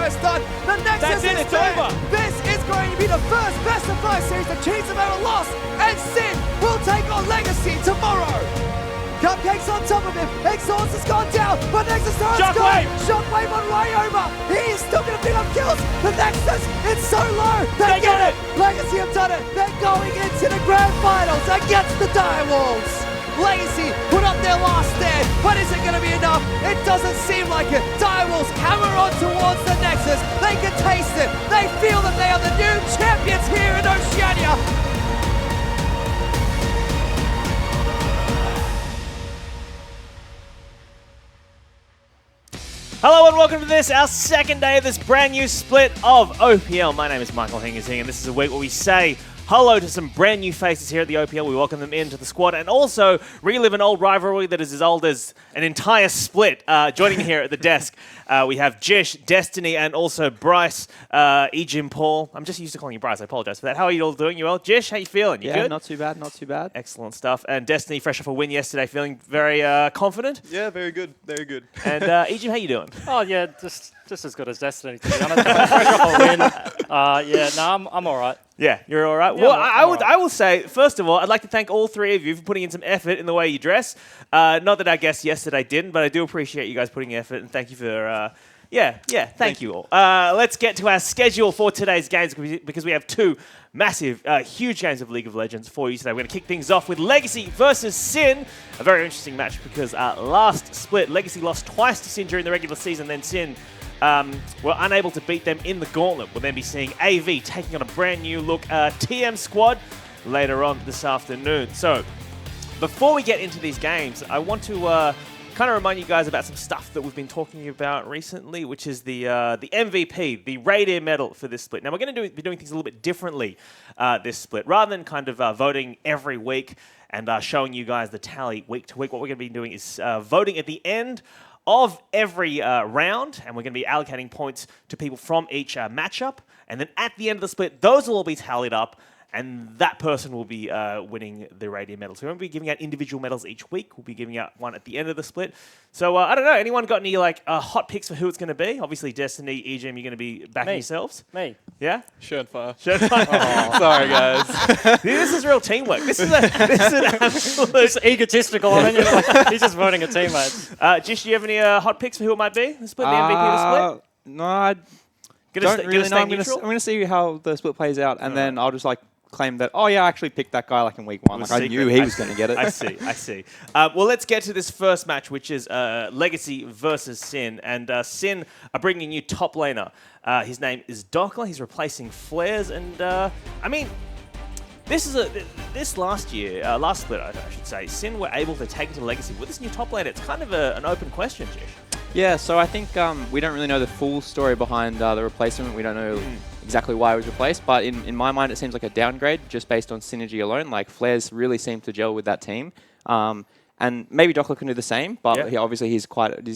It's done. The Nexus is it's dead. over. This is going to be the first best of 5 series the Chiefs have ever lost, and Sin will take on Legacy tomorrow. Cupcake's on top of him. Exhaust has gone down, but Nexus has gone. Shockwave on Ryoba. He's still going to pick up kills. The Nexus, it's so low. They get it. Legacy have done it. They're going into the grand finals against the Direwolves. Legacy put up their last stand, but is it going to be enough? It doesn't seem like it. Direwolves hammer on towards the Nexus. They can taste it. They feel that they are the new champions here in Oceania. Hello and welcome to this, our second day of this brand new split of OPL. My name is Michael Hingersing, and this is a week where we say hello to some brand new faces here at the OPL. We welcome them into the squad and also relive an old rivalry that is as old as an entire split. Joining me here at the desk, we have Jish, Destiny, and also Bryce, Ejim, Paul. I'm just used to calling you Bryce. I apologize for that. How are you all doing? You well? Jish, how you feeling? You good? Not too bad, not too bad. Excellent stuff. And Destiny, fresh off a win yesterday, feeling very confident? Yeah, very good, very good. And Ejim, how you doing? Oh yeah, just as good as Destiny, to be honest. Fresh off a win. I'm all right. Yeah, you're all right. Yeah, Well, I'm I will say, first of all, I'd like to thank all three of you for putting in some effort in the way you dress. Not that our guest yesterday didn't, but I do appreciate you guys putting effort, and thank you for, thank you all. Let's get to our schedule for today's games, because we have two massive, huge games of League of Legends for you today. We're going to kick things off with Legacy versus Sin, a very interesting match, because last split, Legacy lost twice to Sin during the regular season, then Sin were unable to beat them in the gauntlet. We'll then be seeing AV taking on a brand new look TM squad later on this afternoon. So before we get into these games, I want to kind of remind you guys about some stuff that we've been talking about recently, which is the MVP, the Radier medal for this split. Now, we're going to be doing things a little bit differently this split. Rather than kind of voting every week and showing you guys the tally week to week, what we're going to be doing is voting at the end of every round, and we're going to be allocating points to people from each matchup. And then at the end of the split, those will all be tallied up, and that person will be winning the Radier medal. So we won't be giving out individual medals each week. We'll be giving out one at the end of the split. So I don't know, anyone got any hot picks for who it's going to be? Obviously, Destiny, EGM, you're going to be backing yourselves. Me. Yeah? Shernfire. Oh. Sorry, guys. This is real teamwork. This is an absolute... It's egotistical. I mean, he's just voting a teammate. Jish, do you have any hot picks for who it might be? The split, the MVP of the split? No, I don't really know. I'm going to see how the split plays out, and then I'll just claim that, I actually picked that guy in week 1. I knew he was going to get it. I see. Well, let's get to this first match, which is Legacy versus Sin. And Sin are bringing a new top laner. His name is Dockler. He's replacing Flares. And, this last split, I should say, Sin were able to take it to Legacy. With this new top laner, it's kind of an open question, Jish. Yeah, so I think we don't really know the full story behind the replacement. We don't know exactly why it was replaced, but in my mind, it seems like a downgrade just based on synergy alone. Flares really seem to gel with that team. And maybe Dockler can do the same, but he's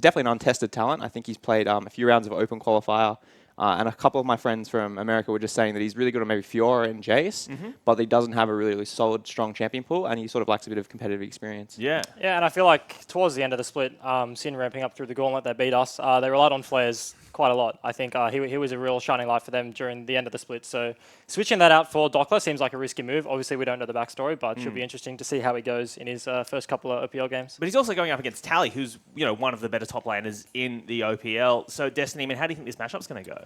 definitely an untested talent. I think he's played a few rounds of Open Qualifier. And a couple of my friends from America were just saying that he's really good on maybe Fiora and Jace, but he doesn't have a really solid, strong champion pool, and he sort of lacks a bit of competitive experience. Yeah, and I feel like towards the end of the split, Sin ramping up through the gauntlet, they beat us. They relied on Flares quite a lot. I think he was a real shining light for them during the end of the split. So switching that out for Dockler seems like a risky move. Obviously, we don't know the backstory, but it should be interesting to see how he goes in his first couple of OPL games. But he's also going up against Tally, who's one of the better top laners in the OPL. So Destiny, how do you think this matchup's going to go?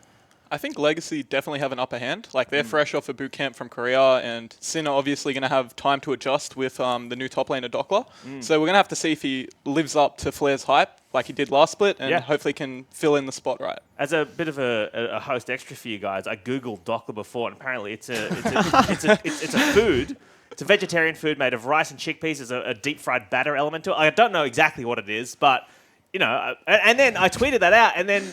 I think Legacy definitely have an upper hand. Like, they're Mm. fresh off a boot camp from Korea, and Sin are obviously going to have time to adjust with the new top laner Dockler. Mm. So we're going to have to see if he lives up to Flair's hype like he did last split, and Yeah. hopefully can fill in the spot right. As a bit of a host extra for you guys, I googled Dockler before, and apparently it's a food. It's a vegetarian food made of rice and chickpeas. There's a deep fried batter element to it. I don't know exactly what it is, but you know. And then I tweeted that out, and then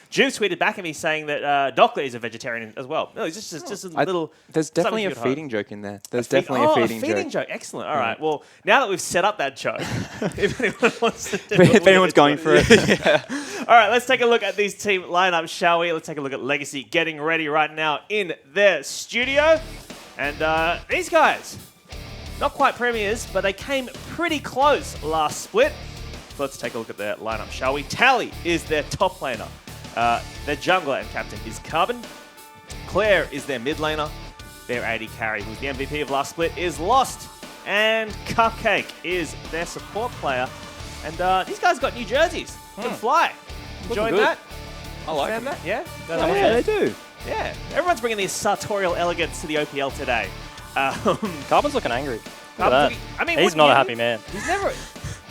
Juve tweeted back at me saying that Dockler is a vegetarian as well. No, it's just a little. There's dedefinitely a something you could feeding joke in there. There's definitely a feeding joke. Excellent. All right. Well, now that we've set up that joke, if anyone wants to do If anyone's going for it. All right, let's take a look at these team lineups, shall we? Let's take a look at Legacy getting ready right now in their studio. And these guys, not quite premiers, but they came pretty close last split. So let's take a look at their lineup, shall we? Tally is their top laner. Their jungler and captain is Carbon. Claire is their mid laner. Their AD carry, who's the MVP of last split, is Lost. And Cupcake is their support player. And these guys got new jerseys. Can fly. Enjoying good. that? I like Found it. that? Yeah? Yeah, they do. Yeah. Everyone's bringing this sartorial elegance to the OPL today. Carbon's looking angry. Look at that. I mean, He's wouldn't not a you? happy man. He's never...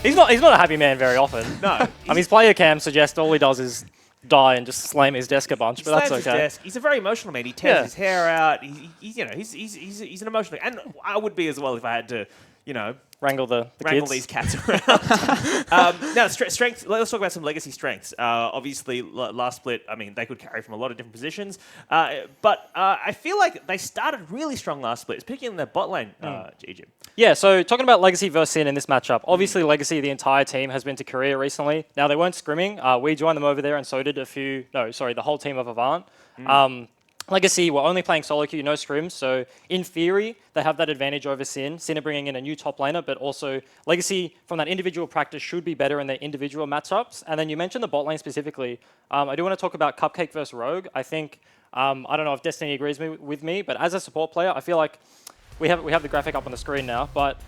He's not a happy man very often. No. I mean, his player cam suggests all he does is die and just slam his desk a bunch, but that's slams his okay. desk. He's a very emotional man. He tears Yeah. his hair out. He's an emotional... And I would be as well if I had to, Wrangle the wrangle kids. these cats around. Now, strengths. Let's talk about some legacy strengths. Obviously, last split, I mean, they could carry from a lot of different positions. But I feel like they started really strong last split, particularly in their bot lane, GG. Yeah, so talking about Legacy versus Sin in this matchup, obviously Legacy, the entire team, has been to Korea recently. Now, they weren't scrimming. We joined them over there, and so did the whole team of Avant. Legacy were only playing solo queue, no scrims, so in theory, they have that advantage over Sin. Sin are bringing in a new top laner, but also Legacy, from that individual practice, should be better in their individual matchups. And then you mentioned the bot lane specifically. I do want to talk about Cupcake versus Rogue. I think, I don't know if Destiny agrees with me, but as a support player, I feel like we have the graphic up on the screen now, but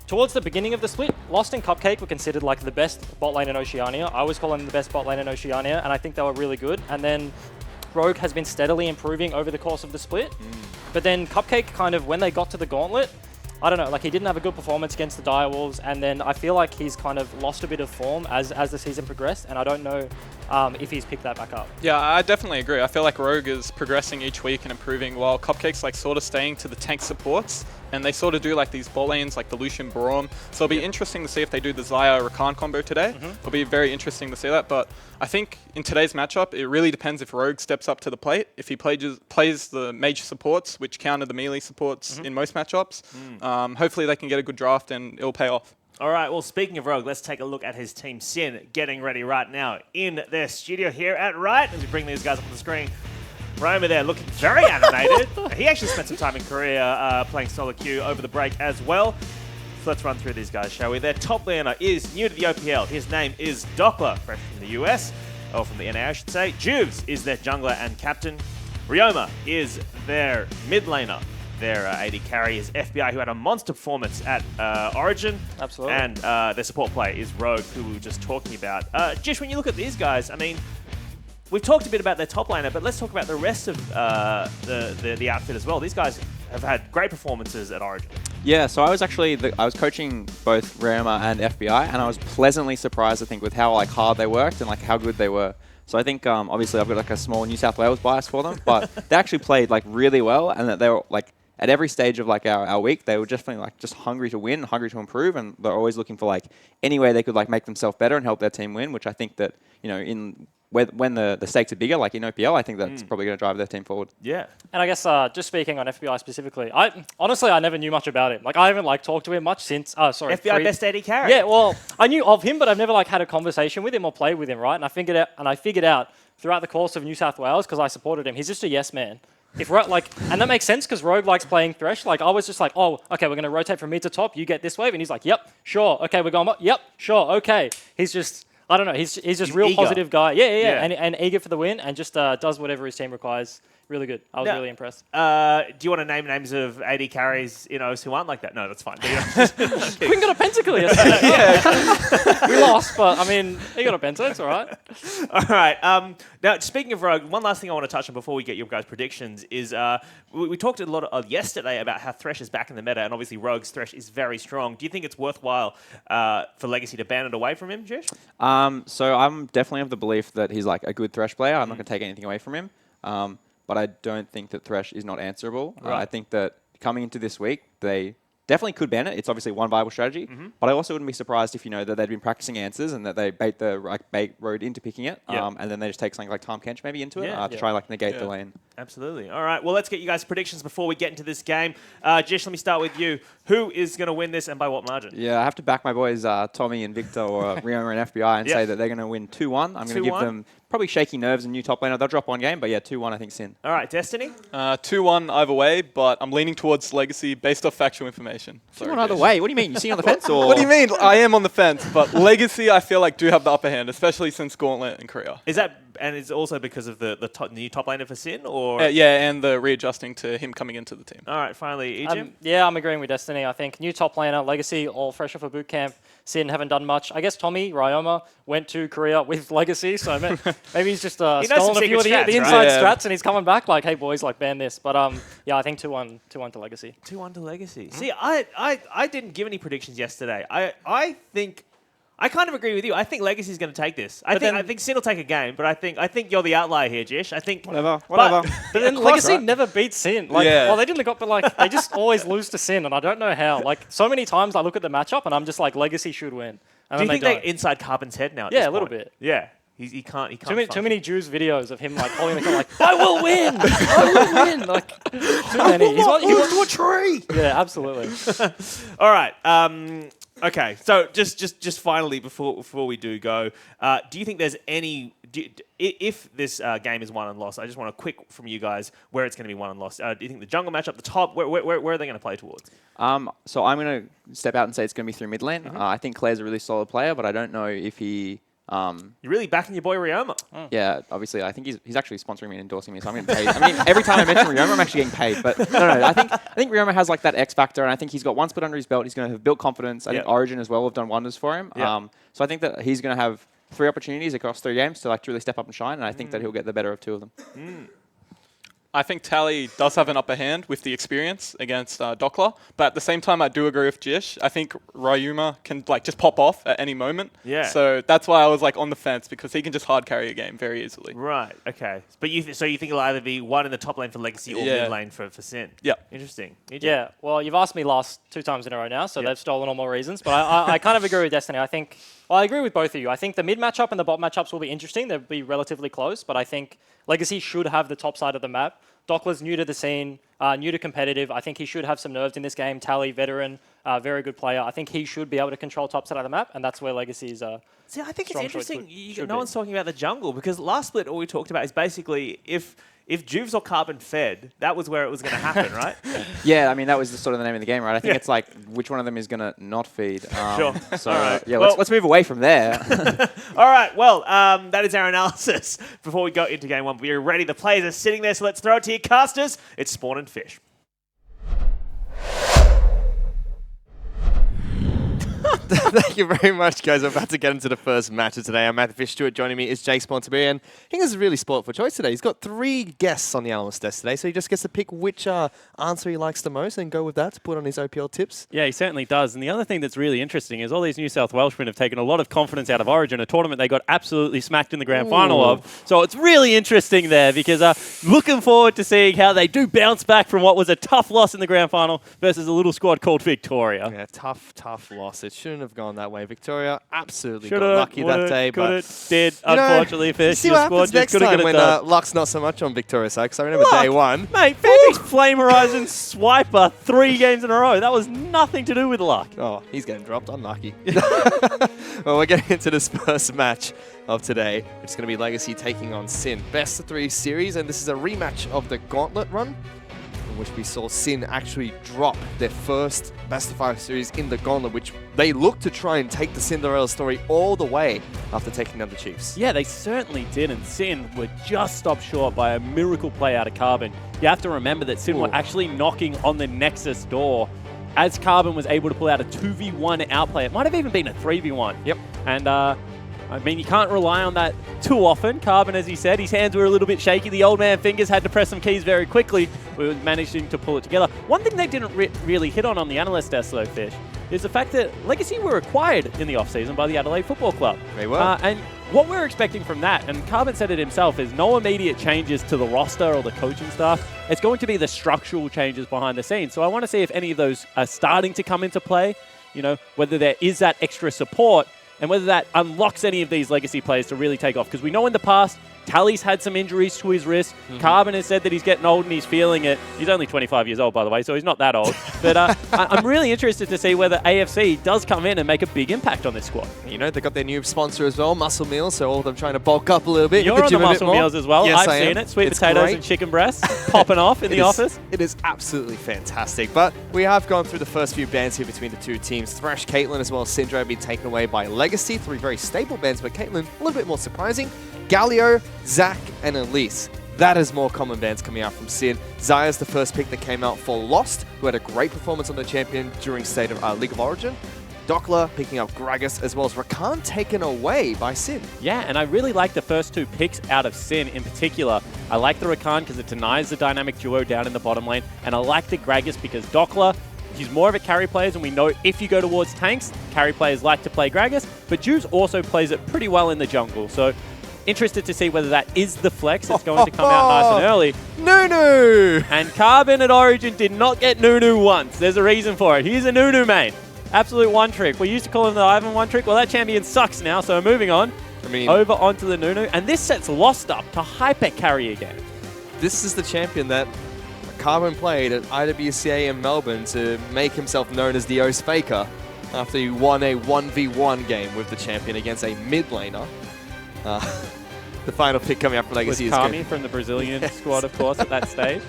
towards the beginning of the split, Lost and Cupcake were considered like the best bot lane in Oceania. I always call them the best bot lane in Oceania, and I think they were really good. And then Rogue has been steadily improving over the course of the split. But then Cupcake kind of, when they got to the gauntlet, I don't know, like he didn't have a good performance against the Direwolves, and then I feel like he's kind of lost a bit of form as the season progressed, and I don't know if he's picked that back up. Yeah, I definitely agree. I feel like Rogue is progressing each week and improving, while Cupcake's like sort of staying to the tank supports, and they sort of do like these bot lanes like the Lucian Braum. So it'll be interesting to see if they do the Xayah Rakan combo today. It'll be very interesting to see that. But I think in today's matchup, it really depends if Rogue steps up to the plate. If he plays the mage supports, which counter the melee supports in most matchups, hopefully they can get a good draft and it'll pay off. All right, well, speaking of Rogue, let's take a look at his team Sin getting ready right now in their studio here at Riot. As we bring these guys up on the screen, Roma there looking very animated. He actually spent some time in Korea playing solo queue over the break as well. So let's run through these guys, shall we? Their top laner is new to the OPL. His name is Dockler, fresh from the US, or from the NA, I should say. Juves is their jungler and captain. Ryoma is their mid laner. Their AD carry is FBI, who had a monster performance at Origin. Absolutely. And their support player is Rogue, who we were just talking about. Jish, when you look at these guys, I mean, we've talked a bit about their top laner, but let's talk about the rest of the outfit as well. These guys have had great performances at Origin. Yeah, so I was actually I was coaching both Ryoma and FBI, and I was pleasantly surprised, I think, with how hard they worked and how good they were. So I think obviously I've got a small New South Wales bias for them, but they actually played really well, and that they were at every stage of our week, they were definitely just hungry to win, hungry to improve, and they're always looking for any way they could make themselves better and help their team win, which I think that when the stakes are bigger, like in OPL, I think that's probably going to drive their team forward. Yeah. And I guess just speaking on FBI specifically, I never knew much about him. I haven't talked to him much since. FBI best AD carry. Yeah, well, I knew of him, but I've never had a conversation with him or played with him, right? And I figured out throughout the course of New South Wales, because I supported him, he's just a yes man. And that makes sense because Rogue likes playing Thresh. I was just oh, okay, we're going to rotate from mid to top. You get this wave, and he's yep, sure, okay, we're going. Yep, sure, okay. He's just. I don't know. He's just real eager. Positive guy. Yeah. And eager for the win, and just does whatever his team requires. Really good. I was really impressed. Do you want to name names of AD carries in OS who aren't like that? No, that's fine. Quinn got a pentacle yesterday. We lost, but I mean, he got a bento. It's all right. All right. Now, speaking of Rogue, one last thing I want to touch on before we get your guys' predictions is we talked a lot yesterday about how Thresh is back in the meta, and obviously Rogue's Thresh is very strong. Do you think it's worthwhile for Legacy to ban it away from him, Jish? So I'm definitely of the belief that he's like a good Thresh player. I'm not going to take anything away from him. But I don't think that Thresh is not answerable. Right. I think that coming into this week, they definitely could ban it. It's obviously one viable strategy. But I also wouldn't be surprised if that they'd been practicing answers and that they bait the bait road into picking it, and then they just take something like Tom Kench maybe into it to try negate the lane. Absolutely. All right. Well, let's get you guys' predictions before we get into this game. Jish, let me start with you. Who is going to win this and by what margin? Yeah, I have to back my boys Tommy and Victor or Rioma and FBI and say that they're going to win 2-1. I'm going to give them probably shaky nerves and new top laner. They'll drop one game, but yeah, 2-1 I think Sin. All right, Destiny? 2-1 either way, but I'm leaning towards Legacy based off factual information. 2-1 either way? What do you mean? You sitting on the fence? Or? What do you mean? I am on the fence, but Legacy I feel like do have the upper hand, especially since Gauntlet in Korea. Is that, and it's also because of the new top laner for Sin, or? Yeah, and the readjusting to him coming into the team. All right, finally, Ejim? Yeah, I'm agreeing with Destiny. I think new top laner, Legacy, all fresh off a boot camp. Sin haven't done much. I guess Tommy, Ryoma, went to Korea with Legacy, so maybe he's just stolen a few of the inside strats and he's coming back like, hey boys, like ban this. But yeah, I think 2-1 to Legacy. 2-1 to Legacy. See, I didn't give any predictions yesterday. I think I kind of agree with you. I think Legacy's going to take this. I think Sin will take a game, but I think you're the outlier here, Jish. I think whatever. But then Legacy never beats Sin. Like, well, they didn't but like they just always lose to Sin, and I don't know how. Like so many times I look at the matchup and I'm just like, Legacy should win. And do you think they're inside Carbon's head now? Yeah, a little bit. Yeah. He can't. Too many Jews videos of him like holding the car like, I will win. I will win. Like too many. He went to a tree. Yeah, absolutely. All right. Okay. So just finally before we do go, do you think there's any? If this game is won and lost, I just want a quick from you guys where it's going to be won and lost. Do you think the jungle match up the top? Where are they going to play towards? So I'm going to step out and say it's going to be through mid lane. I think Claire's a really solid player, but I don't know if he. You're really backing your boy Ryoma. Yeah, obviously. I think he's actually sponsoring me and endorsing me, so I'm getting paid. I mean, every time I mention Ryoma, I'm actually getting paid. But no. I think Ryoma has like that X factor, and I think he's got one split under his belt. He's going to have built confidence. I think Origin as well have done wonders for him. So I think that he's going to have 3 opportunities across 3 games to like really step up and shine, and I think that he'll get the better of 2 of them. I think Tally does have an upper hand with the experience against Dockler, but at the same time, I do agree with Jish. I think Ryuma can like just pop off at any moment. Yeah. So that's why I was like on the fence, because he can just hard carry a game very easily. Right. Okay. But so you think it'll either be one in the top lane for Legacy or mid lane for Sin? Yeah. Interesting. Yeah. Well, you've asked me last 2 times in a row now, so they've stolen all more reasons. But I kind of agree with Destiny. I agree with both of you. I think the mid matchup and the bot matchups will be interesting. They'll be relatively close, but I think Legacy should have the top side of the map. Dockler's new to the scene, new to competitive. I think he should have some nerves in this game. Tally, veteran, very good player. I think he should be able to control top side of the map, and that's where Legacy's See, I think it's interesting. No one's talking about the jungle, because last split all we talked about is basically if Juves or Carbon fed, that was where it was going to happen, right? Yeah, I mean, that was sort of the name of the game, right? I think it's like which one of them is going to not feed. Sure. So, all right. yeah, let's move away from there. All right. Well, that is our analysis before we go into game 1. We're ready. The players are sitting there, so let's throw it to your casters. It's Spawn and Fish. Thank you very much, guys. I'm about to get into the first match of today. I'm Matthew Fish Stewart. Joining me is Jake Spontaberry, and I think this is a really sportful choice today. He's got 3 guests on the analyst desk today, so he just gets to pick which answer he likes the most and go with that to put on his OPL tips. Yeah, he certainly does. And the other thing that's really interesting is all these New South Welshmen have taken a lot of confidence out of Origin, a tournament they got absolutely smacked in the grand final of. So it's really interesting there, because looking forward to seeing how they do bounce back from what was a tough loss in the grand final versus a little squad called Victoria. Yeah, tough loss. It shouldn't have gone that way. Victoria absolutely Should've, got lucky that day, but did unfortunately. Fish, see what happens next time when luck's not so much on Victoria's side. Because I remember day 1, mate. Fantic's Flame Horizon Swiper 3 games in a row. That was nothing to do with luck. Oh, he's getting dropped. Unlucky. Well, we're getting into this first match of today. It's going to be Legacy taking on Sin. Best of 3 series, and this is a rematch of the Gauntlet run, in which we saw Sin actually drop their first Best of 5 series in the Gauntlet, which they looked to try and take the Cinderella story all the way after taking down the Chiefs. Yeah, they certainly did, and Sin were just stopped short by a miracle play out of Carbon. You have to remember that Sin were actually knocking on the Nexus door as Carbon was able to pull out a 2v1 outplay. It might have even been a 3v1. Yep. And I mean, you can't rely on that too often. Carbon, as he said, his hands were a little bit shaky. The old man fingers had to press some keys very quickly. We were managing to pull it together. One thing they didn't really hit on the analyst desk, though, Fish, is the fact that Legacy were acquired in the offseason by the Adelaide Football Club. They were. And what we're expecting from that, and Carbon said it himself, is no immediate changes to the roster or the coaching staff. It's going to be the structural changes behind the scenes. So I want to see if any of those are starting to come into play, you know, whether there is that extra support and whether that unlocks any of these Legacy players to really take off. Because we know in the past, Tally's had some injuries to his wrist. Carbon has said that he's getting old and he's feeling it. He's only 25 years old, by the way, so he's not that old. But I'm really interested to see whether AFC does come in and make a big impact on this squad. You know, they've got their new sponsor as well, Muscle Meals, so all of them trying to bulk up a little bit. You're on the muscle meals as well. Yes, I've seen it. Sweet potatoes and chicken breasts popping off in the office. It is absolutely fantastic. But we have gone through the first few bans here between the two teams. Thresh, Caitlyn, as well as Syndra have been taken away by Legacy. 3 very stable bans, but Caitlyn a little bit more surprising. Galio, Zach, and Elise. That is more common bans coming out from Sin. Zaya's the first pick that came out for Lost, who had a great performance on the champion during State of League of Origin. Dockler picking up Gragas, as well as Rakan taken away by Sin. Yeah, and I really like the first 2 picks out of Sin in particular. I like the Rakan because it denies the dynamic duo down in the bottom lane, and I like the Gragas because Dockler, he's more of a carry player, and we know if you go towards tanks, carry players like to play Gragas, but Juice also plays it pretty well in the jungle. So interested to see whether that is the flex. It's going to come out nice and early. Nunu! And Carbon at Origin did not get Nunu once. There's a reason for it. He's a Nunu main. Absolute one trick. We used to call him the Ivan one trick. Well, that champion sucks now, so moving on. Over onto the Nunu. And this sets Lost up to hyper carry again. This is the champion that Carbon played at IWCA in Melbourne to make himself known as the O's Faker after he won a 1v1 game with the champion against a mid laner. The final pick coming up for Legacy is Kami from the Brazilian squad, of course, at that stage,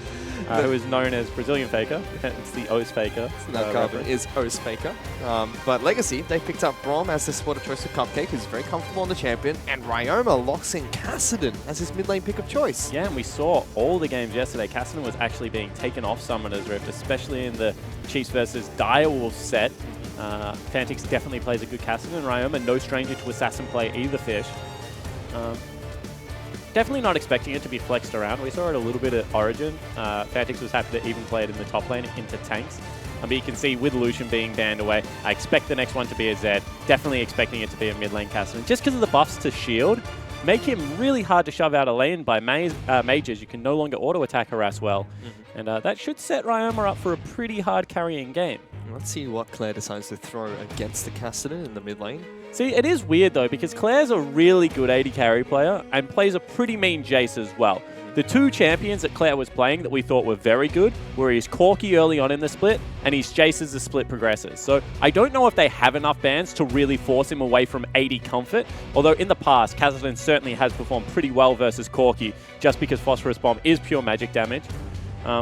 who is known as Brazilian Faker. It's the O's Faker. No, Carbon is O's Faker. But Legacy, they picked up Brom as the spot of choice for Cupcake, who's very comfortable on the champion, and Ryoma locks in Kassadin as his mid lane pick of choice. Yeah, and we saw all the games yesterday. Kassadin was actually being taken off Summoner's Rift, especially in the Chiefs versus Direwolves set. Fantix definitely plays a good Kassadin, and Ryoma no stranger to assassin play either, Fish. Definitely not expecting it to be flexed around. We saw it a little bit at Origin. Fantix was happy to even play it in the top lane into tanks. But you can see with Lucian being banned away, I expect the next one to be a Zed. Definitely expecting it to be a mid lane Kassadin. Just because of the buffs to shield, make him really hard to shove out a lane by mages. You can no longer auto-attack harass well. And that should set Ryoma up for a pretty hard carrying game. Let's see what Claire decides to throw against the Kassadin in the mid lane. See, it is weird though, because Claire's a really good AD carry player and plays a pretty mean Jace as well. The 2 champions that Claire was playing that we thought were very good were his Corki early on in the split and his Jace as the split progresses. So I don't know if they have enough bans to really force him away from AD comfort, although in the past, Kassadin certainly has performed pretty well versus Corki just because Phosphorus Bomb is pure magic damage.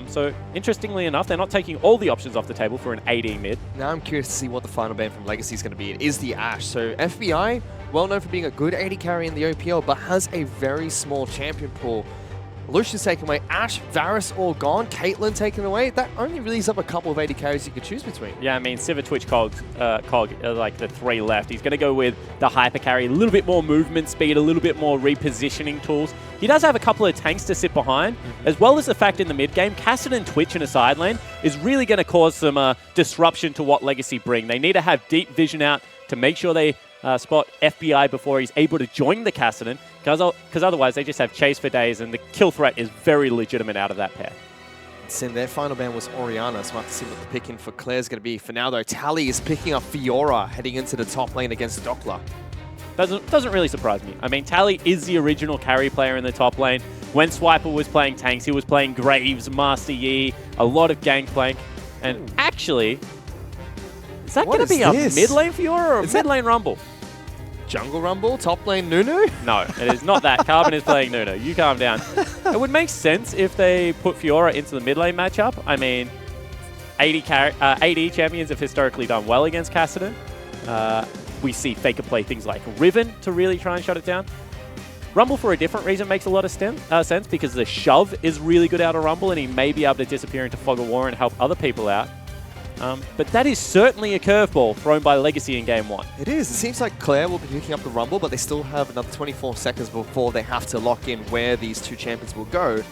So, interestingly enough, they're not taking all the options off the table for an AD mid. Now I'm curious to see what the final ban from Legacy is going to be. It is the Ashe. So FBI, well known for being a good AD carry in the OPL, but has a very small champion pool. Lucian's taken away, Ashe, Varus all gone, Caitlyn taken away. That only leaves up a couple of AD carries you could choose between. Yeah, I mean, Sivir, Twitch, Cog, like the 3 left. He's going to go with the hyper carry, a little bit more movement speed, a little bit more repositioning tools. He does have a couple of tanks to sit behind, as well as the fact in the mid game, Kassadin Twitch in a side lane is really going to cause some disruption to what Legacy bring. They need to have deep vision out to make sure they spot FBI before he's able to join the Kassadin, because otherwise they just have chase for days and the kill threat is very legitimate out of that pair. And their final ban was Orianna, so we'll have to see what the pick-in for Claire's going to be. For now, though, Tally is picking up Fiora heading into the top lane against Dockler. Doesn't really surprise me. I mean, Tally is the original carry player in the top lane. When Swiper was playing tanks, he was playing Graves, Master Yi, a lot of Gangplank. And actually, is that going to be a mid lane Fiora or a mid lane Rumble? Jungle Rumble, top lane Nunu? No, it is not that. Carbon is playing Nunu. You calm down. It would make sense if they put Fiora into the mid lane matchup. I mean, AD champions have historically done well against Kassadin. We see Faker play things like Riven to really try and shut it down. Rumble for a different reason makes a lot of sense because the shove is really good out of Rumble and he may be able to disappear into Fog of War and help other people out. But that is certainly a curveball thrown by Legacy in Game 1. It is. It seems like Claire will be picking up the Rumble, but they still have another 24 seconds before they have to lock in where these two champions will go.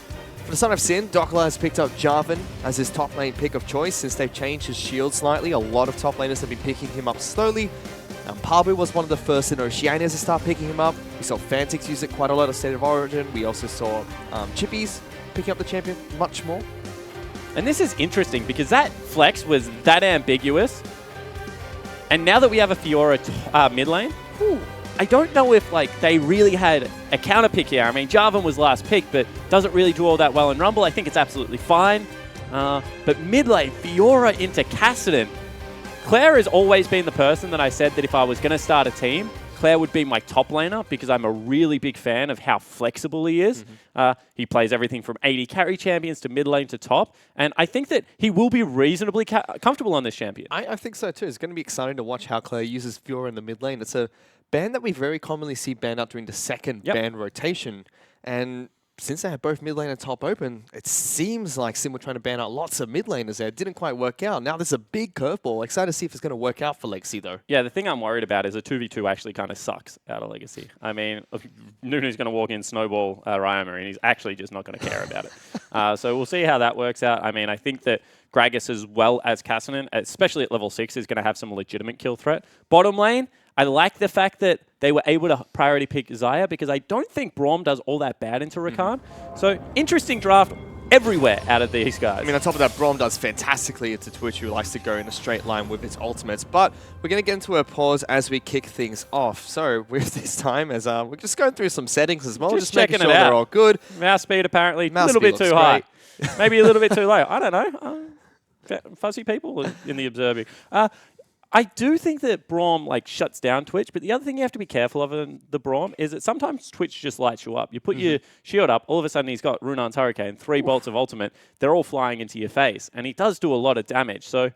For the Son of Sin, Dockler has picked up Jarvan as his top lane pick of choice since they've changed his shield slightly. A lot of top laners have been picking him up slowly. Pabu was one of the first in Oceania to start picking him up. We saw Fantix use it quite a lot of State of Origin. We also saw Chippies picking up the champion much more. And this is interesting because that flex was that ambiguous. And now that we have a Fiora mid lane, I don't know if they really had a counter pick here. I mean, Jarvan was last pick, but doesn't really do all that well in Rumble. I think it's absolutely fine. But mid lane, Fiora into Kassadin. Claire has always been the person that I said that if I was going to start a team, Claire would be my top laner because I'm a really big fan of how flexible he is. He plays everything from 80 carry champions to mid lane to top. And I think that he will be reasonably comfortable on this champion. I think so too. It's going to be exciting to watch how Claire uses Fiora in the mid lane. It's a ban that we very commonly see banned out during the second ban rotation. And since they have both mid lane and top open, it seems like Sim were trying to ban out lots of mid laners there. It didn't quite work out. Now there's a big curveball. Excited to see if it's going to work out for Legacy, though. Yeah, the thing I'm worried about is a 2v2 actually kind of sucks out of Legacy. I mean, Nunu's going to walk in, snowball Ryoma, and he's actually just not going to care about it. So we'll see how that works out. I mean, I think that Gragas as well as Kassadin, especially at level 6, is going to have some legitimate kill threat. Bottom lane, I like the fact that they were able to priority pick Xayah because I don't think Braum does all that bad into Rakan. So interesting draft everywhere out of these guys. I mean, on top of that, Braum does fantastically into Twitch, who likes to go in a straight line with his ultimates. But we're going to get into a pause as we kick things off. So with this time, as we're just going through some settings as well, just making sure they're all good. Mouse speed apparently a little bit too high. Maybe a little bit too low. I don't know. Fuzzy people in the observing. I do think that Braum shuts down Twitch, but the other thing you have to be careful of in the Braum is that sometimes Twitch just lights you up. You put your shield up, all of a sudden he's got Runan's Hurricane, 3 bolts of ultimate, they're all flying into your face, and he does do a lot of damage. So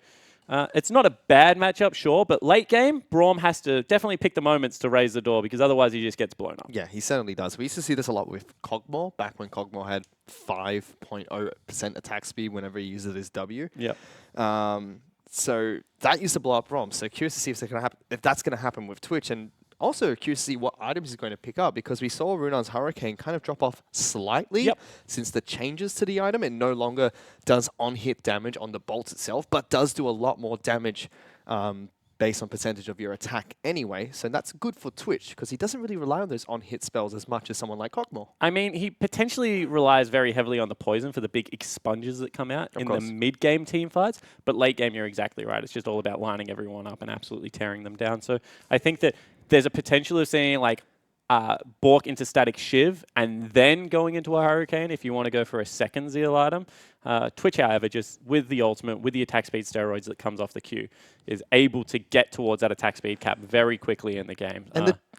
it's not a bad matchup, sure, but late game, Braum has to definitely pick the moments to raise the door because otherwise he just gets blown up. Yeah, he certainly does. We used to see this a lot with Kog'Maw, back when Kog'Maw had 5.0% attack speed whenever he uses his W. Yeah. So that used to blow up ROM. So curious to see if that's going to happen with Twitch, and also curious to see what items he's going to pick up because we saw Runan's Hurricane kind of drop off slightly since the changes to the item. It no longer does on-hit damage on the bolt itself, but does do a lot more damage based on percentage of your attack anyway. So that's good for Twitch because he doesn't really rely on those on-hit spells as much as someone like Kog'Maw. I mean, he potentially relies very heavily on the poison for the big expunges that come out in the mid-game team fights, but late game, you're exactly right. It's just all about lining everyone up and absolutely tearing them down. So I think that there's a potential of seeing Bork into Static Shiv and then going into a Hurricane if you want to go for a second Zeal item. Twitch, however, just with the ultimate, with the attack speed steroids that comes off the queue, is able to get towards that attack speed cap very quickly in the game.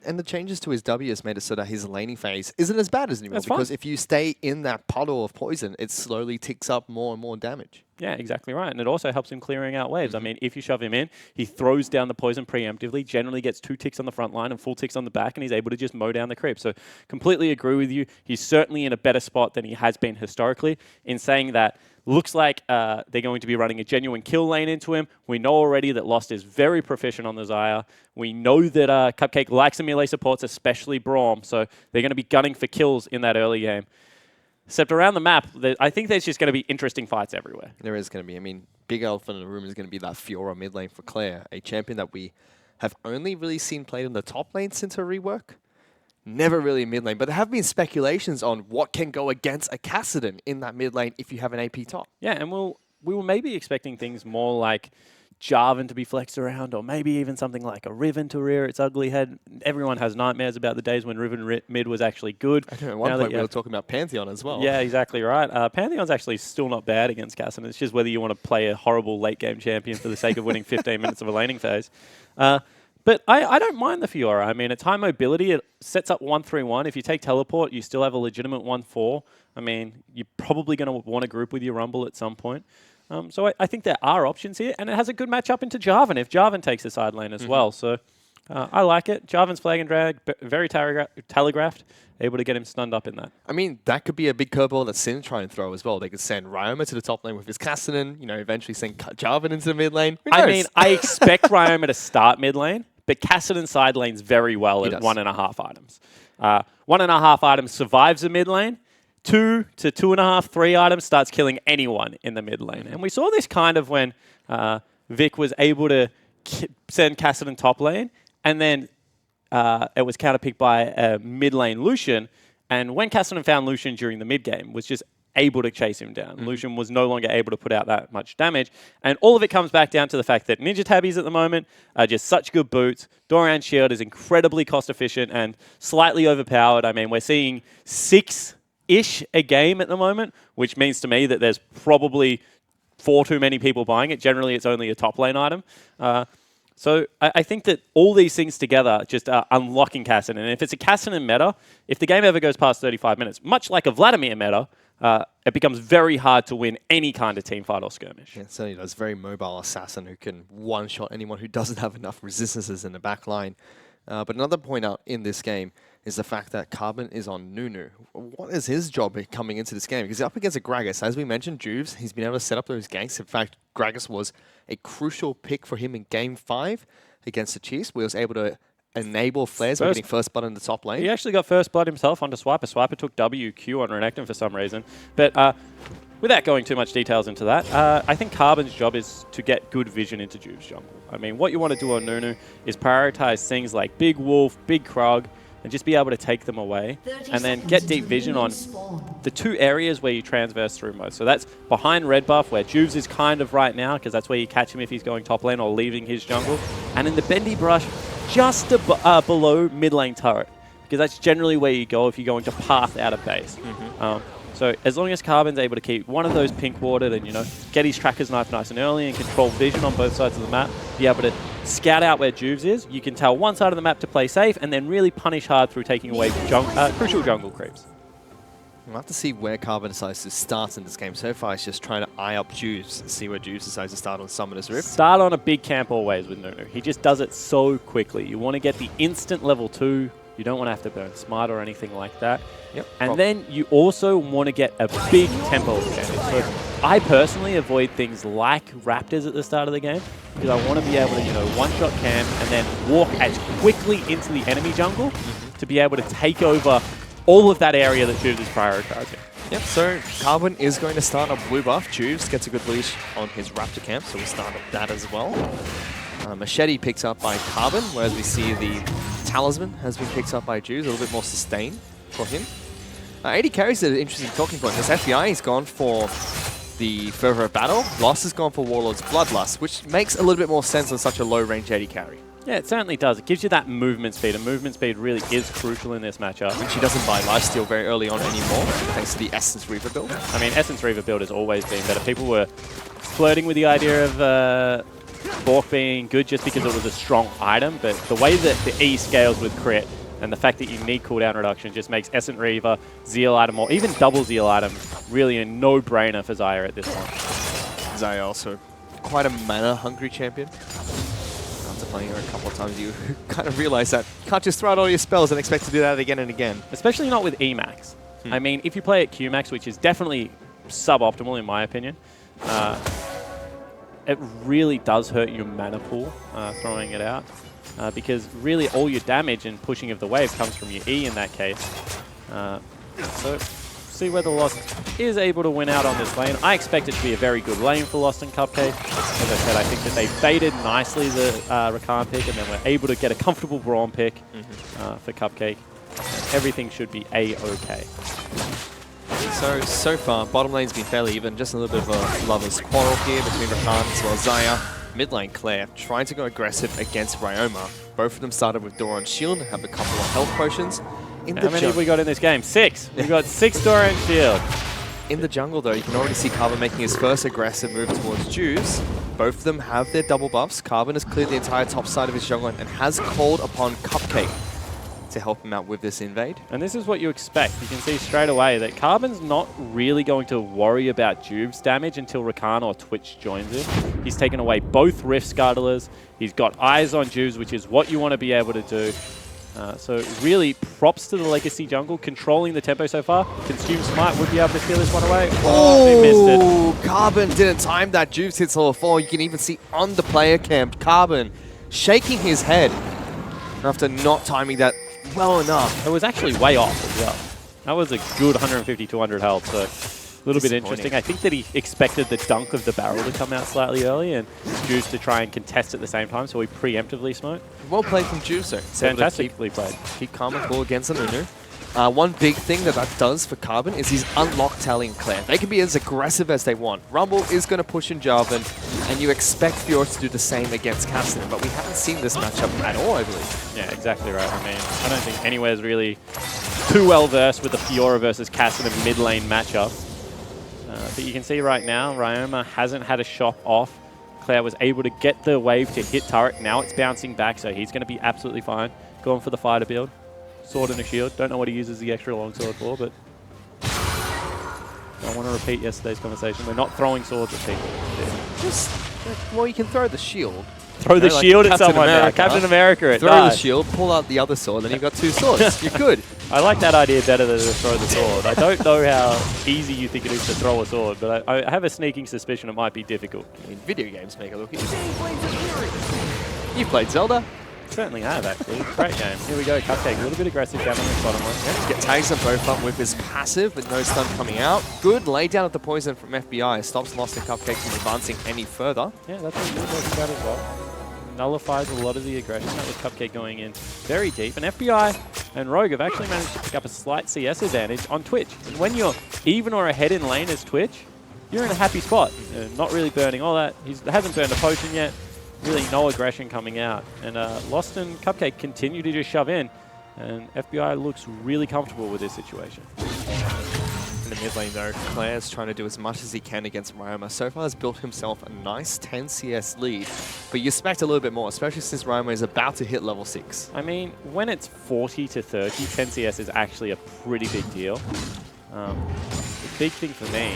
And the changes to his W has made it so that his laning phase isn't as bad as anymore because if you stay in that puddle of poison, it slowly ticks up more and more damage. Yeah, exactly right. And it also helps him clearing out waves. I mean, if you shove him in, he throws down the poison preemptively, generally gets 2 ticks on the front line and 4 ticks on the back, and he's able to just mow down the creep. So completely agree with you. He's certainly in a better spot than he has been historically in saying that looks like they're going to be running a genuine kill lane into him. We know already that Lost is very proficient on the Xayah. We know that Cupcake likes the melee supports, especially Braum, so they're going to be gunning for kills in that early game. Except around the map, I think there's just going to be interesting fights everywhere. There is going to be. I mean, big elephant in the room is going to be that Fiora mid lane for Claire, a champion that we have only really seen played in the top lane since her rework. Never really mid lane, but there have been speculations on what can go against a Kassadin in that mid lane if you have an AP top. Yeah, and we were maybe expecting things more like Jarvan to be flexed around, or maybe even something like a Riven to rear its ugly head. Everyone has nightmares about the days when Riven mid was actually good. I know, at one point we were talking about Pantheon as well. Yeah, exactly right. Pantheon's actually still not bad against Kassadin. It's just whether you want to play a horrible late game champion for the sake of winning 15 minutes of a laning phase. But I don't mind the Fiora. I mean, it's high mobility. It sets up 1-3-1. If you take teleport, you still have a legitimate 1-4. I mean, you're probably going to want to group with your Rumble at some point. So I think there are options here, and it has a good matchup into Jarvan if Jarvan takes the side lane as well. So I like it. Jarvan's flag and drag, very telegraphed, able to get him stunned up in that. I mean, that could be a big curveball that Sin try and throw as well. They could send Ryoma to the top lane with his Cassidy, you know, eventually send Jarvan into the mid lane. I mean, I expect Ryoma to start mid lane, but Cassidy side lanes very well at 1.5 items. 1.5 items survives the mid lane. 2 to 2.5, 3 items starts killing anyone in the mid lane. And we saw this kind of when Vic was able to send Cassidy top lane, and then it was counterpicked by a mid lane Lucian. And when Cassidy found Lucian during the mid game, was just able to chase him down. Lucian was no longer able to put out that much damage. And all of it comes back down to the fact that Ninja Tabbies at the moment are just such good boots. Doran's shield is incredibly cost efficient and slightly overpowered. I mean, we're seeing 6-ish a game at the moment, which means to me that there's probably 4 too many people buying it. Generally, it's only a top lane item. So I think that all these things together just are unlocking Cassidy. And if it's a Cassidy meta, if the game ever goes past 35 minutes, much like a Vladimir meta, it becomes very hard to win any kind of team fight or skirmish. Yeah, it certainly does. Very mobile assassin who can one-shot anyone who doesn't have enough resistances in the back line. But another point out in this game is the fact that Carbon is on Nunu. What is his job coming into this game? Because he's up against a Gragas. As we mentioned, Juves, he's been able to set up those ganks. In fact, Gragas was a crucial pick for him in Game 5 against the Chiefs, where he was able to enable flares by getting first blood in the top lane. He actually got first blood himself onto Swiper. Swiper took WQ on Renekton for some reason. But without going too much details into that, I think Carbon's job is to get good vision into Juve's jungle. I mean, what you want to do on Nunu is prioritize things like Big Wolf, Big Krug, and just be able to take them away, and then get deep vision on the 2 areas where you transverse through most. So that's behind red buff, where Juves is kind of right now, because that's where you catch him if he's going top lane or leaving his jungle. And in the bendy brush, just below mid lane turret, because that's generally where you go if you're going to path out of base. So as long as Carbon's able to keep one of those pink warded and, you know, get his tracker's knife nice and early and control vision on both sides of the map, be able to scout out where Juves is, you can tell one side of the map to play safe and then really punish hard through taking away crucial jungle creeps. We'll have to see where Carbon decides to start in this game. So far, he's just trying to eye up Juves and see where Juves decides to start on Summoner's Rift. Start on a big camp always with Nunu. He just does it so quickly. You want to get the instant level 2. You don't want to have to burn smart or anything like that. And then you also want to get a big tempo advantage. So I personally avoid things like Raptors at the start of the game because I want to be able to, you know, one-shot camp and then walk as quickly into the enemy jungle to be able to take over all of that area that Juves is prioritizing. Yep, so Carbon is going to start a blue buff. Juves gets a good leash on his Raptor camp, so we'll start up that as well. Machete picks up by Carbon, whereas we see the Talisman has been picked up by Juves, a little bit more sustain for him. AD carries an interesting talking point. This FBI has gone for the Fervor of Battle. Lost has gone for Warlord's Bloodlust, which makes a little bit more sense on such a low-range AD carry. Yeah, it certainly does. It gives you that movement speed, and movement speed really is crucial in this matchup. Which he doesn't buy lifesteal very early on anymore, thanks to the Essence Reaver build. I mean, Essence Reaver build has always been better. People were flirting with the idea of Bork being good just because it was a strong item, but the way that the E scales with crit and the fact that you need cooldown reduction just makes Essence Reaver, Zeal item, or even double Zeal item really a no-brainer for Xayah at this point. Xayah also quite a mana-hungry champion. After playing her a couple of times, you kind of realize that you can't just throw out all your spells and expect to do that again and again. Especially not with Emax. I mean, if you play at Qmax, which is definitely suboptimal in my opinion, it really does hurt your mana pool throwing it out. Because really all your damage and pushing of the wave comes from your E in that case. So see whether Lost is able to win out on this lane. I expect it to be a very good lane for Lost and Cupcake. As I said, I think that they baited nicely the Rakan pick and then were able to get a comfortable Braum pick for Cupcake. Everything should be A-okay. So far, bottom lane's been fairly even. Just a little bit of a lover's quarrel here between Rakan as well as Xayah. Mid lane, Claire, trying to go aggressive against Ryoma. Both of them started with Doran's shield and have a couple of health potions. How many have we got in this game? 6. We've got 6 Doran's shield. In the jungle, though, you can already see Carbon making his first aggressive move towards Juves. Both of them have their double buffs. Carbon has cleared the entire top side of his jungle and has called upon Cupcake to help him out with this invade. And this is what you expect. You can see straight away that Carbon's not really going to worry about Juve's damage until Rakan or Twitch joins him. He's taken away both Rift Scuttlers. He's got eyes on Juves, which is what you want to be able to do. So really, props to the Legacy jungle, controlling the tempo so far. Consume Smite would be able to steal this one away. Oh, they missed it. Carbon didn't time that. Juves hits level 4. You can even see on the player camp, Carbon shaking his head after not timing that well enough. It was actually way off as well. That was a good 150, 200 health, so a little bit interesting. I think that he expected the dunk of the barrel to come out slightly early and Juice to try and contest at the same time, so he preemptively smoked. Well played from Juice, though. Fantastically played. Keep calm and cool against the Nunu. One big thing that does for Carbon is he's unlocked Tally and Claire. They can be as aggressive as they want. Rumble is going to push in Jarvan, and you expect Fiora to do the same against Cassidy, but we haven't seen this matchup at all, I believe. Yeah, exactly right. I mean, I don't think anywhere's really too well versed with the Fiora versus Cassidy mid lane matchup. But you can see right now, Ryoma hasn't had a shot off. Claire was able to get the wave to hit turret. Now it's bouncing back, so he's going to be absolutely fine. Going for the fighter build. Sword and a shield. Don't know what he uses the extra longsword for, but I want to repeat yesterday's conversation. We're not throwing swords at people. Just, well, you can throw the shield. Throw the shield at someone now. Captain America it Throw does. the shield, pull out the other sword, then you've got two swords. You're good. I like that idea better than to throw the sword. I don't know how easy you think it is to throw a sword, but I have a sneaking suspicion it might be difficult. I mean, video games make it look easy. You've played Zelda. Certainly have, actually. Great game. Here we go, Cupcake. A little bit aggressive down on the bottom lane. Yeah, get tags them both up with his passive, with no stun coming out. Good lay down of the poison from FBI. Stops Lost and Cupcake from advancing any further. Yeah, that's what you're talking about as well. Nullifies a lot of the aggression. That was Cupcake going in very deep. And FBI and Rogue have actually managed to pick up a slight CS advantage on Twitch. And when you're even or ahead in lane as Twitch, you're in a happy spot. Not really burning all that. He hasn't burned a potion yet. Really no aggression coming out. And Lost and Cupcake continue to just shove in. And FBI looks really comfortable with this situation. In the mid lane though, Claire's trying to do as much as he can against Ryoma. So far has built himself a nice 10 CS lead. But you expect a little bit more, especially since Ryoma is about to hit level 6. I mean, when it's 40 to 30, 10 CS is actually a pretty big deal. The big thing for me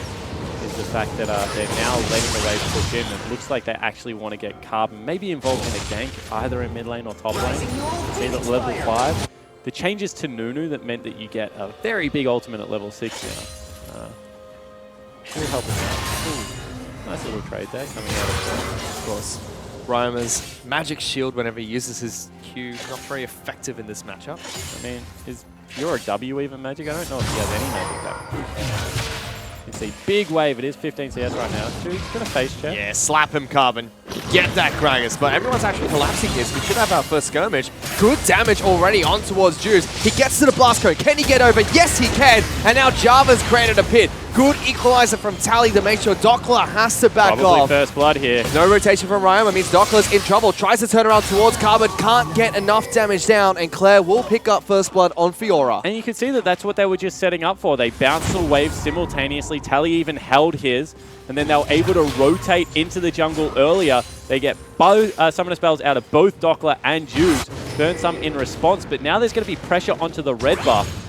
is the fact that they're now letting the wave push in. It looks like they actually want to get Carbon maybe involved in a gank, either in mid lane or top lane. See that level 5. The changes to Nunu that meant that you get a very big ultimate at level 6 now. Will help us out. Nice little trade there coming out of course. Ryoma's magic shield whenever he uses his Q, not very effective in this matchup. I mean, is your W even magic? I don't know if he has any magic back. You can see big wave. It is 15 CS right now. He's going to face check. Yeah, slap him, Carbon. Get that, Gragas. But everyone's actually collapsing here, so we should have our first skirmish. Good damage already on towards Juice. He gets to the blast cone. Can he get over? Yes, he can. And now Java's created a pit. Good equalizer from Tally to make sure Dockler has to back Probably off. first blood here. No rotation from Ryoma means Dockler's in trouble. Tries to turn around towards Carbon. Can't get enough damage down. And Claire will pick up first blood on Fiora. And you can see that that's what they were just setting up for. They bounced the wave simultaneously. Tally even held his. And then they were able to rotate into the jungle earlier. They get both summoner spells out of both Dockler and Juice. Burn some in response. But now there's going to be pressure onto the red buff.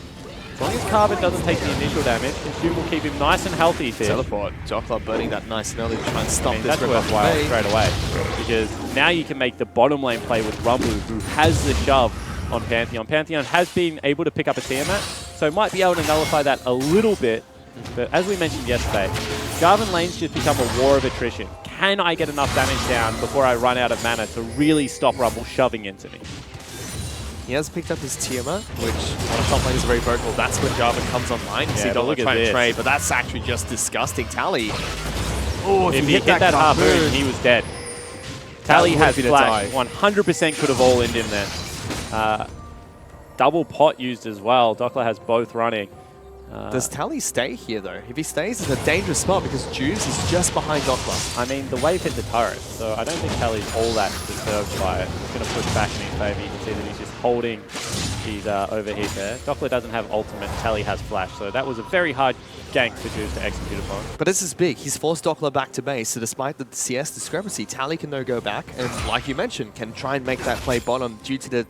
As long as Carbon doesn't take the initial damage, Consume will keep him nice and healthy. Teleport. Dockler burning that nice and early to try and stop this that's red buff worthwhile away. straight away. Because now you can make the bottom lane play with Rumble, who has the shove on Pantheon. Pantheon has been able to pick up a Tiamat, so might be able to nullify that a little bit. But as we mentioned yesterday, Jarvan lanes just become a war of attrition. Can I get enough damage down before I run out of mana to really stop Rumble shoving into me? He has picked up his Tiamat, which on top lane is very vocal. That's when Jarvan comes online. You see Dockler trying to trade, but that's actually just disgusting. Tally. Oh, if he hit that harpoon, he was dead. Tally has flash. 100% could have all-in'd him there. Double pot used as well. Dockler has both running. Does Tally stay here, though? If he stays, it's a dangerous spot because Juice is just behind Dockler. I mean, the wave hit the turret, so I don't think Tally's all that disturbed by it. He's going to push back in his favor. You can see that he's just holding Legacy's overheat there. Doppler doesn't have ultimate, Tally has flash, so that was a very hard gank for Juice to execute upon. But this is big. He's forced Doppler back to base, so despite the CS discrepancy, Tally can now go back and, like you mentioned, can try and make that play bottom due to the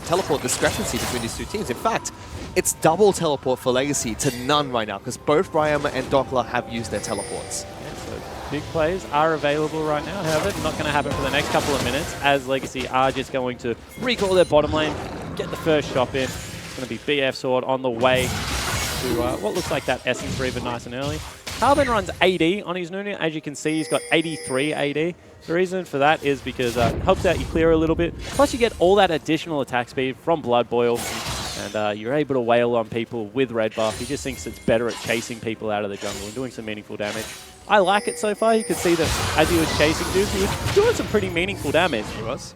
teleport discrepancy between these two teams. In fact, it's double teleport for Legacy to none right now because both Ryoma and Doppler have used their teleports. Yeah, so big plays are available right now. However, not going to happen for the next couple of minutes as Legacy are just going to recall their bottom lane, get the first shot in. It's going to be BF Sword on the way to what looks like that Essence Reaver nice and early. Carbon runs AD on his Nunu. As you can see, he's got 83 AD. The reason for that is because it helps out you clear a little bit. Plus, you get all that additional attack speed from Blood Boil. And you're able to wail on people with red buff. He just thinks it's better at chasing people out of the jungle and doing some meaningful damage. I like it so far. You could see that as he was chasing dudes, he was doing some pretty meaningful damage. He was.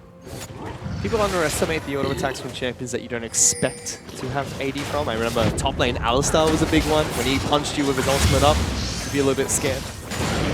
People underestimate the auto attacks from champions that you don't expect to have AD from. I remember top lane Alistar was a big one. When he punched you with his ultimate up, you'd be a little bit scared.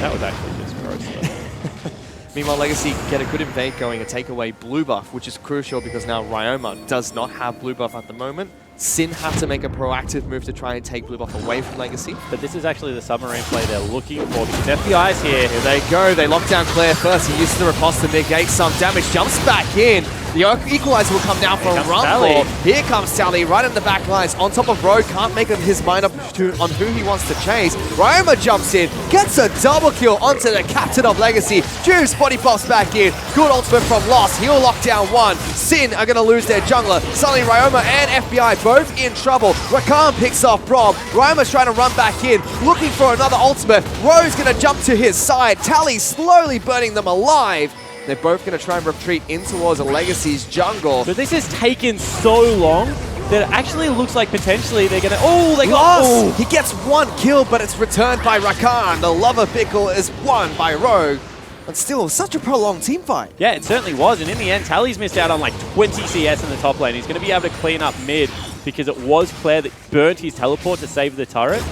That was actually just gross though. Meanwhile, Legacy get a good invade going and take away blue buff, which is crucial because now Ryoma does not have blue buff at the moment. Sin have to make a proactive move to try and take blue buff away from Legacy. But this is actually the submarine play they're looking for because FBI's here. Here they go. They lock down Claire first. He uses the riposte to negate some damage. Jumps back in. The equalizer will come down for a rumble. Here comes Sally right in the back lines. On top of Rogue. Can't make up his mind up on who he wants to chase. Ryoma jumps in. Gets a double kill onto the captain of Legacy. Juice body pops back in. Good ultimate from Lost. He'll lock down one. Sin are going to lose their jungler. Suddenly Ryoma and FBI both in trouble. Rakan picks off Brom. Ryoma's trying to run back in. Looking for another ultimate. Rogue's going to jump to his side. Tally slowly burning them alive. They're both going to try and retreat in towards Legacy's jungle. But this has taken so long that it actually looks like potentially they're going to... Oh, they got... Oh, he gets one kill, but it's returned by Rakan. The Lover Pickle is won by Rogue. But still, such a prolonged team fight. Yeah, it certainly was. And in the end, Tally's missed out on like 20 CS in the top lane. He's going to be able to clean up mid because it was Claire that burnt his teleport to save the turret.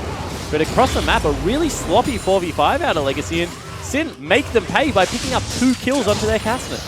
But across the map, a really sloppy 4v5 out of Legacy. And Sin make them pay by picking up 2 kills onto their Casnet.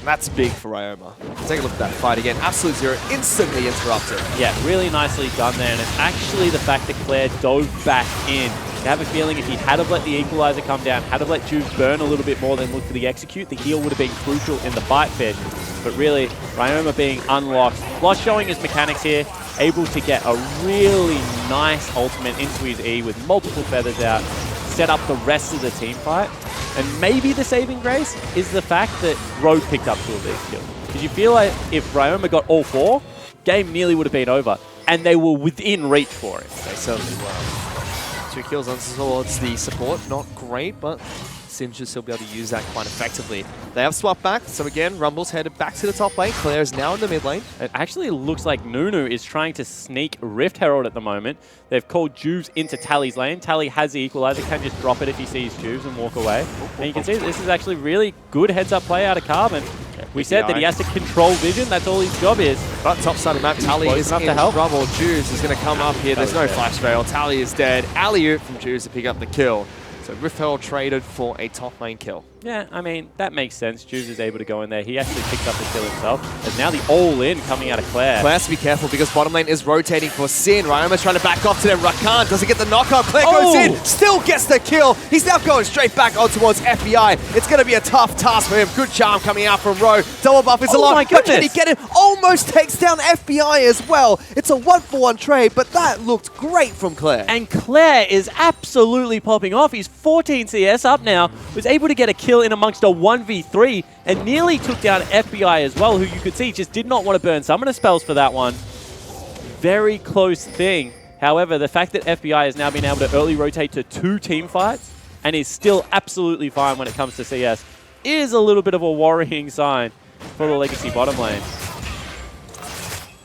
That's big for Ryoma. Take a look at that fight again. Absolute Zero instantly interrupted. Yeah, really nicely done there. And it's actually the fact that Claire dove back in. I have a feeling if he had have let the equalizer come down, had have let Juve burn a little bit more than look for the execute, the heal would have been crucial in the bite fish. But really, Ryoma being unlocked. Lost showing his mechanics here, able to get a really nice ultimate into his E with multiple feathers out, set up the rest of the team fight. And maybe the saving grace is the fact that Rogue picked up 2 of these kills. Because you feel like if Ryoma got all 4, game nearly would have been over. And they were within reach for it. They certainly were. 2 kills on towards the support. Not great, but Sin should still be able to use that quite effectively. They have swapped back, so again, Rumble's headed back to the top lane. Claire is now in the mid lane. It actually looks like Nunu is trying to sneak Rift Herald at the moment. They've called Juves into Tally's lane. Tally has the equalizer, can just drop it if he sees Juves and walk away. And you can see this is actually really good heads-up play out of Carbon. We said that he has to control vision, that's all his job is. But top side of the map, Tally is in trouble. Juves is going to come up here. There's no flash veil. Tally is dead. Alley-oop from Juves to pick up the kill. So Rift Herald traded for a top lane kill. Yeah, I mean, that makes sense. Juves is able to go in there. He actually picked up the kill himself. And now the all-in coming out of Claire. Claire has to be careful because bottom lane is rotating for Sin. Ryoma's trying to back off to them. Rakan doesn't get the knockout. Claire goes in, still gets the kill. He's now going straight back on towards FBI. It's going to be a tough task for him. Good charm coming out from Rogue. Double buff is a lot. But can he get it? Almost takes down FBI as well. It's a 1-for-1 trade, but that looked great from Claire. And Claire is absolutely popping off. He's 14 CS up now. Was able to get a kill in amongst a 1v3 and nearly took down FBI as well, who you could see just did not want to burn summoner spells for that one. Very close thing. However, the fact that FBI has now been able to early rotate to 2 team fights and is still absolutely fine when it comes to CS is a little bit of a worrying sign for the Legacy bottom lane.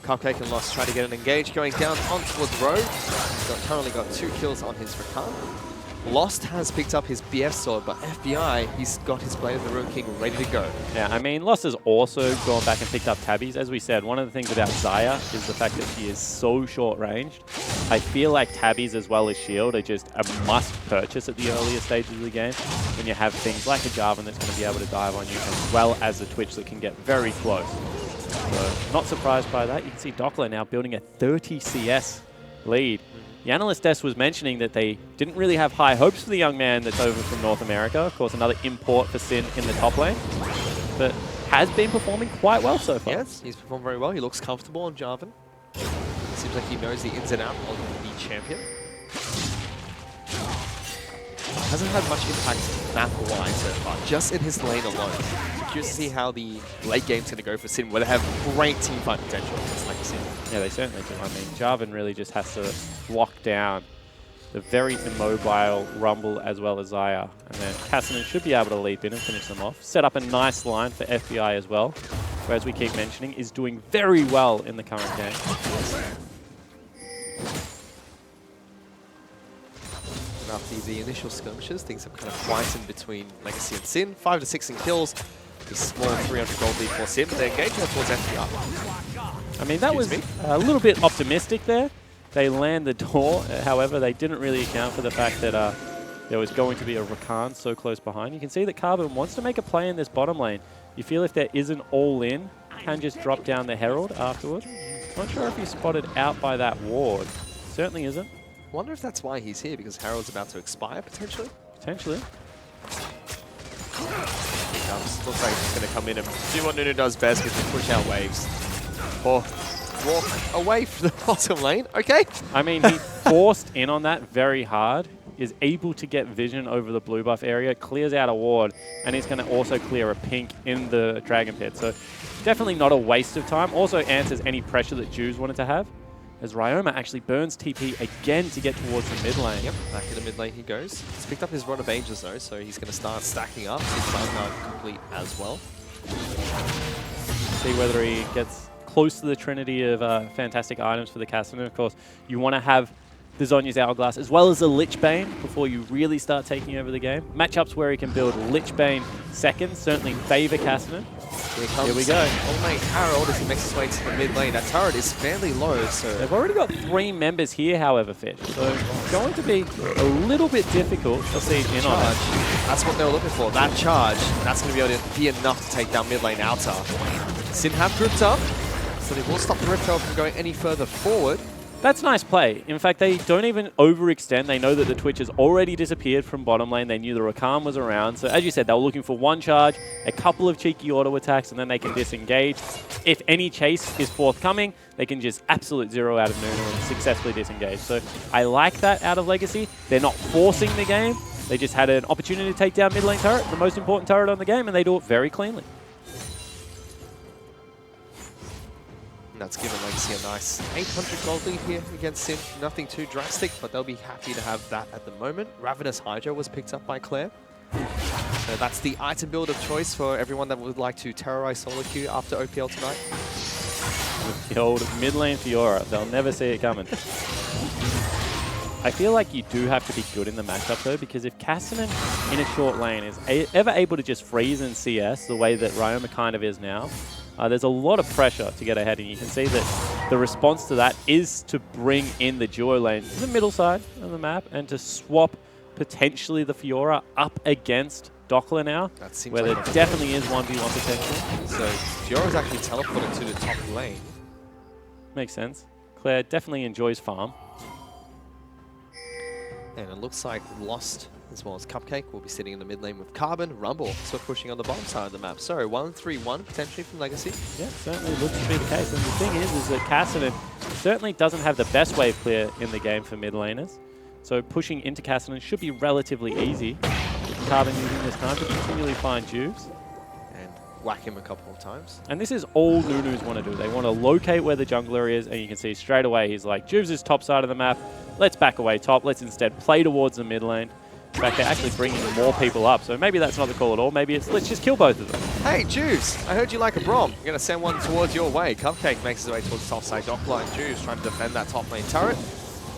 Cupcake and Lost try to get an engage going down on towards Rogue. He's currently got 2 kills on his Rakan. Lost has picked up his BF sword, but FBI, he's got his Blade of the Ruin King ready to go. Yeah, I mean, Lost has also gone back and picked up Tabbies. As we said, one of the things about Xayah is the fact that she is so short-ranged. I feel like Tabbies as well as Shield are just a must-purchase at the earlier stages of the game when you have things like a Jarvan that's going to be able to dive on you, as well as a Twitch that can get very close. So not surprised by that. You can see Dockler now building a 30 CS lead. The analyst desk was mentioning that they didn't really have high hopes for the young man that's over from North America. Of course, another import for Sin in the top lane. But has been performing quite well so far. Yes, he's performed very well. He looks comfortable on Jarvan. Seems like he knows the ins and outs of the champion. Hasn't had much impact map-wise so far, just in his lane alone. So curious to see how the late game's going to go for Sin, where they have great teamfight potential against Legacy. Yeah, they certainly do. I mean, Jarvan really just has to lock down the very immobile Rumble as well as Xayah. And then Cassinan should be able to leap in and finish them off. Set up a nice line for FBI as well, who, as we keep mentioning, is doing very well in the current game. After the initial skirmishes, things have kind of quietened between Legacy and Sin. 5 to 6 in kills. The small 300 gold lead for Sin. They're engaging towards FPR. I mean, that was a little bit optimistic there. They land the door. However, they didn't really account for the fact that there was going to be a Rakan so close behind. You can see that Carbon wants to make a play in this bottom lane. You feel if there is an all-in, can just drop down the Herald afterward. Not sure if he's spotted out by that ward. Certainly isn't. Wonder if that's why he's here, because Herald's about to expire, potentially? Potentially. He comes. Looks like he's going to come in and do what Nunu does best, which is push out waves. Or walk away from the bottom lane. Okay. I mean, he forced in on that very hard, is able to get vision over the blue buff area, clears out a ward, and he's going to also clear a pink in the Dragon Pit. So definitely not a waste of time. Also answers any pressure that Juves wanted to have, as Ryoma actually burns TP again to get towards the mid lane. Yep, back in the mid lane he goes. He's picked up his Rod of Ages though, so he's going to start stacking up. His now complete as well. See whether he gets close to the trinity of fantastic items for the Cassinan. Of course, you want to have the Zhonya's Hourglass as well as the Lich Bane before you really start taking over the game. Matchups where he can build Lich Bane second certainly favor Cassinan. Here we go. Oh mate, Harold as he makes his way to the mid lane. That turret is fairly low, so... They've already got 3 members here, however, Fish. So it's going to be a little bit difficult to see in on it. That's what they were looking for, that charge. That's going to be able to be enough to take down mid lane outer. Sin have grouped up, so they will stop the Rift from going any further forward. That's nice play. In fact, they don't even overextend. They know that the Twitch has already disappeared from bottom lane. They knew the Rakan was around. So as you said, they were looking for 1 charge, a couple of cheeky auto attacks, and then they can disengage. If any chase is forthcoming, they can just absolute zero out of Nunu and successfully disengage. So I like that out of Legacy. They're not forcing the game. They just had an opportunity to take down mid lane turret, the most important turret on the game, and they do it very cleanly. That's given Legacy a nice 800 gold lead here against Sin. Nothing too drastic, but they'll be happy to have that at the moment. Ravenous Hydra was picked up by Claire. So that's the item build of choice for everyone that would like to terrorize solo queue after OPL tonight. With the old mid lane Fiora. They'll never see it coming. I feel like you do have to be good in the matchup though, because if Cassinan in a short lane is ever able to just freeze in CS the way that Ryoma kind of is now, there's a lot of pressure to get ahead, and you can see that the response to that is to bring in the duo lane to the middle side of the map and to swap potentially the Fiora up against Dockler now, where there definitely is 1v1 potential. So Fiora's actually teleported to the top lane. Makes sense. Claire definitely enjoys farm. And it looks like Lost as well as Cupcake will be sitting in the mid lane with Carbon, Rumble, so pushing on the bottom side of the map. So 1-3-1 potentially from Legacy. Yeah, certainly looks to be the case. And the thing is that Cassinan certainly doesn't have the best wave clear in the game for mid laners. So pushing into Cassinan should be relatively easy. Carbon using this time to continually find Juves. And whack him a couple of times. And this is all Nunus want to do. They want to locate where the jungler is, and you can see straight away he's like, Juves is top side of the map. Let's back away top. Let's instead play towards the mid lane. In fact, they're actually bringing more people up, so maybe that's not the call at all. Maybe it's let's just kill both of them. Hey, Juves, I heard you like a Brom. I'm going to send one towards your way. Cupcake makes his way towards the top side. Dockler and Juves trying to defend that top lane turret.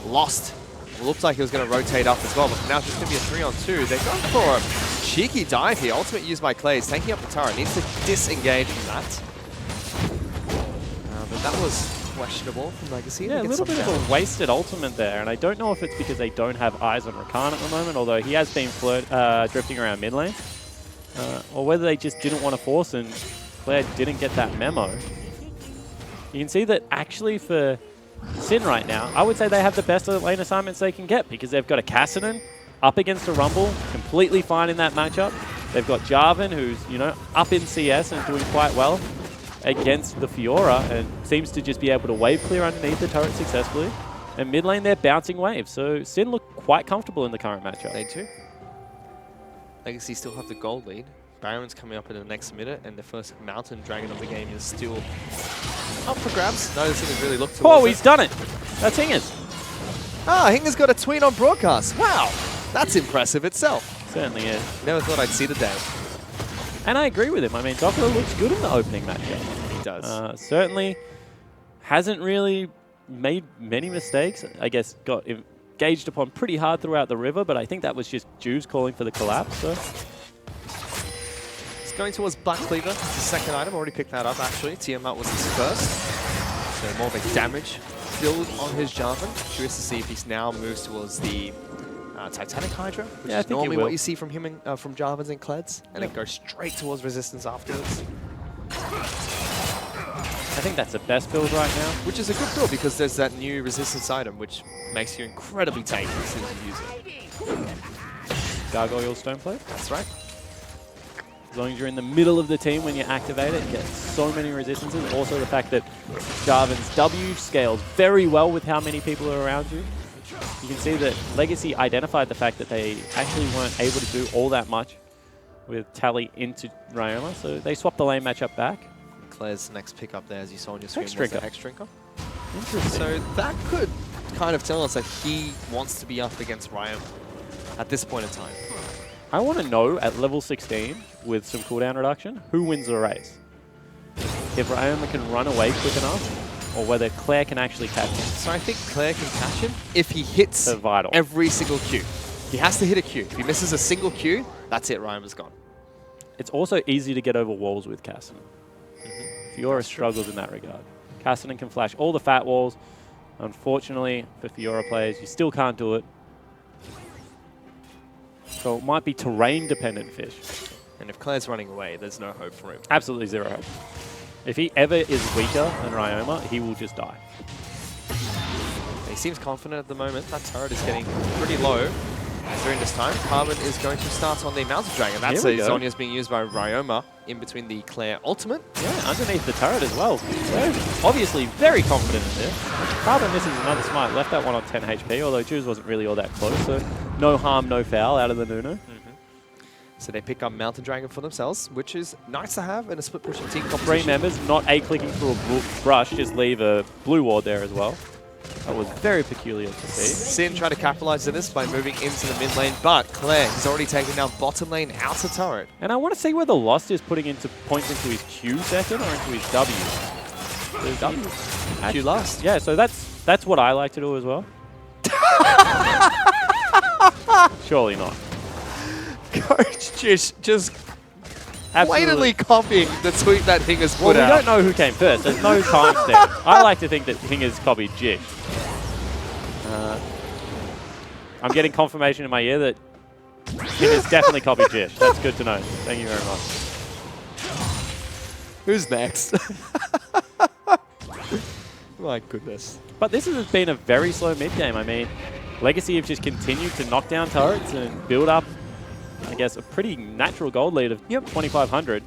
Lost. It looked like he was going to rotate up as well, but now it's just going to be a 3-on-2. They're going for a cheeky dive here. Ultimate used by Clay is taking up the turret. Needs to disengage from that. But that was questionable from Legacy. Yeah, a little bit of a wasted ultimate there, and I don't know if it's because they don't have eyes on Rakan at the moment, although he has been drifting around mid lane, or whether they just didn't want to force and Claire didn't get that memo. You can see that actually for Sin right now, I would say they have the best lane assignments they can get because they've got a Cassinan up against a Rumble, completely fine in that matchup. They've got Jarvan, who's, you know, up in CS and doing quite well against the Fiora and seems to just be able to wave clear underneath the turret successfully. And mid lane, they're bouncing waves. So Sin look quite comfortable in the current matchup. They do. Legacy still have the gold lead. Baron's coming up in the next minute, and the first Mountain Dragon of the game is still up for grabs. No Hingers really looked towards Oh, he's done it. That's Hingers. Ah, Hingers got a tweet on broadcast. Wow, that's impressive itself. Certainly is. Never thought I'd see the day. And I agree with him. I mean, Doppler looks good in the opening matchup. He does. Certainly hasn't really made many mistakes. I guess got engaged upon pretty hard throughout the river, but I think that was just Juice calling for the collapse. So. He's going towards Black Cleaver. It's the second item. Already picked that up, actually. Tiamat was his first. So more of a damage build on his Jarvan. Curious to see if he now moves towards the Titanic Hydra, which Yeah, I is think normally what you see from him and, from Jarvans and Kleds, and then go straight towards Resistance afterwards. I think that's the best build right now. Which is a good build because there's that new Resistance item, which makes you incredibly tanky as soon as you use it. Gargoyle Stoneplate. That's right. As long as you're in the middle of the team when you activate it, you get so many resistances. Also the fact that Jarvan's W scales very well with how many people are around you. You can see that Legacy identified the fact that they actually weren't able to do all that much with Tally into Ryoma, so they swapped the lane matchup back. Claire's next pick up there, as you saw on your screen, Hex was the Drinker. Hex Drinker. Interesting. So that could kind of tell us that he wants to be up against Ryoma at this point in time. I want to know at level 16, with some cooldown reduction, who wins the race. If Ryoma can run away quick enough, or whether Claire can actually catch him. So I think Claire can catch him if he hits So vital. every single Q. He has to hit a Q. If he misses a single Q, that's it, Ryoma's gone. It's also easy to get over walls with Cassinan. Fiora struggles in that regard. Cassinan can flash all the fat walls. Unfortunately, for Fiora players, you still can't do it. So it might be terrain-dependent fish. And if Claire's running away, there's no hope for him. Absolutely zero hope. If he ever is weaker than Ryoma, he will just die. He seems confident at the moment. That turret is getting pretty low. And during this time, Carbon is going to start on the Mountain Dragon. That's Here we go. Zhonya's being used by Ryoma in between the Claire ultimate. Yeah, underneath the turret as well. They're obviously very confident in this. Carbon misses another smite, left that one on 10 HP, although Juice wasn't really all that close, so no harm, no foul out of the Nuno. So they pick up Mountain Dragon for themselves, which is nice to have in a split pushing team competition. 3 members, not A-clicking through a brush, just leave a blue ward there as well. That was very peculiar to see. Sin tried to capitalize on this by moving into the mid lane, but Claire has already taken down bottom lane outer turret. And I want to see whether Lost is putting into points into his Q second or into his W. So W. Q last. Yeah, so that's what I like to do as well. Surely not. Coach Jish just Absolutely. blatantly copying the tweet that Hingers Well, put we out. don't know who came first. There's no timestamp. I like to think that Hingers copied Jish. I'm getting confirmation in my ear that Hingers definitely copied Jish. That's good to know. Thank you very much. Who's next? My goodness. But this has been a very slow mid game. I mean, Legacy have just continued to knock down turrets and build up, I guess, a pretty natural gold lead of 2,500.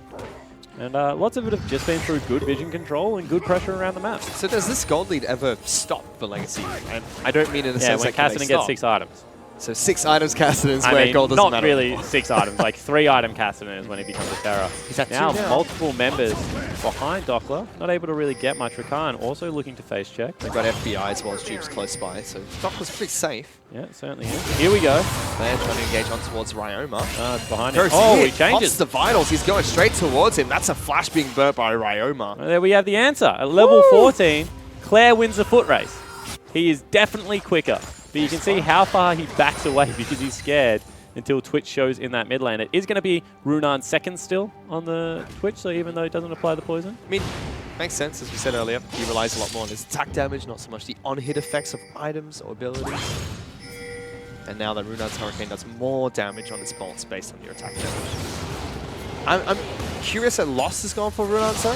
And lots of it have just been through good vision control and good pressure around the map. So does this gold lead ever stop for Legacy? And I don't mean in the Yeah, sense when that Cassinan gets 6 items. So 6 items Cassinan is I where mean, gold doesn't not matter. really 6 items, like 3 item Cassinan is when he becomes a terror. He's at 2 Now, now. multiple members behind Doppler, not able to really get much. Rakan also looking to face check. They've got FBI as well as Dupes close by, so Doppler's pretty safe. Yeah, it certainly is. Here we go. They're trying to engage on towards Ryoma. It's behind him. Goes Oh, hit, he changes. pops the vitals. He's going straight towards him. That's a flash being burnt by Ryoma. Well, there we have the answer. At level 14, Claire wins the foot race. He is definitely quicker, but you can see how far he backs away because he's scared until Twitch shows in that mid lane. It is going to be Runan's second still on the Twitch, so even though he doesn't apply the poison. I mean, makes sense, as we said earlier. He relies a lot more on his attack damage, not so much the on-hit effects of items or abilities. And now that Runan's Hurricane does more damage on its bolts based on your attack damage. I'm curious that Lost has gone for Runan's though.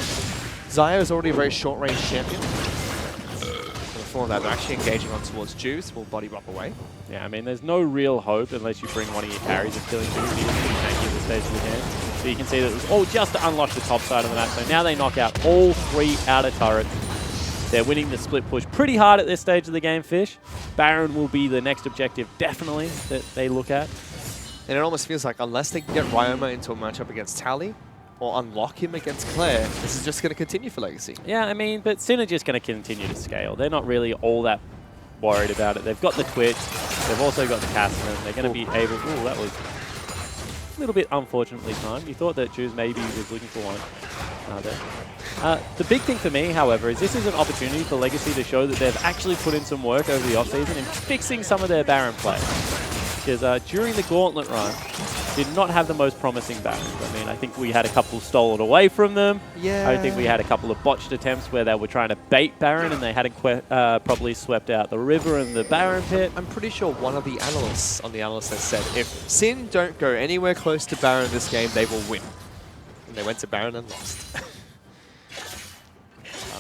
Xayah is already a very short-range champion. Before that, they're actually engaging on towards Juice. Will body rock away. Yeah, I mean, there's no real hope unless you bring one of your carries of killing Juice. He was pretty tanky at the stage of the game. So you can see that it was all just to unlock the top side of the map. So now they knock out all 3 outer turrets. They're winning the split push pretty hard at this stage of the game, Fish. Baron will be the next objective, definitely, that they look at. And it almost feels like unless they can get Ryoma into a matchup against Tally, or unlock him against Claire, this is just going to continue for Legacy. Yeah, I mean, but Sin are just going to continue to scale. They're not really all that worried about it. They've got the Twitch. They've also got the Cassinan. They're going to be able... Ooh, that was a little bit unfortunately timed. You thought that Juice maybe was looking for one there. The big thing for me, however, is this is an opportunity for Legacy to show that they've actually put in some work over the offseason in fixing some of their Baron play. Because during the Gauntlet run, did not have the most promising Barons. I mean, I think we had a couple stolen away from them. Yeah. I think we had a couple of botched attempts where they were trying to bait Baron and they hadn't properly swept out the river and the Baron pit. I'm pretty sure one of the analysts on the analyst has said, if Sin don't go anywhere close to Baron this game, they will win. And they went to Baron and lost.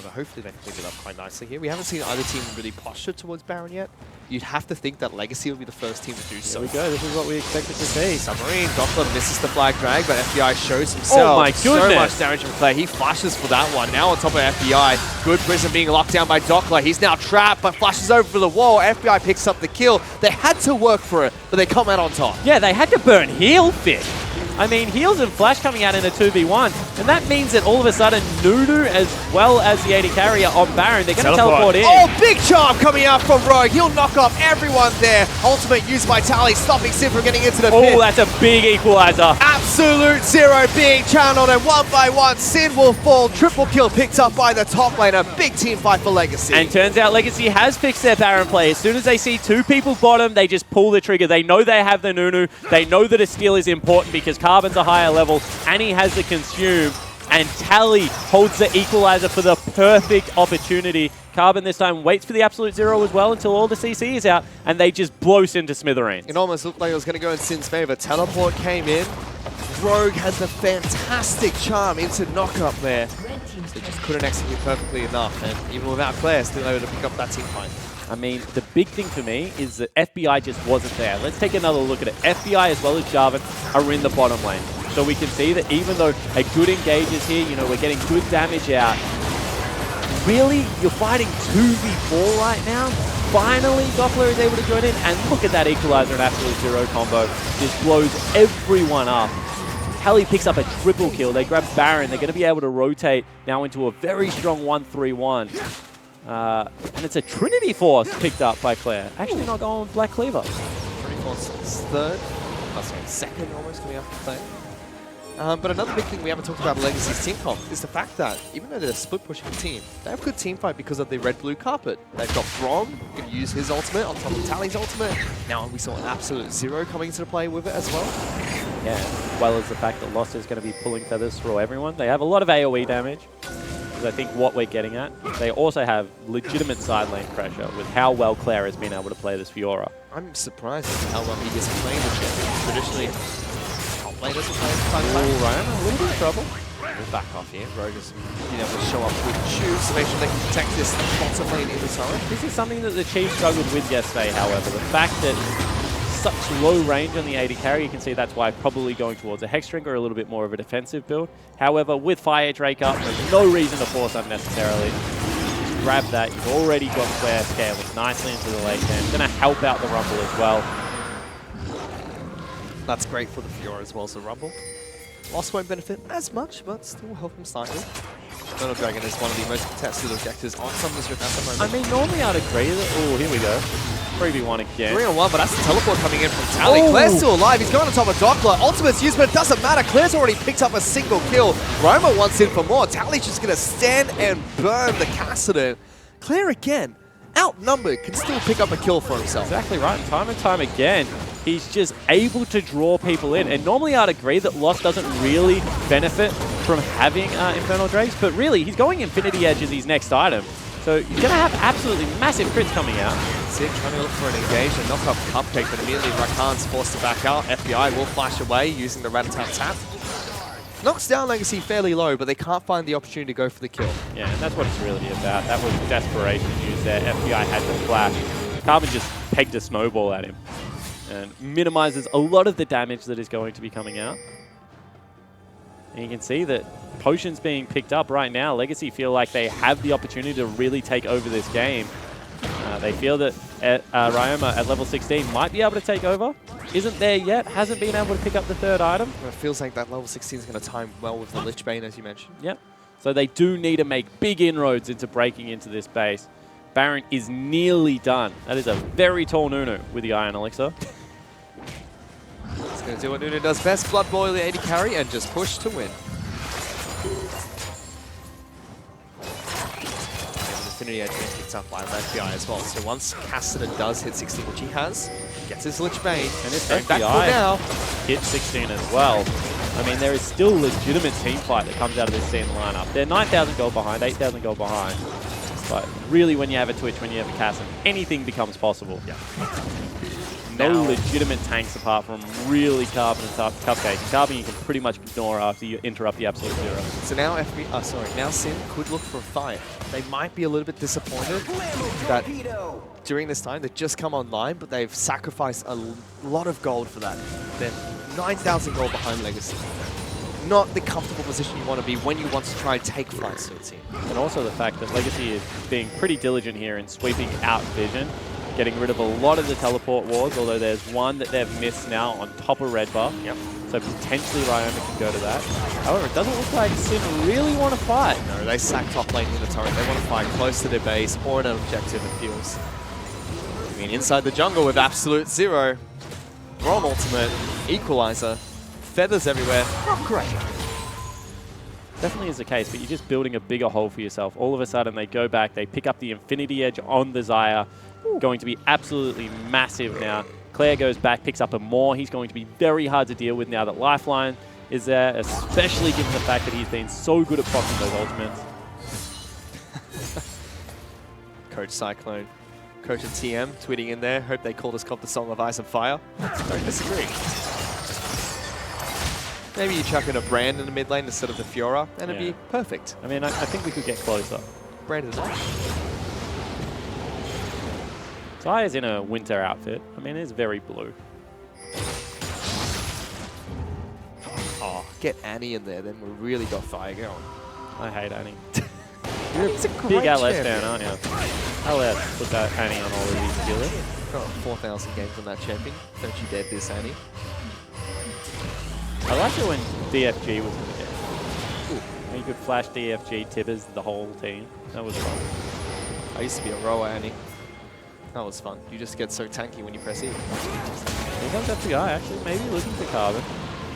But hopefully they can pick it up quite nicely here. We haven't seen either team really posture towards Baron yet. You'd have to think that Legacy will be the first team to do so. Here we go. This is what we expected to see. Submarine, Doppler misses the flag drag, but FBI shows himself. Oh my goodness. So much damage from Claire. He flashes for that one. Now on top of FBI. Good Prism being locked down by Doppler. He's now trapped, but flashes over the wall. FBI picks up the kill. They had to work for it, but they come out on top. Yeah, they had to burn Heal Fish. I mean, Heals and Flash coming out in a 2v1, and that means that all of a sudden Nudu as well as the AD carrier on Baron, they're going to teleport in. Oh, big charm coming out from Rogue. He'll knock off everyone there. Ultimate used by Tally, stopping Sin from getting into the pit. Oh, that's a big equalizer. Absolute zero being channeled, and one by one, Sin will fall. Triple kill picked up by the top laner. Big team fight for Legacy. And turns out Legacy has fixed their Baron play. As soon as they see 2 people bottom, they just pull the trigger. They know they have the Nunu. They know that a steal is important because Carbon's a higher level, and he has the consume, and Tally holds the equalizer for the perfect opportunity. Carbon this time waits for the absolute zero as well until all the CC is out, and they just blow Sin to smithereens. It almost looked like it was going to go in Sin's favor. Teleport came in. Rogue has the fantastic charm into knock-up there. They just couldn't execute perfectly enough, and even without Claire, still able to pick up that team fight. I mean, the big thing for me is that FBI just wasn't there. Let's take another look at it. FBI as well as Jarvan are in the bottom lane. So we can see that even though a good engage is here, you know, we're getting good damage out. Really, you're fighting 2v4 right now? Finally, Doppler is able to join in, and look at that equalizer and absolute zero combo. Just blows everyone up. Tally picks up a triple kill. They grab Baron. They're going to be able to rotate now into a very strong 1-3-1. And it's a Trinity Force picked up by Claire. Actually not going with Black Cleaver. Trinity Force is third. Oh, sorry, second almost coming after Claire. But another big thing we haven't talked about Legacy's team comp is the fact that even though they're a split pushing team, they have good team fight because of the red-blue carpet. They've got Brom, who can use his ultimate on top of Tally's ultimate. Now we saw an absolute zero coming into play with it as well. Yeah, as well as the fact that Lost is going to be pulling feathers through everyone. They have a lot of AoE damage. I think what we're getting at, they also have legitimate side lane pressure with how well Claire has been able to play this Fiora. I'm surprised at how well he is playing the champion. Traditionally, top laners are playing Ooh, Ryan, a little bit of trouble. We'll back off here. Rogue is being able to show up with Shoes to make sure they can protect this bottom lane in the turret. This is something that the Chiefs struggled with yesterday, however. The fact that such low range on the AD carry, you can see that's why probably going towards a Hexdrinker or a little bit more of a defensive build. However, with Fire Drake up, there's no reason to force unnecessarily. Just grab that. You've already got Claire scaled nicely into the late game. It's going to help out the Rumble as well. That's great for the Fiora as well as the Rumble. Lost won't benefit as much, but still help him slightly. Eternal Dragon is one of the most contested objectives on Summoners Rift at the moment. I mean, normally I'd agree that... Oh, here we go. 3v1 again. 3-on-1, but that's the teleport coming in from Tally. Oh. Claire's still alive. He's going on top of Doppler. Ultimate's used, but it doesn't matter. Claire's already picked up a single kill. Roma wants in for more. Tally's just going to stand and burn the Cassidy. Claire again, outnumbered, can still pick up a kill for himself. Exactly right. And time again, he's just able to draw people in. And normally I'd agree that Lost doesn't really benefit from having Infernal Drakes, but really, he's going Infinity Edge as his next item. So you're going to have absolutely massive crits coming out. Sid trying to look for an engage and knock up Cupcake, but immediately Rakan's forced to back out. FBI will flash away using the Rat-a-tat-tap. Knocks down Legacy fairly low, but they can't find the opportunity to go for the kill. Yeah, and that's what it's really about. That was desperation used there. FBI had the flash. Carbon just pegged a snowball at him and minimizes a lot of the damage that is going to be coming out. And you can see that potions being picked up right now. Legacy feel like they have the opportunity to really take over this game. They feel that Ryoma at level 16 might be able to take over. Isn't there yet. Hasn't been able to pick up the third item. It feels like that level 16 is going to time well with the Lich Bane, as you mentioned. Yep. So they do need to make big inroads into breaking into this base. Baron is nearly done. That is a very tall Nunu with the Iron Elixir. He's going to do what Nunu does best, Blood Boil the AD carry, and just push to win. Infinity Edge being picked up by FBI as well. So once Cassidy does hit 16, which he has, gets his Lich Bane, And if going back for now. hit 16 as well, I mean, there is still legitimate team fight that comes out of this scene lineup. They're 9,000 gold behind, 8,000 gold behind. But really, when you have a Twitch, when you have a Cassidy, anything becomes possible. Yeah. No legitimate tanks apart from really Carbon and Cupcake. And Carbon you can pretty much ignore after you interrupt the absolute zero. So now now Sin could look for a fight. They might be a little bit disappointed that during this time they've just come online, but they've sacrificed a lot of gold for that. They're 9,000 gold behind Legacy. Not the comfortable position you want to be when you want to try and take fights to a team. And also the fact that Legacy is being pretty diligent here in sweeping out Vision, getting rid of a lot of the teleport wards, although there's one that they've missed now on top of Red Buff. Yep. So potentially Ryoma can go to that. However, it doesn't look like Sin really want to fight. No, they sack top lane in the turret. They want to fight close to their base or an objective, it feels. I mean, inside the jungle with absolute zero. Rom ultimate, equalizer, feathers everywhere. Not great. Definitely is the case, but you're just building a bigger hole for yourself. All of a sudden, they go back, they pick up the Infinity Edge on the Xayah. Going to be absolutely massive now. Claire goes back, picks up a Maw. He's going to be very hard to deal with now that Lifeline is there, especially given the fact that he's been so good at proccing those ultimates. Coach Cyclone. Coach and TM tweeting in there. Hope they call this comp the Song of Ice and Fire. Don't disagree. Maybe you chuck in a Brand in the mid lane instead of the Fiora, and it'd be perfect. I mean, I think we could get closer. Brand is on. Xayah's in a winter outfit. I mean, it's very blue. Oh, get Annie in there, then we really got fire going. I hate Annie. You're a Big LS fan, aren't you? LS put that Annie on all of these killers. Got 4,000 games on that champion. Don't you dare diss Annie. I liked it when DFG was in the game. When you could flash DFG Tibbers the whole team. That was fun. I used to be a rower, Annie. That was fun. You just get so tanky when you press E. Here comes FBI, actually. Maybe looking for Carbon.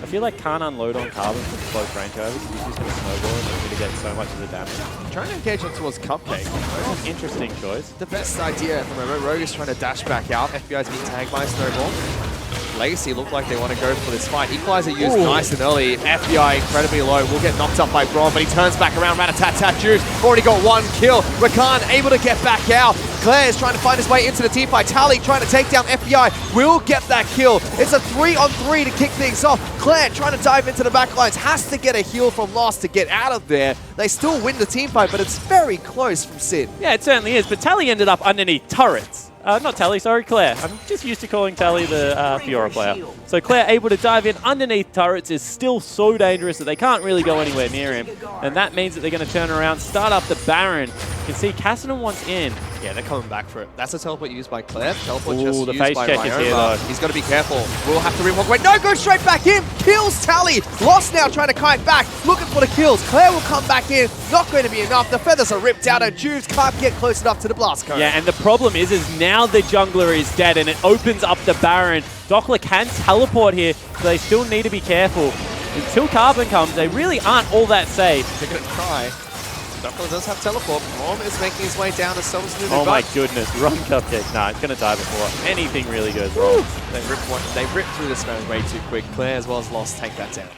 I feel like can't unload on Carbon from close range over because he's just going to snowball and he's going to get so much of the damage. Trying to engage on towards Cupcake. Interesting choice. The best idea at the moment. Rogue is trying to dash back out. FBI's being tagged by a snowball. Legacy look like they want to go for this fight. Equalizer used nice and early. FBI incredibly low. Will get knocked up by Braum, but he turns back around. Rat-a-tat-tat juice. Already got one kill. Rakan able to get back out. Claire is trying to find his way into the team fight. Tally trying to take down FBI. Will get that kill. It's a 3-on-3 to kick things off. Claire trying to dive into the back lines. Has to get a heal from Lost to get out of there. They still win the team fight, but it's very close from Sid. Yeah, it certainly is. But Tally ended up underneath turrets. Not Tally, sorry, Claire. I'm just used to calling Tally the Fiora player. So Claire able to dive in underneath turrets is still so dangerous that they can't really go anywhere near him. And that means that they're going to turn around, start up the Baron. You can see Cassidy wants in. Yeah, they're coming back for it. That's a teleport used by Claire. Teleport Ooh, just the used face by check is here, though. He's got to be careful. We'll have to re-walk away. No, goes straight back in. Kills Tally. Lost now trying to kite back. Looking for the kills. Claire will come back in. Not going to be enough. The feathers are ripped out and Juves can't get close enough to the blast cone. Yeah, and the problem is now the jungler is dead and it opens up the Baron. Dockler can teleport here, so they still need to be careful. Until Carbon comes, they really aren't all that safe. They're going to try. Dockler does have teleport. Rom is making his way down as Someone's moving Oh my back. goodness, wrong Cupcake. Nah, it's going to die before anything really goes wrong. They ripped through this man way too quick. Claire as well as Lost take that down.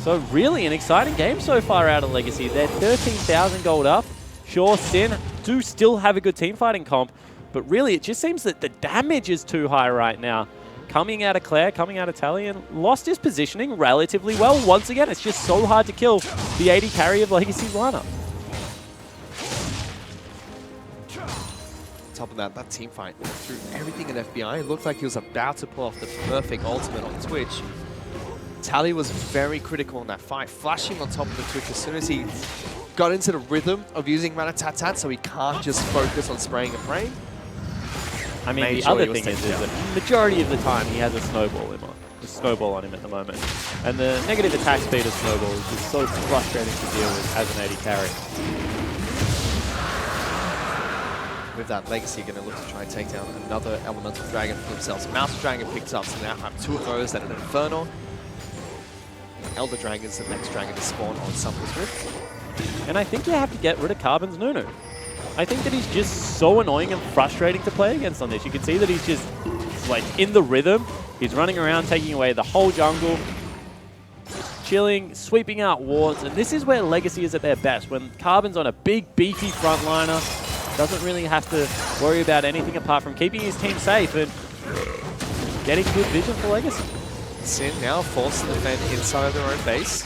So really an exciting game so far out of Legacy. They're 13,000 gold up. Sure, Sin do still have a good team fighting comp, but really it just seems that the damage is too high right now. coming out of Claire, coming out of Tally, and lost his positioning relatively well. Once again, it's just so hard to kill the 80 carry of Legacy's lineup. Top of that team fight threw everything in FBI. It looked like he was about to pull off the perfect ultimate on Twitch. Tally was very critical in that fight, flashing on top of the Twitch as soon as he got into the rhythm of using Rat-a-tat-tat, so he can't just focus on spraying and praying. I mean, the other thing is that majority of the time he has a snowball on him at the moment. And the negative attack speed of snowball is just so frustrating to deal with as an 80 carry. With that, Legacy going to look to try and take down another Elemental Dragon for themselves. Mouse Dragon picked up, so now have 2 of those and an Inferno. Elder Dragon's the next dragon to spawn on Summer's Rift. And I think you have to get rid of Carbon's Nunu. I think that he's just so annoying and frustrating to play against on this. You can see that he's just like in the rhythm. He's running around, taking away the whole jungle, chilling, sweeping out wards. And this is where Legacy is at their best. When Carbon's on a big, beefy frontliner, doesn't really have to worry about anything apart from keeping his team safe and getting good vision for Legacy. Sin now forced to defend inside of their own base.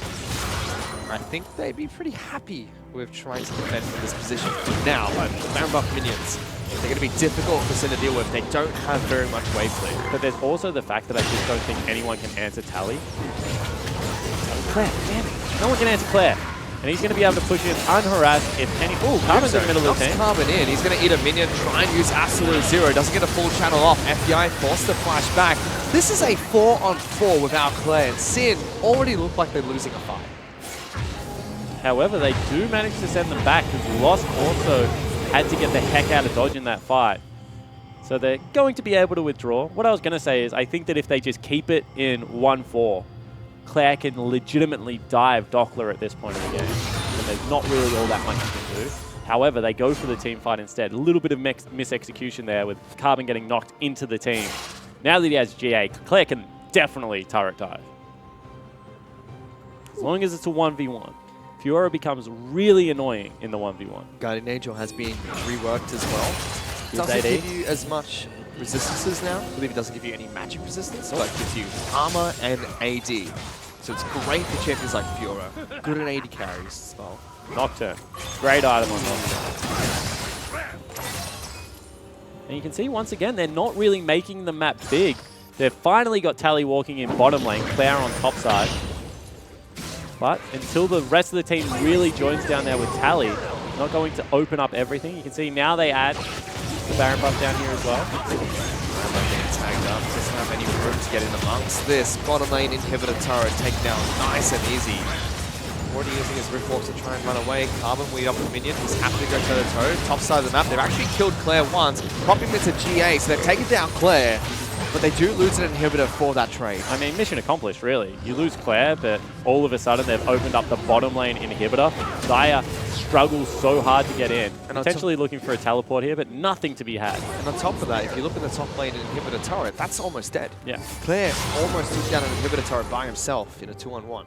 I think they'd be pretty happy with trying to defend from this position for now. But Baron buff minions, they're going to be difficult for Sin to deal with. They don't have very much wave clear. But there's also the fact that I just don't think anyone can answer Tally. Claire, damn it. No one can answer Claire. And he's going to be able to push in unharassed if any... Oh, Carbon's in the middle of the team. Carbon in. He's going to eat a minion, try and use Absolute Zero. Doesn't get a full channel off. FBI forced to flash back. This is a 4-on-4 without Claire. And Sin already looked like they're losing a fight. However, they do manage to send them back because Lost also had to get the heck out of Dodge in that fight. So they're going to be able to withdraw. What I was going to say is I think that if they just keep it in 1-4, Claire can legitimately dive Dockler at this point in the game. And there's not really all that much you can do. However, they go for the team fight instead. A little bit of mis-execution there with Carbon getting knocked into the team. Now that he has GA, Claire can definitely turret dive. As long as it's a 1v1. Fiora becomes really annoying in the 1v1. Guardian Angel has been reworked as well. Doesn't give you as much resistances now. I believe it doesn't give you any magic resistance, but it gives you armor and AD. So it's great for champions like Fiora. Good at AD carries as well. Nocturne. Great item on Nocturne. And you can see once again, they're not really making the map big. They've finally got Tally walking in bottom lane, Claire on top side. But until the rest of the team really joins down there with Tally, not going to open up everything. You can see now they add the Baron buff down here as well. Tagged up, doesn't have any room to get in amongst this. Bottom lane inhibitor turret taken down nice and easy. Already using his Riftwalk to try and run away. Carbon lead up the minion. He's happy to go toe-to-toe. Top side of the map. They've actually killed Claire once, popping him into GA, so they've taken down Claire. But they do lose an inhibitor for that trade. I mean, mission accomplished, really. You lose Claire, but all of a sudden they've opened up the bottom lane inhibitor. Xayah struggles so hard to get in. And potentially looking for a teleport here, but nothing to be had. And on top of that, if you look at the top lane inhibitor turret, that's almost dead. Yeah. Claire almost took down an inhibitor turret by himself in a 2-on-1.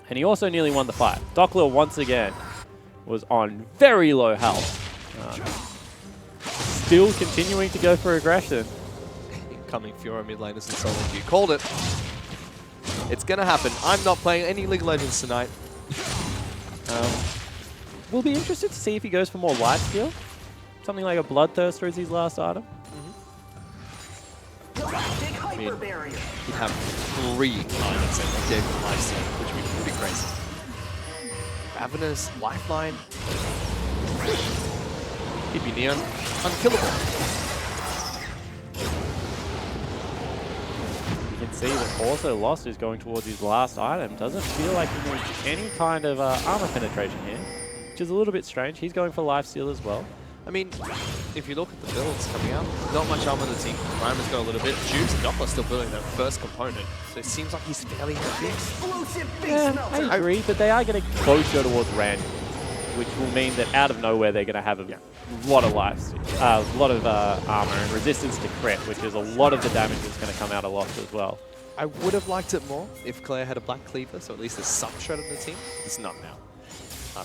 And he also nearly won the fight. Dockler, once again, was on very low health. Still continuing to go for aggression. Incoming Fiora mid laners and solo queue. Called it. It's going to happen. I'm not playing any League of Legends tonight. We'll be interested to see if he goes for more lifesteal. Something like a Bloodthirster is his last item. I mean, he'd have 3 items and gave him lifesteal, which would be pretty crazy. Ravenous, Lifeline. He'd be near unkillable. You can see that also Lost is going towards his last item. Doesn't feel like he needs any kind of armor penetration here, which is a little bit strange. He's going for lifesteal as well. I mean, if you look at the builds coming out, not much armor on the team. Rhymer's got a little bit. Jukes and Doppler still building their first component, so it seems like he's fairly happy. Yeah, I agree, but they are getting closer towards Rand, which will mean that out of nowhere they're going to have a lot of armor and resistance to crit, which is a lot of the damage that's going to come out of Lost as well. I would have liked it more if Claire had a Black Cleaver, so at least there's some shred on the team. It's not now.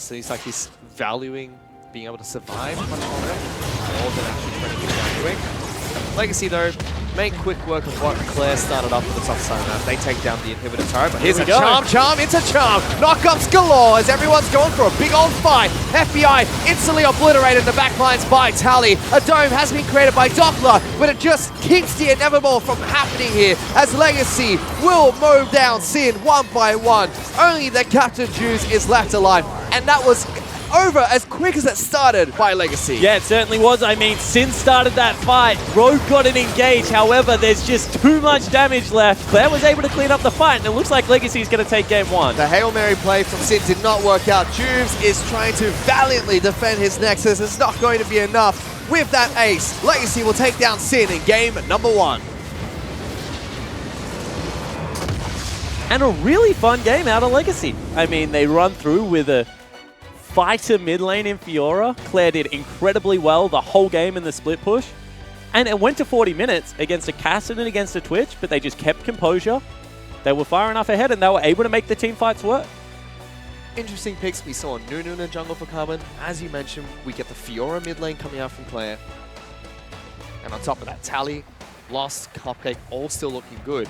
So he's valuing being able to survive much longer, more than actually trying to get down quick. Legacy, though, make quick work of what Claire started up at the top side of the map. They take down the inhibitor turret, but here's a we go. charm into charm. Knockups galore as everyone's going for a big old fight. FBI instantly obliterated the backlines by Tally. A dome has been created by Doppler, but it just keeps the inevitable from happening here as Legacy will mow down Sin one by one. Only the Captain Juice is left alive, and that was over as quick as it started by Legacy. Yeah, it certainly was. I mean, Sin started that fight. Rogue got an engage. However, there's just too much damage left. Claire was able to clean up the fight, and it looks like Legacy is going to take game one. The Hail Mary play from Sin did not work out. Juves is trying to valiantly defend his Nexus. It's not going to be enough. With that ace, Legacy will take down Sin in game number 1. And a really fun game out of Legacy. I mean, they run through with a fighter mid lane in Fiora. Claire did incredibly well the whole game in the split push. And it went to 40 minutes against a Cassidy and against a Twitch, but they just kept composure. They were far enough ahead, and they were able to make the team fights work. Interesting picks. We saw Nunu in the jungle for Carbon. As you mentioned, we get the Fiora mid lane coming out from Claire. And on top of that, Tally, Lost, Cupcake, all still looking good.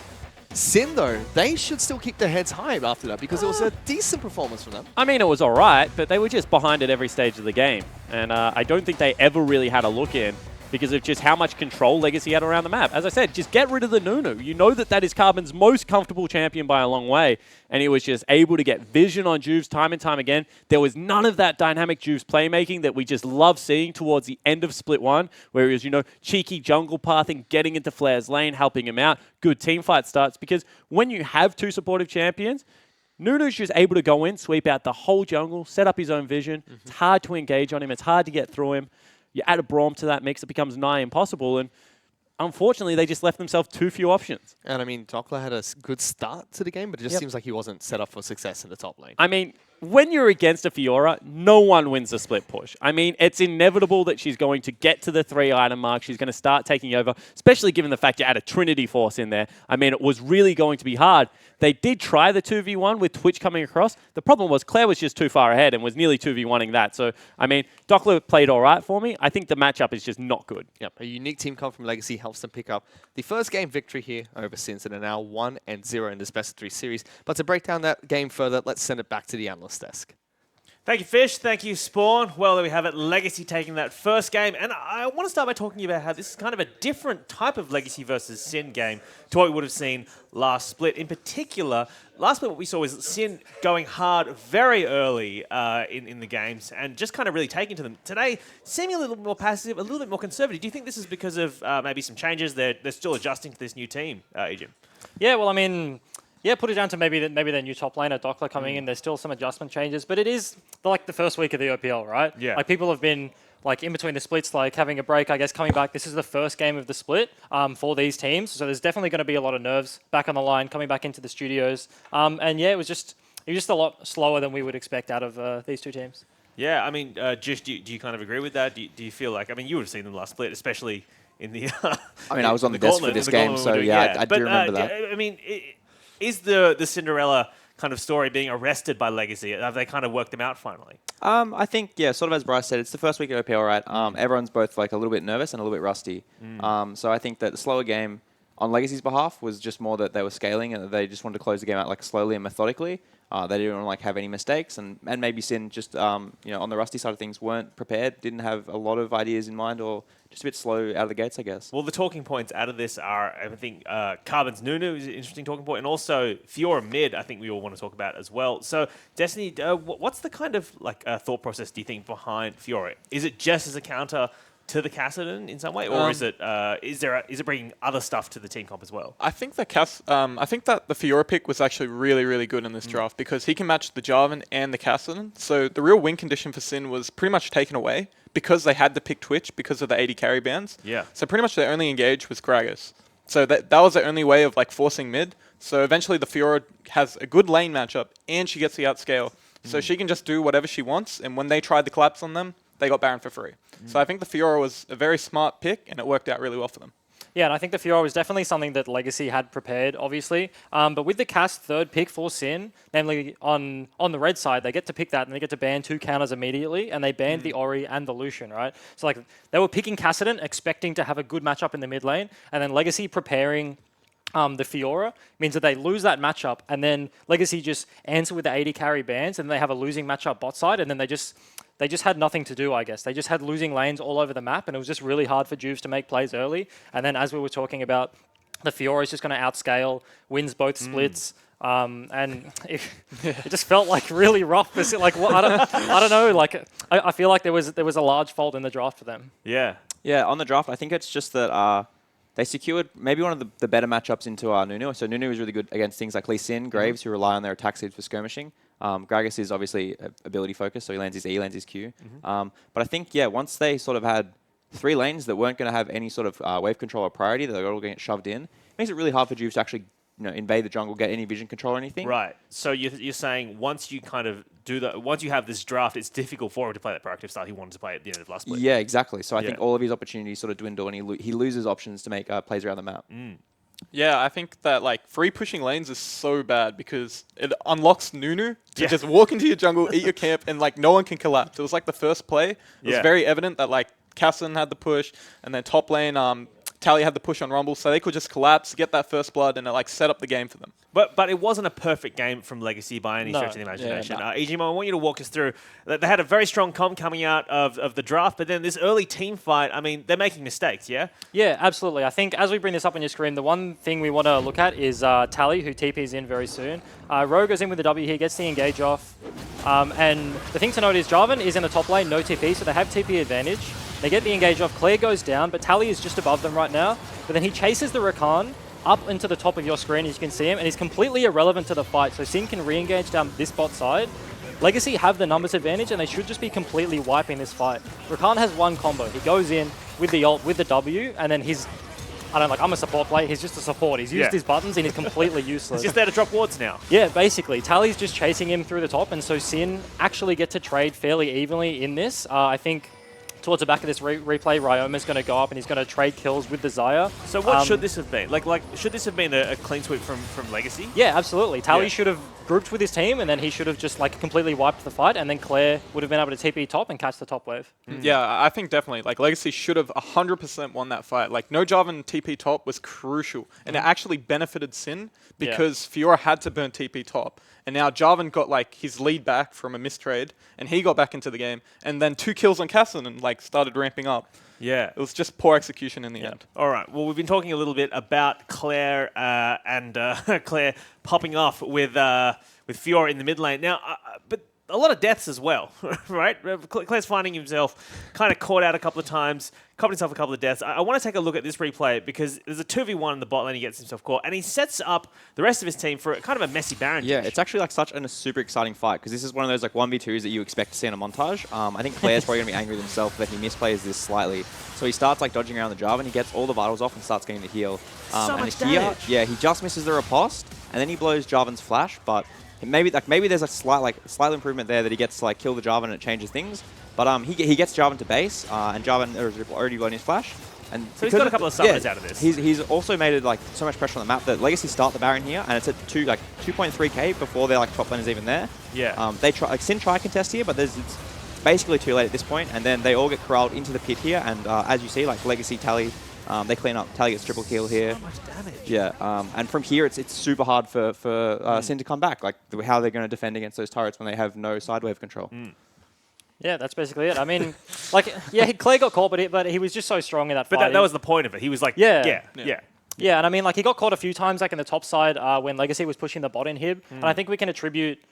Sin, though, they should still keep their heads high after that because it was a decent performance from them. I mean, it was all right, but they were just behind at every stage of the game. And I don't think they ever really had a look in because of just how much control Legacy had around the map. As I said, just get rid of the Nunu. You know that is Carbon's most comfortable champion by a long way, and he was just able to get vision on Juves time and time again. There was none of that dynamic Juves playmaking that we just love seeing towards the end of Split 1, where he was, you know, cheeky jungle pathing, getting into Flair's lane, helping him out, good team fight starts, because when you have two supportive champions, Nunu's just able to go in, sweep out the whole jungle, set up his own vision. It's hard to engage on him. It's hard to get through him. You add a Braum to that mix, it becomes nigh impossible. And unfortunately, they just left themselves too few options. And I mean, Dockler had a good start to the game, but it just seems like he wasn't set up for success in the top lane. I mean, when you're against a Fiora, no one wins a split push. I mean, it's inevitable that she's going to get to the 3-item mark. She's going to start taking over, especially given the fact you add a Trinity Force in there. I mean, it was really going to be hard. They did try the 2v1 with Twitch coming across. The problem was Claire was just too far ahead and was nearly 2v1ing that. So, I mean, Dockler played all right for me. I think the matchup is just not good. Yep, a unique team comp from Legacy helps them pick up the first game victory here over Sins, and are now 1-0 in this best-of-3 series. But to break down that game further, let's send it back to the analyst desk. Thank you, Fish. Thank you, Spawn. Well, there we have it. Legacy taking that first game. And I want to start by talking about how this is kind of a different type of Legacy versus Sin game to what we would have seen last split. In particular, last split what we saw was Sin going hard very early in the games and just kind of really taking to them. Today, seeming a little bit more passive, a little bit more conservative. Do you think this is because of maybe some changes? They're still adjusting to this new team, Ejim? Yeah, well, I mean, yeah, put it down to maybe their new top laner, Dockler, coming in. There's still some adjustment changes, but it is like the first week of the OPL, right? Yeah. Like people have been like in between the splits, like having a break, I guess, coming back. This is the first game of the split for these teams, so there's definitely going to be a lot of nerves back on the line, coming back into the studios. And yeah, it was just a lot slower than we would expect out of these two teams. Yeah, I mean, just do you kind of agree with that? Do you feel like, I mean, you would have seen them last split, especially in the... I mean, I was on the desk for this game, so yeah, I do remember that. I mean, is the Cinderella kind of story being arrested by Legacy? Have they kind of worked them out finally? I think, yeah, sort of as Bryce said, it's the first week of OPL, right? Everyone's both like a little bit nervous and a little bit rusty. So I think that the slower game on Legacy's behalf was just more that they were scaling and that they just wanted to close the game out like slowly and methodically. They didn't want to like have any mistakes, and maybe Sin just on the rusty side of things weren't prepared, didn't have a lot of ideas in mind, or just a bit slow out of the gates, I guess. Well, the talking points out of this are, I think, Carbon's Nunu is an interesting talking point, and also Fiora mid, I think we all want to talk about as well. So, Destiny, what's the kind of like thought process do you think behind Fiora? Is it just as a counter to the Cassidy in some way, or is it bringing other stuff to the team comp as well? I think that the Fiora pick was actually really, really good in this draft because he can match the Jarvan and the Cassidy. So the real win condition for Sin was pretty much taken away because they had to pick Twitch because of the 80 carry bans. Yeah. So pretty much their only engage was Gragas. So that was the only way of like forcing mid. So eventually the Fiora has a good lane matchup and she gets the outscale. So she can just do whatever she wants. And when they tried the collapse on them, they got Baron for free. So I think the Fiora was a very smart pick, and it worked out really well for them. Yeah, and I think the Fiora was definitely something that Legacy had prepared, obviously. But with the cast third pick for Sin, namely on the red side, they get to pick that and they get to ban 2 counters immediately, and they banned the Ori and the Lucian, right? So like they were picking Kassadin, expecting to have a good matchup in the mid lane, and then Legacy preparing the Fiora means that they lose that matchup, and then Legacy just answer with the 80 carry bans, and they have a losing matchup bot side, and then they just had nothing to do, I guess. They just had losing lanes all over the map, and it was just really hard for Juves to make plays early. And then as we were talking about, the Fiora is just going to outscale, wins both splits, and it just felt like really rough. Like I don't know. Like I feel like there was a large fault in the draft for them. Yeah. Yeah, on the draft, I think it's just that they secured maybe one of the better matchups into Nunu. So Nunu is really good against things like Lee Sin, Graves, who rely on their attack seeds for skirmishing. Gragas is obviously ability focused, so he lands his E, lands his Q. But I think, once they sort of had 3 lanes that weren't going to have any sort of wave control or priority, that they're all going to get shoved in, it makes it really hard for Juves to actually invade the jungle, get any vision control or anything. Right. So you're saying once you kind of once you have this draft, it's difficult for him to play that proactive style he wanted to play at the end of last split. Yeah, exactly. So I think all of his opportunities sort of dwindle, and he loses options to make plays around the map. Yeah, I think that like free pushing lanes is so bad because it unlocks Nunu to just walk into your jungle, eat your camp, and like no one can collapse. It was like the first play. It was very evident that like Kassadin had the push, and then top lane Tally had the push on Rumble, so they could just collapse, get that first blood, and it like set up the game for them. But it wasn't a perfect game from Legacy by any stretch of the imagination. Ejimo, I want you to walk us through. They had a very strong comp coming out of the draft, but then this early team fight, I mean, they're making mistakes, yeah? Yeah, absolutely. I think as we bring this up on your screen, the one thing we want to look at is Tally, who TPs in very soon. Rogue goes in with the W here, gets the engage off. And the thing to note is Jarvan is in the top lane, no TP, so they have TP advantage. They get the engage off, Claire goes down, but Tally is just above them right now. But then he chases the Rakan up into the top of your screen, as you can see him, and he's completely irrelevant to the fight. So Sin can re-engage down this bot side. Legacy have the numbers advantage, and they should just be completely wiping this fight. Rakan has one combo. He goes in with the ult, with the W, and then I'm a support player, he's just a support. He's used his buttons, and he's completely useless. He's just there to drop wards now. Yeah, basically. Tally's just chasing him through the top, and so Sin actually get to trade fairly evenly in this. I think towards the back of this replay, Ryoma's going to go up and he's going to trade kills with the Xayah. So what should this have been? Like should this have been a clean sweep from Legacy? Yeah, absolutely. Tally should have grouped with his team, and then he should have just like completely wiped the fight, and then Claire would have been able to TP top and catch the top wave. Yeah, I think definitely. Like Legacy should have 100% won that fight. Like no Jarvan TP top was crucial, and it actually benefited Sin because Fiora had to burn TP top. And now Jarvan got like his lead back from a mistrade, and he got back into the game. And then 2 kills on Kassadin and like started ramping up. Yeah, it was just poor execution in the end. All right. Well, we've been talking a little bit about Claire and Claire popping off with Fiora in the mid lane now, but a lot of deaths as well, right? Claire's finding himself kind of caught out a couple of times, copped himself a couple of deaths. I want to take a look at this replay because there's a 2v1 in the bot lane. He gets himself caught, and he sets up the rest of his team for kind of a messy Baron. Yeah, it's actually like such a super exciting fight because this is one of those like 1v2s that you expect to see in a montage. I think Claire's probably going to be angry with himself that he misplays this slightly. So he starts like dodging around the Jarvan, he gets all the vitals off and starts getting the heal. So much damage. Yeah, he just misses the riposte, and then he blows Jarvan's flash, but maybe there's a slight improvement there that he gets to like kill the Jarvan and it changes things. But he gets Jarvan to base, and Jarvan has already blown his flash. And so he's got a couple of summers out of this. He's also made it like so much pressure on the map that Legacy start the Baron here, and it's at 2.3k before their like top lane is even there. Yeah. They try Sin try contest here, but it's basically too late at this point, and then they all get corralled into the pit here. And as you see, like Legacy Tally. They clean up. Tally gets triple kill here. So much damage. Yeah, and from here it's super hard for Sin to come back. Like how they're going to defend against those turrets when they have no side wave control. Yeah, that's basically it. I mean, like, Clay got caught, but he was just so strong in that fight. But that was the point of it. He was like, Yeah, and I mean, like, he got caught a few times, like, in the top side when Legacy was pushing the bot inhib. And I think we can attribute,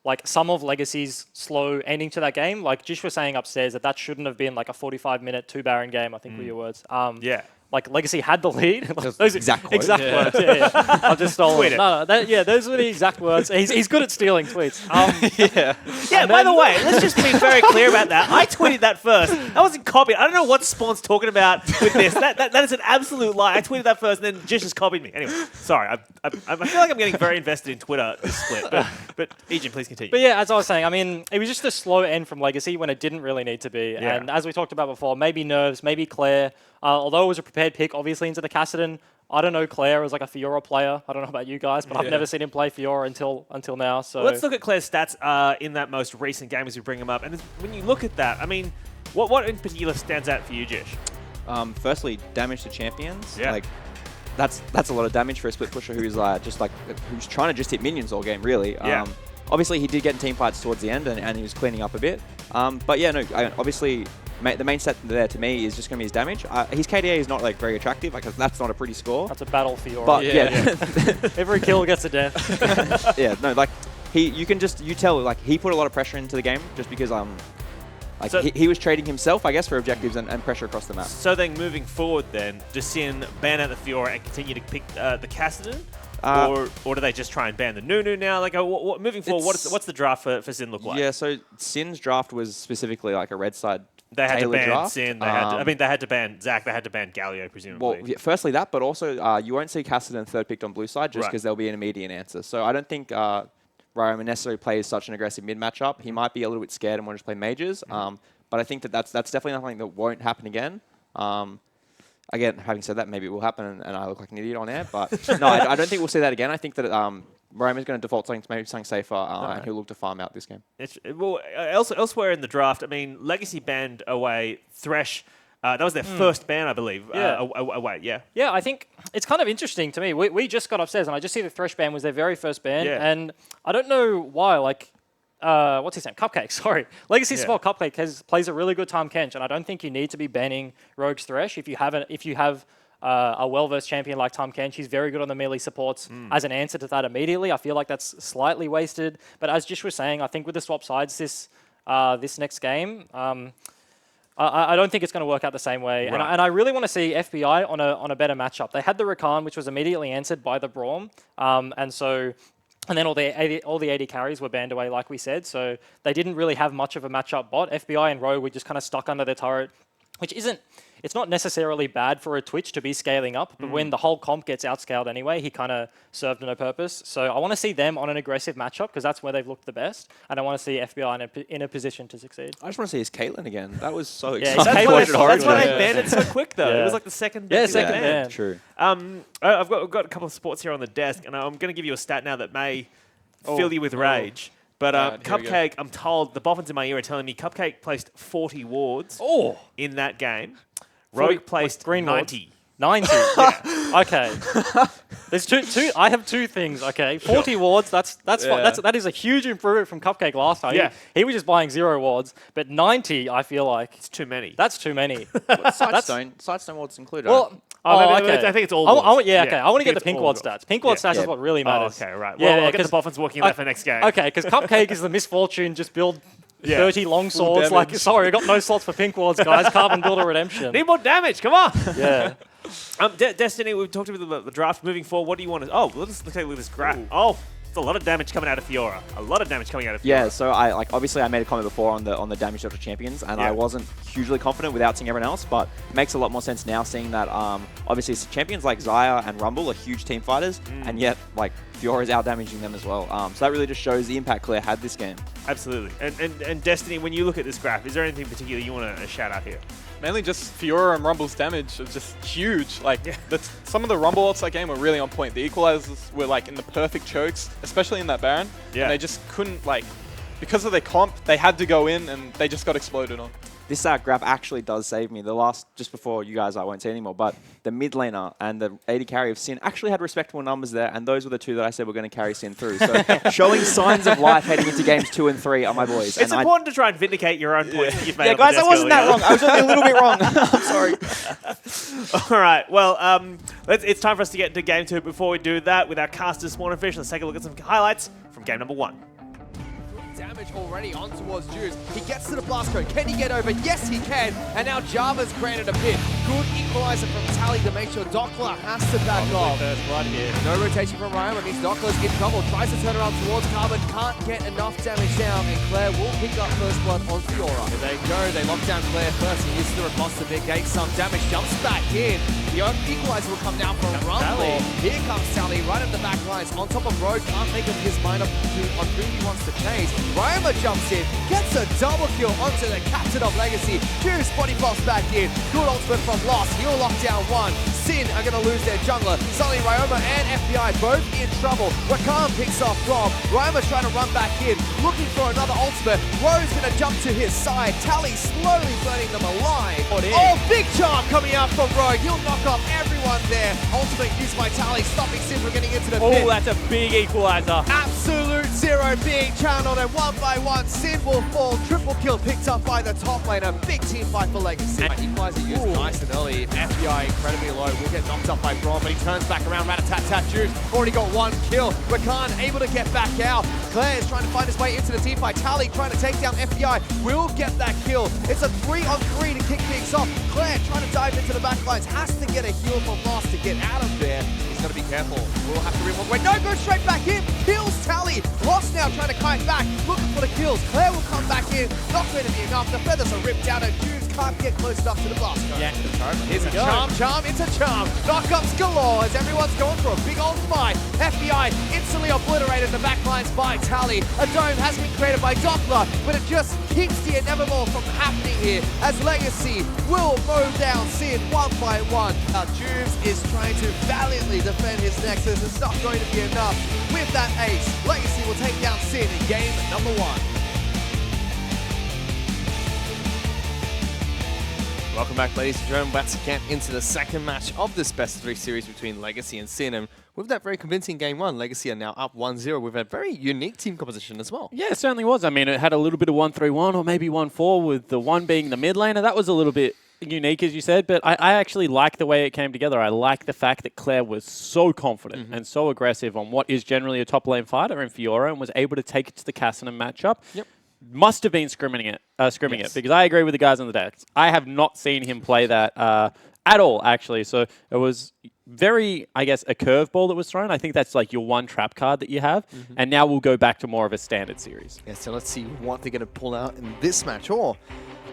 like, some of Legacy's slow ending to that game. Like, Jish was saying upstairs that shouldn't have been, like, a 45-minute 2-Baron game, I think were your words. Like, Legacy had the lead. Those exact quotes. Exact words, yeah. I've just stolen it. No, those were the exact words. He's good at stealing tweets. Yeah, by the way, let's just be very clear about that. I tweeted that first. That wasn't copied. I don't know what Spawn's talking about with this. That is an absolute lie. I tweeted that first, and then Jish just copied me. Anyway, sorry. I feel like I'm getting very invested in Twitter this split. But Ejin, please continue. But yeah, as I was saying, I mean, it was just a slow end from Legacy when it didn't really need to be. Yeah. And as we talked about before, maybe nerves, maybe Claire although it was a prepared pick, obviously, into the Kassadin. I don't know Claire as like a Fiora player. I don't know about you guys, but I've never seen him play Fiora until now. So let's look at Claire's stats in that most recent game as we bring him up. And when you look at that, I mean, what in particular stands out for you, Jish? Firstly, damage to champions. Yeah. Like, that's a lot of damage for a split pusher who's who's trying to just hit minions all game, really. Yeah. Obviously, he did get in team fights towards the end, and he was cleaning up a bit. But yeah, no, obviously, the main set there to me is just going to be his damage. His KDA is not like very attractive. Like, that's not a pretty score. that's a battle Fiora. But yeah, Every kill gets a death. yeah, no, like you tell like he put a lot of pressure into the game just because So- he was trading himself, I guess, for objectives and pressure across the map. So then moving forward then, does Sin ban out the Fiora and continue to pick the Kassadin? Or do they just try and ban the Nunu now? Like, moving forward, what's the draft for Sin look like? Yeah, so Sin's draft was specifically like a red side. They had to tailored ban draft. Sin. They had to ban Zach. They had to ban Galio, presumably. Well, yeah, firstly that, but also you won't see Kassadin third picked on blue side just Right. because there'll be an immediate answer. So I don't think Ryoma necessarily plays such an aggressive mid matchup. He might be a little bit scared and want to just play mages. But I think that's definitely something that won't happen again. Again, having said that, maybe it will happen and I look like an idiot on air. But no, I don't think we'll see that again. I think that Ryoma's going to default something to maybe something safer and he'll look to farm out this game. Elsewhere in the draft, I mean, Legacy banned away Thresh. That was their first ban, I believe. Yeah. Away, yeah. Yeah, I think it's kind of interesting to me. We just got upstairs and I just see the Thresh ban was their very first ban. Yeah. And I don't know why, like, what's his name? Cupcake, sorry. Legacy Sport Cupcake plays a really good Tahm Kench, and I don't think you need to be banning Rogue's Thresh if you have a well-versed champion like Tahm Kench. He's very good on the melee supports. As an answer to that immediately, I feel like that's slightly wasted. But as Jish was saying, I think with the swap sides this next game, I don't think it's going to work out the same way. Right. And I really want to see FBI on a better matchup. They had the Rakan, which was immediately answered by the Braum. And then all the AD carries were banned away, like we said. So they didn't really have much of a matchup bot. FBI and Rogue were just kind of stuck under their turret, which it's not necessarily bad for a Twitch to be scaling up, but when the whole comp gets outscaled anyway, he kind of served no purpose. So I want to see them on an aggressive matchup because that's where they've looked the best, and I want to see FBI in a position to succeed. I just want to see his Caitlyn again. That was so Yeah, exciting. That's why they Yeah. banned it so quick, though. It Yeah. was like the second second ban. ban. True. I've got a couple of sports here on the desk, and I'm going to give you a stat now that may fill you with rage. But Here we go. Cupcake, I'm told, the boffins in my ear are telling me Cupcake placed 40 wards in that game. 40 Rogue placed green wards? 90. 90. Yeah. Okay. There's two. I have two things. Okay. 40 wards. That's that is a huge improvement from Cupcake last time. Yeah. He was just buying 0 wards, but 90. I feel like It's too many. that's too many. Sidestone wards included. Well. I think it's all wards. Okay. I want to get the It's pink all ward wards. stats. Pink ward Yeah. stats is what really matters. okay, right. Yeah, Well, I'll get the 'cause- boffins working on that for next game. Okay, because Cupcake is the misfortune. Just build Yeah. 30 long swords. Like, damage. sorry, I got no slots for pink wards, guys. Carbon Builder Redemption. Need more damage, come on! Yeah. Destiny, we've talked about the draft. Moving forward, what do you want to... Oh, let's take a look at this graph. Oh, it's a lot of damage coming out of Fiora. A lot of damage coming out of Fiora. Yeah, so obviously I made a comment before on the damage dealt to champions, and Yeah. I wasn't hugely confident without seeing everyone else, but it makes a lot more sense now seeing that obviously champions like Xayah and Rumble are huge team fighters, and yet like Fiora is out damaging them as well. So that really just shows the impact Claire had this game. Absolutely. And Destiny, when you look at this graph, is there anything particular you want to shout out here? Mainly just Fiora and Rumble's damage was just huge. Like, some of the Rumble ults that game were really on point. The equalizers were like in the perfect chokes, especially in that Baron. Yeah. And they just couldn't, like, because of their comp, they had to go in and they just got exploded on. This graph actually does save me. The last, just before you guys, I won't say anymore, but the mid laner and the AD carry of Sin actually had respectable numbers there, and those were the two that I said were going to carry Sin through. So showing signs of life heading into games 2 and 3 are my boys. It's and important to try and vindicate your own points that you've made. Yeah, on the guys, I desk wasn't that earlier. wrong. I was only a little bit wrong. I'm sorry. All right, well, it's time for us to get into game 2. Before we do that, with our casters Spawnfish, let's take a look at some highlights from game number 1. Damage already on towards Juice. He gets to the blast code. Can he get over? Yes, he can. And now Java's granted a pit. Good equalizer from Tally to make sure Dockler has to back off. No rotation from Ryan. That means Dockler's in trouble. Tries to turn around towards Carbon. Can't get enough damage down. And Claire will pick up first blood on Fiora. There they go. They lock down Claire first. He uses the riposte to negate some damage. Jumps back in. The equalizer will come down from Rumble. Here comes Sally right at the back lines. On top of Rogue, can't make up his mind up on who he wants to chase. Ryoma jumps in, gets a double kill onto the captain of Legacy. Juice body pops back in. Good ultimate from Lost. He'll lock down one. Sin are going to lose their jungler. Suddenly Ryoma and FBI both in trouble. Rakan picks off Rob. Ryoma's trying to run back in, looking for another ultimate. Rogue's going to jump to his side. Tally slowly burning them alive. Oh, big charm coming out from Rogue. He'll knock off everyone there. Ultimate used by Tally, stopping Sin from getting into the pit. Oh, that's a big equalizer. Absolute zero being channeled, and one by one, Sin will fall. Triple kill picked up by the top laner. Big team fight for Legacy. Equalizer used nice and early. FBI incredibly low. Will get knocked up by Braun, but he turns back around. Rat-a-tat-tat Juice. Already got one kill. Rakan able to get back out. Claire is trying to find his way into the team fight. Tally trying to take down FBI. Will get that kill. It's a 3-on-3 to kick things off. Claire trying to dive into the back lines. Has to get a heal from Lost to get out of there. He's got to be careful. We'll have to rewind. Wait, no, go straight back in. Kills Tally. Lost now trying to kite back. Looking for the kills. Claire will come back in. Not going to be enough. The feathers are ripped out and Juice can't get close enough to the blast cone. Yeah, Here's a charm, it's a charm. Knockups galore as everyone's going for a big old fight. FBI instantly obliterated the backlines by Tally. A dome has been created by Doppler, but it just keeps the inevitable from happening here as Legacy will mow down Sin one by one. Now Jubes is trying to valiantly defend his Nexus. It's not going to be enough. With that ace, Legacy will take down Sin in game number 1. Welcome back, ladies and gentlemen, once again into the second match of this best-of-3 series between Legacy and Sin. And with that very convincing game 1, Legacy are now up 1-0 with a very unique team composition as well. Yeah, it certainly was. I mean, it had a little bit of 1-3-1 or maybe 1-4 with the 1 being the mid laner. That was a little bit unique, as you said, but I actually like the way it came together. I like the fact that Claire was so confident and so aggressive on what is generally a top lane fighter in Fiora and was able to take it to the Cassinan matchup. Yep. Must have been scrimming it because I agree with the guys on the decks. I have not seen him play that at all, actually. So it was very, I guess, a curveball that was thrown. I think that's like your one trap card that you have. And now we'll go back to more of a standard series. Yeah, so let's see what they're going to pull out in this match. Or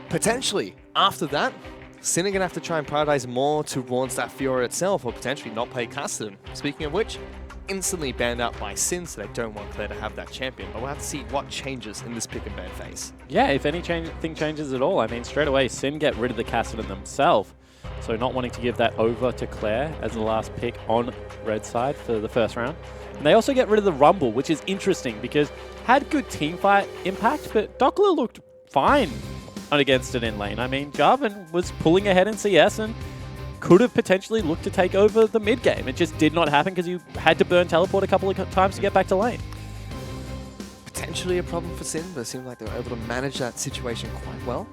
potentially, after that, Sin are going to have to try and prioritize more towards that Fiora itself or potentially not play Cassidy. Speaking of which, instantly banned out by Sin, so they don't want Claire to have that champion. But we'll have to see what changes in this pick and ban phase. Yeah, if anything changes at all. I mean, straight away, Sin get rid of the Cassidy themselves. So not wanting to give that over to Claire as the last pick on red side for the first round. And they also get rid of the Rumble, which is interesting because had good teamfight impact, but Dockler looked fine against it in lane. I mean, Jarvan was pulling ahead in CS and could have potentially looked to take over the mid game. It just did not happen because you had to burn teleport a couple of times to get back to lane. Potentially a problem for Sin, but it seemed like they were able to manage that situation quite well.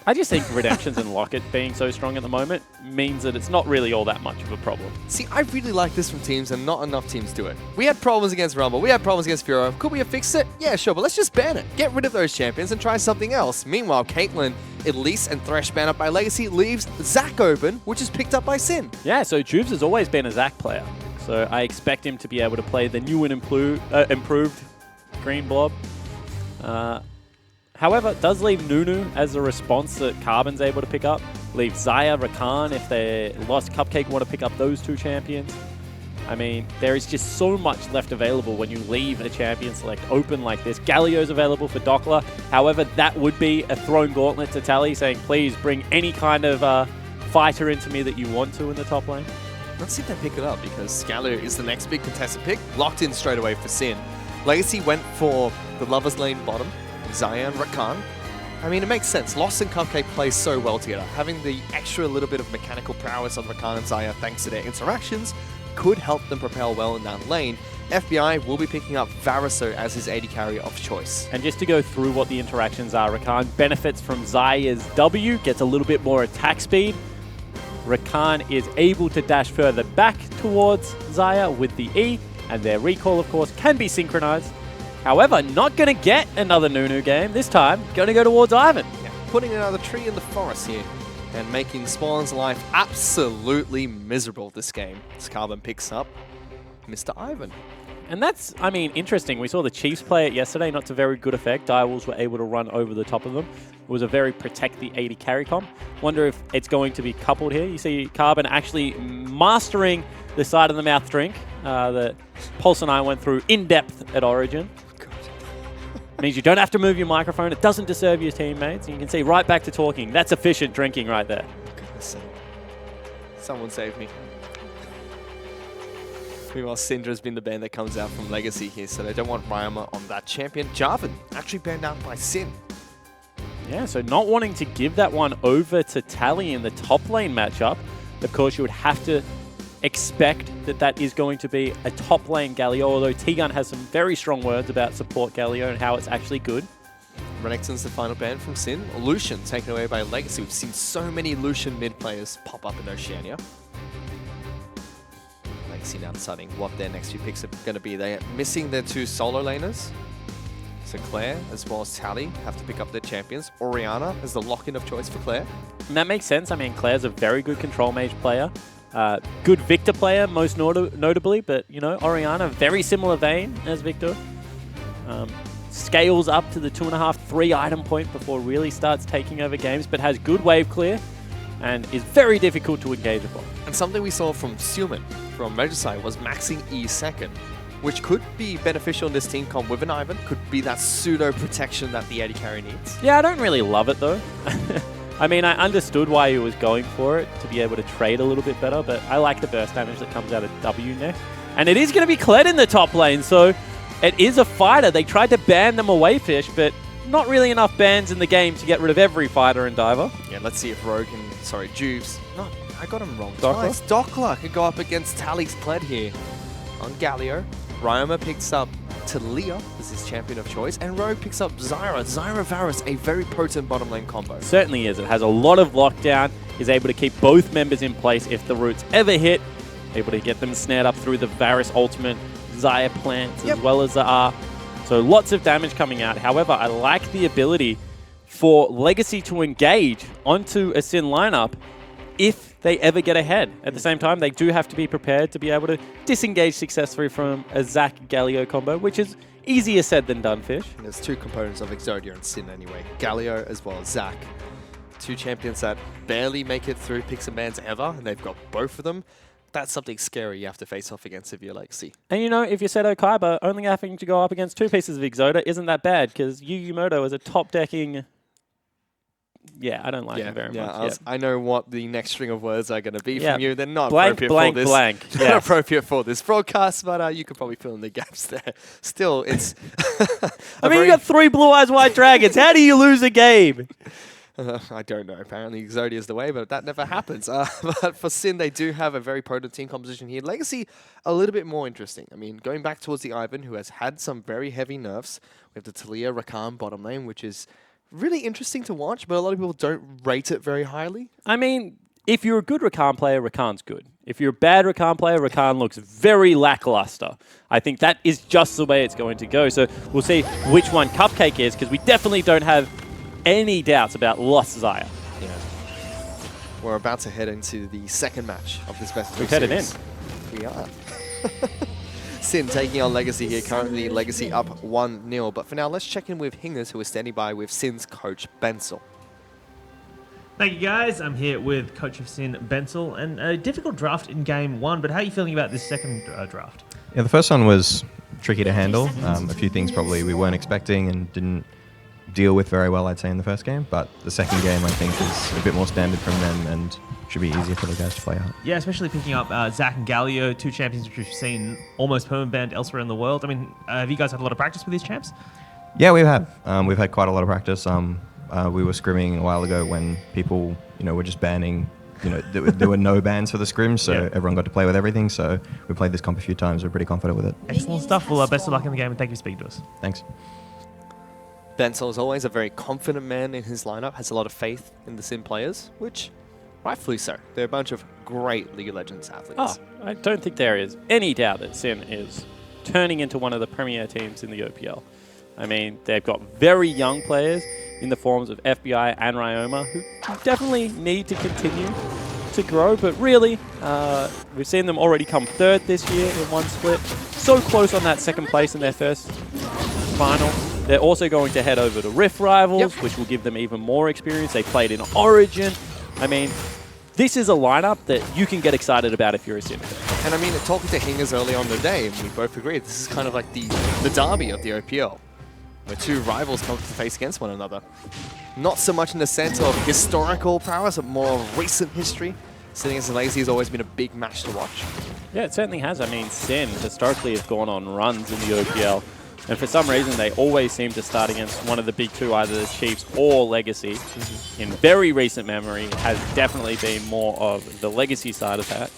I just think Redemptions and Locket being so strong at the moment means that it's not really all that much of a problem. See, I really like this from teams, and not enough teams do it. We had problems against Rumble. We had problems against Fiora. Could we have fixed it? Yeah, sure, but let's just ban it. Get rid of those champions and try something else. Meanwhile, Caitlyn, Elise, and Thresh banned up by Legacy leaves Zac open, which is picked up by Sin. Yeah, so Jubes has always been a Zac player. So I expect him to be able to play the new and improved Green Blob. However, it does leave Nunu as a response that Carbon's able to pick up. Leave Xayah, Rakan, if they lost Cupcake, want to pick up those two champions. I mean, there is just so much left available when you leave a champion select open like this. Galio's available for Dockler. However, that would be a thrown gauntlet to Tally, saying, please bring any kind of fighter into me that you want to in the top lane. Let's see if they pick it up, because Galio is the next big contested pick. Locked in straight away for Sin. Legacy went for the Lover's Lane bottom. Xayah and Rakan. I mean, it makes sense. Lost and Cupcake play so well together. Having the extra little bit of mechanical prowess on Rakan and Xayah thanks to their interactions could help them propel well in that lane. FBI will be picking up Varaso as his AD carry of choice. And just to go through what the interactions are, Rakan benefits from Xayah's W, gets a little bit more attack speed. Rakan is able to dash further back towards Xayah with the E, and their recall, of course, can be synchronized. However, not going to get another Nunu game. This time, going to go towards Ivan. Yeah, putting another tree in the forest here and making Spawn's life absolutely miserable this game. As Carbon picks up Mr. Ivan. And that's, I mean, interesting. We saw the Chiefs play it yesterday, not to very good effect. Direwolves were able to run over the top of them. It was a very protect the AD carry comp. Wonder if it's going to be coupled here. You see Carbon actually mastering the side of the mouth drink that Pulse and I went through in depth at Origin. It means you don't have to move your microphone. It doesn't disturb your teammates. And you can see right back to talking. That's efficient drinking right there. Goodness sake. Someone save me. Meanwhile, Syndra's been the ban that comes out from Legacy here, so they don't want Ryoma on that champion. Jarvan actually banned out by Sin. Yeah, so not wanting to give that one over to Tally in the top lane matchup. Of course, you would have to expect that that is going to be a top lane Galio, although T-Gun has some very strong words about support Galio and how it's actually good. Renekton's the final ban from Sin. Lucian taken away by Legacy. We've seen so many Lucian mid players pop up in Oceania. Legacy now deciding what their next few picks are going to be. They're missing their 2 solo laners. So Claire as well as Tally have to pick up their champions. Orianna is the lock-in of choice for Claire. And that makes sense. I mean, Claire's a very good control mage player. Good Victor player, most notably, but, you know, Orianna, very similar vein as Victor. Scales up to the 2.5, 3 item point before really starts taking over games, but has good wave clear and is very difficult to engage upon. And something we saw from Suman from Regicide was maxing E second, which could be beneficial in this team comp with an Ivan, could be that pseudo protection that the AD carry needs. Yeah, I don't really love it though. I mean, I understood why he was going for it, to be able to trade a little bit better, but I like the burst damage that comes out of W next. And it is going to be Kled in the top lane, so it is a fighter. They tried to ban them away, Fish, but not really enough bans in the game to get rid of every fighter and diver. Yeah, let's see if Rogue and, Juves, no, I got him wrong Dockler? twice. Dockler could go up against Tally's Kled here on Galio. Ryoma picks up Talia as his champion of choice, and Rogue picks up Zyra. Zyra Varus, a very potent bottom lane combo. Certainly is. It has a lot of lockdown, is able to keep both members in place if the roots ever hit, able to get them snared up through the Varus ultimate, Zyra plants, as well as the R. So lots of damage coming out. However, I like the ability for Legacy to engage onto a Sin lineup if they ever get ahead. At the same time, they do have to be prepared to be able to disengage successfully from a Zac-Galio combo, which is easier said than done, Fish. There's 2 components of Exodia and Sin anyway. Galio as well as Zac. 2 champions that barely make it through picks and bans ever, and they've got both of them. That's something scary you have to face off against if you're Legacy. And you know, if you're Seto Kaiba, only having to go up against 2 pieces of Exodia isn't that bad, because Yu Yumoto is a top-decking... Yeah, I don't like him very much. I know what the next string of words are going to be Yeah. from you. They're not Blank, appropriate blank, for this. blank. Not Yes. appropriate for this broadcast, but you could probably fill in the gaps there. Still, it's. I mean, you got 3 Blue Eyes White Dragons. How do you lose a game? I don't know. Apparently, Exodia is the way, but that never happens. But for Sin, they do have a very potent team composition here. Legacy, a little bit more interesting. I mean, going back towards the Ivan, who has had some very heavy nerfs. We have the Talia Rakan bottom lane, which is really interesting to watch, but a lot of people don't rate it very highly. I mean, if you're a good Rakan player, Rakan's good. If you're a bad Rakan player, Rakan looks very lackluster. I think that is just the way it's going to go. So we'll see which one Cupcake is, because we definitely don't have any doubts about Lost Zyra. Yeah. We're about to head into the second match of this best of 3 We've headed series. We are. Sin taking on Legacy here. Currently, Legacy up 1-0. But for now, let's check in with Hingers, who is standing by with Sin's coach, Bensel. Thank you, guys. I'm here with coach of Sin, Bensel, and a difficult draft in game 1. But how are you feeling about this second draft? Yeah, the first one was tricky to handle. A few things probably we weren't expecting and didn't deal with very well, I'd say, in the first game. But the second game, I think, is a bit more standard from them and should be easier for the guys to play out. Yeah, especially picking up Zac and Galio, 2 champions which we've seen almost permanent banned elsewhere in the world. I mean, have you guys had a lot of practice with these champs? Yeah, we have. We've had quite a lot of practice. We were scrimming a while ago when people, were just banning. There were no bans for the scrims, so everyone got to play with everything. So we played this comp a few times. We're pretty confident with it. Excellent stuff. Well, best of luck in the game, and thank you for speaking to us. Thanks. Bensel is always a very confident man in his lineup, has a lot of faith in the Sin players, which rightfully so. They're a bunch of great League of Legends athletes. Oh, I don't think there is any doubt that Sin is turning into one of the premier teams in the OPL. I mean, they've got very young players in the forms of FBI and Ryoma who definitely need to continue to grow, but really, we've seen them already come 3rd this year in 1 split. So close on that 2nd place in their first final. They're also going to head over to Rift Rivals, which will give them even more experience. They played in Origin. I mean, this is a lineup that you can get excited about if you're a Sin. And I mean, talking to Hingers early on in the day, and we both agreed, this is kind of like the derby of the OPL, where two rivals come to face against one another. Not so much in the sense of historical prowess, but more recent history. Sin against Legacy has always been a big match to watch. Yeah, it certainly has. I mean, Sin historically have gone on runs in the OPL, and for some reason they always seem to start against one of the big two, either the Chiefs or Legacy. In very recent memory, it has definitely been more of the Legacy side of that.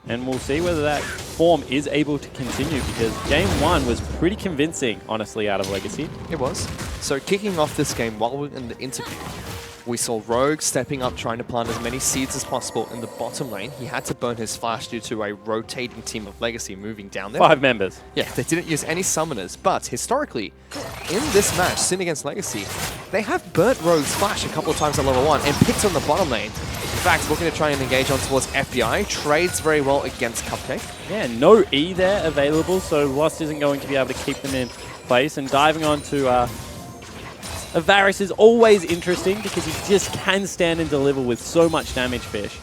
And we'll see whether that form is able to continue, because Game 1 was pretty convincing, honestly, out of Legacy. It was. So kicking off this game, while we were in the interview, we saw Rogue stepping up, trying to plant as many seeds as possible in the bottom lane. He had to burn his flash due to a rotating team of Legacy moving down there. 5 members. Yeah, they didn't use any summoners, but historically, in this match, Sin against Legacy, they have burnt Rogue's flash a couple of times at level 1 and picked on the bottom lane. In fact, looking to try and engage on towards FBI, trades very well against Cupcake. Yeah, no E there available, so Lost isn't going to be able to keep them in place. And diving on to Varus is always interesting because he just can stand and deliver with so much damage, Fish.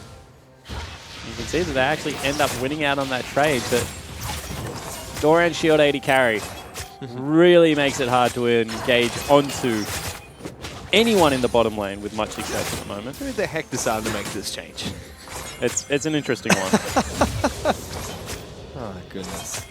You can see that they actually end up winning out on that trade, but Doran Shield 80 carry really makes it hard to engage onto anyone in the bottom lane with much success at the moment. Who the heck decided to make this change? It's an interesting one. Oh, goodness.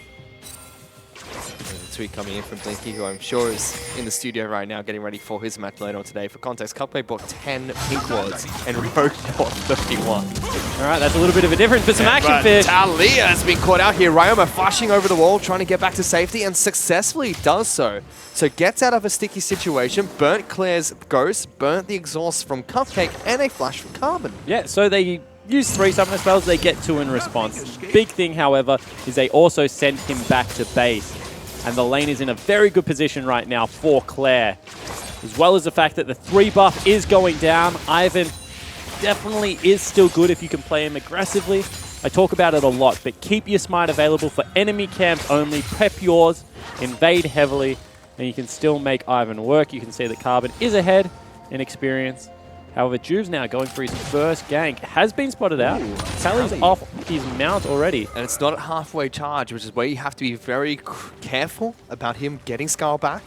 Tweet coming in from Blinky, who I'm sure is in the studio right now getting ready for his match later on today. For context, Cupcake bought 10 pink wards and Rogue bought 31. All right, that's a little bit of a difference, but some action, Fish. Talia has been caught out here. Ryoma flashing over the wall, trying to get back to safety, and successfully does so. So gets out of a sticky situation, burnt Claire's ghost, burnt the exhaust from Cupcake, and a flash from Carbon. Yeah, so they use 3 summoner spells, they get 2 in response. Big thing, however, is they also send him back to base. And the lane is in a very good position right now for Claire. As well as the fact that the 3 buff is going down. Ivan definitely is still good if you can play him aggressively. I talk about it a lot, but keep your smite available for enemy camps only. Prep yours, invade heavily, and you can still make Ivan work. You can see that Carbon is ahead in experience. However, Juve's now going for his first gank. Has been spotted out. Tally's off his mount already. And it's not at halfway charge, which is where you have to be very careful about him getting Scar back.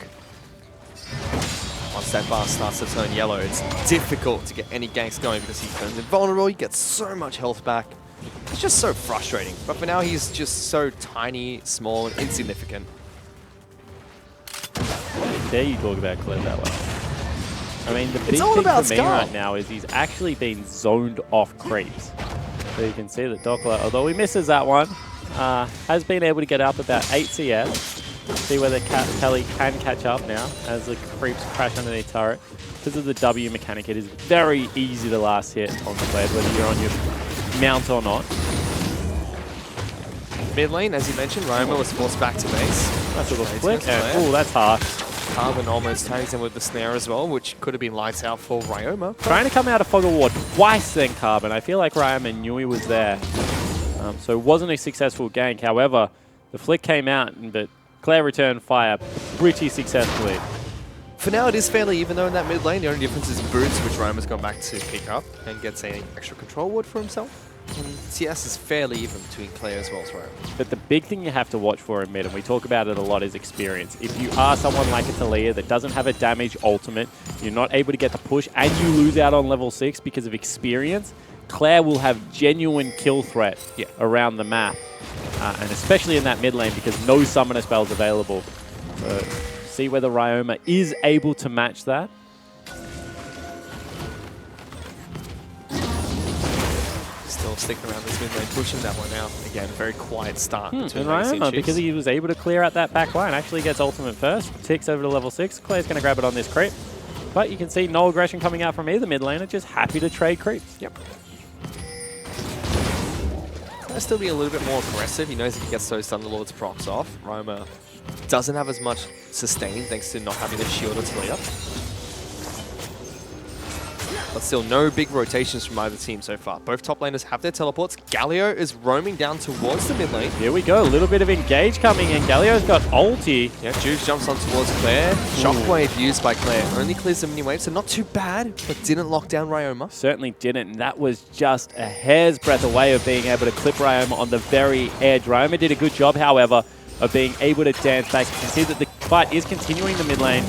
Once that bar starts to turn yellow, it's difficult to get any ganks going because he turns invulnerable, he gets so much health back. It's just so frustrating. But for now, he's just so tiny, small, and insignificant. How dare you talk about Claire that way? I mean, the big all thing about for me Scar right now is he's actually been zoned off creeps. So you can see that Dockler, although he misses that one, has been able to get up about 8 CS. See whether Kelly can catch up now as the creeps crash underneath turret. Because of the W mechanic, it is very easy to last hit on the blade, whether you're on your mount or not. Mid lane, as you mentioned, Ryoma was forced back to base. Nice little split. Oh, that's hard. Carbon almost tags him with the snare as well, which could have been lights out for Ryoma. Trying to come out of Fog of War twice then, Carbon. I feel like Ryoma knew he was there. So it wasn't a successful gank. However, the flick came out, but Claire returned fire pretty successfully. For now, it is fairly even though in that mid lane. The only difference is boots, which Ryoma's gone back to pick up and gets an extra control ward for himself. And CS is fairly even between Claire as well as Ryoma. But the big thing you have to watch for in mid, and we talk about it a lot, is experience. If you are someone like a Talia that doesn't have a damage ultimate, you're not able to get the push, and you lose out on level 6 because of experience, Claire will have genuine kill threat around the map. And especially in that mid lane because no summoner spells available. So see whether Ryoma is able to match that. Still sticking around this mid lane, pushing that one out. Again, very quiet start between and Legacy and Ryoma, Chiefs. because he was able to clear out that back line, actually gets ultimate first, ticks over to level 6. Claire's going to grab it on this creep. But you can see no aggression coming out from either mid laner, just happy to trade creeps. Yep. Trying to still be a little bit more aggressive. He knows if he gets those Thunderlords procs off, Ryoma doesn't have as much sustain thanks to not having the shield or Talia. But still, no big rotations from either team so far. Both top laners have their teleports. Galio is roaming down towards the mid lane. Here we go, a little bit of engage coming in. Galio's got ulti. Yeah, Juice jumps on towards Claire. Shockwave used by Claire. Only clears the mini wave, so not too bad, but didn't lock down Ryoma. Certainly didn't. And that was just a hair's breadth away of being able to clip Ryoma on the very edge. Ryoma did a good job, however, of being able to dance back. You can see that the fight is continuing in the mid lane.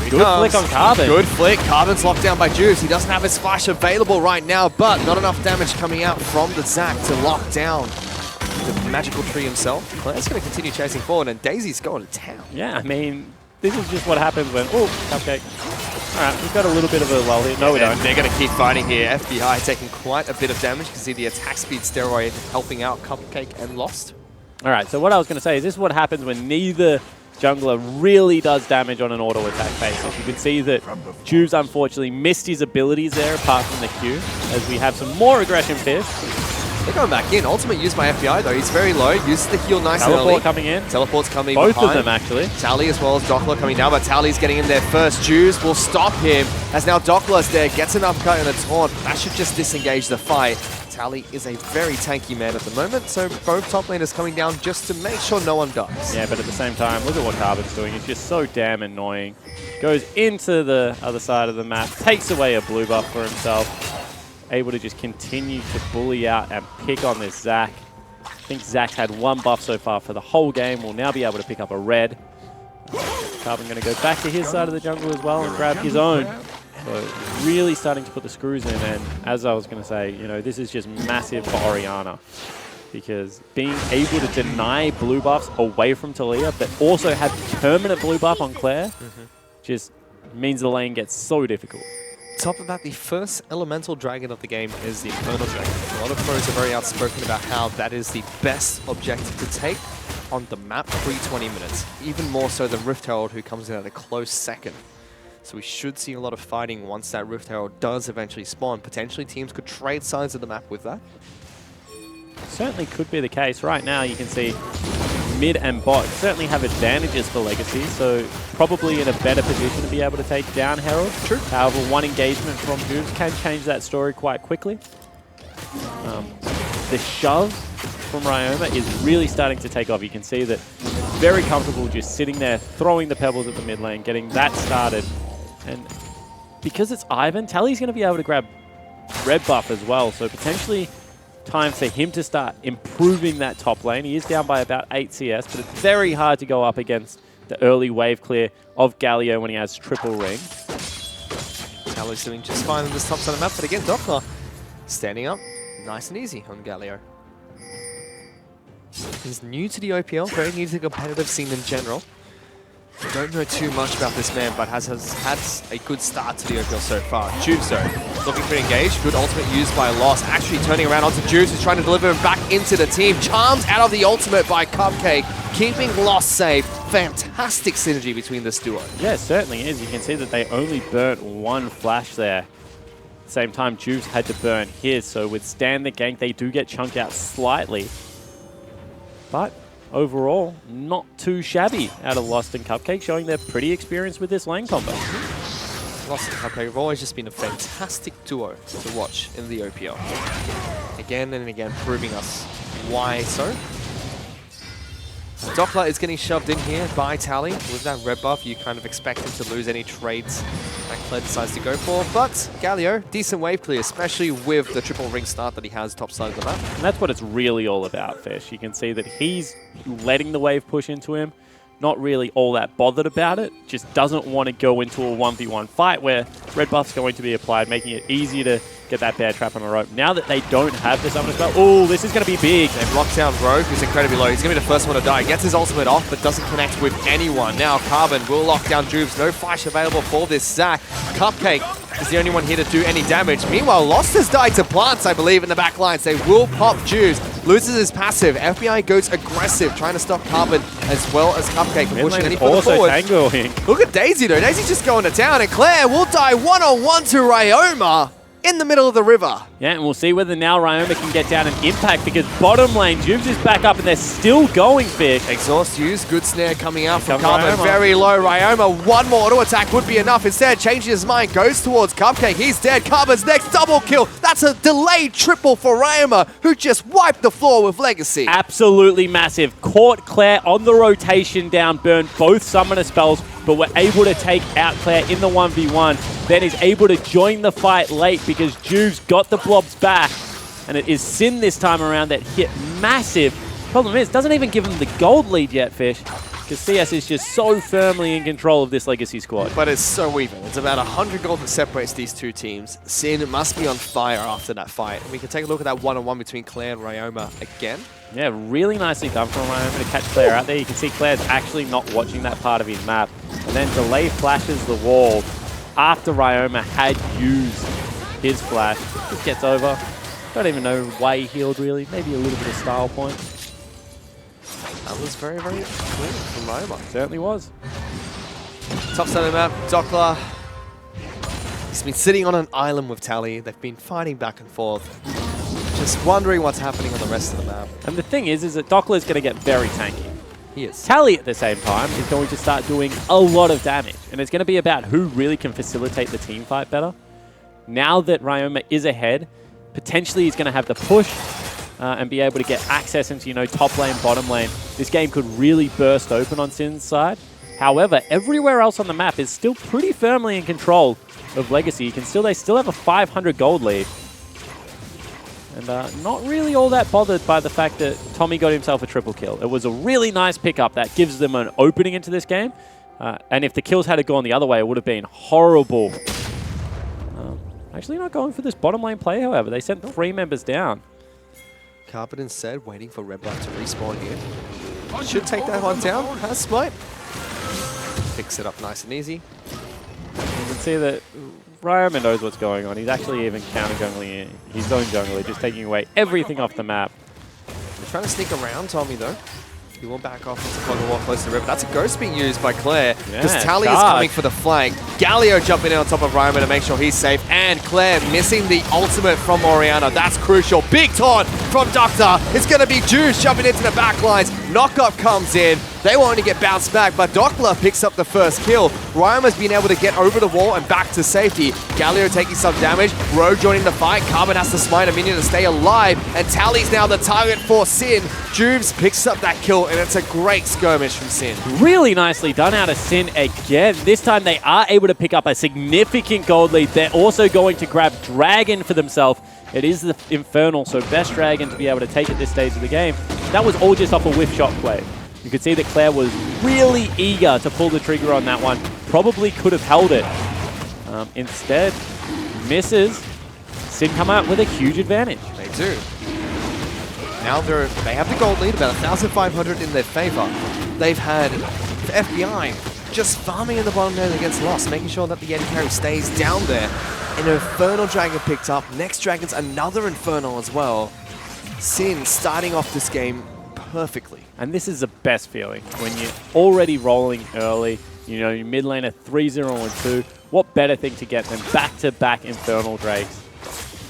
Good flick on Carbon. Good flick. Carbon's locked down by Juice. He doesn't have his flash available right now, but not enough damage coming out from the Zac to lock down the magical tree himself. Claire's going to continue chasing forward, and Daisy's going to town. Yeah, I mean, this is just what happens when... Oh, Cupcake. All right, we've got a little bit of a lull here. No, we don't. They're going to keep fighting here. FBI taking quite a bit of damage. You can see the attack speed steroid helping out Cupcake and Lost. All right, so what I was going to say is this is what happens when neither jungler really does damage on an auto attack basis. You can see that Juves unfortunately missed his abilities there apart from the Q, as we have some more aggression fist. They're going back in. Ultimate used by FBI though. He's very low. Uses the heal nice and early. Teleport coming in. Teleport's coming Both behind. of them actually. Tally as well as Dockler coming down, but Tally's getting in there first. Juves will stop him as now Dockler's there, gets an upcut and a taunt. That should just disengage the fight. Tally is a very tanky man at the moment, so both top laners coming down just to make sure no one dies. Yeah, but at the same time, look at what Carbon's doing. It's just so damn annoying. Goes into the other side of the map, takes away a blue buff for himself. Able to just continue to bully out and pick on this Zac. I think Zac's had one buff so far for the whole game. Will now be able to pick up a red. Carbon going to go back to his side of the jungle as well and grab his own. So really starting to put the screws in, and as I was going to say, you know, this is just massive for Orianna, because being able to deny blue buffs away from Talia, but also have permanent blue buff on Claire, just means the lane gets so difficult. Top of that, the first elemental dragon of the game is the Infernal Dragon. A lot of pros are very outspoken about how that is the best objective to take on the map pre-20 minutes, even more so than Rift Herald, who comes in at a close second. So we should see a lot of fighting once that Rift Herald does eventually spawn. Potentially teams could trade sides of the map with that. Certainly could be the case. Right now you can see mid and bot certainly have advantages for Legacy, so probably in a better position to be able to take down Herald. True. However, one engagement from Juves can change that story quite quickly. The shove from Ryoma is really starting to take off. You can see that very comfortable just sitting there, throwing the pebbles at the mid lane, getting that started. And because it's Ivan, Tally's going to be able to grab red buff as well, so potentially time for him to start improving that top lane. He is down by about 8 CS, but it's very hard to go up against the early wave clear of Galio when he has triple ring. Tally's doing just fine on this top side of the map, but again, Dockler standing up nice and easy on Galio. He's new to the OPL, very new to the competitive scene in general. Don't know too much about this man, but has had a good start to the OPL so far. Juves though, looking to engage. Good ultimate used by Lost. Actually turning around onto Juves, who's trying to deliver him back into the team. Charms out of the ultimate by Cupcake, keeping Lost safe. Fantastic synergy between this duo. Yeah, it certainly is. You can see that they only burnt one flash there. At the same time, Juves had to burn his, so withstand the gank. They do get chunked out slightly. But overall, not too shabby out of Lost and Cupcake, showing they're pretty experienced with this lane combo. Lost and Cupcake have always just been a fantastic duo to watch in the OPL. Again and again, proving us why so. Dockler is getting shoved in here by Tally. With that red buff, you kind of expect him to lose any trades that Claire decides to go for. But Galio, decent wave clear, especially with the triple ring start that he has top side of the map. And that's what it's really all about, Fish. You can see that he's letting the wave push into him, not really all that bothered about it, just doesn't want to go into a 1v1 fight where red buff's going to be applied, making it easier to get that bear trap on the rope. Now that they don't have this summon spell, oh, this is going to be big. They've locked down Rogue, who's incredibly low. He's going to be the first one to die. Gets his ultimate off, but doesn't connect with anyone. Now Carbon will lock down Juves. No flash available for this Zac. Cupcake is the only one here to do any damage. Meanwhile, Lost has died to plants, I believe, in the back lines. They will pop Juves. Loses his passive. FBI goes aggressive, trying to stop Carbon as well as Cupcake. Pushing any further also forward. tangoing. Look at Daisy though. Daisy's just going to town, and Claire will die one-on-one to Ryoma. in the middle of the river. Yeah, and we'll see whether now Ryoma can get down an impact because bottom lane, Jubes is back up and they're still going, Fish. Exhaust used, good snare coming out from comes Carbon, Ryoma. very low. Ryoma, one more auto attack would be enough. Instead, changing his mind, goes towards Cupcake. He's dead. Carbon's next double kill. That's a delayed triple for Ryoma, who just wiped the floor with Legacy. Absolutely massive. Caught Claire on the rotation down, burned both summoner spells, but were able to take out Claire in the 1v1. Then is able to join the fight late because Jubes got the blobs back. And it is Sin this time around that hit massive. Problem is, doesn't even give him the gold lead yet, Fish, because CS is just so firmly in control of this Legacy squad. But it's so even. It's about 100 gold that separates these two teams. Sin must be on fire after that fight. We can take a look at that one-on-one between Claire and Ryoma again. Yeah, really nicely done from Ryoma to catch Claire out there. You can see Claire's actually not watching that part of his map. And then Delay flashes the wall after Ryoma had used his flash. Just gets over. Don't even know why he healed, really. Maybe a little bit of style point. That was very, very clean from Ryoma. Certainly was. Top side of the map, Dockler. He's been sitting on an island with Tally. They've been fighting back and forth. Just wondering what's happening on the rest of the map. And the thing is that Dockler's going to get very tanky. He is. Tally, at the same time, is going to start doing a lot of damage. And it's going to be about who really can facilitate the team fight better. Now that Ryoma is ahead, potentially he's going to have the push and be able to get access into, you know, top lane, bottom lane. This game could really burst open on Sin's side. However, everywhere else on the map is still pretty firmly in control of Legacy. You can they still have a 500 gold lead. And not really all that bothered by the fact that Tommy got himself a triple kill. It was a really nice pickup that gives them an opening into this game. And if the kills had gone the other way, it would have been horrible. Actually not going for this bottom lane play, however. They sent 3 members down. Carpet instead waiting for Red Blood to respawn here. Should take that one down. Has Smite. Picks it up nice and easy. You can see that Ryoma knows what's going on. He's actually even counter-jungling his own jungler, just taking away everything off the map. They're trying to sneak around Tommy, though. He will back off into Fog and Walk close to the river. That's a ghost being used by Claire. Because Tally is coming for the flank. Galio jumping in on top of Ryoma to make sure he's safe. And Claire missing the ultimate from Oriana. That's crucial. Big taunt from Doctor. It's going to be Juice jumping into the back lines. Knockup comes in. They want to get bounced back, but Dockler picks up the first kill. Ryoma's been able to get over the wall and back to safety. Galio taking some damage. Rogue joining the fight. Carbon has to smite a minion to stay alive. And Tally's now the target for Sin. Jubes picks up that kill, and it's a great skirmish from Sin. Really nicely done out of Sin again. This time they are able to pick up a significant gold lead. They're also going to grab Dragon for themselves. It is the Infernal, so best Dragon to be able to take at this stage of the game. That was all just off a whiff shot play. You could see that Claire was really eager to pull the trigger on that one. Probably could have held it. Instead, misses. Sin come out with a huge advantage. They do. Now they have the gold lead, about 1,500 in their favor. They've had the FBI just farming in the bottom lane against Lost, making sure that the Yeti carry stays down there. An Infernal Dragon picked up. Next Dragon's another Infernal as well. Sin starting off this game perfectly. And this is the best feeling when you're already rolling early. You know, your mid lane at 3-0-2. What better thing to get than back-to-back Infernal Drakes?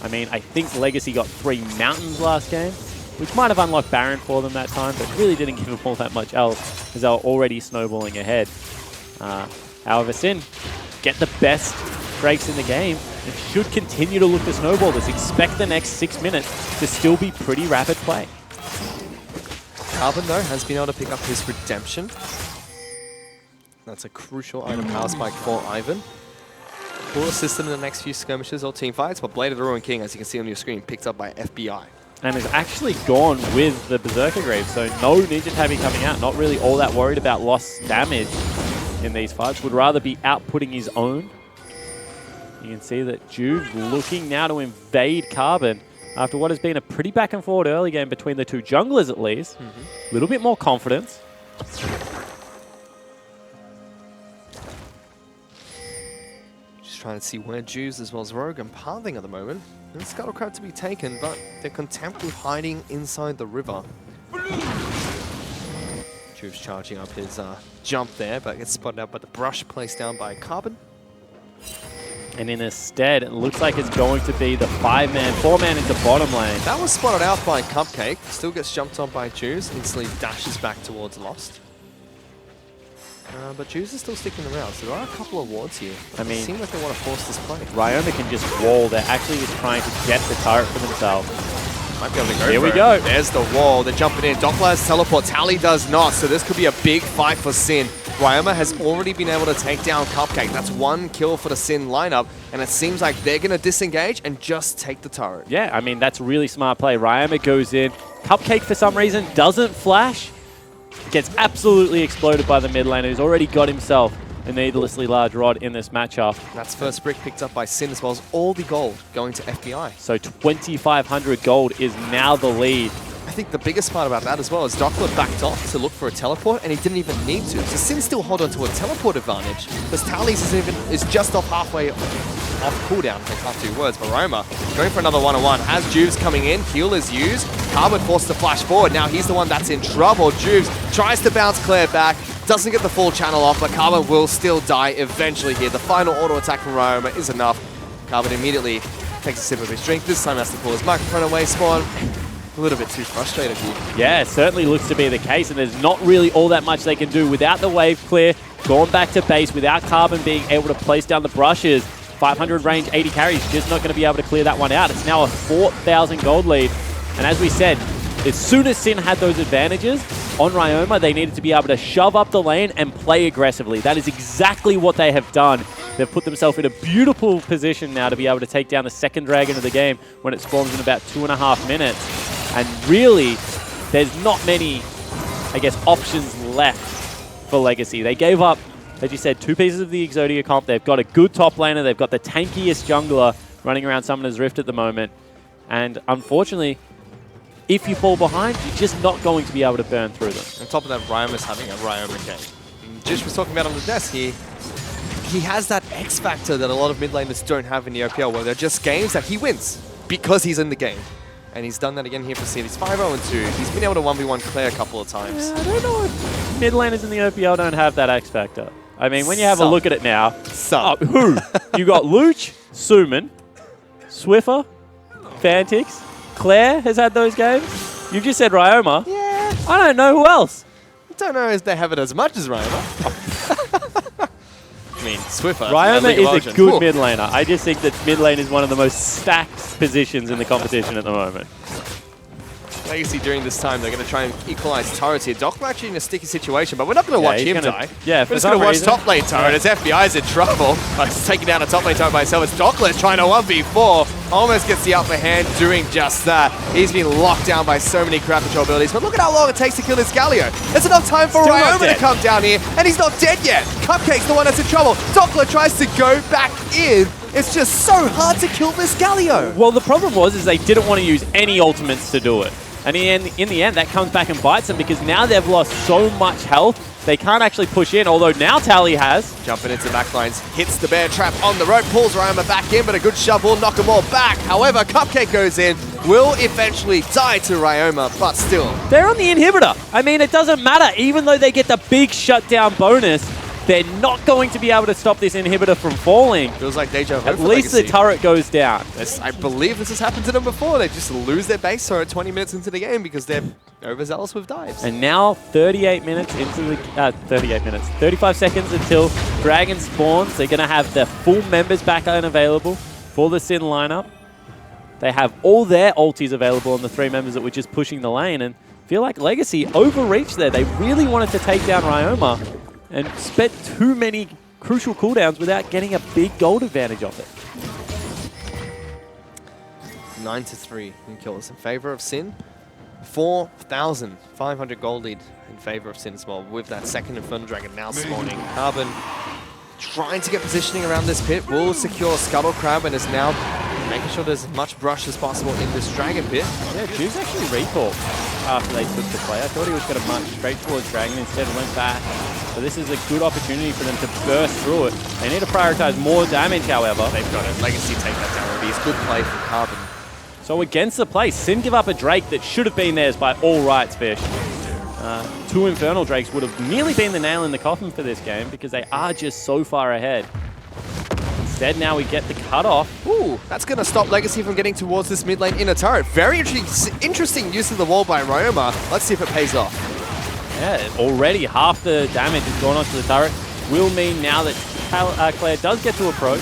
I mean, I think Legacy got 3 Mountains last game, which might have unlocked Baron for them that time, but really didn't give them all that much else because they were already snowballing ahead. However, Sin get the best Drakes in the game and should continue to look to snowball this. Expect the next 6 minutes to still be pretty rapid play. Carbon, though, has been able to pick up his Redemption. That's a crucial item power spike for Ivan. Will assist him in the next few skirmishes or team fights, but Blade of the Ruined King, as you can see on your screen, picked up by FBI. And is actually gone with the Berserker Grave, so no Ninja Tabby coming out. Not really all that worried about lost damage in these fights. Would rather be outputting his own. You can see that Jude looking now to invade Carbon after what has been a pretty back and forward early game between the two junglers at least. A little bit more confidence. Just trying to see where Jews as well as Rogue and Pathing at the moment. And Scuttlecrab to be taken, but they're content with hiding inside the river. Juve's charging up his jump there, but gets spotted out by the brush placed down by Carbon. And instead, it looks like it's going to be the 5-man, 4-man into bottom lane. That was spotted out by Cupcake. Still gets jumped on by Juice. Instantly dashes back towards Lost. But Juice is still sticking around, so there are a couple of wards here. I mean, it seems like they want to force this play. Ryoma can just wall. They're actually just trying to get the turret for themselves. Might be able to go Here for we it. go. There's the wall. They're jumping in. Doppler has teleport. Tally does not, so this could be a big fight for Sin. Ryoma has already been able to take down Cupcake. That's 1 kill for the Sin lineup, and it seems like they're going to disengage and just take the turret. Yeah, I mean, that's really smart play. Ryoma goes in. Cupcake, for some reason, doesn't flash. Gets absolutely exploded by the mid laner, who's already got himself a needlessly large rod in this matchup. That's first brick picked up by Sin, as well as all the gold going to FBI. So 2,500 gold is now the lead. I think the biggest part about that as well is Doppler backed off to look for a teleport, and he didn't even need to. So Sin still hold on to a teleport advantage, because Tally's is just off halfway off cooldown, if I can't do words. But Roma going for another one-on-one. As Juves coming in, heal is used. Carbon forced to flash forward. Now he's the one that's in trouble. Juves tries to bounce Claire back, doesn't get the full channel off, but Carbon will still die eventually here. The final auto attack from Roma is enough. Carbon immediately takes a sip of his drink. This time has to pull his microphone away. Spawn a little bit too frustrated here. Yeah, it certainly looks to be the case, and there's not really all that much they can do without the wave clear, going back to base, without Carbon being able to place down the brushes. 500 range, 80 carries, just not going to be able to clear that one out. It's now a 4,000 gold lead. And as we said, as soon as Sin had those advantages on Ryoma, they needed to be able to shove up the lane and play aggressively. That is exactly what they have done. They've put themselves in a beautiful position now to be able to take down the second dragon of the game when it spawns in about 2.5 minutes. And really, there's not many, I guess, options left for Legacy. They gave up, as you said, 2 pieces of the Exodia comp. They've got a good top laner. They've got the tankiest jungler running around Summoner's Rift at the moment. And unfortunately, if you fall behind, you're just not going to be able to burn through them. On top of that, Ryoma's having a Ryoma game. Jish was talking about on the desk here. He has that X factor that a lot of mid laners don't have in the OPL, where they're just games that he wins because he's in the game. And he's done that again here for Sin. He's 5-0-2. He's been able to 1v1 Claire a couple of times. Yeah, I don't know if mid laners in the OPL don't have that X factor. I mean, when you have a look at it now, who? You got Luch, Suman, Swiffer, Fantix, Claire has had those games. You just said Ryoma. Yeah. I don't know who else. I don't know if they have it as much as Ryoma. I mean, Swiffer. Ryoma is a good mid laner. I just think that mid lane is one of the most stacked positions in the competition at the moment. Legacy during this time, they're going to try and equalize turrets here. Doc actually in a sticky situation, but we're not going to watch him die. Yeah, we're just going to watch top lane turret as FBI's in trouble. He's taking down a top lane turret by himself. It's Dockler trying to 1v4. Almost gets the upper hand doing just that. He's been locked down by so many crowd control abilities, but look at how long it takes to kill this Galio. There's enough time for Ryoma to come down here, and he's not dead yet. Cupcake's the one that's in trouble. Dockler tries to go back in. It's just so hard to kill this Galio. Well, the problem was they didn't want to use any ultimates to do it. And in the end, that comes back and bites them because now they've lost so much health, they can't actually push in, although now Tally has. Jumping into backlines, hits the bear trap on the rope, pulls Ryoma back in, but a good shove will knock them all back. However, Cupcake goes in, will eventually die to Ryoma, but still. They're on the inhibitor. I mean, it doesn't matter. Even though they get the big shutdown bonus, they're not going to be able to stop this inhibitor from falling. Feels like deja vu. At least the turret goes down. I believe this has happened to them before. They just lose their base turret 20 minutes into the game because they're overzealous with dives. And now 38 minutes into the 35 seconds until Dragon spawns. They're going to have the full members back unavailable for the Sin lineup. They have all their ultis available on the 3 members that were just pushing the lane, and feel like Legacy overreached there. They really wanted to take down Ryoma and spent too many crucial cooldowns without getting a big gold advantage off it. 9-3 in kills in favor of Sin. 4,500 gold lead in favor of Sin as well, with that second Infernal Dragon now spawning. Carbon trying to get positioning around this pit, will secure Scuttle Crab and is now making sure there's as much brush as possible in this Dragon pit. Yeah, Juice actually recalled after they took the play. I thought he was going to march straight towards Dragon, instead went back. So this is a good opportunity for them to burst through it. They need to prioritize more damage, however. They've got it. Legacy take that down. It'll be a good play from Carbon. So against the play, Sin give up a Drake that should have been theirs by all rights, Fish. 2 Infernal Drakes would have nearly been the nail in the coffin for this game because they are just so far ahead. Instead, now we get the cutoff. Ooh, that's going to stop Legacy from getting towards this mid lane inner turret. Very interesting use of the wall by Ryoma. Let's see if it pays off. Yeah, already half the damage has gone onto the turret. Will mean now that Claire does get to approach,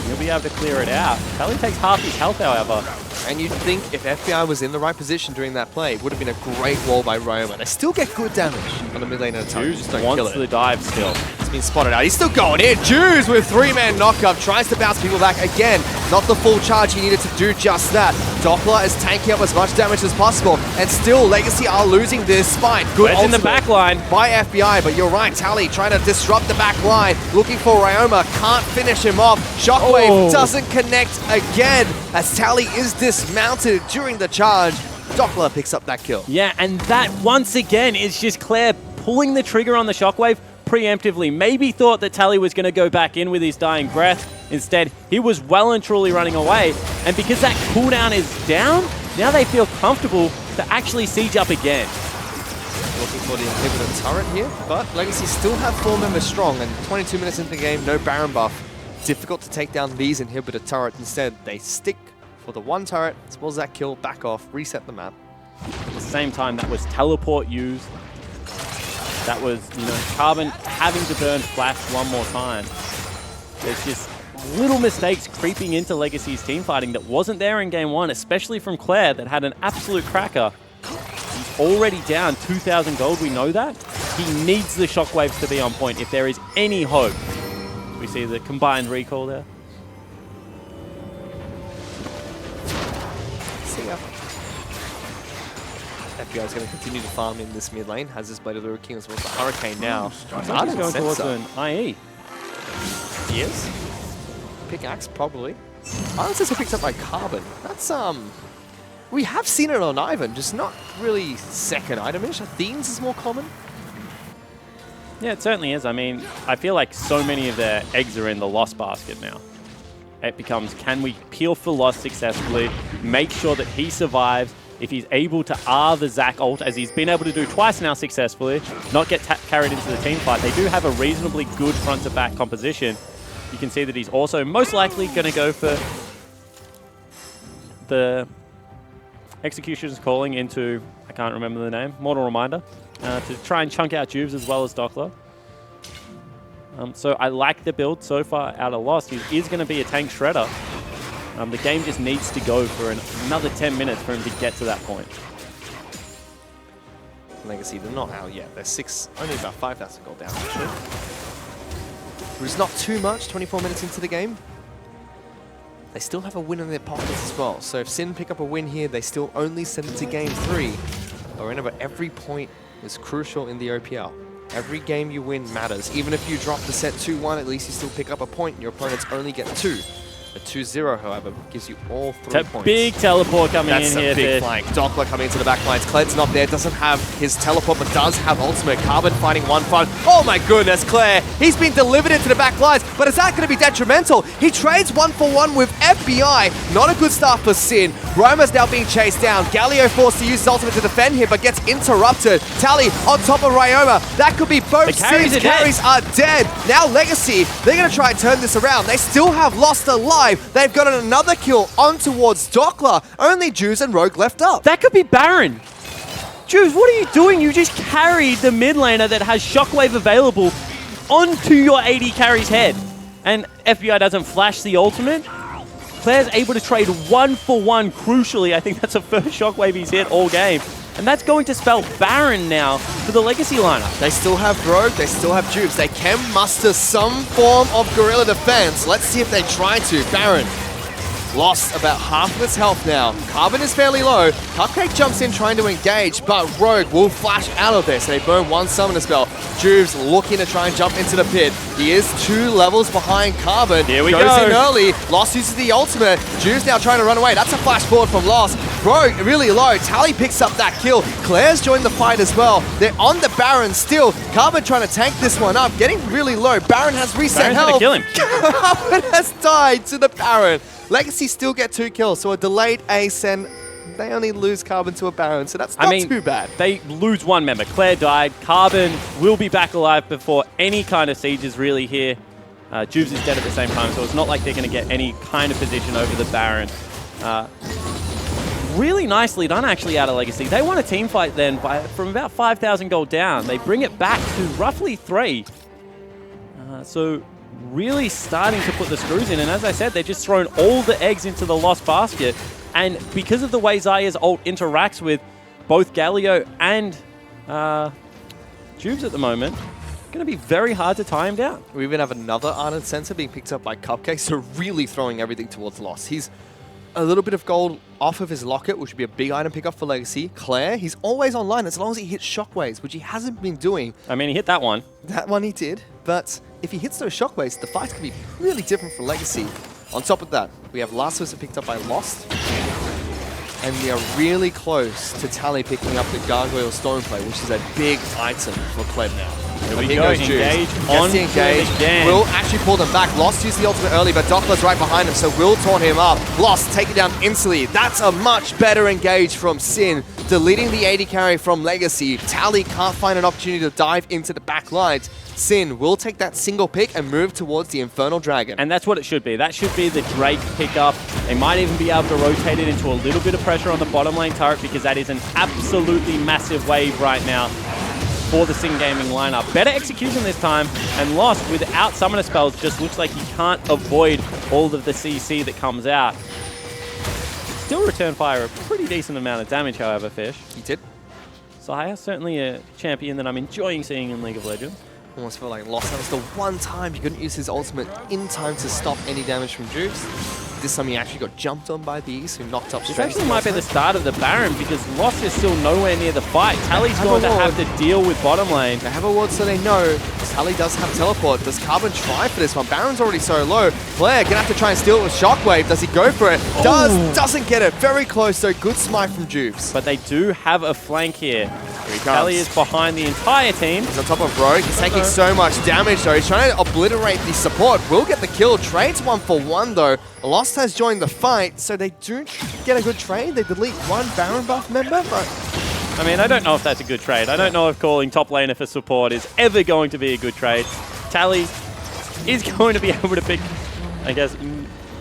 he'll be able to clear it out. Tally takes half his health, however. And you'd think if FBI was in the right position during that play, it would have been a great wall by Ryoma. They still get good damage on the mid lane inner turret. Just don't kill Wants it. the dive still. It's been spotted out. He's still going in. Juice with 3-man knockup. Tries to bounce people back again. Not the full charge he needed to do just that. Doppler is tanking up as much damage as possible. And still, Legacy are losing this fight. Good Where's in the ultimate back line? by FBI, but you're right. Tally trying to disrupt the back line. Looking for Ryoma. Can't finish him off. Shockwave doesn't connect again as Tally is dismounted during the charge. Doppler picks up that kill. Yeah, and that once again is just Claire pulling the trigger on the Shockwave preemptively. Maybe thought that Tally was going to go back in with his dying breath. Instead, he was well and truly running away. And because that cooldown is down, now they feel comfortable to actually siege up again. Looking for the inhibitor turret here, but Legacy still have 4 members strong, and 22 minutes into the game, no Baron buff. Difficult to take down these inhibitor turrets. Instead, they stick for the 1 turret, spoils that kill, back off, reset the map. At the same time, that was teleport used. That was, Carbon having to burn Flash one more time. There's just little mistakes creeping into Legacy's team fighting that wasn't there in game 1, especially from Claire that had an absolute cracker. He's already down 2,000 gold, we know that. He needs the Shockwaves to be on point if there is any hope. We see the combined recall there. See ya. FBI is going to continue to farm in this mid lane. Has this Blade of the Ruined King as well as the Hurricane now. He's going towards an IE. He is. Pickaxe, probably. Silencer picked up by Carbon. That's, we have seen it on Ivan, just not really second itemish. Athene's is more common. Yeah, it certainly is. I mean, I feel like so many of their eggs are in the loss basket now. It becomes, can we peel for loss successfully, make sure that he survives, if he's able to R the Zac ult, as he's been able to do twice now successfully, not get carried into the team fight. They do have a reasonably good front-to-back composition. You can see that he's also most likely going to go for the Executioner's Calling into, I can't remember the name, Mortal Reminder, to try and chunk out Juves as well as Dockler. So I like the build so far out of Lost. He is going to be a tank shredder. The game just needs to go for another 10 minutes for him to get to that point. Legacy, they're not out yet. They're only about 5,000 gold down, actually. Which is not too much, 24 minutes into the game. They still have a win in their pockets as well. So if Sin pick up a win here, they still only send it to game 3. But remember, every point is crucial in the OPL. Every game you win matters. Even if you drop the set 2-1, at least you still pick up a point. Your opponents only get 2. A 2-0, however, gives you all 3 points. Big teleport coming That's in here. That's a big flank. Doppler coming into the back lines. Claire's not there, doesn't have his teleport, but does have ultimate. Carbon fighting 1-5. Oh my goodness, Claire. He's been delivered into the back lines, but is that going to be detrimental? He trades 1-for-1 with FBI. Not a good start for Sin. Roma's now being chased down. Galio forced to use his ultimate to defend him, but gets interrupted. Tally on top of Ryoma. That could be both Sin's carries are dead. Now Legacy, they're going to try and turn this around. They still have Lost alive. They've got another kill on towards Dockler. Only Juice and Rogue left up. That could be Baron. Juice, what are you doing? You just carried the mid laner that has Shockwave available onto your AD carry's head. And FBI doesn't flash the ultimate. Claire's able to trade 1-for-1 crucially. I think that's the first Shockwave he's hit all game. And that's going to spell Baron now for the Legacy lineup. They still have Rogue, they still have Jubes. They can muster some form of guerrilla defense. Let's see if they try to. Baron lost about half of its health now. Carbon is fairly low. Cupcake jumps in trying to engage, but Rogue will flash out of this. They burn 1 summoner spell. Jubes looking to try and jump into the pit. He is 2 levels behind Carbon. Here we Goes go. in early. Lost uses the ultimate. Jubes now trying to run away. That's a flash forward from Lost. Rogue really low. Tally picks up that kill. Claire's joined the fight as well. They're on the Baron still. Carbon trying to tank this one up. Getting really low. Baron has reset Baron's health. gonna kill him. Carbon has died to the Baron. Legacy still get 2 kills, so a delayed ace, and they only lose Carbon to a Baron, so that's not too bad. They lose 1 member. Claire died. Carbon will be back alive before any kind of siege is really here. Jubes is dead at the same time, so it's not like they're going to get any kind of position over the Baron. Really nicely done, actually, out of Legacy. They won a team fight then from about 5,000 gold down. They bring it back to roughly 3. So really starting to put the screws in. And as I said, they've just thrown all the eggs into the Lost basket. And because of the way Zaya's ult interacts with both Galio and Jubes at the moment, going to be very hard to tie him down. We even have another Ardent Sensor being picked up by Cupcake, so really throwing everything towards Lost. He's a little bit of gold off of his locket, which would be a big item pickup for Legacy. Claire, he's always online as long as he hits shockwaves, which he hasn't been doing. I mean, he hit that one. That one he did, but if he hits those shockwaves, the fight can be really different for Legacy. On top of that, we have Last Whisper picked up by Lost, and we are really close to Tally picking up the Gargoyle Stoneplay, which is a big item for Kled now. Here we go, engage on again. Will actually pull them back. Lost used the ultimate early, but Doppler's right behind him, so Will taunt him up. Lost, take it down instantly. That's a much better engage from Sin, deleting the AD carry from Legacy. Tally can't find an opportunity to dive into the back lines. Sin will take that single pick and move towards the Infernal Dragon. And that's what it should be. That should be the Drake pickup. They might even be able to rotate it into a little bit of pressure on the bottom lane turret, because that is an absolutely massive wave right now for the Sin Gaming lineup. Better execution this time, and Lost without summoner spells just looks like he can't avoid all of the CC that comes out. Still return fire a pretty decent amount of damage, however, Fish. He did. Zaya, certainly a champion that I'm enjoying seeing in League of Legends. Almost felt like Lost. That was the one time he couldn't use his ultimate in time to stop any damage from Jukes. This time he actually got jumped on by these, who knocked up straight. This actually might be the start of the Baron, because Lost is still nowhere near the fight. Tally's going to have to deal with bottom lane. They have a ward, so they know. Tally does have teleport. Does Carbon try for this one? Baron's already so low. Flair gonna have to try and steal it with Shockwave. Does he go for it? Doesn't get it. Very close, so good smite from Jubes. But they do have a flank here. Tally is behind the entire team. He's on top of Rogue. He's taking so much damage, though. He's trying to obliterate the support. Will get the kill. Trades 1-for-1, though. Lost has joined the fight, so they do get a good trade. They delete one Baron buff member, but... I mean, I don't know if that's a good trade. I don't know if calling top laner for support is ever going to be a good trade. Tally is going to be able to pick, I guess,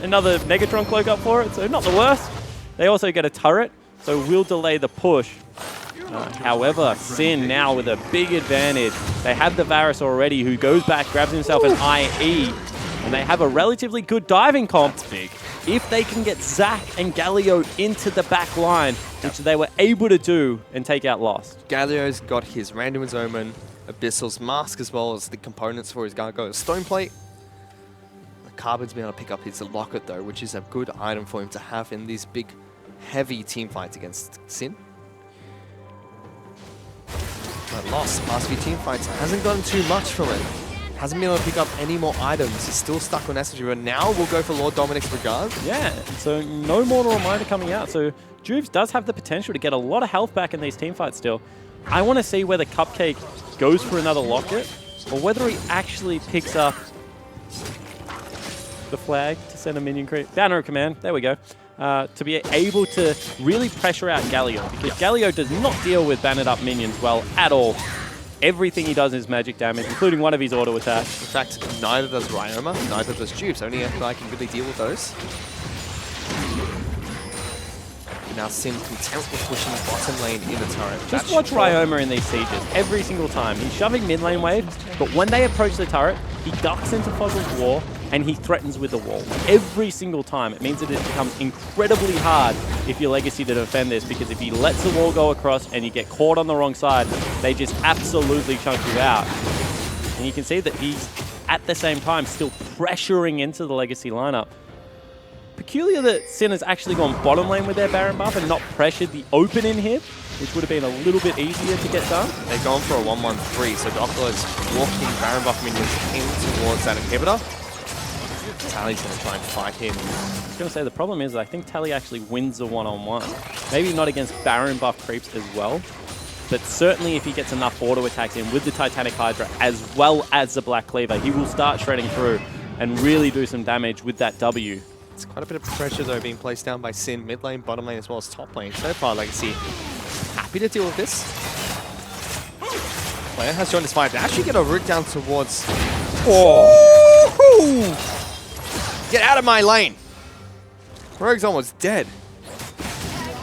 another Megatron cloak up for it, so not the worst. They also get a turret, so will delay the push. However, Sin now with a big advantage. They have the Varus already, who goes back, grabs himself an IE, and they have a relatively good diving comp. If they can get Zac and Galio into the back line, which they were able to do, and take out Lost. Galio's got his Random's Omen, Abyssal's Mask, as well as the components for his Gargoyle Stoneplate. Carbon's been able to pick up his Locket, though, which is a good item for him to have in these big, heavy team fights against Sin. But Lost, past few team fights, hasn't gotten too much from it. Hasn't been able to pick up any more items. He's still stuck on SG, but now we'll go for Lord Dominic's Regard. Yeah, so no Mortal Reminder coming out. So Jubes does have the potential to get a lot of health back in these team fights still. I want to see whether Cupcake goes for another Locket, or whether he actually picks up the flag to send a minion creep. Banner of Command, there we go. To be able to really pressure out Galio, because Galio does not deal with bannered up minions well at all. Everything he does is magic damage, including one of his auto attacks. In fact, neither does Ryoma, neither does Jubes. Only I can really deal with those. Now Sin content with pushing the bottom lane in the turret. Just watch Ryoma in these sieges every single time. He's shoving mid lane wave, but when they approach the turret, he ducks into Fuzzle's wall and he threatens with the wall. Every single time. It means that it becomes incredibly hard if you're Legacy to defend this, because if he lets the wall go across and you get caught on the wrong side, they just absolutely chunk you out. And you can see that he's, at the same time, still pressuring into the Legacy lineup. Peculiar that Sin has actually gone bottom lane with their Baron buff and not pressured the open inhib, which would have been a little bit easier to get done. They've gone for a 1-1-3, so Doppler is walking Baron buff minions in towards that inhibitor. Tally's going to try and fight him. I was going to say, the problem is I think Tally actually wins the one-on-one. Maybe not against Baron buff creeps as well, but certainly if he gets enough auto attacks in with the Titanic Hydra as well as the Black Cleaver, he will start shredding through and really do some damage with that W. It's quite a bit of pressure, though, being placed down by Sin, mid lane, bottom lane, as well as top lane. So far, Legacy happy to deal with this. Player has joined this fight. They actually get a route down towards... Ooh! Get out of my lane. Rogue's almost dead.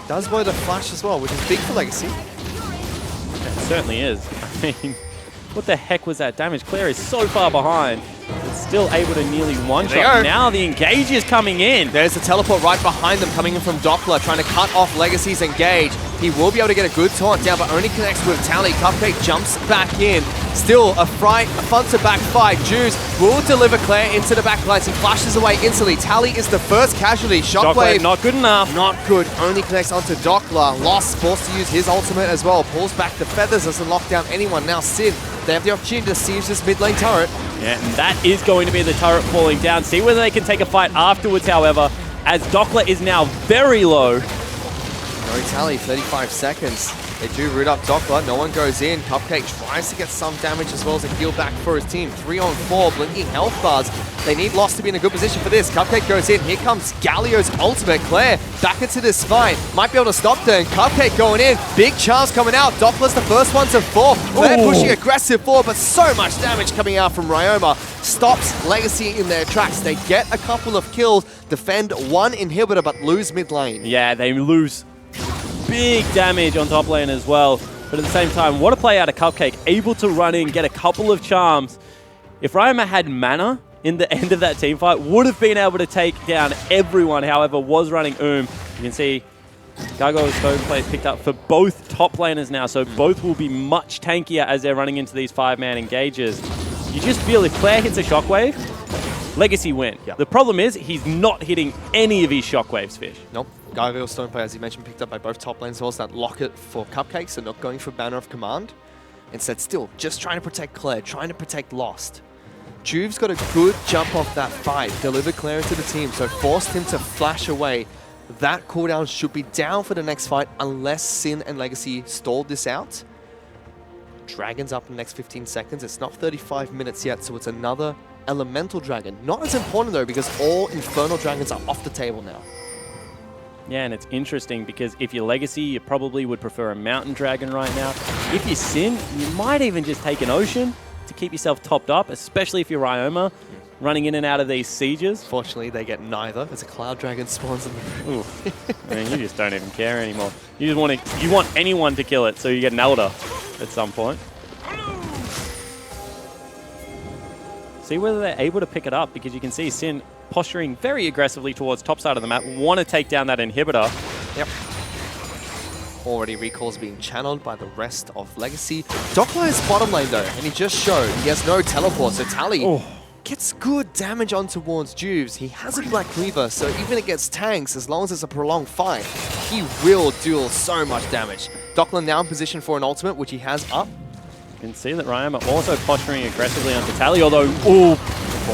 Does blow the flash as well, which is big for Legacy. It certainly is. I mean, what the heck was that damage? Claire is so far behind. It's still able to nearly one-shot. Now the engage is coming in. There's the teleport right behind them, coming in from Doppler, trying to cut off Legacy's engage. He will be able to get a good taunt down, but only connects with Tally. Cupcake jumps back in. Still a fun to back fight. Juice will deliver Claire into the backlines. He flashes away instantly. Tally is the first casualty. Shockwave not good enough. Not good. Only connects onto Doppler. Lost, forced to use his ultimate as well. Pulls back the feathers, doesn't lock down anyone. Now Sin, they have the opportunity to siege this mid lane turret. Yeah, and that is going to be the turret falling down. See whether they can take a fight afterwards, however, as Doppler is now very low. No Tally, 35 seconds. They do root up Doppler, no one goes in. Cupcake tries to get some damage as well as a heal back for his team. 3-on-4, blinking health bars. They need Lost to be in a good position for this. Cupcake goes in, here comes Galio's ultimate. Claire back into this fight. Might be able to stop there, and Cupcake going in. Big chance coming out. Doppler's the first one to fall. Claire pushing aggressive forward, but so much damage coming out from Ryoma. Stops Legacy in their tracks. They get a couple of kills, defend one inhibitor, but lose mid lane. Yeah, they lose big damage on top lane as well. But at the same time, what a play out of Cupcake. Able to run in, get a couple of charms. If Ryoma had mana in the end of that team fight, would have been able to take down everyone, however, was running You can see Gargoyle's Stoneplate picked up for both top laners now, so both will be much tankier as they're running into these 5-man engages. You just feel if Claire hits a shockwave, Legacy win. Yep. The problem is he's not hitting any of his shockwaves, Fish. Nope. Gargoyle Stoneplate, as you mentioned, picked up by both top lanes as well as that locket for Cupcake, so not going for Banner of Command. Instead, still just trying to protect Claire, trying to protect Lost. Juve's got a good jump off that fight, delivered Claire into the team, so forced him to flash away. That cooldown should be down for the next fight unless Sin and Legacy stalled this out. Dragon's up in the next 15 seconds. It's not 35 minutes yet, so it's another Elemental Dragon. Not as important though, because all Infernal Dragons are off the table now. Yeah, and it's interesting because if you're Legacy, you probably would prefer a Mountain Dragon right now. If you're Sin, you might even just take an Ocean to keep yourself topped up, especially if you're Ryoma, running in and out of these sieges. Fortunately, they get neither. As a Cloud Dragon spawns in the room. I mean, you just don't even care anymore. You just want anyone to kill it, so you get an Elder at some point. See whether they're able to pick it up, because you can see Sin posturing very aggressively towards top side of the map, want to take down that inhibitor. Yep. Already recalls being channeled by the rest of Legacy. Doppler is bottom lane though, and he just showed he has no teleport, so Tally gets good damage on towards Juves. He has a Black Cleaver, so even against tanks, as long as it's a prolonged fight, he will deal so much damage. Doppler now in position for an ultimate, which he has up. You can see that Ryoma also posturing aggressively onto Tally, although,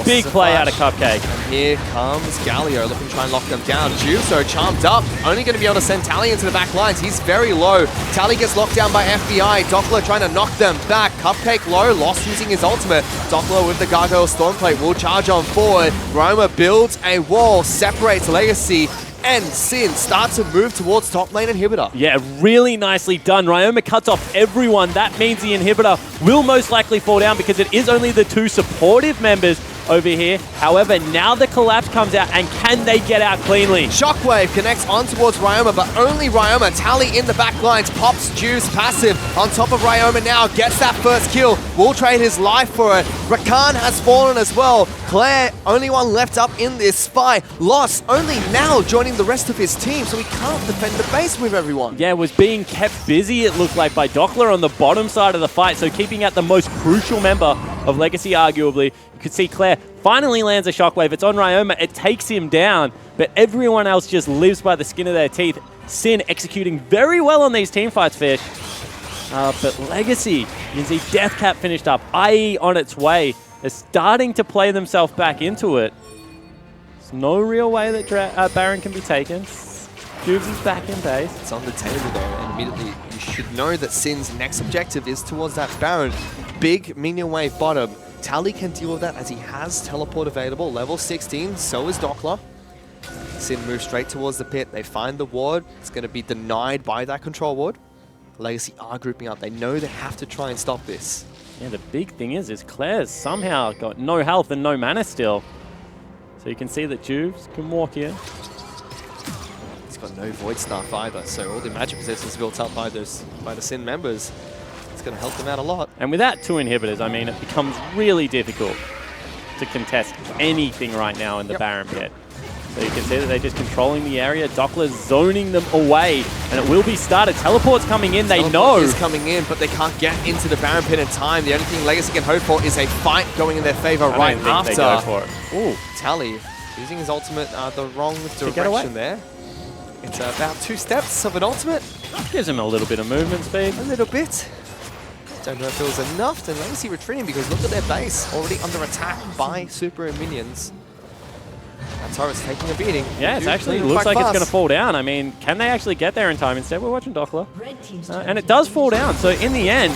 big play out of Cupcake. And here comes Galio looking to try and lock them down. Juve so charmed up, only going to be able to send Tally into the back lines. He's very low. Tally gets locked down by FBI. Doppler trying to knock them back. Cupcake low, Lost using his ultimate. Doppler with the Gargoyle Stormplate will charge on forward. Ryoma builds a wall, separates Legacy, and Sin starts to move towards top lane inhibitor. Yeah, really nicely done. Ryoma cuts off everyone. That means the inhibitor will most likely fall down because it is only the two supportive members over here. However, now the collapse comes out, and can they get out cleanly? Shockwave connects on towards Ryoma, but only Ryoma. Tally in the back lines, pops Juice passive on top of Ryoma now, gets that first kill, will trade his life for it. Rakan has fallen as well. Claire, only one left up in this spy. Lost only now joining the rest of his team, so he can't defend the base with everyone. Yeah, was being kept busy, it looked like, by Doppler on the bottom side of the fight, so keeping out the most crucial member of Legacy, arguably. You could see Claire finally lands a shockwave. It's on Ryoma. It takes him down, but everyone else just lives by the skin of their teeth. Sin executing very well on these team fights, Fish. But Legacy, you can see Deathcap finished up. IE on its way. They're starting to play themselves back into it. There's no real way that Baron can be taken. Juves is back in base. It's on the table though, and immediately you should know that Sin's next objective is towards that Baron. Big minion wave bottom. Tally can deal with that as he has teleport available. Level 16, so is Doppler. Sin moves straight towards the pit. They find the ward. It's going to be denied by that control ward. Legacy are grouping up. They know they have to try and stop this. Yeah, the big thing is Claire's somehow got no health and no mana still. So you can see that Juves can walk in. He's got no Void Staff either, so all the magic possessions built up by the Sin members, it's going to help them out a lot. And without 2 inhibitors, I mean, it becomes really difficult to contest anything right now in the Baron pit. So you can see that they're just controlling the area. Dockler's zoning them away, and it will be started. Teleport's coming in, they know. Is coming in, but they can't get into the Baron pit in time. The only thing Legacy can hope for is a fight going in their favor right after. They go for it. Ooh, Tally using his ultimate the wrong direction there. It's about 2 steps of an ultimate. Gives him a little bit of movement speed. A little bit. Don't know if it was enough. Then Legacy retreating because look at their base. Already under attack by super and minions. That turret's taking a beating. Yeah, it actually looks like it's going to fall down. I mean, can they actually get there in time? Instead, we're watching Dockler. And it does fall down. So in the end,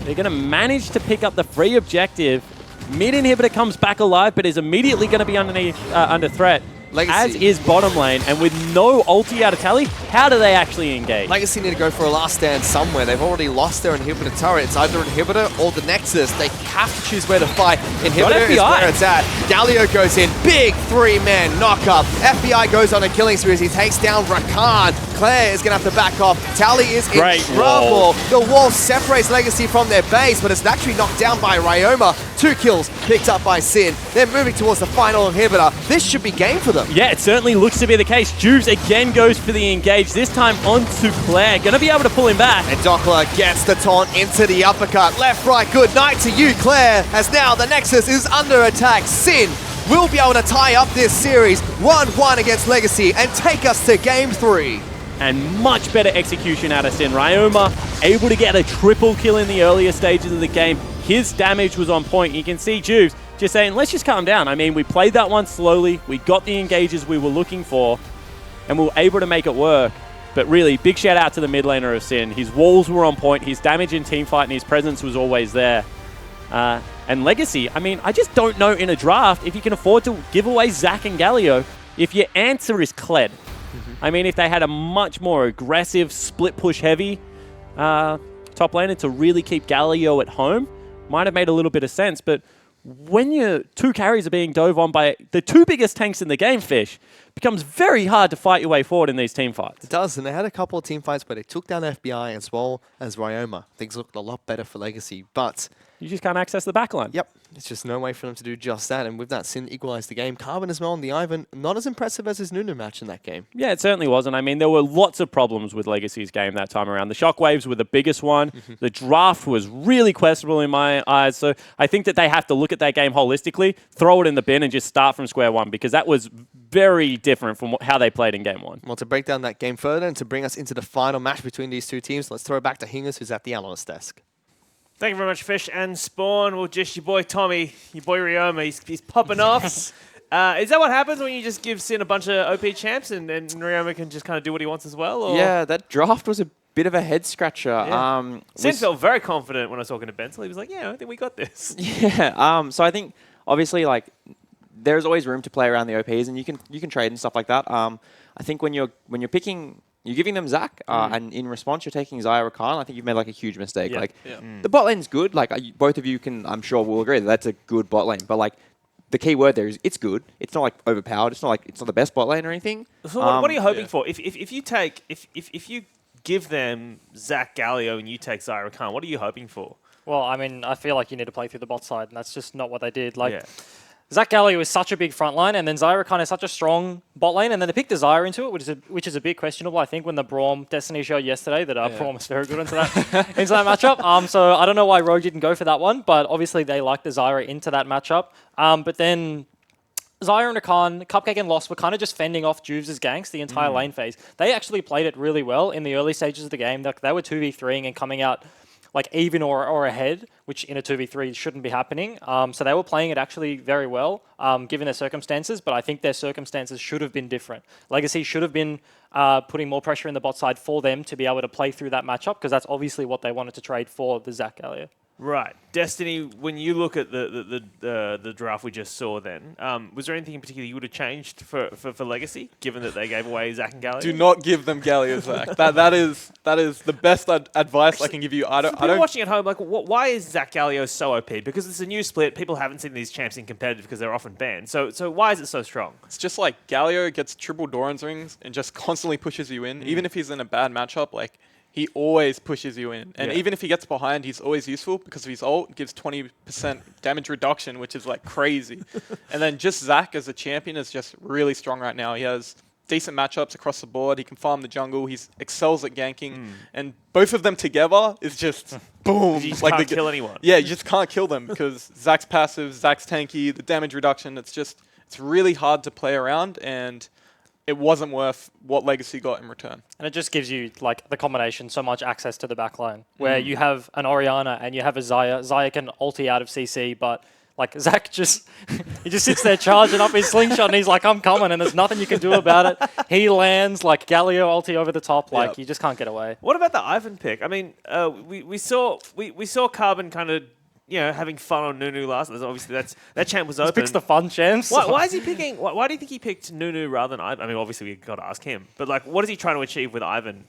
they're going to manage to pick up the free objective. Mid inhibitor comes back alive, but is immediately going to be under threat. Legacy. As is bottom lane, and with no ulti out of Tally, how do they actually engage? Legacy need to go for a last stand somewhere. They've already lost their inhibitor turret. It's either inhibitor or the Nexus. They have to choose where to fight. Inhibitor is where it's at. Galio goes in. Big 3-man knock-up. FBI goes on a killing spree as he takes down Rakan. Claire is going to have to back off. Tally is in trouble. The wall separates Legacy from their base, but it's actually knocked down by Ryoma. 2 kills picked up by Sin. They're moving towards the final inhibitor. This should be game for them. Yeah, it certainly looks to be the case. Juves again goes for the engage, this time onto Claire. Going to be able to pull him back. And Dockler gets the taunt into the uppercut. Left, right, good night to you, Claire, as now the Nexus is under attack. Sin will be able to tie up this series 1-1 against Legacy and take us to game 3. And much better execution out of Sin. Ryoma able to get a triple kill in the earlier stages of the game. His damage was on point. You can see Juves just saying, let's just calm down. I mean, we played that one slowly. We got the engages we were looking for, and we were able to make it work. But really, big shout out to the mid laner of Sin. His walls were on point. His damage in teamfight and his presence was always there. And Legacy, I mean, I just don't know in a draft if you can afford to give away Zac and Galio if your answer is Kled. I mean, if they had a much more aggressive, split push heavy top laner to really keep Galio at home, might have made a little bit of sense. But when your 2 carries are being dove on by the 2 biggest tanks in the game, Fish, it becomes very hard to fight your way forward in these team fights. It does, and they had a couple of team fights where they took down FBI as well as Ryoma. Things looked a lot better for Legacy, but you just can't access the backline. Yep, it's just no way for them to do just that. And with that, Sin equalized the game. Carbon as well on the Ivan, not as impressive as his Nunu match in that game. Yeah, it certainly wasn't. I mean, there were lots of problems with Legacy's game that time around. The shockwaves were the biggest one. The draft was really questionable in my eyes. So I think that they have to look at that game holistically, throw it in the bin, and just start from square one, because that was very different from how they played in game 1. Well, to break down that game further and to bring us into the final match between these 2 teams, let's throw it back to Hingers, who's at the analyst desk. Thank you very much, Fish and Spawn. Well, just your boy Tommy, your boy Ryoma, he's popping off. Is that what happens when you just give Sin a bunch of OP champs and Ryoma can just kind of do what he wants as well? Or? Yeah, that draft was a bit of a head scratcher. Yeah. Sin felt very confident when I was talking to Bensel. He was like, yeah, I think we got this. Yeah, so I think, obviously, like, there's always room to play around the OPs, and you can trade and stuff like that. I think when you're picking... You're giving them Zac, and in response, you're taking Xayah Rakan. I think you've made like a huge mistake. Yeah. Like the bot lane's good. Like both of you can, I'm sure, will agree that that's a good bot lane. But like the key word there is it's good. It's not like overpowered. It's not the best bot lane or anything. So what are you hoping for? If you give them Zac Galio and you take Xayah Rakan, what are you hoping for? Well, I mean, I feel like you need to play through the bot side, and that's just not what they did. Like. Zac Galio is such a big front line, and then Xayah Rakan is such a strong bot lane, and then they picked the Xayah into it, which is a bit questionable. I think when the Braum Destiny showed yesterday that Braum was very good into that matchup. So I don't know why Rogue didn't go for that one, but obviously they liked the Xayah into that matchup. But then Xayah and Rakan, Cupcake and Lost were kind of just fending off Juves' ganks the entire lane phase. They actually played it really well in the early stages of the game. They were 2v3ing and coming out like even or ahead, which in a 2v3 shouldn't be happening. So they were playing it actually very well, given their circumstances, but I think their circumstances should have been different. Legacy should have been putting more pressure in the bot side for them to be able to play through that matchup, because that's obviously what they wanted to trade for the Zac Galio. Right. Destiny, when you look at the draft we just saw then, was there anything in particular you would have changed for Legacy, given that they gave away Zach and Galio? Do not give them Galio Zach. that is the best advice I can give you. I don't watching at home, like, why is Zach Galio so OP? Because it's a new split. People haven't seen these champs in competitive because they're often banned. So why is it so strong? It's just like Galio gets triple Doran's rings and just constantly pushes you in. Even if he's in a bad matchup, like, he always pushes you in. And even if he gets behind, he's always useful because of his ult gives 20% damage reduction, which is like crazy. And then just Zach as a champion is just really strong right now. He has decent matchups across the board. He can farm the jungle. He excels at ganking. And both of them together is just boom. You just like can't kill anyone. Yeah, you just can't kill them because Zach's passive, Zach's tanky, the damage reduction. It's really hard to play around, and it wasn't worth what Legacy got in return. And it just gives you, like, the combination, so much access to the backline, where you have an Orianna and you have a Xayah. Xayah can ulti out of CC, but, like, Zach just, he just sits there charging up his slingshot and he's like, I'm coming, and there's nothing you can do about it. He lands, like, Galio ulti over the top, like, you just can't get away. What about the Ivan pick? I mean, we saw Carbon kind of, you know, having fun on Nunu last. Obviously, that champ was open. He picks the fun champs. Why is he picking? Why do you think he picked Nunu rather than Ivan? I mean, obviously we got to ask him. But like, what is he trying to achieve with Ivan?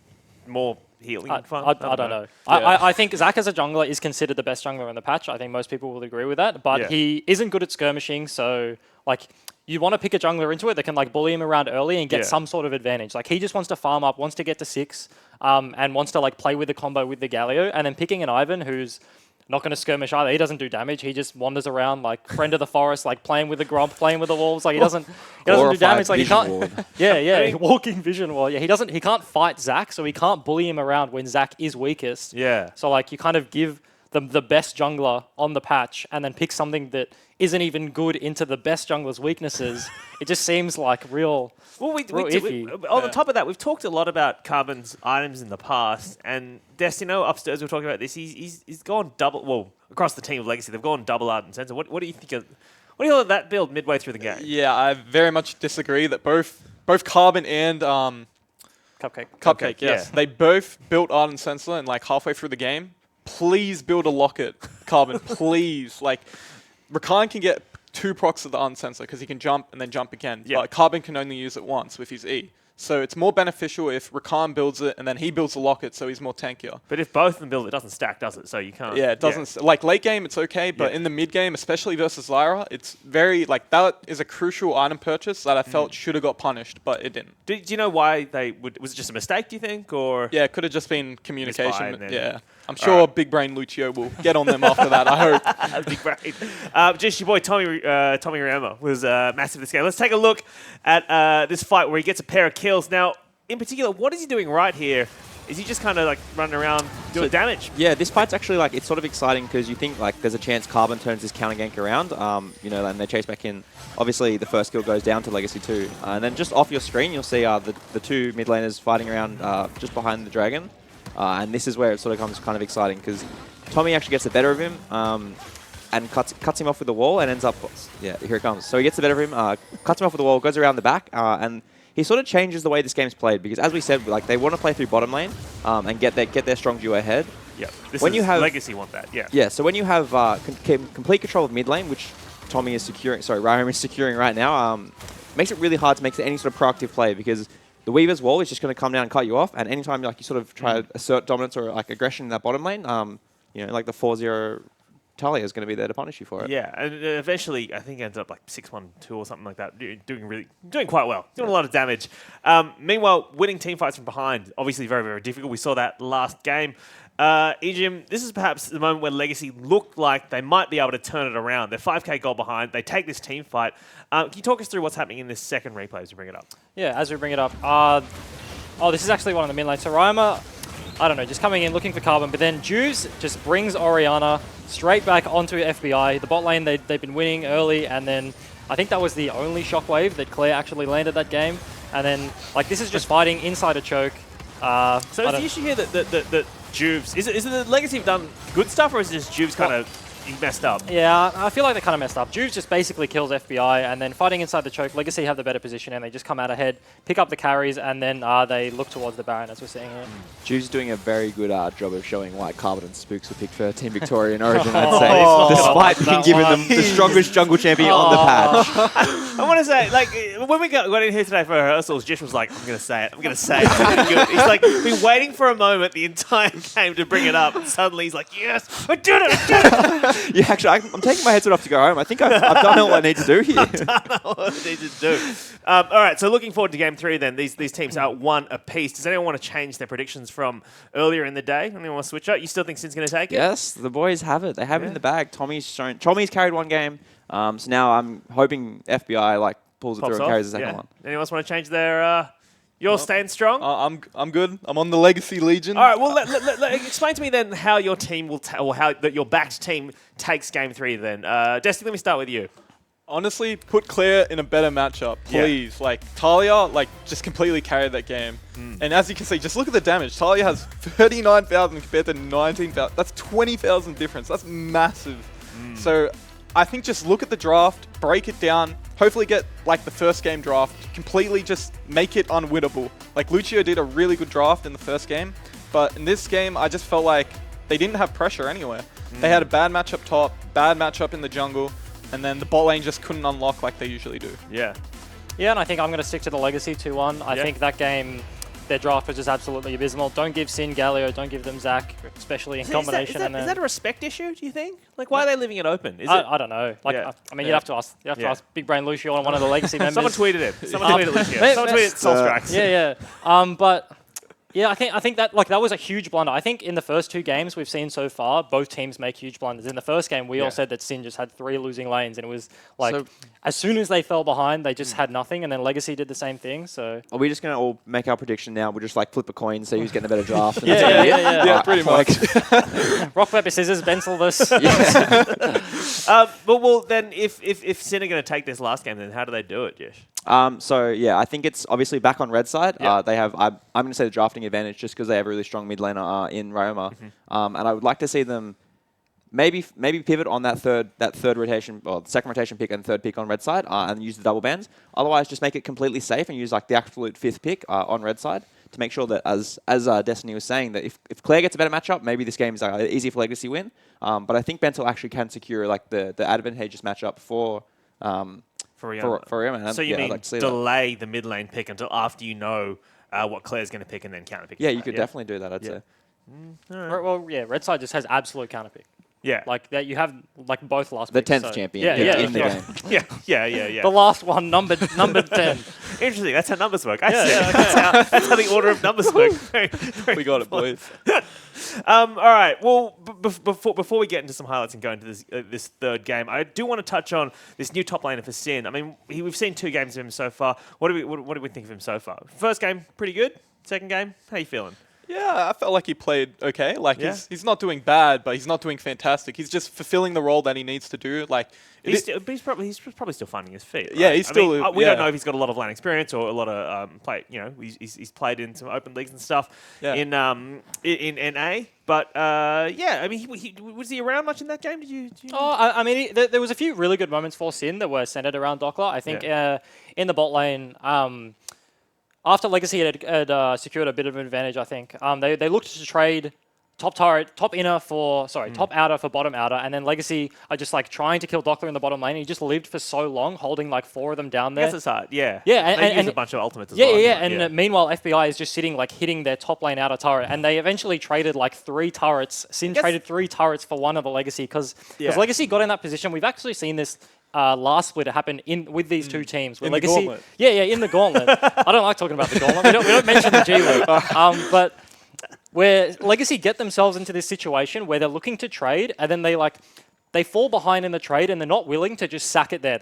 More healing and fun? I don't know. Yeah. I think Zach as a jungler is considered the best jungler in the patch. I think most people will agree with that. But he isn't good at skirmishing, so like, you want to pick a jungler into it that can like bully him around early and get some sort of advantage. Like, he just wants to farm up, wants to get to 6, and wants to like play with the combo with the Galio. And then picking an Ivan who's not going to skirmish either. He doesn't do damage. He just wanders around like friend of the forest, like playing with the gromp, playing with the wolves. Like, he doesn't do damage. Like, he can't. Walking vision wall. Yeah, he can't fight Zach, so he can't bully him around when Zach is weakest. Yeah. So like, you kind of give them the best jungler on the patch and then pick something that isn't even good into the best jungler's weaknesses. It just seems like real. Well, iffy. on the top of that, we've talked a lot about Carbon's items in the past, and Destino upstairs we were talking about this. He's gone double. Well, across the team of Legacy, they've gone double art and sensor. What do you think of? What do you think of that build midway through the game? Yeah, I very much disagree that both Carbon and Cupcake. Yes, they both built art and sensor, and like halfway through the game, please build a locket, Carbon, please. Like, Rakan can get 2 procs of the unsensor because he can jump and then jump again. Yeah. But Carbon can only use it once with his E. So it's more beneficial if Rakan builds it and then he builds the locket, so he's more tankier. But if both of them build it, doesn't stack, does it? So you can't. Yeah, it doesn't. Like, late game, it's okay, but in the mid game, especially versus Lyra, it's very, like, that is a crucial item purchase that I felt should have got punished, but it didn't. Do you know why they would? Was it just a mistake, do you think? Or Yeah, it could have just been communication. Then. Yeah. I'm sure Big Brain Lucio will get on them after that, I hope. Big brain. Just your boy Tommy Rama was massive this game. Let's take a look at this fight where he gets a pair of kills. Now, in particular, what is he doing right here? Is he just kind of like running around doing damage? Yeah, this fight's actually like, it's sort of exciting because you think like there's a chance Carbon turns his counter gank around, you know, and they chase back in. Obviously, the first kill goes down to Legacy 2. And then just off your screen, you'll see the 2 mid laners fighting around just behind the dragon. And this is where it sort of becomes kind of exciting because Tommy actually gets the better of him and cuts him off with the wall and ends up... Yeah, here it comes. So he gets the better of him, cuts him off with the wall, goes around the back, and he sort of changes the way this game's played because, as we said, like, they want to play through bottom lane and get their strong duo ahead. Yeah, Legacy want that, yeah. Yeah, so when you have complete control of mid lane, which Tommy is securing, Ryham is securing right now, makes it really hard to make any sort of proactive play because the Weaver's wall is just going to come down and cut you off, and anytime like you sort of try to assert dominance or like aggression in that bottom lane, you know, like the 4-0 Talia is going to be there to punish you for it. Yeah, and eventually I think it ends up like 6-1-2 or something like that, doing quite well, doing a lot of damage. Meanwhile, winning team fights from behind, obviously very, very difficult. We saw that last game. Ejim, this is perhaps the moment where Legacy looked like they might be able to turn it around. They're 5k goal behind. They take this team fight. Can you talk us through what's happening in this second replay as we bring it up? Yeah, as we bring it up. This is actually one of the mid lanes. So Rima, I don't know, just coming in looking for Carbon, but then Juves just brings Orianna straight back onto FBI. The bot lane, they've been winning early, and then I think that was the only shockwave that Claire actually landed that game. And then, like, this is just fighting inside a choke. So is the issue here that Juves, is it the Legacy have done good stuff, or is it just Juves kind of he messed up. Yeah, I feel like they kind of messed up. Juves just basically kills FBI, and then fighting inside the choke, Legacy have the better position, and they just come out ahead, pick up the carries, and then they look towards the Baron, as we're seeing here. Juve's doing a very good job of showing why Carbon and Spooks were picked for Team Victoria in Origin, I'd say, despite being given them the strongest jungle champion on the patch. I want to say, like, when we got in here today for rehearsals, Jish was like, I'm going to say it. I'm going to say it. I'm gonna do it. He's like, been waiting for a moment the entire game to bring it up, and suddenly he's like, yes, I did it, I did it. Yeah, actually, I'm taking my headset off to go home. I think I've done all I need to do here. All I need to do. All right, so looking forward to Game 3 then. These teams are 1 apiece. Does anyone want to change their predictions from earlier in the day? Anyone want to switch up? You still think Sin's going to take it? Yes, the boys have it. They have it in the bag. Tommy's carried 1 game, so now I'm hoping FBI pulls it through and carries the second one. Anyone else want to change their... You're staying strong? I'm good. I'm on the Legacy Legion. All right, well, explain to me then how your team will... or how your backed team takes Game 3 then. Destiny, let me start with you. Honestly, put Claire in a better matchup, please. Yeah. Talia, just completely carried that game. And as you can see, just look at the damage. Talia has 39,000 compared to 19,000. That's 20,000 difference. That's massive. So I think just look at the draft, break it down, hopefully get the first game draft, completely just make it unwinnable. Lucio did a really good draft in the first game, but in this game, I just felt like they didn't have pressure anywhere. They had a bad matchup top, bad matchup in the jungle, and then the bot lane just couldn't unlock like they usually do. Yeah. Yeah, and I think I'm going to stick to the Legacy 2-1. I think that game, their draft was just absolutely abysmal. Don't give Sin Galio, don't give them Zach, especially in combination. Is that a respect issue, do you think? Why are they leaving it open? I don't know. I mean, you'd have to ask Big Brain Lucio on one of the Legacy members. Someone tweeted him. Someone tweeted Lucio. Someone tweeted Soulstrikes. Yeah. But yeah, I think that that was a huge blunder. I think in the first 2 games we've seen so far, both teams make huge blunders. In the first game, we all said that Sin just had 3 losing lanes, and it was as soon as they fell behind, they just had nothing, and then Legacy did the same thing. So are we just going to all make our prediction now? We'll just flip a coin, see who's getting a better draft. And yeah, pretty much. Rock, paper, scissors, Bensel this. Well, then if Sin are going to take this last game, then how do they do it, Jish? So yeah, I think it's obviously back on red side. They have I'm going to say the drafting advantage just because they have a really strong mid laner in Ryoma, and I would like to see them maybe pivot on that third rotation or second rotation pick and third pick on red side and use the double bans. Otherwise, just make it completely safe and use the absolute 5th pick on red side to make sure that as Destiny was saying that if Claire gets a better matchup, maybe this game is easy for Legacy win. But I think Bentel actually can secure the advantageous matchup for Ryoma. So you mean delay the mid lane pick until after you know what Claire's going to pick and then counter pick? Yeah, you could definitely do that, I'd say. Right. Well, yeah, red side just has absolute counter pick. Yeah. That you have both last the picks, 10th champion in the game. Yeah. The last one, number 10. Interesting. That's how numbers work. I see. That's how the order of numbers work. We got it, boys. All right. Well, before we get into some highlights and go into this third game, I do want to touch on this new top laner for Sin. I mean, we've seen 2 games of him so far. What do we think of him so far? First game, pretty good. Second game, how you feeling? Yeah, I felt like he played okay. He's not doing bad, but he's not doing fantastic. He's just fulfilling the role that he needs to do. He's probably still finding his feet. Right? Yeah, he's still. We don't know if he's got a lot of LAN experience or a lot of play. He's played in some open leagues and stuff in NA. But I mean, was he around much in that game? Did you I mean, there was a few really good moments for Sin that were centered around Dockler. I think in the bot lane. After Legacy had secured a bit of an advantage, I think, they looked to trade top outer for bottom outer, and then Legacy are just trying to kill Dockler in the bottom lane. He just lived for so long, holding 4 of them down there. I guess it's hard, yeah. Yeah, and use a bunch of ultimates as well. And meanwhile, FBI is just sitting hitting their top lane outer turret, and they eventually traded 3 turrets. Sin traded 3 turrets for 1 of the Legacy because Legacy got in that position. We've actually seen this. Last split happen with these 2 teams. In Legacy, the gauntlet. In the gauntlet. I don't like talking about the gauntlet. We don't mention the G League. But where Legacy get themselves into this situation where they're looking to trade, and then they fall behind in the trade, and they're not willing to just sack it there.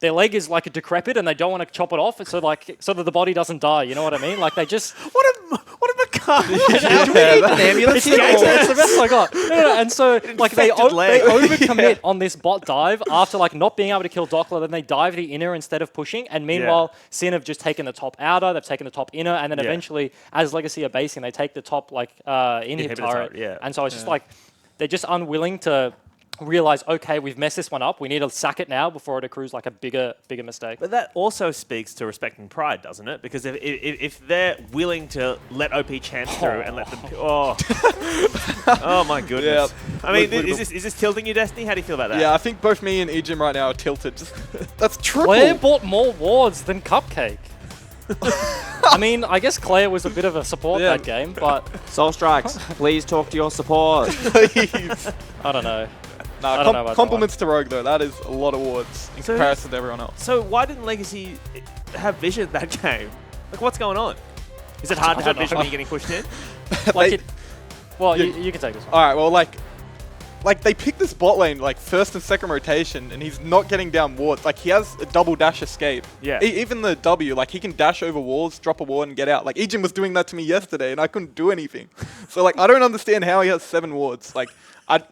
Their leg is decrepit, and they don't want to chop it off, so that the body doesn't die. You know what I mean? They just what a macabre. It's the best I got. No. And so they overcommit on this bot dive after not being able to kill Dockler. Then they dive the inner instead of pushing. And meanwhile, Sin have just taken the top outer. They've taken the top inner, and then eventually, as Legacy are basing, they take the top inhib turret. Yeah. And so it's just they're just unwilling to realize, okay, we've messed this one up. We need to sack it now before it accrues like a bigger mistake. But that also speaks to respect and pride, doesn't it? Because if they're willing to let OP chance through and let them... Oh, oh my goodness. Yeah. I mean, is this tilting your Destiny? How do you feel about that? Yeah, I think both me and Ejim right now are tilted. That's triple. Claire bought more wards than Cupcake. I mean, I guess Claire was a bit of a support that game, but... Soul Strikes, please talk to your support. Please. I don't know. Nah, I don't know about compliments to Rogue though. That is a lot of wards in comparison to everyone else. So why didn't Legacy have vision that game? Like, what's going on? Is it hard to have vision when you're getting pushed in? Like you can take this one. All right, well, like they picked this bot lane like first and second rotation, and he's not getting down wards. Like he has a double dash escape. Yeah. Even the W, like he can dash over walls, drop a ward, and get out. Like Ejim was doing that to me yesterday, and I couldn't do anything. So like I don't understand how he has 7 wards. Like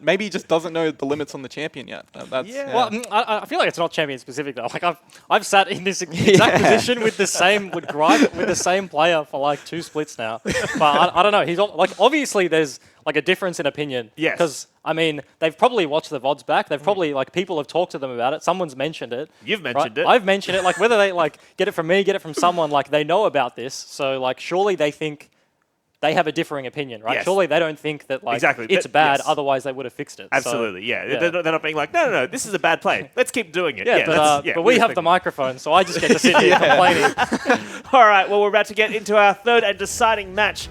maybe he just doesn't know the limits on the champion yet. That's, Well, I feel like it's not champion specific though. Like I've sat in this exact position with the same player for like 2 splits now. But I don't know. He's like obviously there's like a difference in opinion. Yes. Because I mean they've probably watched the VODs back. They've probably like people have talked to them about it. Someone's mentioned it. You've mentioned it. I've mentioned it. Like whether they like get it from me, get it from someone, like they know about this. So like surely they think. They have a differing opinion, right? Yes. Surely they don't think that like it's That- bad, yes. otherwise they would have fixed it. Absolutely, So, yeah. They're not being like, no, this is a bad play. Let's keep doing it. Yeah, but we have the microphone, so I just get to sit here complaining. All right, well, we're about to get into our third and deciding match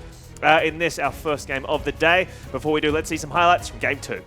in this, our first game of the day. Before we do, let's see some highlights from Game 2.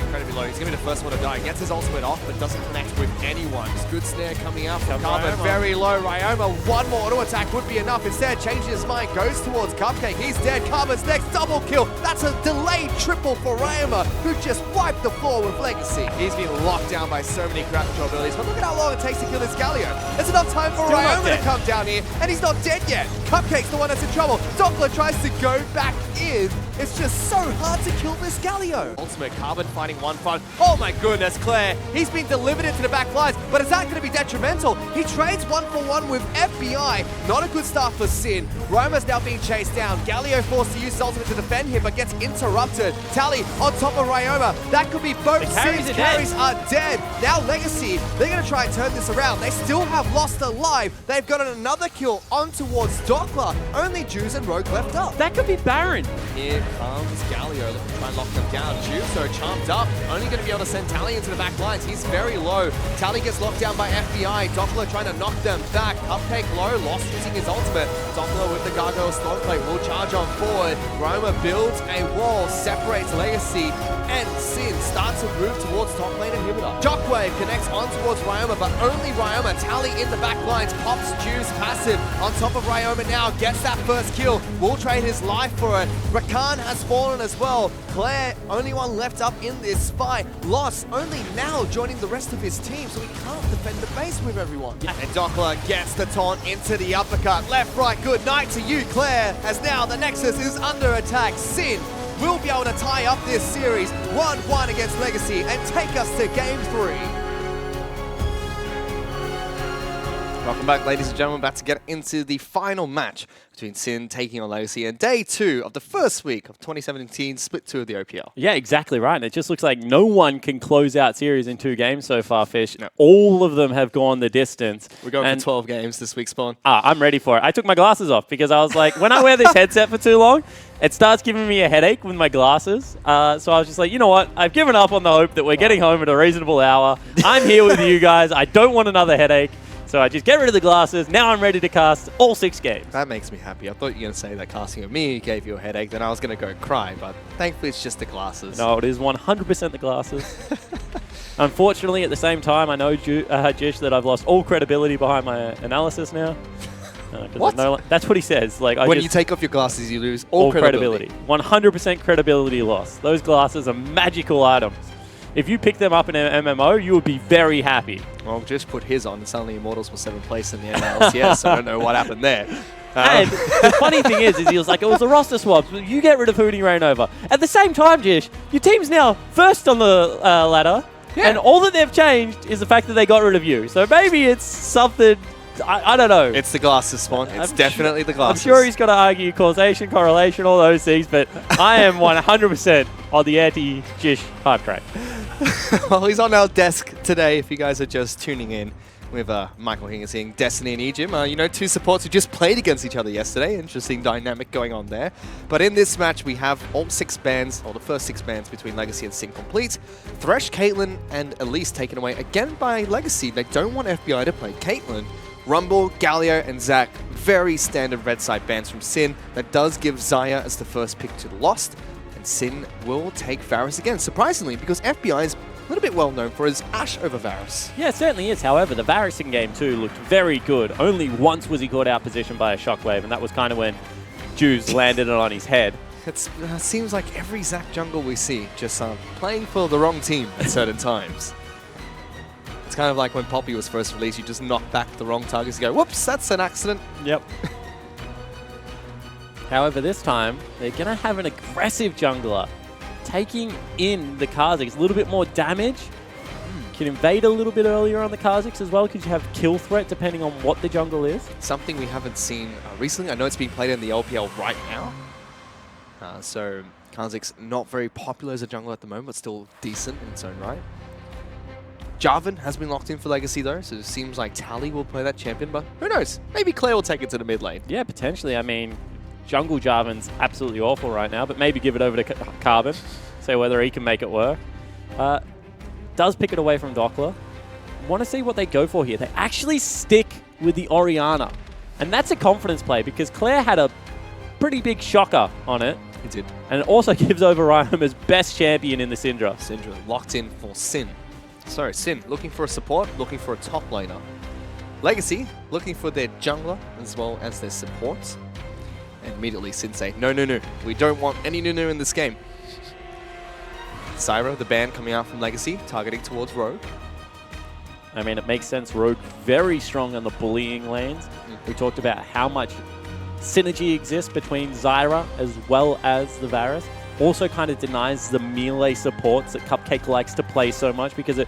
Incredibly low. He's going to be the first one to die. Gets his ultimate off, but doesn't connect with anyone. Good snare coming out from Carbon. Very low. Ryoma, one more auto attack would be enough. Instead, changing his mind, goes towards Cupcake. He's dead. Carbon's next double kill. That's a delayed triple for Ryoma, who just wiped the floor with Legacy. He's been locked down by so many crap control abilities, but look at how long it takes to kill this Galio. There's enough time for Ryoma to come down here, and he's not dead yet. Cupcake's the one that's in trouble. Doppler tries to go back in. It's just so hard to kill this Galio. Ultimate Carbon fighting 1-5. Oh my goodness, Claire. He's been delivered into the back lines, but is that going to be detrimental? He trades 1-for-1 with FBI. Not a good start for Sin. Roma's now being chased down. Galio forced to use his ultimate to defend him, but gets interrupted. Tally on top of Ryoma. That could be both Sin's carries are dead. Now Legacy, they're going to try and turn this around. They still have Lost alive. They've got another kill on towards Doppler. Only Juice and Rogue left up. That could be Baron. Here comes Galio looking to try and lock them down. Juso charmed up, only going to be able to send Tally into the back lines. He's very low. Tally gets locked down by FBI. Doppler trying to knock them back. Cupcake low, Lost using his ultimate. Doppler with the Gargoyle Stormplate will charge on forward. Roma builds a wall, separates Legacy, and Sin starts to move towards top lane inhibitor. Shockwave connects on towards Ryoma, but only Ryoma. Tally in the back lines, pops Juice passive on top of Ryoma now, gets that first kill. Will trade his life for it. Rakan has fallen as well. Claire, only one left up in this fight. Lost only now joining the rest of his team, so he can't defend the base with everyone. And Doppler gets the taunt into the uppercut. Left, right, good night to you, Claire, as now the Nexus is under attack. Sin will be able to tie up this series 1-1 against Legacy and take us to Game 3. Welcome back, ladies and gentlemen. About to get into the final match between Sin taking on Legacy and day 2 of the first week of 2017 Split 2 of the OPL. Yeah, exactly right. And it just looks like no one can close out series in 2 games so far, Fish. No. All of them have gone the distance. We're going for 12 games this week, Spawn. I'm ready for it. I took my glasses off because I was like, when I wear this headset for too long, it starts giving me a headache with my glasses. So I was just like, you know what? I've given up on the hope that we're getting home at a reasonable hour. I'm here with you guys. I don't want another headache. So I just get rid of the glasses. Now I'm ready to cast all 6 games. That makes me happy. I thought you were going to say that casting of me gave you a headache, then I was going to go cry, but thankfully it's just the glasses. No, it is 100% the glasses. Unfortunately, at the same time, I know, Jish, that I've lost all credibility behind my analysis now. What? That's what he says. Like, when you take off your glasses, you lose all credibility. 100% credibility loss. Those glasses are magical items. If you pick them up in an MMO, you would be very happy. Well, just put his on and suddenly Immortals were 7th place in the NLCS, so I don't know what happened there. And the funny thing is he was like, it was a roster swap. You get rid of Hootie Rainover. At the same time, Jish, your team's now first on the ladder, and all that they've changed is the fact that they got rid of you. So maybe it's something I don't know. It's the glasses, Spawn. It's definitely the I'm glasses. sure he's got to argue causation, correlation, all those things, but I am 100% on the anti-Jish hype train. Well, he's on our desk today, if you guys are just tuning in. With Michael Hingersing, Destiny and Ejim. You know, two supports who just played against each other yesterday. Interesting dynamic going on there. But in this match, we have all 6 bans, or the first 6 bans between Legacy and Sin complete. Thresh, Caitlyn, and Elise taken away again by Legacy. They don't want FBI to play Caitlyn. Rumble, Galio, and Zac, very standard red side bans from Sin. That does give Xayah as the first pick to the Lost. And Sin will take Varus again, surprisingly, because FBI is a little bit well known for his Ashe over Varus. Yeah, it certainly is. However, the Varus in game 2 looked very good. Only once was he caught out position by a shockwave, and that was kind of when Juice landed it on his head. It seems like every Zac jungle we see just playing for the wrong team at certain times. It's kind of like when Poppy was first released, you just knock back the wrong targets and go, whoops, that's an accident. Yep. However, this time, they're going to have an aggressive jungler. Taking in the Kha'Zix, a little bit more damage. Can invade a little bit earlier on the Kha'Zix as well, because you have kill threat depending on what the jungle is. Something we haven't seen recently. I know it's being played in the LPL right now. So Kha'Zix not very popular as a jungler at the moment, but still decent in its own right. Jarvan has been locked in for Legacy though, so it seems like Tally will play that champion, but who knows? Maybe Claire will take it to the mid lane. Yeah, potentially. I mean, jungle Jarvan's absolutely awful right now, but maybe give it over to Carbon, see whether he can make it work. Does pick it away from Dockler. Want to see what they go for here. They actually stick with the Orianna, and that's a confidence play because Claire had a pretty big shocker on it. He did. And it also gives over Ryoma's best champion in the Syndra. Syndra locked in for Sin. Sorry, Sin looking for a support, looking for a top laner. Legacy looking for their jungler as well as their supports. And immediately Sin say, no, no, no. We don't want any Nunu in this game. Syra, the ban coming out from Legacy, targeting towards Rogue. I mean, it makes sense. Rogue very strong on the bullying lanes. We talked about how much synergy exists between Zyra as well as the Varus. Also kind of denies the melee supports that Cupcake likes to play so much because it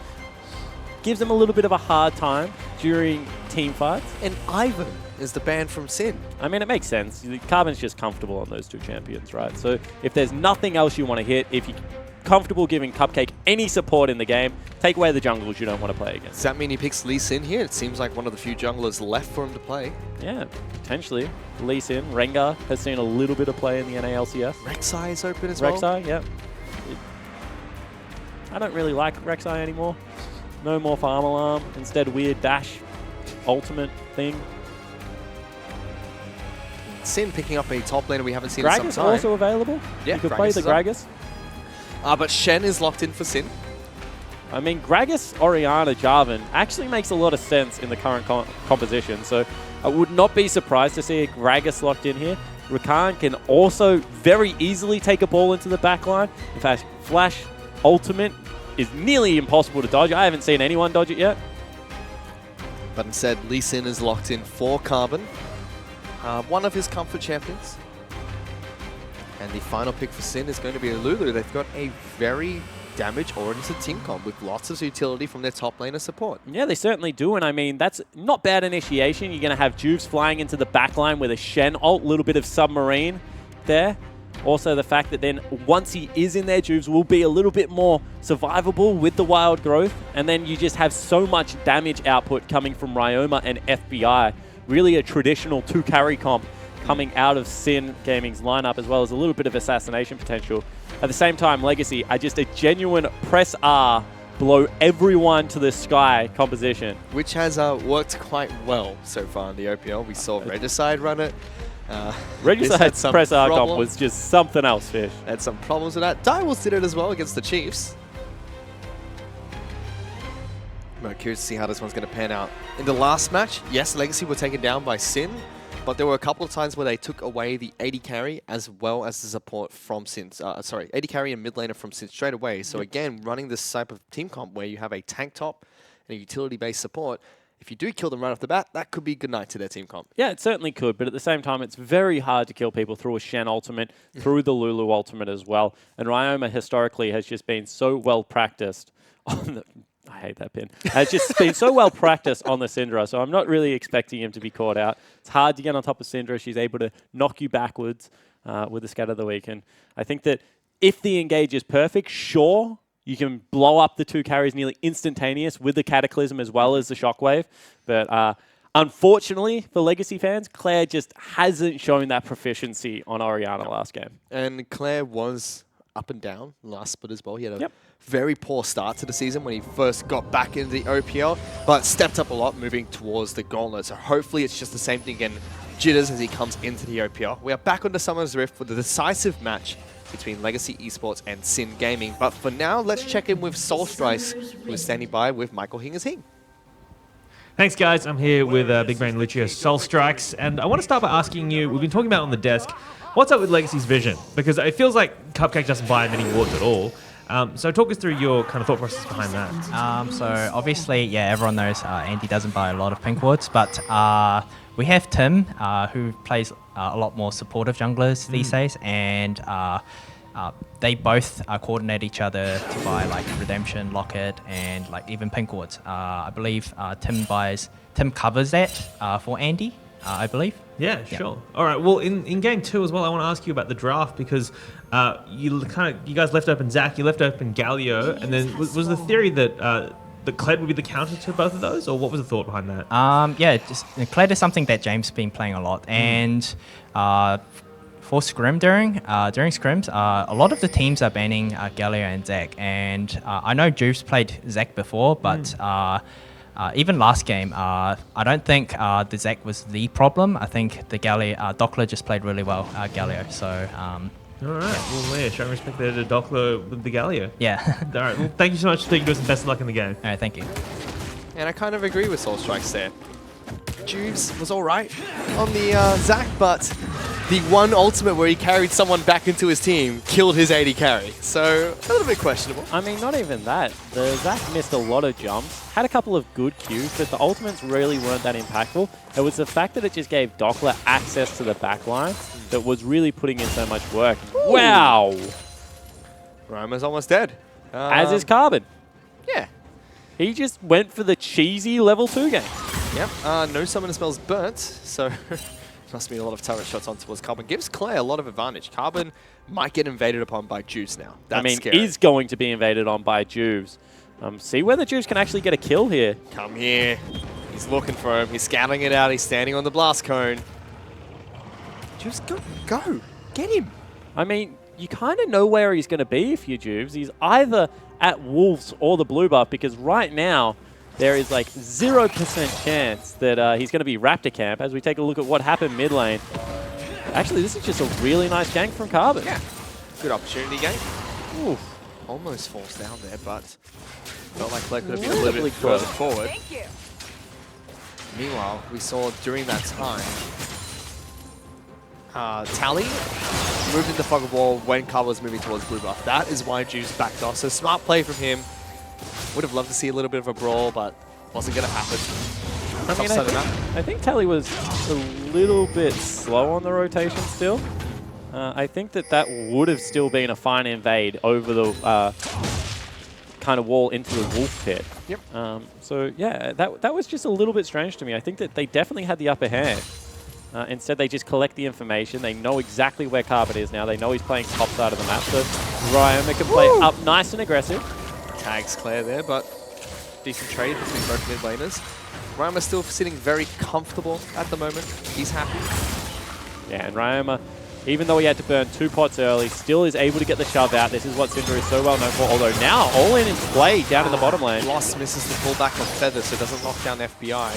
gives them a little bit of a hard time during team fights. And Ivan is the ban from Sin. I mean, it makes sense. Carbon's just comfortable on those two champions, right? So if there's nothing else you want to hit, if you're comfortable giving Cupcake any support in the game, take away the jungles you don't want to play against. Does that mean he picks Lee Sin here? It seems like one of the few junglers left for him to play. Yeah, potentially. Lee Sin. Rengar has seen a little bit of play in the NALCS. Rek'Sai is open as well. Rek'Sai, yeah. I don't really like Rek'Sai anymore. No more farm alarm. Instead, weird dash ultimate thing. Sin picking up a top laner we haven't seen Gragas in some time. also available. Yeah, you could Gragas play the is up. Gragas. But Shen is locked in for Sin. I mean, Gragas, Orianna, Jarvan actually makes a lot of sense in the current composition. So I would not be surprised to see a Gragas locked in here. Rakan can also very easily take a ball into the back line. In fact, Flash ultimate is nearly impossible to dodge. I haven't seen anyone dodge it yet. But instead, Lee Sin is locked in for Carbon. One of his comfort champions. And the final pick for Sin is going to be Lulu. They've got a very damage-oriented team comp with lots of utility from their top laner support. Yeah, they certainly do. And I mean, that's not bad initiation. You're going to have Juves flying into the back line with a Shen ult, a little bit of submarine there. Also, the fact that then once he is in there, Juves will be a little bit more survivable with the wild growth. And then you just have so much damage output coming from Ryoma and FBI. Really a traditional two-carry comp coming out of Sin Gaming's lineup, as well as a little bit of assassination potential. At the same time, Legacy are just a genuine press R, blow everyone to the sky composition. Which has worked quite well so far in the OPL. We saw Regicide run it. Regicide's press R comp was just something else, Fish. Had some problems with that. Direwolves did it as well against the Chiefs. I'm curious to see how this one's going to pan out. In the last match, yes, Legacy were taken down by Sin, but there were a couple of times where they took away the AD carry as well as the support from Sin. Sorry, AD carry and mid laner from Sin straight away. So again, running this type of team comp where you have a tank top and a utility-based support, if you do kill them right off the bat, that could be good night to their team comp. Yeah, it certainly could, but at the same time, it's very hard to kill people through a Shen ultimate, through the Lulu ultimate as well. And Ryoma historically has just been so well practiced on the I hate that pin. Has just been so well practiced on the Syndra, so I'm not really expecting him to be caught out. It's hard to get on top of Syndra. She's able to knock you backwards with the Scatter of the Week. And I think that if the engage is perfect, sure, you can blow up the 2 carries nearly instantaneous with the Cataclysm as well as the Shockwave. But unfortunately for Legacy fans, Claire just hasn't shown that proficiency on Orianna last game. And Claire was up and down last split as well. He had a very poor start to the season when he first got back into the OPL, but stepped up a lot moving towards the Gauntlet. So hopefully it's just the same thing again, jitters as he comes into the OPL. We are back on the Summer's Rift for the decisive match between Legacy Esports and Sin Gaming. But for now, let's check in with Solstrice, who is standing by with Michael Hingers-Hing. Thanks, guys. I'm here with Big Brain Lucio Solstrikes, and I want to start by asking you, we've been talking about on the desk, what's up with Legacy's vision? Because it feels like Cupcake doesn't buy many wards at all. So talk us through your kind of thought process behind that. So obviously, yeah, everyone knows Andy doesn't buy a lot of pink wards, but we have Tim, who plays a lot more supportive junglers these days, and they both coordinate each other to buy like Redemption, Locket, and like even pink wards. I believe Tim covers that for Andy, I believe. Yeah, sure. All right. Well, in game 2 as well, I want to ask you about the draft because you guys left open Zach, you left open Galio, and then was the theory that the Kled would be the counter to both of those, or what was the thought behind that? Yeah, just Kled is something that James has been playing a lot, and for scrim during scrims, a lot of the teams are banning Galio and Zach, and I know Juve's played Zach before, but even last game, I don't think the Zach was the problem. I think the Galio, Dockler just played really well, Galio. So, all right. Yeah. Well, yeah, showing respect there to Dockler with the Galio. Yeah. All right. Well, thank you so much for taking us, and best of luck in the game. All right, thank you. And I kind of agree with Solstrikes there. Juves was all right on the Zach, but the one ultimate where he carried someone back into his team killed his AD carry. So, a little bit questionable. I mean, not even that. The Zach missed a lot of jumps, had a couple of good Qs, but the ultimates really weren't that impactful. It was the fact that it just gave Dockler access to the backline that was really putting in so much work. Ooh. Wow! Roma's almost dead. As is Carbon. Yeah. He just went for the cheesy level 2 game. Yep, no summoner spells burnt, so must be a lot of turret shots on towards Carbon. Gives Claire a lot of advantage. Carbon might get invaded upon by Juice now. That's scary. Is going to be invaded on by Juves. See whether Juves can actually get a kill here. Come here. He's looking for him. He's scouting it out. He's standing on the blast cone. Juves, go. Get him. I mean, you kind of know where he's going to be if you're Juves. He's either at Wolves or the blue buff, because right now there is like 0% chance that he's going to be Raptor Camp as we take a look at what happened mid lane. Actually, this is just a really nice gank from Carbon. Yeah, good opportunity game. Oof. Almost falls down there, but felt like Claire could have been a little bit further forward. Thank you. Meanwhile, we saw during that time, Tally moved into Fog of War when Carbon was moving towards blue buff. That is why Juice backed off. So smart play from him. Would have loved to see a little bit of a brawl, but wasn't going to happen. I mean, I think Tally was a little bit slow on the rotation still. I think that would have still been a fine invade over the kind of wall into the wolf pit. Yep. So yeah, that was just a little bit strange to me. I think that they definitely had the upper hand. Instead, they just collect the information. They know exactly where Carbon is now. They know he's playing top side of the map. So Ryoma can play up nice and aggressive. Tags Claire there, but decent trade between both mid laners. Ryoma still sitting very comfortable at the moment. He's happy. Yeah, and Ryoma, even though he had to burn 2 pots early, still is able to get the shove out. This is what Cinder is so well known for, although now all in is play down in the bottom lane. Lost misses the pullback of Feather, so doesn't knock down FBI.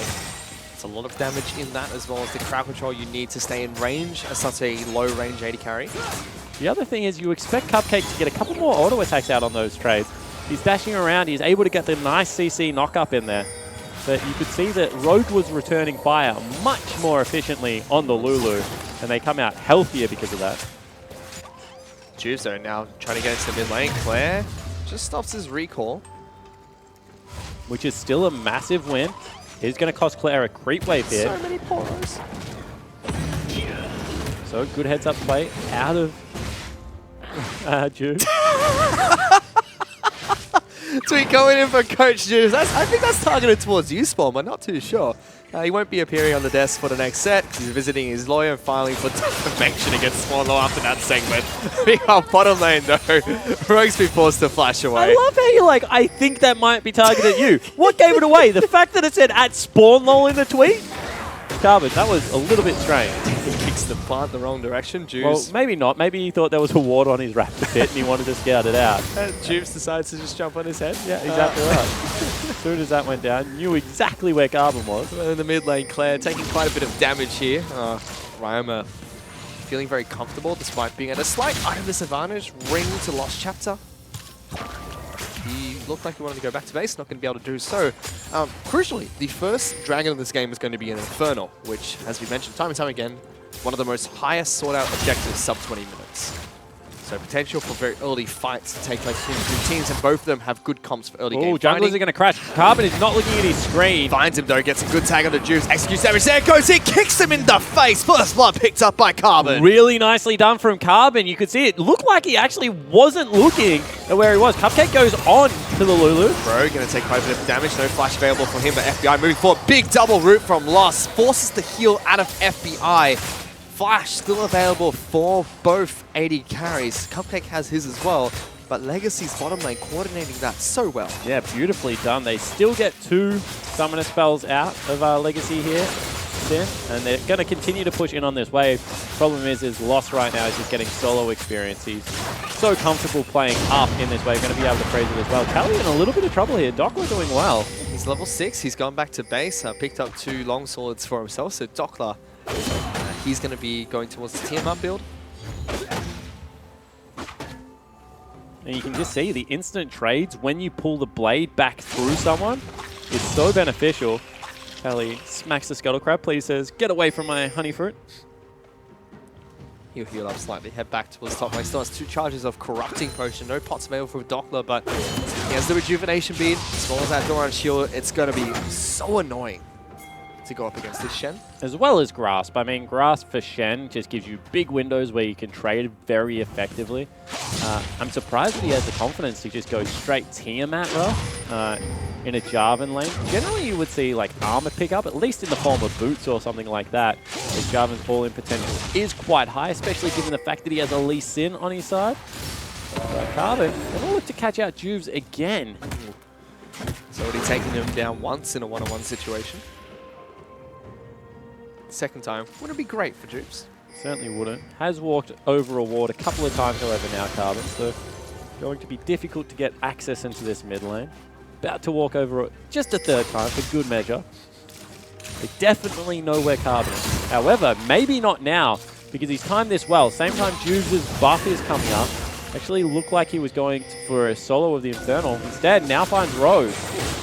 It's a lot of damage in that, as well as the crowd control you need to stay in range as such a low range AD carry. The other thing is you expect Cupcake to get a couple more auto attacks out on those trades. He's dashing around, he's able to get the nice CC knock up in there. But you could see that Rogue was returning fire much more efficiently on the Lulu, and they come out healthier because of that. Juice though now trying to get into mid lane. Claire just stops his recall. Which is still a massive win. It's going to cost Claire a creep wave here. So many poros. So good heads up play out of Juve. Tweet going in for Coach Juice. I think that's targeted towards you, Spawn, but not too sure. He won't be appearing on the desk for the next set. He's visiting his lawyer and filing for defamation against Spawn after that segment. Meanwhile, bottom lane though, Rogue's been forced to flash away. I love how you're like, I think that might be targeted at you. What gave it away? The fact that it said at Spawn lol in the tweet? Carbon, that was a little bit strange. He kicks the plant the wrong direction. Juice. Well, maybe not. Maybe he thought there was a ward on his raptor pit and he wanted to scout it out. Juice decides to just jump on his head. Yeah, exactly right. As soon as that went down, knew exactly where Carbon was. In the mid lane, Claire taking quite a bit of damage here. Ryoma feeling very comfortable despite being at a slight item disadvantage. Ring to Lost Chapter. He looked like he wanted to go back to base, not going to be able to do so. Crucially, the first dragon of this game is going to be an Infernal, which, as we mentioned time and time again, one of the most highest sought-out objectives sub 20 minutes. So potential for very early fights to take place between the two teams, and both of them have good comps for early game Oh, junglers are going to crash. Carbon is not looking at his screen. Finds him though, gets a good tag on the Juice, executes damage, there goes he, kicks him in the face. First blood picked up by Carbon. Really nicely done from Carbon. You could see it looked like he actually wasn't looking at where he was. Cupcake goes on to the Lulu. Rogue going to take quite a bit of damage, no flash available from him, but FBI moving forward. Big double root from Lost, forces the heal out of FBI. Flash still available for both AD carries. Cupcake has his as well, but Legacy's bottom lane coordinating that so well. Yeah, beautifully done. They still get 2 summoner spells out of Legacy here, and they're going to continue to push in on this wave. Problem is Lost right now is just getting solo experience. He's so comfortable playing up in this wave, going to be able to praise it as well. Tally in a little bit of trouble here. Dockler doing well. He's level 6. He's gone back to base, picked up 2 long swords for himself, so Dockler, he's going to be going towards the Tiamat build. And you can just see the instant trades when you pull the blade back through someone. It's so beneficial. Kelly smacks the Scuttle Crab. Please says, get away from my honey fruit. He'll heal up slightly, head back towards top lane. Still has 2 charges of Corrupting Potion. No pots available for Dockler, but he has the Rejuvenation Bead. As well as that Doran Shield, it's going to be so annoying to go up against this Shen. As well as Grasp. I mean, Grasp for Shen just gives you big windows where you can trade very effectively. I'm surprised that he has the confidence to just go straight Tiamat rough in a Jarvan lane. Generally, you would see like armor pickup, at least in the form of boots or something like that. As Jarvan's all-in potential is quite high, especially given the fact that he has a Lee Sin on his side. Carbon, they will look to catch out Juves again. He's already taken him down once in a one-on-one situation. Second time wouldn't be great for Juves. Certainly wouldn't. Has walked over a ward a couple of times, however, now Carbon, so going to be difficult to get access into this mid lane. About to walk over it just a 3rd time for good measure. They definitely know where Carbon is. However, maybe not now, because he's timed this well. Same time Juves' buff is coming up. Actually looked like he was going for a solo of the Infernal. Instead, now finds Rogue.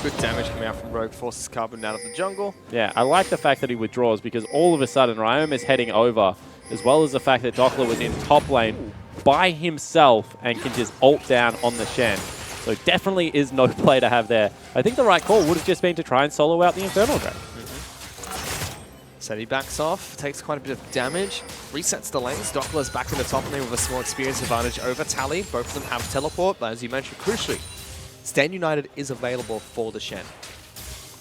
Good damage coming out from Rogue, forces Carbon out of the jungle. Yeah, I like the fact that he withdraws because all of a sudden Ryoma is heading over, as well as the fact that Dockler was in top lane by himself and can just ult down on the Shen. So definitely is no play to have there. I think the right call would have just been to try and solo out the Infernal Dragon. So he backs off, takes quite a bit of damage, resets the lanes. Dockler's back in the top lane with a small experience advantage over Tally. Both of them have teleport, but as you mentioned, crucially, Stand United is available for the Shen.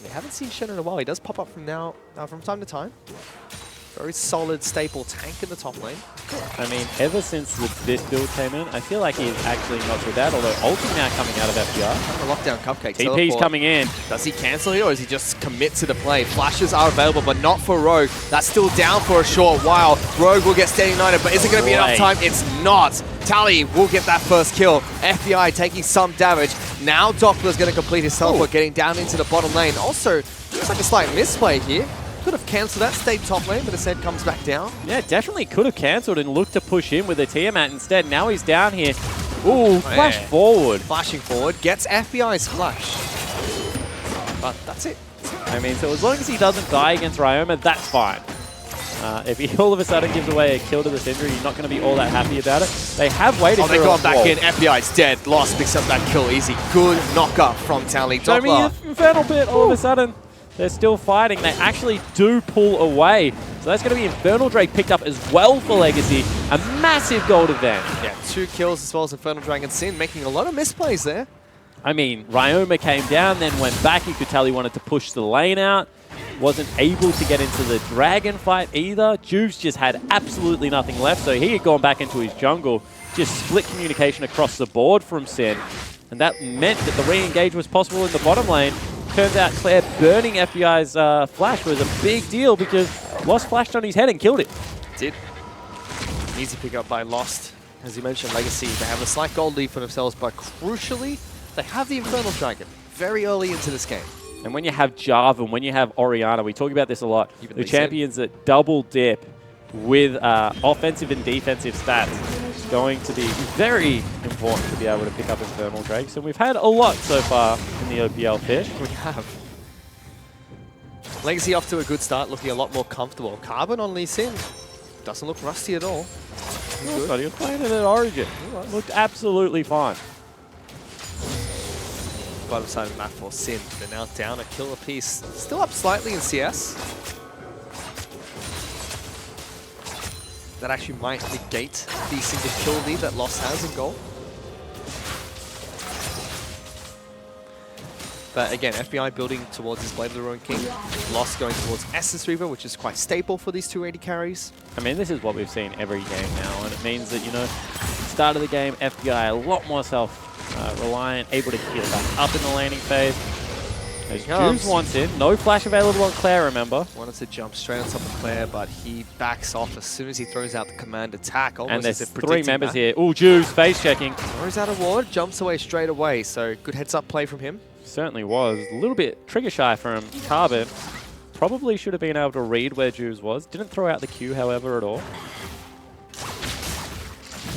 We haven't seen Shen in a while. He does pop up from time to time. Very solid staple tank in the top lane. I mean, ever since this build came in, I feel like he's actually not so bad, although ulti now coming out of FPR. A lockdown Cupcake. TP's teleport. coming in. Does he cancel here, or does he just commit to the play? Flashes are available, but not for Rogue. That's still down for a short while. Rogue will get Stand United, but is it going to be enough time? It's not. Tally will get that first kill. FBI taking some damage. Now Dockler's going to complete his teleport, getting down into the bottom lane. Also, looks like a slight misplay here. Could have cancelled that, stayed top lane, but instead comes back down. Yeah, definitely could have cancelled and looked to push in with a Tiamat instead. Now he's down here. Ooh, flash forward. Flashing forward, gets FBI's flash. But that's it. I mean, so as long as he doesn't die against Ryoma, that's fine. If he all of a sudden gives away a kill to the Syndra, you're not going to be all that happy about it. They have waited for they've gone back in. FBI's dead. Lost, picks up that kill easy. Good knock-up from Tally. Show me your Infernal Pit all of a sudden. They're still fighting. They actually do pull away. So that's going to be Infernal Drake picked up as well for Legacy. A massive gold advantage. Yeah, 2 kills as well as Infernal Dragon Sin, making a lot of misplays there. I mean, Ryoma came down, then went back. You could tell he wanted to push the lane out. Wasn't able to get into the dragon fight either. Juves just had absolutely nothing left, so he had gone back into his jungle. Just split communication across the board from Sin. And that meant that the re-engage was possible in the bottom lane. Turns out Claire burning FBI's flash was a big deal because Lost flashed on his head and killed it. Did. Easy pickup by Lost. As you mentioned, Legacy, they have a slight gold lead for themselves, but crucially, they have the Infernal Dragon very early into this game. And when you have Jarvan, when you have Orianna, we talk about this a lot, the champions that double dip with offensive and defensive stats is going to be very important to be able to pick up Infernal Drakes. And we've had a lot so far in the OPL fish. We have. Legacy off to a good start, looking a lot more comfortable. Carbon on Lee Sin doesn't look rusty at all. He was playing it at Origin. Looked absolutely fine. Bottom side of the map for Sin. They're now down a kill apiece. Still up slightly in CS. That actually might negate the single kill lead that Lost has in goal. But again, FBI building towards his Blade of the Ruined King. Lost going towards Essence Reaver, which is quite staple for these 280 carries. I mean, this is what we've seen every game now, and it means that, you know, start of the game, FBI a lot more self-reliant, able to heal back up in the laning phase. As Juves wants in, no flash available on Claire, remember. Wanted to jump straight on top of Claire, but he backs off as soon as he throws out the command attack. And there's 3 members here. Oh, Juves face checking. Throws out a ward, jumps away straight away, so good heads-up play from him. Certainly was. A little bit trigger shy from Carbon. Probably should have been able to read where Juves was. Didn't throw out the Q, however, at all.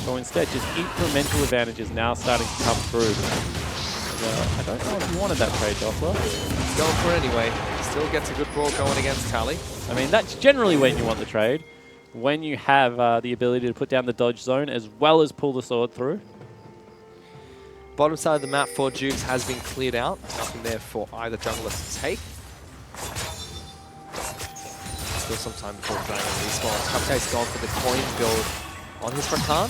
So instead, just incremental advantages now starting to come through. I don't know if you wanted that trade, Doppler. He's going for it anyway. Still gets a good brawl going against Tally. I mean, that's generally when you want the trade. When you have the ability to put down the dodge zone as well as pull the sword through. Bottom side of the map for Juves has been cleared out. Nothing there for either jungler to take. Still some time before Dragon respawns. Cupcake's gone for the coin build on his Rakan.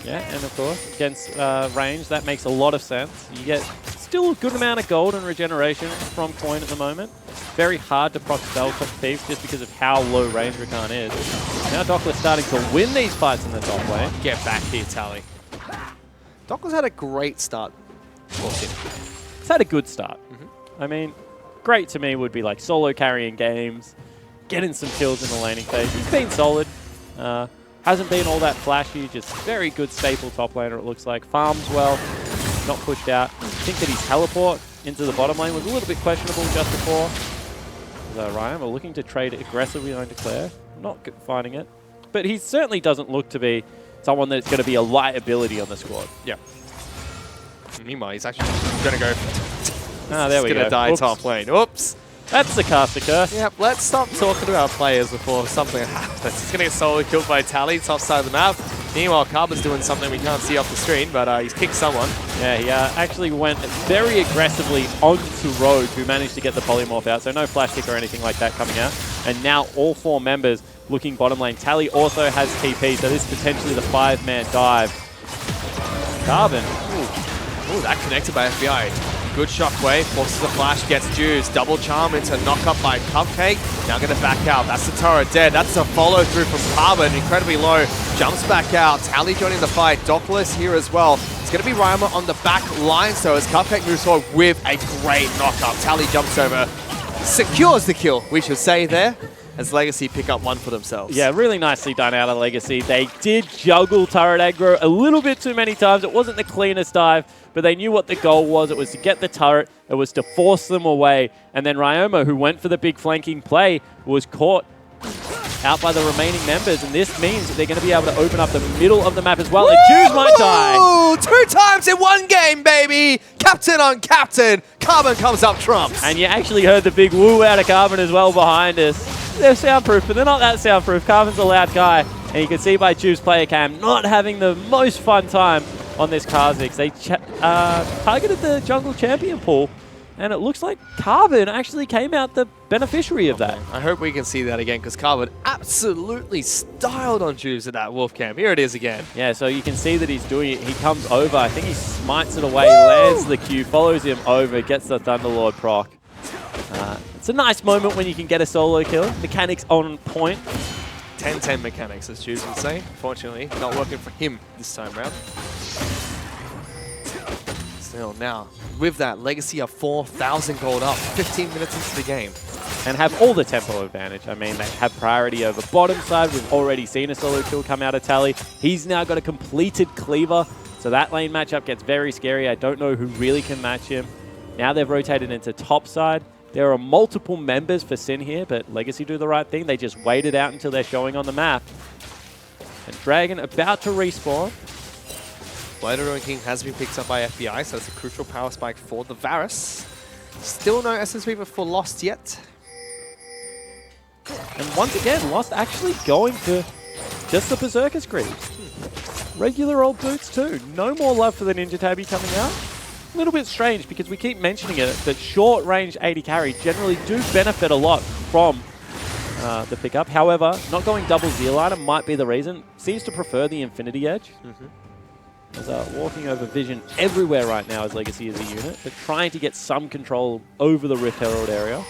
Yeah, and of course, against range, that makes a lot of sense. You get still a good amount of gold and regeneration from coin at the moment. Very hard to proc spell thieves just because of how low range Rakan is. Now Dockler's starting to win these fights in the top lane. Get back here, Tally. Dockler's had a great start for him. It's had a good start. I mean, great to me would be like solo carrying games, getting some kills in the laning phase. He's been solid. Hasn't been all that flashy, just very good staple top laner it looks like. Farms well, not pushed out. I think that his teleport into the bottom lane was a little bit questionable just before. Ryan, we're looking to trade aggressively onto Claire. Not finding it. But he certainly doesn't look to be someone that's going to be a liability on the squad. Yeah. Meanwhile, he's actually going to go... there we go. He's going to die top lane. Oops. That's the caster curse. Yep, let's stop talking about players before something happens. He's going to get solo killed by Tally, top side of the map. Meanwhile, Carbon's doing something we can't see off the screen, but he's picked someone. Yeah, he actually went very aggressively onto Rogue, who managed to get the polymorph out, so no flash kick or anything like that coming out. And now all 4 members looking bottom lane. Tally also has TP, so this is potentially the 5-man dive. Carbon. Ooh, that connected by FBI. Good shockwave, forces the flash, gets Juves. Double charm into knock up by Cupcake. Now going to back out. That's the turret dead. That's a follow through from Carbon. Incredibly low. Jumps back out. Tally joining the fight. Dockler's here as well. It's going to be Ryoma on the back line. So as Cupcake moves forward with a great knock up. Tally jumps over. Secures the kill, we should say there. As Legacy pick up 1 for themselves. Yeah, really nicely done out of Legacy. They did juggle turret aggro a little bit too many times. It wasn't the cleanest dive, but they knew what the goal was. It was to get the turret. It was to force them away. And then Ryoma, who went for the big flanking play, was caught out by the remaining members. And this means that they're going to be able to open up the middle of the map as well. Woo! And Juves might die. 2 times in 1 game, baby! Captain on captain. Carbon comes up trumps. And you actually heard the big woo out of Carbon as well behind us. They're soundproof, but they're not that soundproof. Carbon's a loud guy, and you can see by Juves player cam not having the most fun time on this Kha'Zix. They targeted the jungle champion pool, And it looks like Carbon actually came out the beneficiary of that. I hope we can see that again, because Carbon absolutely styled on Juves at that wolf camp. Here it is again. Yeah, so you can see that he's doing it. He comes over. I think he smites it away, lands the Q, follows him over, gets the Thunderlord proc. It's a nice moment when you can get a solo kill. Mechanics on point. 10-10 mechanics, as Juves would say. Fortunately, not working for him this time round. Still, now, with that, Legacy are 4,000 gold up, 15 minutes into the game. And have all the tempo advantage. I mean, they have priority over bottom side. We've already seen a solo kill come out of Tally. He's now got a completed cleaver, so that lane matchup gets very scary. I don't know who really can match him. Now they've rotated into top side. There are multiple members for Sin here, but Legacy do the right thing. They just wait it out until they're showing on the map. And Dragon about to respawn. Blade of Ruin King has been picked up by FBI, so it's a crucial power spike for the Varus. Still no SSP for Lost yet. And once again, Lost actually going for just the Berserker Screams. Regular old boots too. No more love for the Ninja Tabby coming out. A little bit strange because we keep mentioning it, that short range 80 carry generally do benefit a lot from the pickup. However, not going double Zeal item might be the reason. Seems to prefer the Infinity Edge. As walking over vision everywhere right now as Legacy as a unit, but trying to get some control over the Rift Herald area.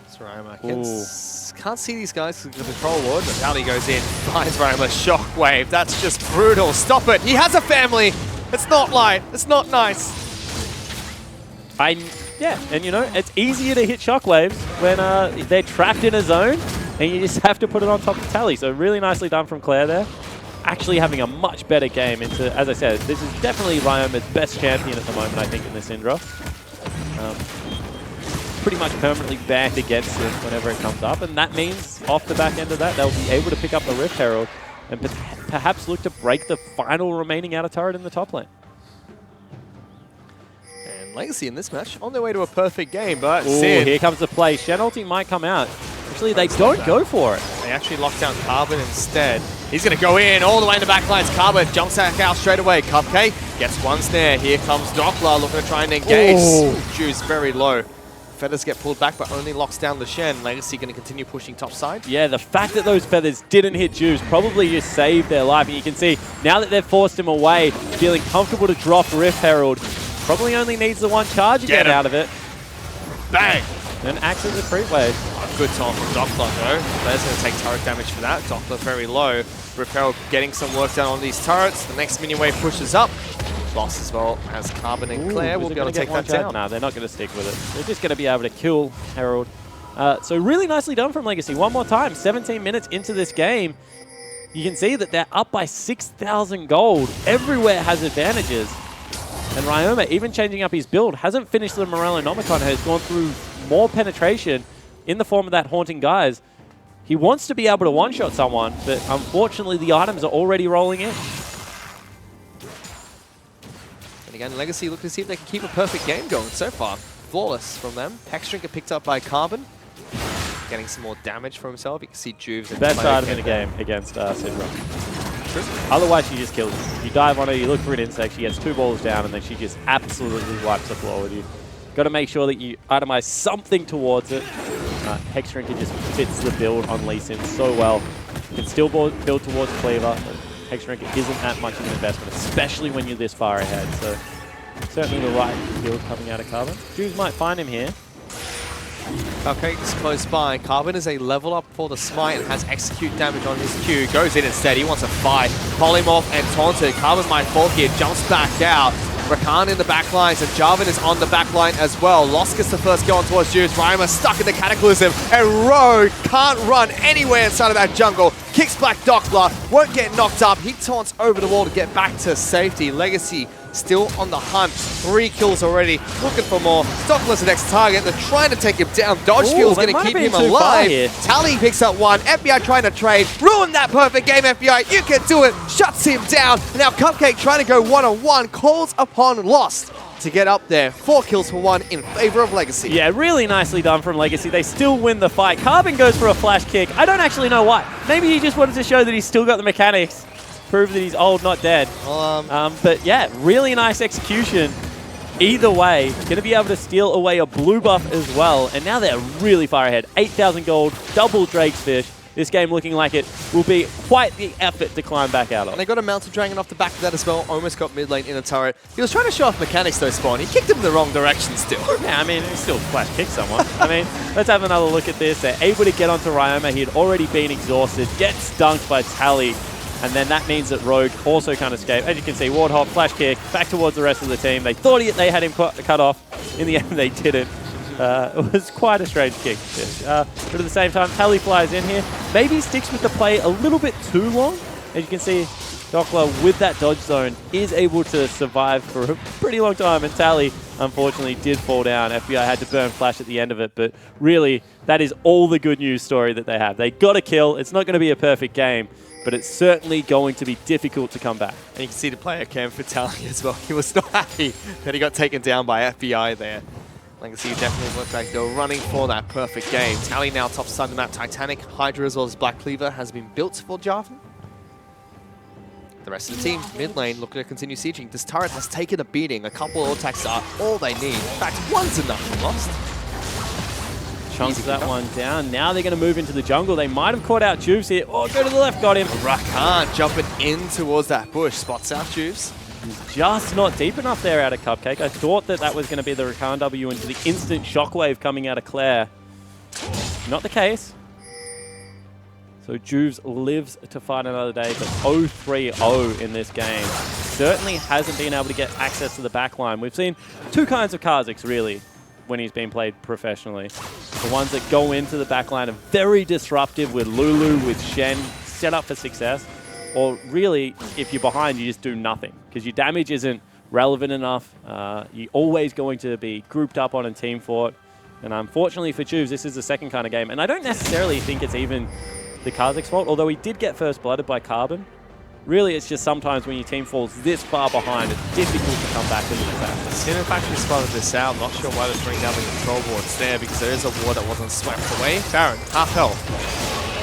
That's Rayama. Can't see these guys because of the control ward, but Tally goes in, finds Rayama, shockwave. That's just brutal. Stop it. He has a family. It's not light. It's not nice. Yeah, and you know, it's easier to hit shockwaves when they're trapped in a zone and you just have to put it on top of Tally. So really nicely done from Claire there. Actually having a much better game into, as I said, this is definitely Ryoma's best champion at the moment, I think, in the Syndra. Pretty much permanently banned against it whenever it comes up, and that means off the back end of that, they'll be able to pick up the Rift Herald and perhaps look to break the final remaining outer turret in the top lane. Legacy in this match on their way to a perfect game, but Sin. Here comes the play. Shen ulti might come out. Actually, they don't go for it. They actually lock down Carbon instead. He's going to go in all the way in the back lines. Carbon jumps out straight away. Cupcake gets one snare. Here comes Doppler looking to try and engage. Juice very low. Feathers get pulled back, but only locks down the Shen. Legacy going to continue pushing top side. Yeah, the fact that those feathers didn't hit Juice probably just saved their life. And you can see, now that they've forced him away, feeling comfortable to drop Rift Herald, probably only needs the one charge to get out of it. Bang! And acts as a creep wave. Good time from Doppler though. Flair's going to take turret damage for that. Doppler very low. Rift Herald getting some work done on these turrets. The next mini wave pushes up. Lost as well as Carbon and Claire will be able to take that down. No, they're not going to stick with it. They're just going to be able to kill Herald. So really nicely done from Legacy. One more time, 17 minutes into this game. You can see that they're up by 6,000 gold. Everywhere has advantages. And Ryoma, even changing up his build, hasn't finished the Morellonomicon, has gone through more penetration in the form of that Haunting Guise. He wants to be able to one-shot someone, but unfortunately the items are already rolling in. And again, Legacy look to see if they can keep a perfect game going so far. Flawless from them. Hexdrinker picked up by Carbon. Getting some more damage for himself. You can see Juves. The best item in the game against Syndra. Otherwise, she just kills you. You dive on her, you look for an insect, she gets 2 balls down, and then she just absolutely wipes the floor with you. Got to make sure that you itemize something towards it. Hexdrinker just fits the build on Lee Sin so well. You can still build towards Cleaver. Hexdrinker isn't that much of an investment, especially when you're this far ahead. So certainly the right build coming out of Carbon. Juves might find him here. Okay, it's close by. Carbon is a level up for the Smite and has execute damage on his Q. Goes in instead. He wants a fight. Polymorph and Taunted. Carbon might fall here. Jumps back out. Rakan in the back lines, and Jarvan is on the back line as well. Lost gets the first go on towards Juice. Ryoma stuck in the Cataclysm, and Rogue can't run anywhere inside of that jungle. Kicks back Doppler, won't get knocked up. He taunts over the wall to get back to safety. Legacy still on the hunt. 3 kills already, looking for more. Doppler's the next target. They're trying to take him down. Dodge Fuel's going to keep him alive. Tally picks up 1. FBI trying to trade. Ruin that perfect game, FBI. You can do it. Shuts him down. And now Cupcake trying to go one-on-one. Calls upon Lost to get up there. 4 kills for 1 in favor of Legacy. Yeah, really nicely done from Legacy. They still win the fight. Carbon goes for a flash kick. I don't actually know why. Maybe he just wanted to show that he's still got the mechanics. Prove that he's old, not dead. But yeah, really nice execution. Either way, going to be able to steal away a blue buff as well. And now they're really far ahead. 8,000 gold, double Drake's Fish. This game looking like it will be quite the effort to climb back out of. And they got a Mountain Dragon off the back of that as well. Almost got mid lane in a turret. He was trying to show off mechanics though, Spawn. He kicked him in the wrong direction still. Yeah, I mean, he still flash kick someone. I mean, let's have another look at this. They're able to get onto Ryoma. He had already been exhausted. Gets dunked by Tally. And then that means that Rogue also can't escape. As you can see, Ward Hop, flash kick, back towards the rest of the team. They thought they had him cut off. In the end, they didn't. It was quite a strange kick. But at the same time, Tally flies in here. Maybe sticks with the play a little bit too long. As you can see, Dockler with that dodge zone is able to survive for a pretty long time. And Tally, unfortunately, did fall down. FBI had to burn flash at the end of it. But really, that is all the good news story that they have. They got a kill. It's not going to be a perfect game, but it's certainly going to be difficult to come back. And you can see the player cam for Tally as well. He was not happy that he got taken down by FBI there. Legacy definitely looked like they were running for that perfect game. Tally now top side of the map. Titanic, Hydra as well as Black Cleaver has been built for Jarvan. The rest of the team, mid lane, looking to continue sieging. This turret has taken a beating. A couple of attacks are all they need. In fact, one's enough for Lost. Chunks that one down. Now they're going to move into the jungle. They might have caught out Juves here. Oh, go to the left, got him. Rakan jumping in towards that bush. Spots out Juves. Just not deep enough there out of Cupcake. I thought that was going to be the Rakan W into the instant shockwave coming out of Claire. Not the case. So Juves lives to fight another day, but 0-3-0 in this game. Certainly hasn't been able to get access to the backline. We've seen two kinds of Kha'Zix, really, when he's been played professionally. The ones that go into the backline are very disruptive with Lulu, with Shen, set up for success. Or really, if you're behind, you just do nothing because your damage isn't relevant enough. You're always going to be grouped up on a team fort. And unfortunately for Juves, this is the second kind of game. And I don't necessarily think it's even the Kha'Zix's fault, although he did get first blooded by Carbon. Really, it's just sometimes when your team falls this far behind, it's difficult to come back with an attack. Sin in fact spotted this out. Not sure why they're bringing down the control boards there because there is a ward that wasn't swept away. Baron, half health.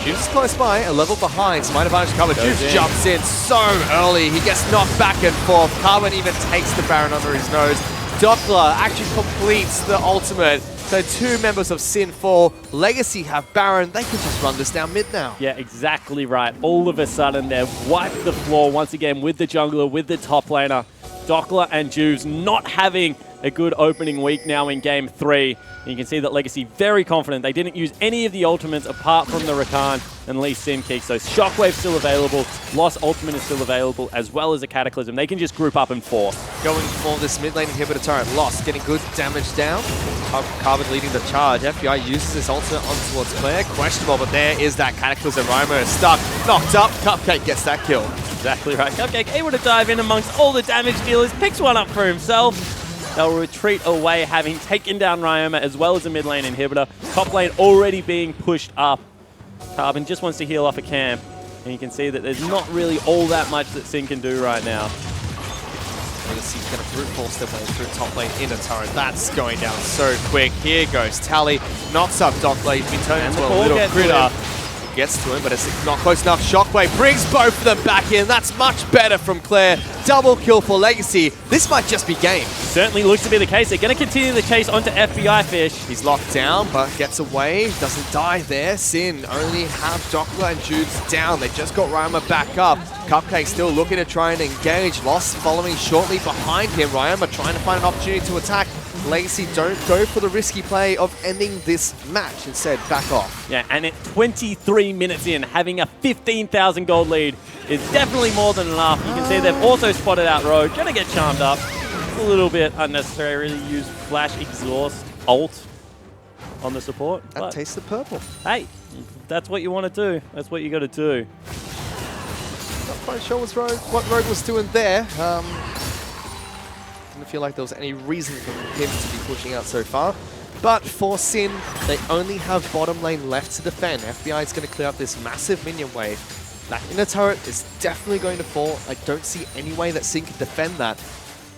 Juves is close by, a level behind, so might advantage cover. Juves jumps in so early, he gets knocked back and forth. Carbon even takes the Baron under his nose. Doppler actually completes the ultimate. So two members of Sin fall. Legacy have Baron, they can just run this down mid now. Yeah, exactly right. All of a sudden, they've wiped the floor once again with the jungler, with the top laner. Dockler and Juves not having a good opening week now in Game 3. And you can see that Legacy very confident. They didn't use any of the ultimates apart from the Rakan and Lee Sin kick. So Shockwave still available. Lost ultimate is still available, as well as a Cataclysm. They can just group up and force. Going for this mid lane inhibitor turret. Lost, getting good damage down. Carbon leading the charge. FBI uses his ultimate on towards Claire. Questionable, but there is that Cataclysm. Ryoma is stuck, knocked up. Cupcake gets that kill. Exactly right. Cupcake able to dive in amongst all the damage dealers. Picks one up for himself. They'll retreat away, having taken down Ryoma as well as a mid lane inhibitor. Top lane already being pushed up. Carbon just wants to heal off a camp. And you can see that there's not really all that much that Sin can do right now. Legacy's going to brute force their way through top lane in a turret. That's going down so quick. Here goes Tally. Knocks up Dockler. He's been turned into a little critter. Gets to him, but it's not close enough. Shockwave brings both of them back in. That's much better from Claire. Double kill for Legacy. This might just be game. Certainly looks to be the case. They're going to continue the chase onto FBI Fish. He's locked down, but gets away. Doesn't die there. Sin only have Dockler and Juves down. They just got Ryoma back up. Cupcake still looking to try and engage. Lost following shortly behind him. Ryoma trying to find an opportunity to attack. Legacy don't go for the risky play of ending this match. Instead, back off. Yeah, and at 23 minutes in, having a 15,000 gold lead is definitely more than enough. You can see they've also spotted out Rogue. Gonna get charmed up. It's a little bit unnecessary. Really use Flash Exhaust Ult on the support. That tastes the purple. Hey, that's what you want to do. That's what you got to do. Not quite sure what Rogue was doing there. Didn't feel like there was any reason for him to be pushing out so far. But for Sin, they only have bottom lane left to defend. FBI is going to clear up this massive minion wave. That inner turret is definitely going to fall. I don't see any way that Sin can defend that.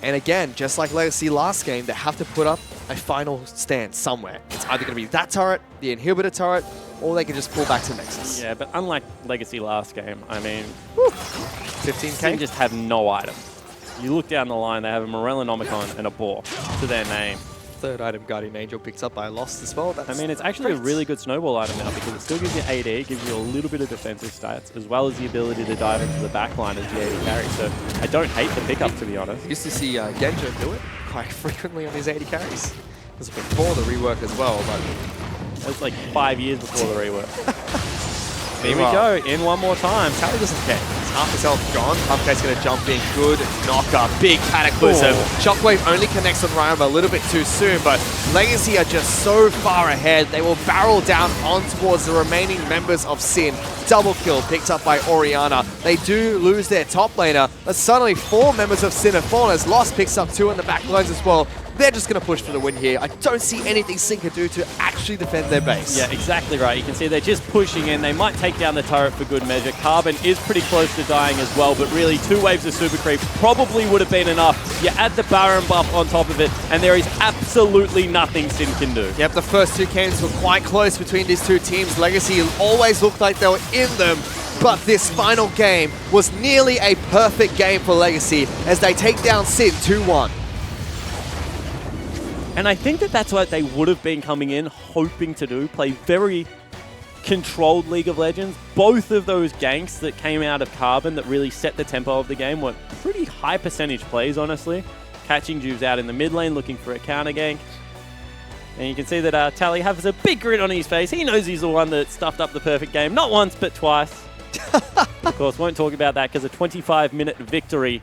And again, just like Legacy last game, they have to put up a final stand somewhere. It's either going to be that turret, the inhibitor turret, or they can just pull back to Nexus. Yeah, but unlike Legacy last game, I mean, 15k? Sin just have no item. you look down the line, they have a Morellonomicon and a Boar to their name. Third item, Guardian Angel picks up by Lost as well. I mean, it's actually a really good snowball item now because it still gives you AD, gives you a little bit of defensive stats, as well as the ability to dive into the back line as the AD carry. So I don't hate the pickup, to be honest. Used to see Genjo do it quite frequently on his AD carries. It was before the rework as well, but... It was like 5 years before the rework. Here we go, in one more time. Tally doesn't care. It's half his health gone. Cupcake's going to jump in. Good knocker. Big Cataclysm. Shockwave only connects on Ryoma a little bit too soon, but Legacy are just so far ahead. They will barrel down on towards the remaining members of Sin. Double kill picked up by Oriana. They do lose their top laner, but suddenly 4 members of Sin have fallen as Lost picks up 2 in the back lines as well. They're just going to push for the win here. I don't see anything Sin can do to actually defend their base. Yeah, exactly right. You can see they're just pushing in. They might take down the turret for good measure. Carbon is pretty close to dying as well, but really 2 waves of super creep probably would have been enough. You add the Baron buff on top of it, and there is absolutely nothing Sin can do. Yep, the first 2 games were quite close between these 2 teams. Legacy always looked like they were in them, but this final game was nearly a perfect game for Legacy as they take down Sin 2-1. And I think that that's what they would have been coming in hoping to do, play very controlled League of Legends. Both of those ganks that came out of Carbon that really set the tempo of the game were pretty high percentage plays, honestly. Catching Juves out in the mid lane, looking for a counter gank. And you can see that Tally has a big grin on his face. He knows he's the one that stuffed up the perfect game, not once, but twice. Of course, won't talk about that because a 25-minute victory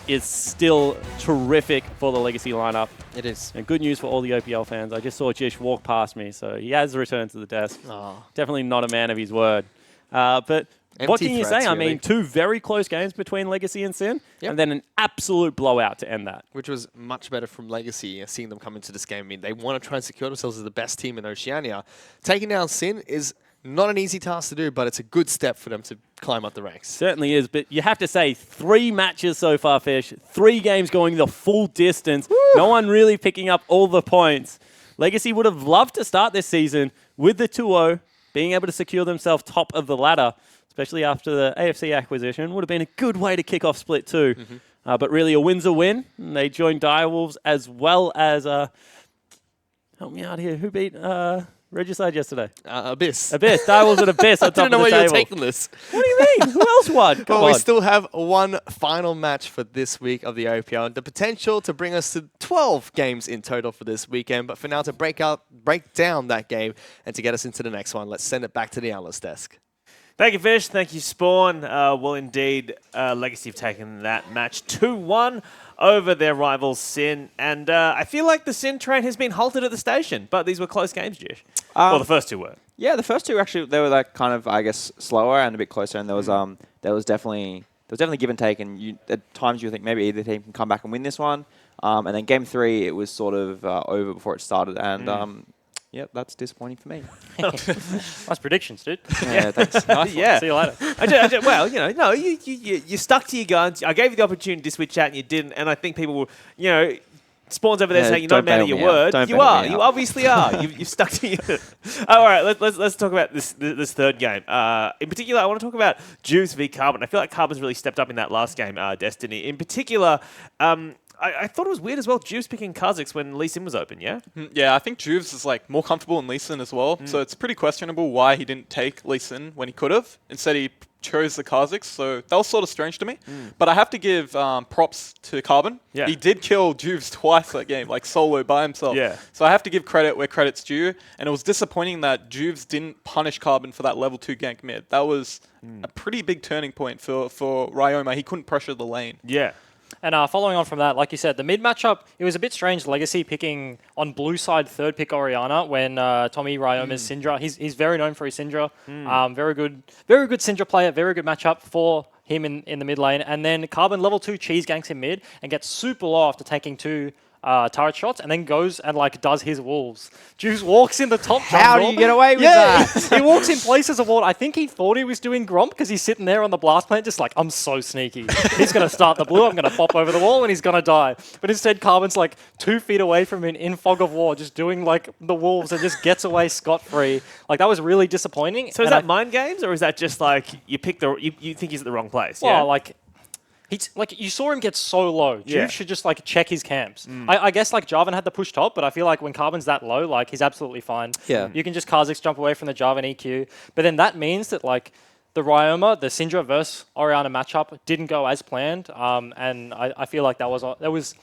is still terrific for the Legacy lineup. It is. And good news for all the OPL fans. I just saw Jish walk past me, so he has returned to the desk. Oh. Definitely not a man of his word. But what can you say? threats, I mean, really. 2 very close games between Legacy and Sin, Yep. and then an absolute blowout to end that. Which was much better from Legacy, seeing them come into this game. I mean, they want to try and secure themselves as the best team in Oceania. Taking down Sin is not an easy task to do, but it's a good step for them to climb up the ranks. Certainly is, but you have to say 3 matches so far, Fish. 3 games going the full distance. Woo! No one really picking up all the points. Legacy would have loved to start this season with the 2-0, being able to secure themselves top of the ladder, especially after the AFC acquisition. Would have been a good way to kick off Split too. But really, a win's a win. And they joined Direwolves as well as... help me out here. Who beat... Regicide yesterday? Abyss. Abyss. Direwolves and Abyss on top of the table. I didn't know where you were taking this. What do you mean? Who else won? Come Well, on. we still have one final match for this week of the OPL, and the potential to bring us to 12 games in total for this weekend. But for now, to break down that game and to get us into the next one, let's send it back to the analyst desk. Thank you, Fish. Thank you, Spawn. Well, indeed, Legacy have taken that match 2-1 over their rivals, Sin. And I feel like the Sin train has been halted at the station, but these were close games, Jish. Well, the first 2 were. Yeah, the first 2 actually, they were like kind of, I guess, slower and a bit closer, and there was definitely give and take, and at times you think maybe either team can come back and win this one, and then game 3 it was sort of over before it started, and yep, that's disappointing for me. Nice predictions, dude. Yeah, thanks. Nice. Yeah. See you later. Well, no, you stuck to your guns. I gave you the opportunity to switch out and you didn't, and I think people will, Spawn's over there saying you're not a man of your word. You are. You obviously are. You've stuck to your... All right, let's talk about this third game. In particular, I want to talk about Juves v Carbon. I feel like Carbon's really stepped up in that last game, Destiny. In particular, I thought it was weird as well, Juves picking Kha'Zix when Lee Sin was open, yeah? Yeah, I think Juves is like more comfortable in Lee Sin as well. So it's pretty questionable why he didn't take Lee Sin when he could have. Instead, he chose the Kha'Zix, so that was sort of strange to me. But I have to give props to Carbon. Yeah. He did kill Juves twice that game, like solo by himself. Yeah. So I have to give credit where credit's due. And it was disappointing that Juves didn't punish Carbon for that level 2 gank mid. That was a pretty big turning point for Ryoma. He couldn't pressure the lane. Yeah. And following on from that, like you said, the mid matchup, it was a bit strange. Legacy picking on blue side 3rd pick Oriana when Tommy Ryoma's Syndra. He's very known for his Syndra. Very good Syndra player. Very good matchup for him in the mid lane. And then Carbon level 2 cheese ganks in mid and gets super low after taking 2 turret shots, and then goes and does his wolves. Juice walks in the top jungle. How do you get away with that? He walks in places of ward. I think he thought he was doing Gromp because he's sitting there on the blast plant just I'm so sneaky. He's going to start the blue, I'm going to pop over the wall, and he's going to die. But instead, Carbon's 2 feet away from him in fog of war, just doing the wolves and just gets away scot-free. That was really disappointing. So is that mind games, or is that just you pick you think he's at the wrong place? Well, yeah? He's like, you saw him get so low. Yeah. Juve should just like check his camps. I guess like Jarvan had the push top, but I feel like when Carbon's that low, like he's absolutely fine. Yeah. You can just Kha'Zix jump away from the Jarvan EQ. But then that means that like the Ryoma, the Syndra versus Orianna matchup didn't go as planned. And I feel like there was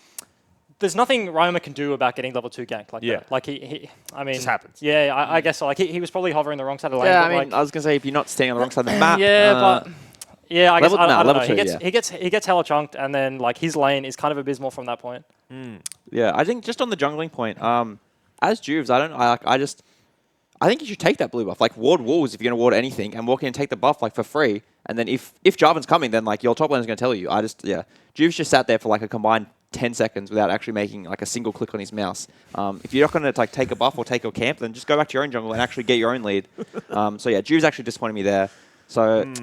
there's nothing Ryoma can do about getting level 2 ganked like that. Like I mean, just happens. Yeah, I guess so. Like he was probably hovering the wrong side of the lane. Yeah, but I mean, like, I was going to say, if you're not standing on the wrong side of the map. but yeah, I guess level- I don't level know. 2, He gets hella chunked, and then like his lane is kind of abysmal from that point. Yeah, I think just on the jungling point, as Juves, I think you should take that blue buff. Like, ward walls if you're going to ward anything, and walk in and take the buff like for free. And then if Jarvan's coming, then like your top lane is going to tell you. Juves just sat there for like a combined 10 seconds without actually making like a single click on his mouse. If you're not going to like take a buff or take your camp, then just go back to your own jungle and actually get your own lead. Juves actually disappointed me there. So.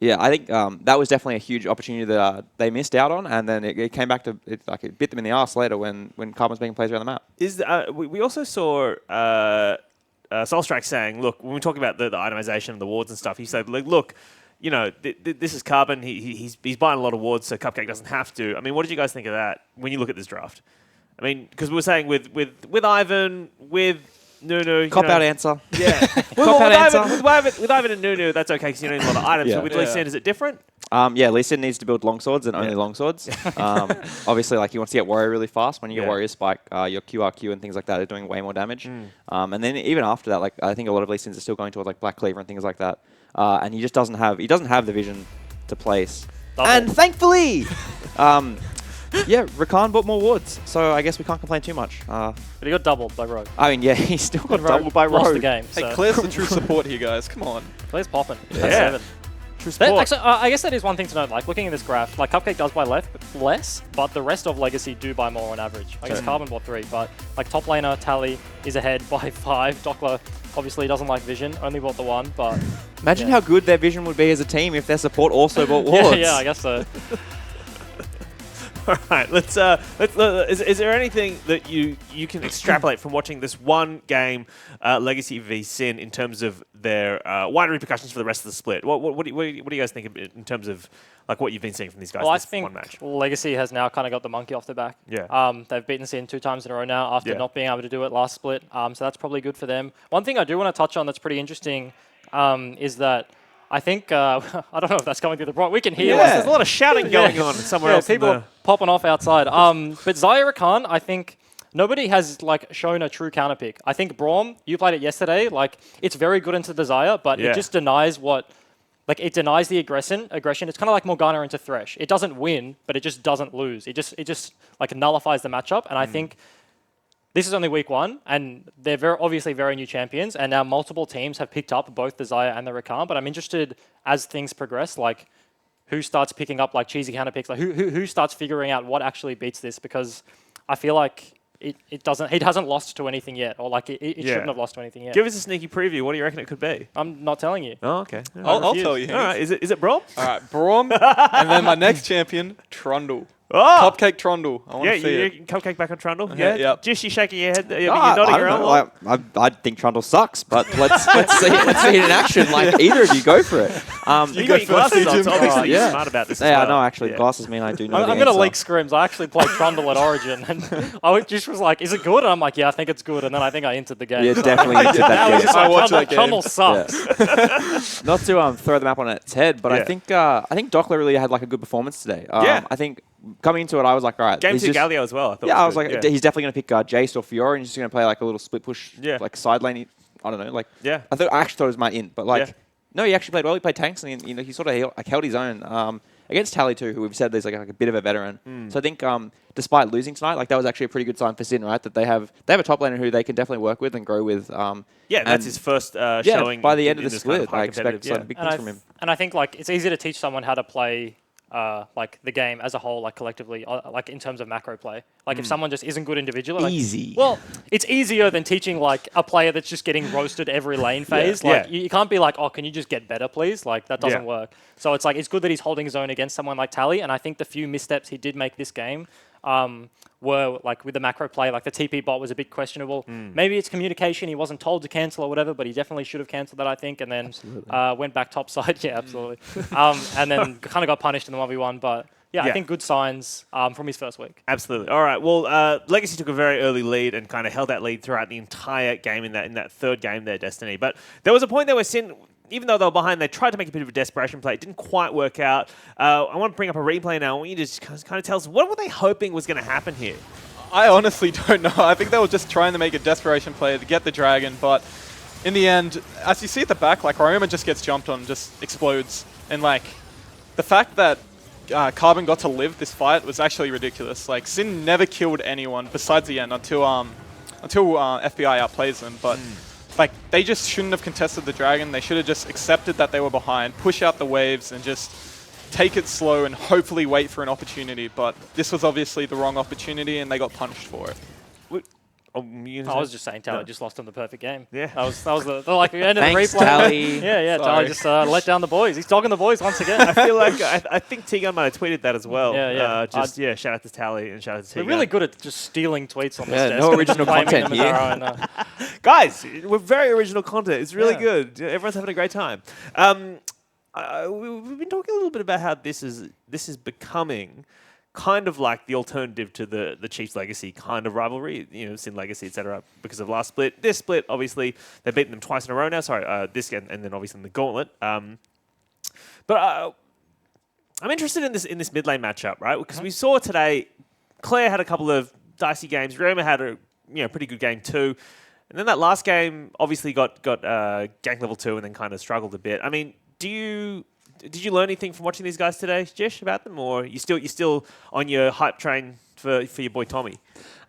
Yeah, I think that was definitely a huge opportunity that they missed out on, and then it came back to it bit them in the arse later when Carbon's making plays around the map. We also saw Soulstrike saying, look, when we talk about the itemization of the wards and stuff, he said, look, you know, this is Carbon. He's buying a lot of wards, so Cupcake doesn't have to. I mean, what did you guys think of that when you look at this draft? I mean, because we were saying with Ivan, with Nunu. Cop out answer. Yeah. With Ivan and Nunu, that's okay because you don't need a lot of items. Yeah. But with Lee Sin, is it different? Lee Sin needs to build longswords and only longswords. Obviously, like he wants to get Warrior really fast. When you get Warrior Spike, your QRQ and things like that are doing way more damage. And then even after that, like I think a lot of Lee Sins are still going towards like Black Cleaver and things like that. And he just doesn't have the vision to place. And thankfully, Rakan bought more wards, so I guess we can't complain too much. But he got doubled by Rogue. I mean, yeah, he still got doubled by Lost Rogue. the game. Hey, So. Claire's the true support here, guys. Come on. Claire's popping. Yeah. That's 7. True support. Actually, I guess that is one thing to note. Like looking at this graph, like Cupcake does buy less, but the rest of Legacy do buy more on average. I guess Carbon bought 3, but like top laner Tally is ahead by 5. Dockler obviously doesn't like Vision, only bought the 1, but Imagine how good their vision would be as a team if their support also bought wards. yeah, I guess so. All right, is there anything that you can extrapolate from watching this one game, Legacy v Sin, in terms of their wider repercussions for the rest of the split? What do you guys think in terms of like what you've been seeing from these guys? Well, I this think one match? Legacy has now kind of got the monkey off their back. Yeah. They've beaten Sin 2 times in a row now after not being able to do it last split. So that's probably good for them. One thing I do want to touch on that's pretty interesting is that I think, I don't know if that's coming through the front. We can hear There's a lot of shouting going on somewhere else. People are popping off outside. But Xayah Rakan, I think nobody has like shown a true counter pick. I think Braum, you played it yesterday. Like it's very good into the Xayah, but it just denies it denies the aggression. It's kind of like Morgana into Thresh. It doesn't win, but it just doesn't lose. It just like nullifies the matchup. And I think this is only week 1, and they're obviously very new champions, and now multiple teams have picked up both the Xayah and the Rakan, but I'm interested as things progress, like who starts picking up like cheesy counter picks, like who starts figuring out what actually beats this, because I feel like it hasn't lost to anything yet, or like it shouldn't have lost to anything yet. Give us a sneaky preview. What do you reckon it could be? I'm not telling you. Oh, okay. I'll tell you. All right, is it Braum? All right, Braum, and then my next champion, Trundle. Oh! Cupcake Trundle. I want to see it. Cupcake back on Trundle. Yeah, yep. Just you shaking your head. You're I nodding don't around. know. I think Trundle sucks, but let's see it in action. Like either of you go for it. You got your glasses on, so obviously yeah. you're smart about this. Yeah, as well. I know. Actually, glasses mean I do know. I'm going to leak scrims. I actually played Trundle at Origin, and I just was like, is it good? And I'm like, yeah, I think it's good. And then I think I entered the game. Yeah, definitely entered that game. Just I like, watched that game. Trundle sucks. Not to throw the map on its head, but I think Dockler really had like a good performance today. I think coming into it, I was like, all right. Game 2 Galio as well. I was like, he's definitely going to pick Jace or Fiora, and he's just going to play like a little split push, like side lane. I don't know, like I actually thought it was my int, but like no, he actually played well. He played tanks, and he sort of held his own against Tally too, who we've said is like a bit of a veteran. So I think despite losing tonight, like that was actually a pretty good sign for Sin, right? That they have a top laner who they can definitely work with and grow with. That's his first showing. By the end of the this split, kind of I expect some big things from him. And I think like it's easy to teach someone how to play like the game as a whole, like collectively, like in terms of macro play. Like if someone just isn't good individually, like, easy. Well, it's easier than teaching like a player that's just getting roasted every lane phase. Like you can't be like, oh, can you just get better, please? Like that doesn't work. So it's like it's good that he's holding his own against someone like Tally. And I think the few missteps he did make this game were like with the macro play, like the TP bot was a bit questionable. Maybe it's communication. He wasn't told to cancel or whatever, but he definitely should have cancelled that, I think. And then went back topside. Yeah, absolutely. And then kind of got punished in the 1v1. But yeah, I think good signs from his first week. Absolutely. All right. Well, Legacy took a very early lead and kind of held that lead throughout the entire game in that third game there, Destiny. But there was a point there where Sin, even though they were behind, they tried to make a bit of a desperation play. It didn't quite work out. I want to bring up a replay now. I want you to just kind of tell us, what were they hoping was going to happen here? I honestly don't know. I think they were just trying to make a desperation play to get the dragon, but in the end, as you see at the back, like Ryoma just gets jumped on, just explodes. And like the fact that Carbon got to live this fight was actually ridiculous. Like Sin never killed anyone besides the end until FBI outplays them. But like they just shouldn't have contested the dragon. They should have just accepted that they were behind, push out the waves, and just take it slow and hopefully wait for an opportunity. But this was obviously the wrong opportunity, and they got punished for it. I was just saying Tally just lost on the perfect game. Yeah. That was the like the end of the Thanks, replay. Tally. Yeah, Tally just let down the boys. He's dogging the boys once again. I feel like I think T-Gun might have tweeted that as well. Yeah. Shout out to Tally and shout out to We're T-Gun. really good at just stealing tweets on this Yeah, desk. no and original claiming content them as our here. own, Guys, we're very original content. It's really Yeah. good. Everyone's having a great time. We've been talking a little bit about how this is becoming kind of like the alternative to the Chiefs Legacy kind of rivalry, Sin Legacy, etc. because of last split. This split, obviously, they've beaten them twice in a row now. Sorry, this and then obviously in the Gauntlet. But I'm interested in this mid lane matchup, right? Because we saw today, Claire had a couple of dicey games. Roma had a pretty good game too. And then that last game obviously got gank level 2 and then kind of struggled a bit. I mean, did you learn anything from watching these guys today, Jesh, about them, or you still on your hype train for your boy Tommy?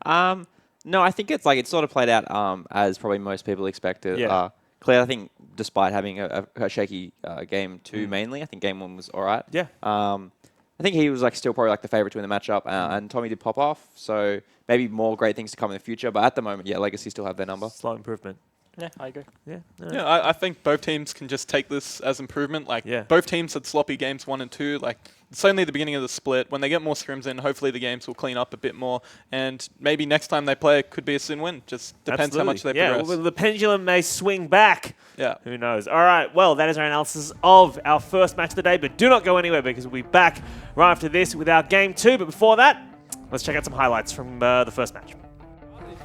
No, I think it's sort of played out as probably most people expected. Yeah. Claire, I think, despite having a shaky game 2 mainly, I think game 1 was all right. Yeah. I think he was still probably the favourite to win the matchup, and Tommy did pop off. So maybe more great things to come in the future. But at the moment, Legacy still have their number. Slow improvement. Yeah, I agree. Yeah. Yeah, I think both teams can just take this as improvement. Both teams had sloppy games 1 and 2. It's only the beginning of the split. When they get more scrims in, hopefully the games will clean up a bit more. And maybe next time they play, it could be a Sin win. Just depends how much they progress. Well, the pendulum may swing back. Yeah. Who knows? All right. Well, that is our analysis of our first match of the day. But do not go anywhere because we'll be back right after this with our game 2. But before that, let's check out some highlights from the first match.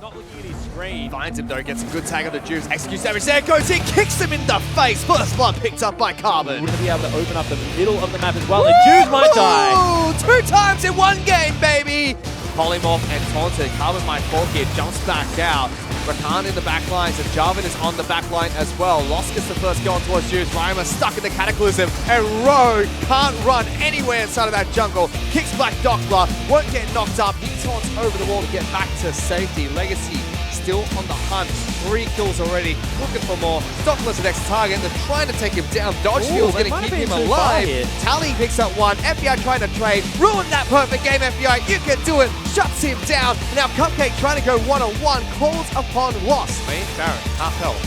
Not looking at his screen. Finds him though, gets a good tag on the Juice. Executes damage. There goes he, kicks him in the face. First blood picked up by Carbon. Going to be able to open up the middle of the map as well, and Jews might die. 2 times in 1 game, baby. Polymorph and taunted. Carbon might fall here, jumps back out. Rakan in the back lines, and Jarvan is on the back line as well. Lost gets the first goal towards Juice. Ryoma stuck in the Cataclysm, and Rogue can't run anywhere inside of that jungle. Kicks Black Doppler, won't get knocked up. He taunts over the wall to get back to safety. Legacy still on the hunt. 3 kills already, looking for more. Doppler's the next target. They're trying to take him down. Dodge Field's going to keep him alive. Tally picks up 1. FBI trying to trade. Ruin that perfect game, FBI. You can do it. Shuts him down. Now Cupcake trying to go 1-on-1. Calls upon loss. Main Baron, half health.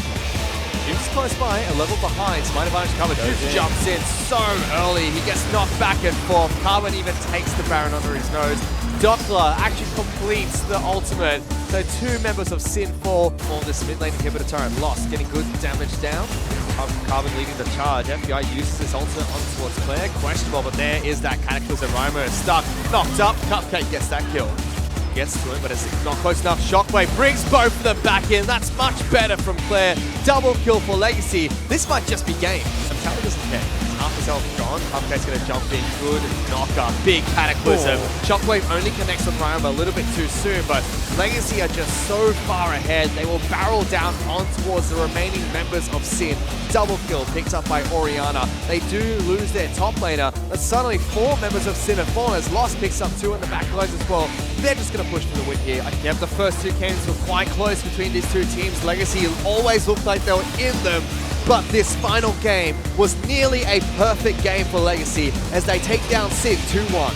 Juice close by, a level behind. Smite advantage covered. Juice jumps in so early. He gets knocked back and forth. Carbon even takes the Baron under his nose. Doppler actually completes the ultimate. So 2 members of Sin fall on this mid lane inhibitor turret. Lost, getting good damage down. Carbon leading the charge. FBI uses his ultimate on towards Claire. Questionable, but there is that Cataclysm. Ryoma is stuck, knocked up. Cupcake gets that kill. Gets to him, but it's not close enough. Shockwave brings both of them back in. That's much better from Claire. Double kill for Legacy. This might just be game. Tally doesn't care. Half his health gone. Cupcake's going to jump in. Good knocker. Big Cataclysm. Shockwave only connects with Ryoma a little bit too soon, but Legacy are just so far ahead. They will barrel down on towards the remaining members of Sin. Double kill picked up by Oriana. They do lose their top laner, but suddenly 4 members of Sin have fallen as Lost picks up 2 in the back lines as well. They're just going to push for the win here. Yep, the first 2 games were quite close between these 2 teams. Legacy always looked like they were in them, but this final game was nearly a perfect game for Legacy as they take down Sin 2-1.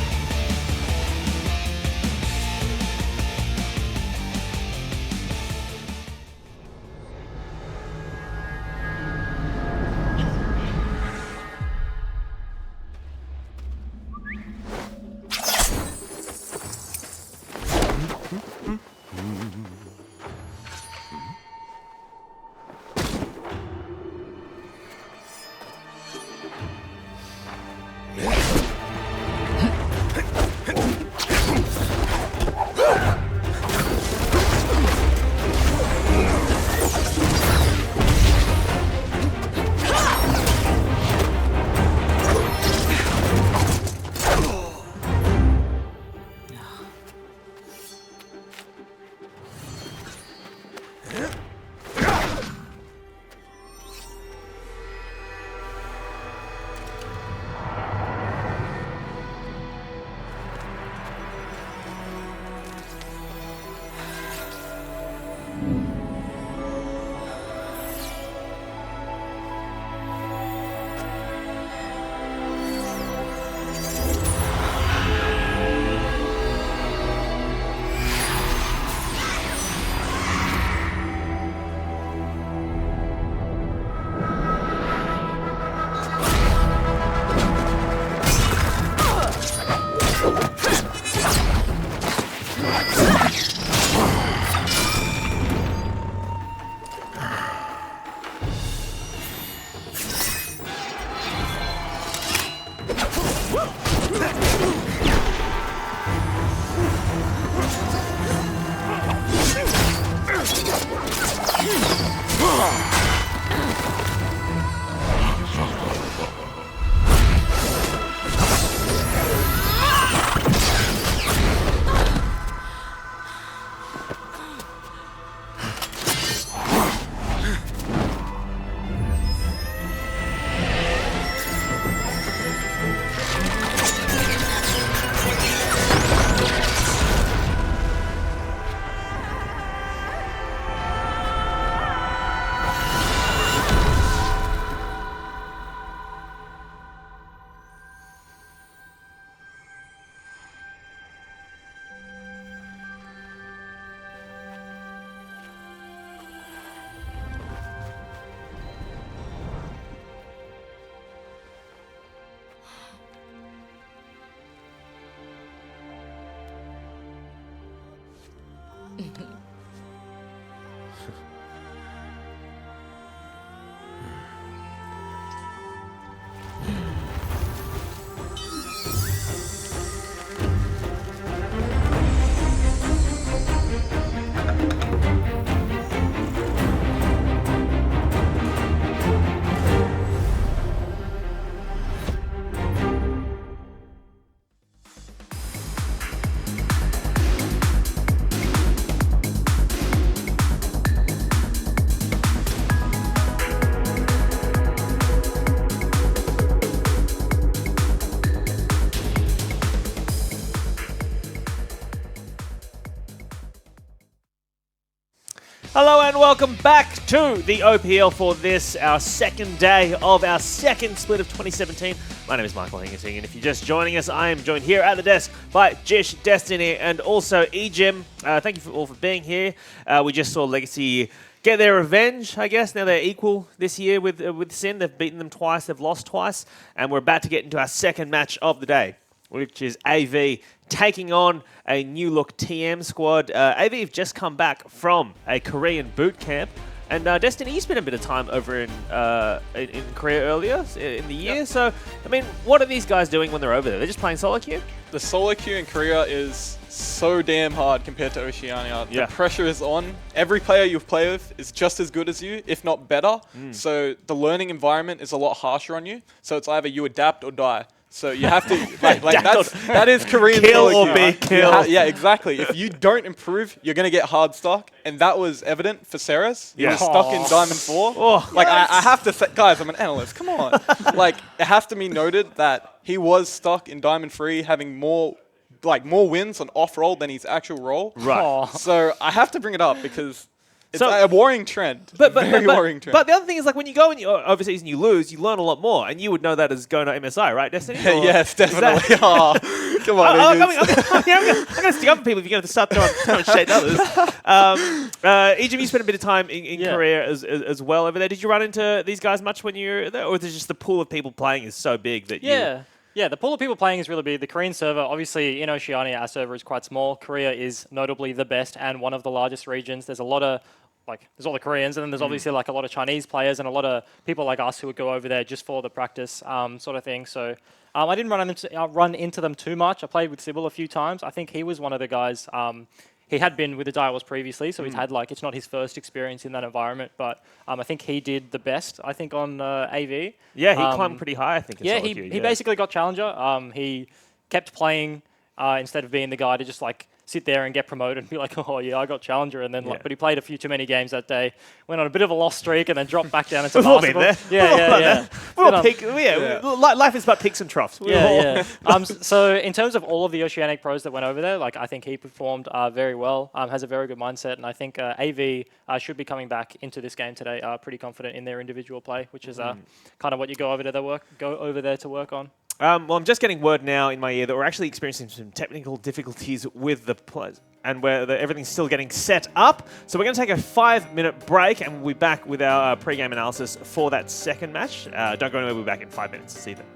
Hello and welcome back to the OPL for this, our second day of our second split of 2017. My name is Michael Hingerting, and if you're just joining us, I am joined here at the desk by Jish, Destiny, and also Ejim. Thank you all for being here. We just saw Legacy get their revenge, I guess. Now they're equal this year with Sin. They've beaten them twice, they've lost twice, and we're about to get into our second match of the day, which is AV taking on a new look TM squad. AV have just come back from a Korean boot camp. And Destiny, you spent a bit of time over in Korea earlier in the year. Yep. So, I mean, what are these guys doing when they're over there? They're just playing solo queue? The solo queue in Korea is so damn hard compared to Oceania. Yeah. The pressure is on. Every player you play with is just as good as you, if not better. So the learning environment is a lot harsher on you. So it's either you adapt or die. So you have to, that is Korean kill solo or queue. be killed. Yeah, exactly. If you don't improve, you're going to get hard stuck. And that was evident for Ceres. He was stuck in Diamond 4. Oh, like, I have to say, guys, I'm an analyst. Come on. Like, it has to be noted that he was stuck in Diamond 3, having more wins on off-roll than his actual roll. Right. So I have to bring it up because it's a worrying trend. Very worrying trend. But the other thing is, like, when you go overseas and you lose, you learn a lot more. And you would know that as going to MSI, right, Destiny? Yes, definitely. Oh, come on. I'm going to stick up for people if you're going to start throwing shade at others. Ejim, you spent a bit of time in Korea as well over there. Did you run into these guys much when you were there? Or is it just the pool of people playing is so big that Yeah, the pool of people playing is really big. The Korean server, obviously in Oceania, our server is quite small. Korea is notably the best and one of the largest regions. There's a lot of, there's all the Koreans, and then there's obviously a lot of Chinese players and a lot of people like us who would go over there just for the practice sort of thing. So I didn't run into them too much. I played with Sybil a few times. I think he was one of the guys. He had been with the Direwolves previously, so he's had it's not his first experience in that environment, but I think he did the best, I think, on AV. Yeah, he climbed pretty high, I think. He basically got Challenger. He kept playing instead of being the guy to just sit there and get promoted and be like, oh yeah, I got Challenger, and then but he played a few too many games that day, went on a bit of a lost streak, and then dropped back down into basketball. Life is about peaks and troughs. So in terms of all of the Oceanic pros that went over there, I think he performed very well, has a very good mindset, and I think AV should be coming back into this game today pretty confident in their individual play, which is kind of what you go over there to work on. Well, I'm just getting word now in my ear that we're actually experiencing some technical difficulties with the players, and where everything's still getting set up. So we're going to take a 5-minute break, and we'll be back with our pre-game analysis for that second match. Don't go anywhere, we'll be back in 5 minutes. See you then.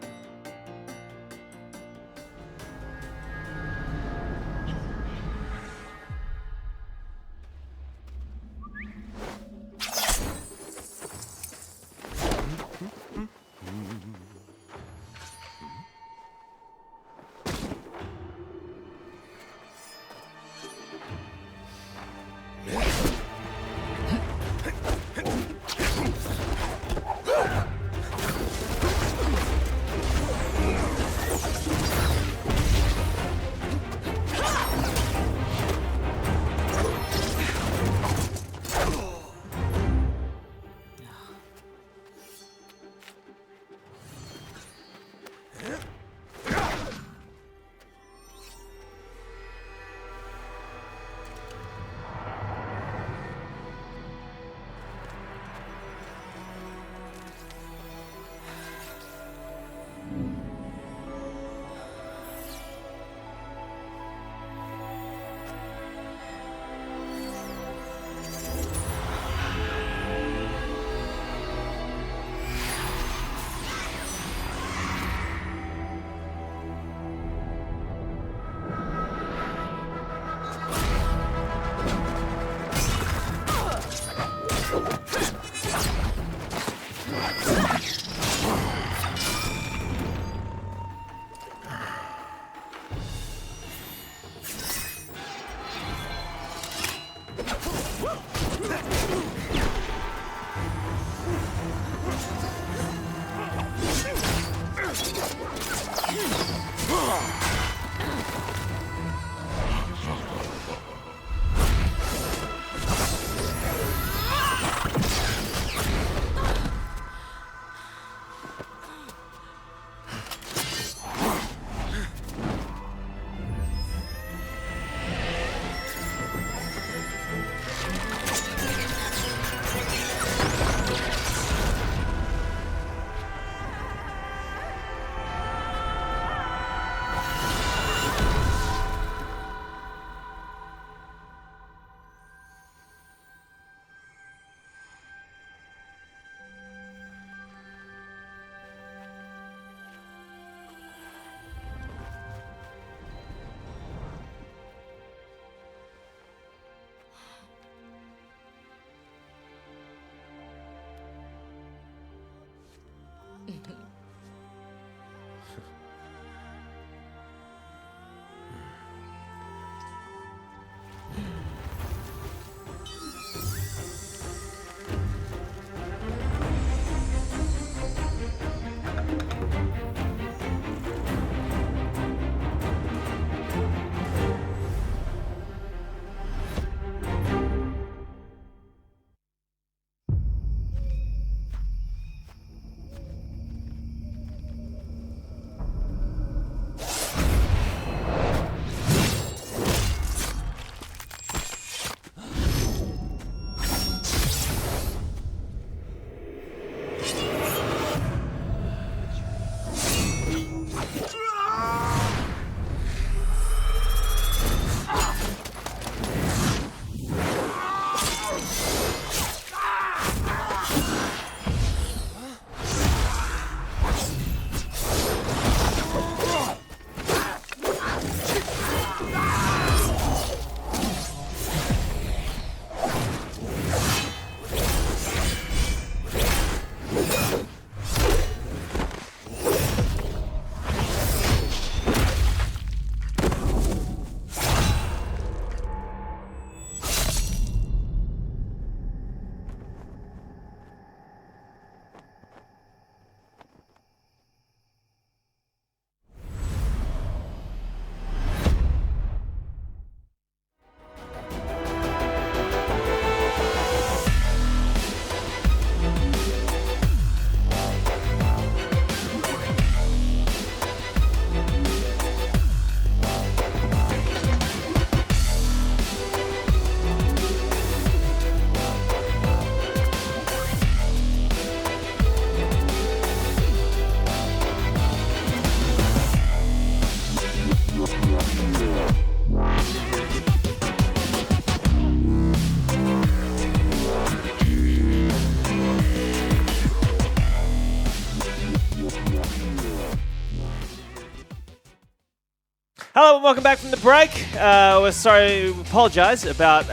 Hello and welcome back from the break. We're sorry, we apologise about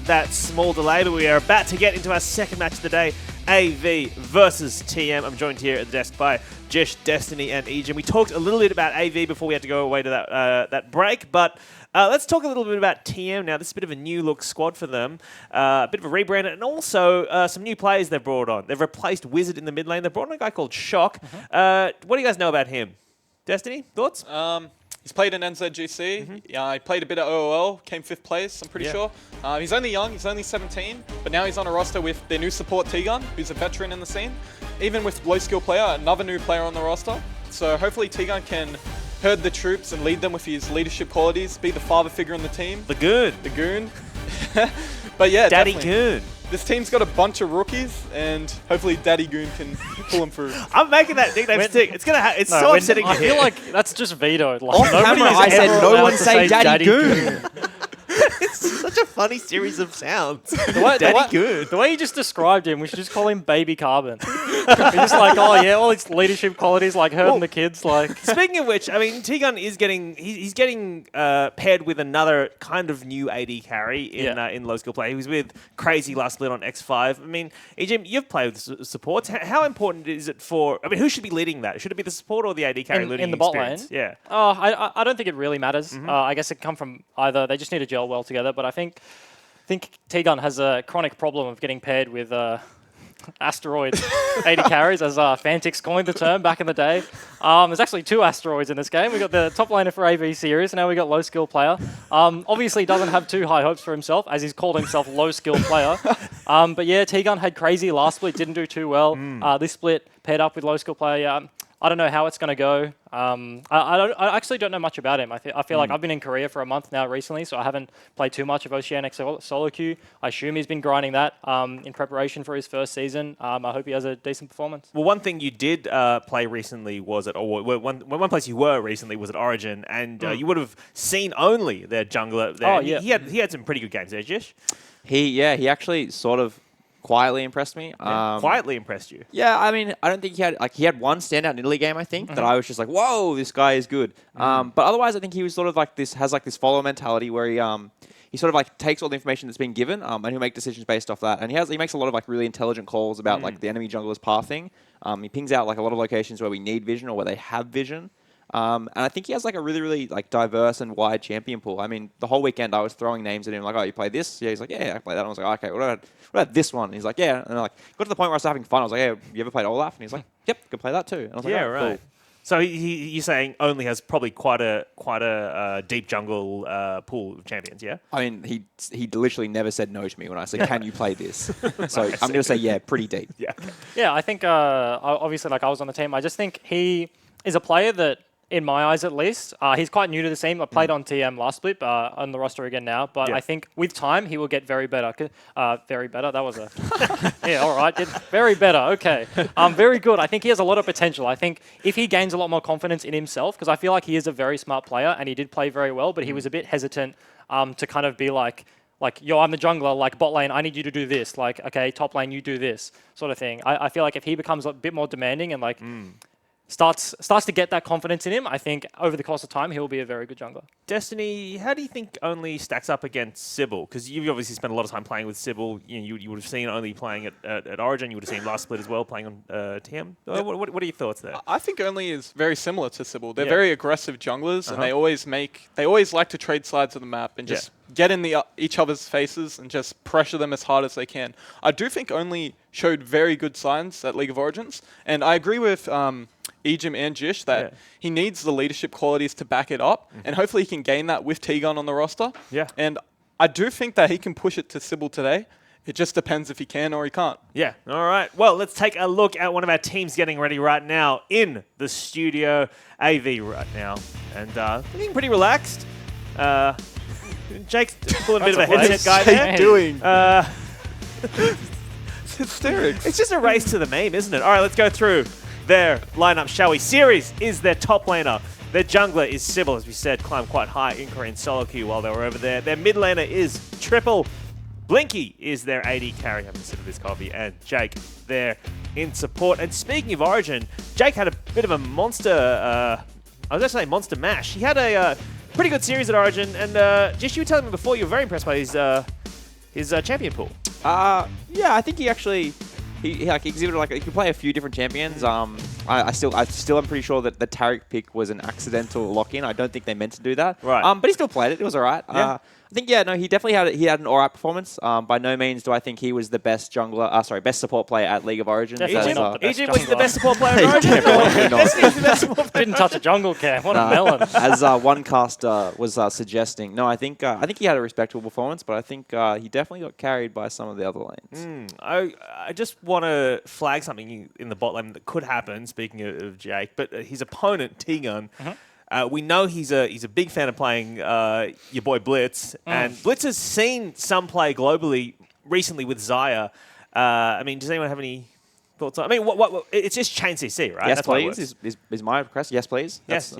that small delay, but we are about to get into our second match of the day, AV versus TM. I'm joined here at the desk by Jish, Destiny, and Ejin. We talked a little bit about AV before we had to go away to that break, but let's talk a little bit about TM now. This is a bit of a new look squad for them, a bit of a rebrand, and also some new players they've brought on. They've replaced Wizard in the mid lane. They've brought on a guy called Shock. What do you guys know about him? Destiny, thoughts? He's played in NZGC. He played a bit at OOL, came 5th place, I'm pretty sure. He's only young, he's only 17, but now he's on a roster with their new support T-Gun, who's a veteran in the scene. Even with low skill player, another new player on the roster. So hopefully T-Gun can herd the troops and lead them with his leadership qualities, be the father figure in the team. The Goon. The Goon. But yeah, Daddy definitely. Goon. This team's got a bunch of rookies, and hopefully Daddy Goon can pull them through. I'm making that nickname stick. It's gonna. It's so upsetting. I feel like that's just vetoed. Like, On camera, I said no one say Daddy Goon. It's such a funny series of sounds. Daddy Goon. The way you just described him, we should just call him Baby Carbon. He's just like, oh yeah, all his leadership qualities, like herding the kids. Like, speaking of which, I mean, T-Gun is getting he's getting paired with another kind of new AD carry in low skill play. He was with Crazy last split on X5. I mean, Ejim, you've played with supports. How important is it for? I mean, who should be leading that? Should it be the support or the AD carry leading in the bot lane? Yeah. Oh, I don't think it really matters. I guess it can come from either. They just need to gel well together. But I think T-Gun has a chronic problem of getting paired with asteroid 80 carries, as Fantix coined the term back in the day. There's actually 2 asteroids in this game. We got the top laner for AV series, and now we got low skill player. Obviously, he doesn't have too high hopes for himself, as he's called himself low skill player. But yeah, T-Gun had crazy last split, didn't do too well. This split paired up with low skill player. Yeah, I don't know how it's going to go. I actually don't know much about him. I feel like I've been in Korea for a month now recently, so I haven't played too much of Oceanic solo queue. I assume he's been grinding that in preparation for his first season. I hope he has a decent performance. Well, one thing you did play recently was at, or one place you were recently was at Origin, and you would have seen only their jungler there. Oh, yeah. He had some pretty good games there, Jish. He actually sort of quietly impressed me. Quietly impressed you. Yeah, I mean, I don't think he had one standout in Italy game, I think, that I was just like, whoa, this guy is good. But otherwise, I think he was sort of like this follow mentality where he sort of like takes all the information that's been given and he'll make decisions based off that. And he makes a lot of like really intelligent calls about like the enemy jungler's pathing. He pings out like a lot of locations where we need vision or where they have vision. And I think he has like a really, really like diverse and wide champion pool. I mean, the whole weekend I was throwing names at him like, oh, you play this? Yeah, he's like, yeah, I play that. And I was like, okay, what about this one? And he's like, yeah. And I got to the point where I was having fun. I was like, yeah, you ever played Olaf? And he's like, yep, can play that too. And I was like, Yeah, oh, right. cool. So you're saying only has probably quite a deep jungle pool of champions, yeah? I mean, he literally never said no to me when I said, can you play this? So I'm going to say, yeah, pretty deep. Yeah. Yeah, I think obviously like I was on the team. I just think he is a player that, in my eyes at least, he's quite new to the scene. I played on TM last split, on the roster again now. But I think with time, he will get very better. Very better. That was a... yeah, all right. Very better. Okay. Very good. I think he has a lot of potential. I think if he gains a lot more confidence in himself, because I feel like he is a very smart player and he did play very well, but he was a bit hesitant to kind of be like, yo, I'm the jungler, like bot lane, I need you to do this. Like, okay, top lane, you do this sort of thing. I feel like if he becomes a bit more demanding and like... starts to get that confidence in him, I think over the course of time, he'll be a very good jungler. Destiny, how do you think Only stacks up against Sybil? Because you've obviously spent a lot of time playing with Sybil. You would have seen Only playing at Origin. You would have seen last split as well, playing on TM. What are your thoughts there? I think Only is very similar to Sybil. They're very aggressive junglers, and they always like to trade sides of the map and just get in each other's faces and just pressure them as hard as they can. I do think Only showed very good signs at League of Origins, and I agree with Ejim and Jish that he needs the leadership qualities to back it up, and hopefully he can gain that with T-Gun on the roster. Yeah. And I do think that he can push it to Sybil today. It just depends if he can or he can't. Yeah. All right. Well, let's take a look at one of our teams getting ready right now in the studio, AV right now. And looking pretty relaxed. Jake's pulling a bit of a headset guy there. What's Jake doing? Hysterics. It's just a race to the meme, isn't it? All right, let's go through their lineup, shall we? Series is their top laner. Their jungler is Sybil, as we said, climbed quite high in Korean solo queue while they were over there. Their mid laner is Triple. Blinky is their AD carry, having a sip of this coffee, and Jake there in support. And speaking of Origin, Jake had a bit of a monster, I was going to say monster mash. He had a pretty good series at Origin, and just you were telling me before you were very impressed by his champion pool. Yeah, I think he actually... He exhibited like he could play a few different champions. I still am pretty sure that the Tariq pick was an accidental lock-in. I don't think they meant to do that. Right. But he still played it. It was alright. Yeah. I think he definitely had an alright performance. By no means do I think he was the best best support player at League of Origins. Definitely not the best Egypt was the jungler. best support player at Origin. Definitely not. Destiny's the best support player. Didn't touch a jungle cam. What a melon. As one caster was suggesting. No, I think he had a respectable performance, but I think he definitely got carried by some of the other lanes. I just want to flag something in the bot lane that could happen, speaking of Jake, but his opponent, T-Gun, we know he's a big fan of playing your boy Blitz, and Blitz has seen some play globally recently with Xayah. I mean, does anyone have any thoughts on? I mean, what it's just chain CC, right? Yes, That's please. Is my request? Yes, please. That's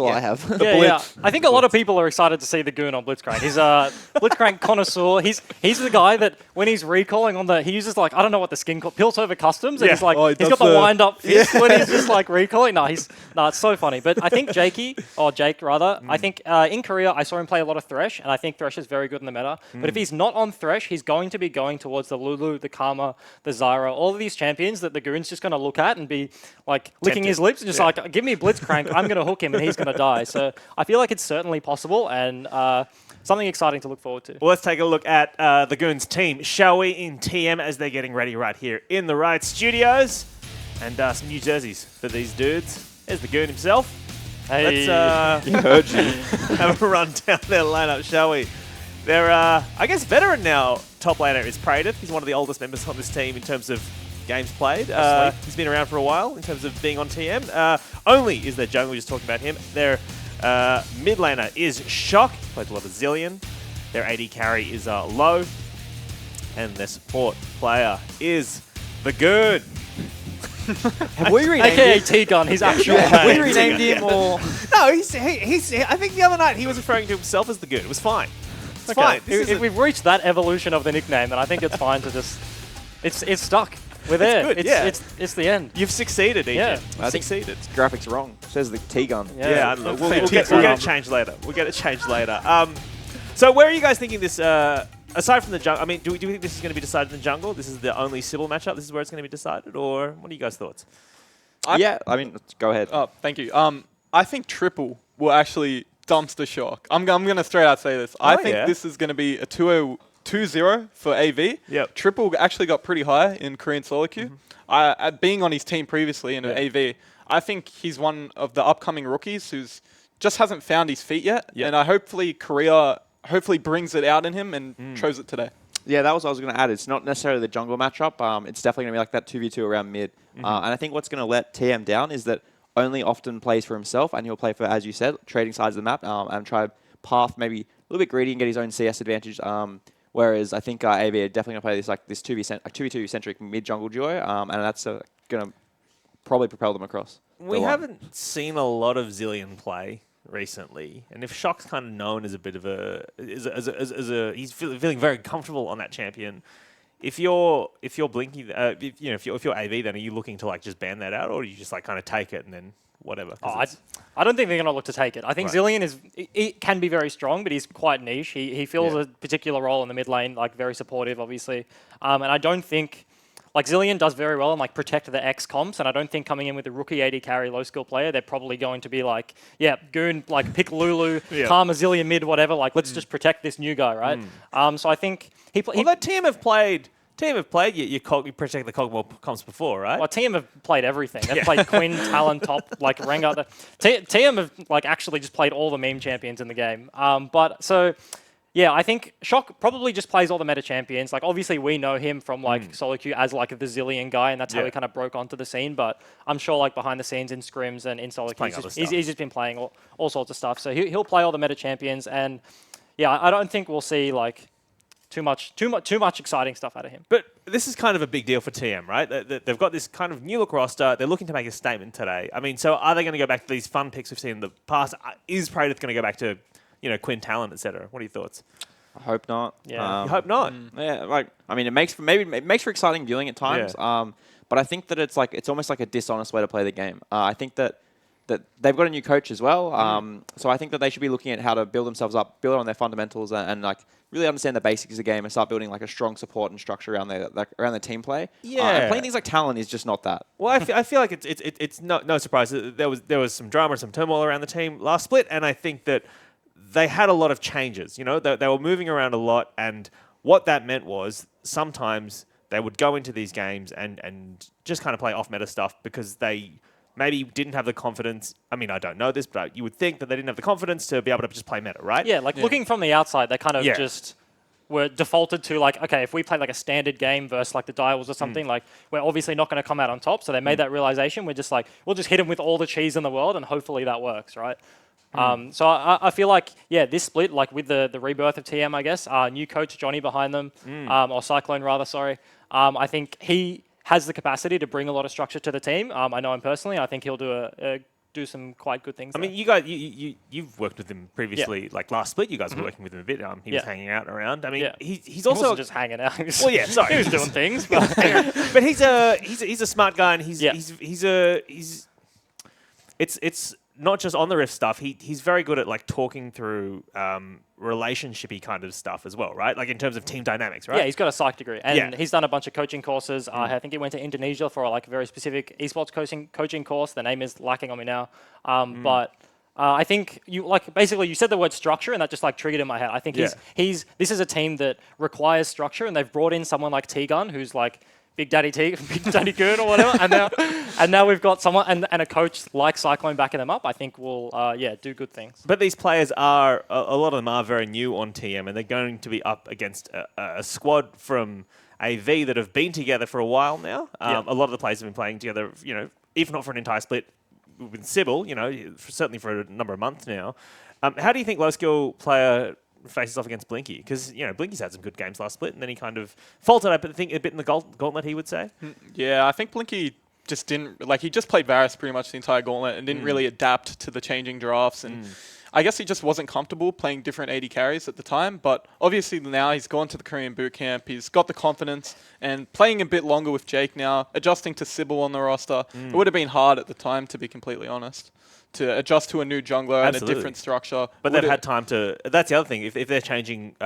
all I have. Yeah. I think a lot of people are excited to see the goon on Blitzcrank. He's a Blitzcrank connoisseur. He's the guy that when he's recalling he uses like, I don't know what the skin called, Piltover Customs, and he's like, he's got the wind up fist when he's just like recalling. No, it's so funny. But I think Jake rather, I think in Korea I saw him play a lot of Thresh, and I think Thresh is very good in the meta. But if he's not on Thresh, he's going to be going towards the Lulu, the Karma, the Zyra, all of these champions that the goon's just going to look at and be like licking his lips and just like, give me Blitzcrank, I'm going to hook him and he's going to die. So I feel like it's certainly possible, and something exciting to look forward to. Well, let's take a look at the Goons team, shall we, in TM as they're getting ready right here in the Riot Studios. And some new jerseys for these dudes. There's the Goon himself. Hey. Let's Heard you. have a run down their lineup, shall we? They're, I guess, veteran now. Top laner is Praetor. He's one of the oldest members on this team in terms of games played. He's been around for a while in terms of being on TM. Only is their jungle, we just talked about him. Their mid laner is Shock. Plays a lot of Zillion. Their AD carry is Low. And their support player is the Goon. Have we renamed AKA him? T-Gun, he's actually Have we name. renamed him or? No, I think the other night he was referring to himself as the Goon. It was fine. It's fine. If we've reached that evolution of the nickname, then I think it's fine to just... It's stuck. We're there. good, yeah. It's the end. You've succeeded, EJ. Yeah. You've succeeded. Graphics wrong. It says the T-gun. Yeah, I don't know. We'll get it changed later. We'll get it changed later. So where are you guys thinking this... aside from the jungle, I mean, do we think this is going to be decided in the jungle? This is the only Sybil matchup? This is where it's going to be decided? Or what are you guys' thoughts? Yeah, I mean, go ahead. Oh, thank you. I think Triple will actually dumpster shock. I'm going to straight out say this. I think this is going to be a 2-0 for AV. Yep. Triple actually got pretty high in Korean solo queue. Being on his team previously in AV, I think he's one of the upcoming rookies who's just hasn't found his feet yet. Yep. And hopefully Korea brings it out in him and shows it today. Yeah, that was what I was going to add. It's not necessarily the jungle matchup. It's definitely going to be like that 2v2 around mid. And I think what's going to let TM down is that Only often plays for himself, and he'll play for, as you said, trading sides of the map and try path maybe a little bit greedy and get his own CS advantage. Whereas I think AV are definitely going to play this 2v2 centric mid jungle duo, and that's going to probably propel them across. We haven't seen a lot of Zillion play recently, and if Shock's kind of known as a bit of he's feeling very comfortable on that champion. If you're Blinky, if you're AV, then are you looking to just ban that out, or do you just kind of take it and then whatever? I don't think they're going to look to take it. I think Zillion it can be very strong, but he's quite niche. He fills a particular role in the mid lane, very supportive, obviously. And I don't think Zillion does very well and protect the X comps, and I don't think coming in with a rookie AD carry low skill player, they're probably going to be Goon, pick Lulu, Karma, Zillion mid, whatever. Let's just protect this new guy, right? So I think Although team have played you protect the Cogmore comps before, right? Well, TM have played everything. They've played Quinn, Talon, top, Rengar. TM have actually just played all the meme champions in the game. I think Shock probably just plays all the meta champions. Obviously we know him from solo queue as the Zillion guy, and that's how he kind of broke onto the scene. But I'm sure behind the scenes in scrims and in solo queue, he's just been playing all sorts of stuff. So he'll play all the meta champions, and I don't think we'll see too much exciting stuff out of him. But this is kind of a big deal for TM, right? They've got this kind of new look roster. They're looking to make a statement today. I mean, so are they going to go back to these fun picks we've seen in the past? Is Praetor going to go back to Quinn, Talon, etc.? What are your thoughts? I hope not. Yeah, you hope not. Yeah, I mean, it makes for exciting viewing at times. Yeah. But I think that it's almost like a dishonest way to play the game. I think that they've got a new coach as well. So I think that they should be looking at how to build themselves up, build on their fundamentals, and really understand the basics of the game and start building a strong support and structure around their team play. Yeah, and playing things like Talon is just not that. Well, I feel like it's no surprise. There was some drama, some turmoil around the team last split, and I think that they had a lot of changes. They were moving around a lot, and what that meant was sometimes they would go into these games and just kind of play off meta stuff because they maybe didn't have the confidence. I mean, I don't know this, but you would think that they didn't have the confidence to be able to just play meta, right? Yeah, looking from the outside, they kind of just were defaulted to okay, if we play a standard game versus the Dials or something, we're obviously not going to come out on top. So they made that realization. We're just we'll just hit them with all the cheese in the world and hopefully that works, right? So I feel this split, with the rebirth of TM, I guess, new coach Johnny behind them, or Cyclone rather, sorry. I think he has the capacity to bring a lot of structure to the team. I know him personally. I think he'll do some quite good things. I mean, you guys, you've worked with him previously. Last split, you guys were working with him a bit. He was hanging out around. I mean, he's also wasn't just hanging out. He was doing things. But he's a smart guy, and it's not just on the riff stuff. He's very good at talking through relationshipy kind of stuff as well, right? In terms of team dynamics, right? Yeah, he's got a psych degree, and he's done a bunch of coaching courses. I think he went to Indonesia for a very specific esports coaching course. The name is lacking on me now, but I think basically you said the word structure and that just like triggered in my head. I think this is a team that requires structure, and they've brought in someone like T-Gun who's like Big Daddy Goon or whatever, and now we've got someone and a coach like Cyclone backing them up. I think will do good things. But these players are a lot of them are very new on TM, and they're going to be up against a squad from AV that have been together for a while now. A lot of the players have been playing together, if not for an entire split with Sybil, certainly for a number of months now. How do you think low skill player faces off against Blinky? Because, Blinky's had some good games last split, and then he kind of faltered, I think, a bit in the gauntlet, he would say. Yeah, I think Blinky just didn't, he just played Varus pretty much the entire gauntlet and didn't really adapt to the changing drafts. And I guess he just wasn't comfortable playing different AD carries at the time. But obviously now he's gone to the Korean boot camp. He's got the confidence and playing a bit longer with Jake now, adjusting to Sybil on the roster. It would have been hard at the time, to be completely honest, to adjust to a new jungler and a different structure. But they've had time to... That's the other thing. If they're changing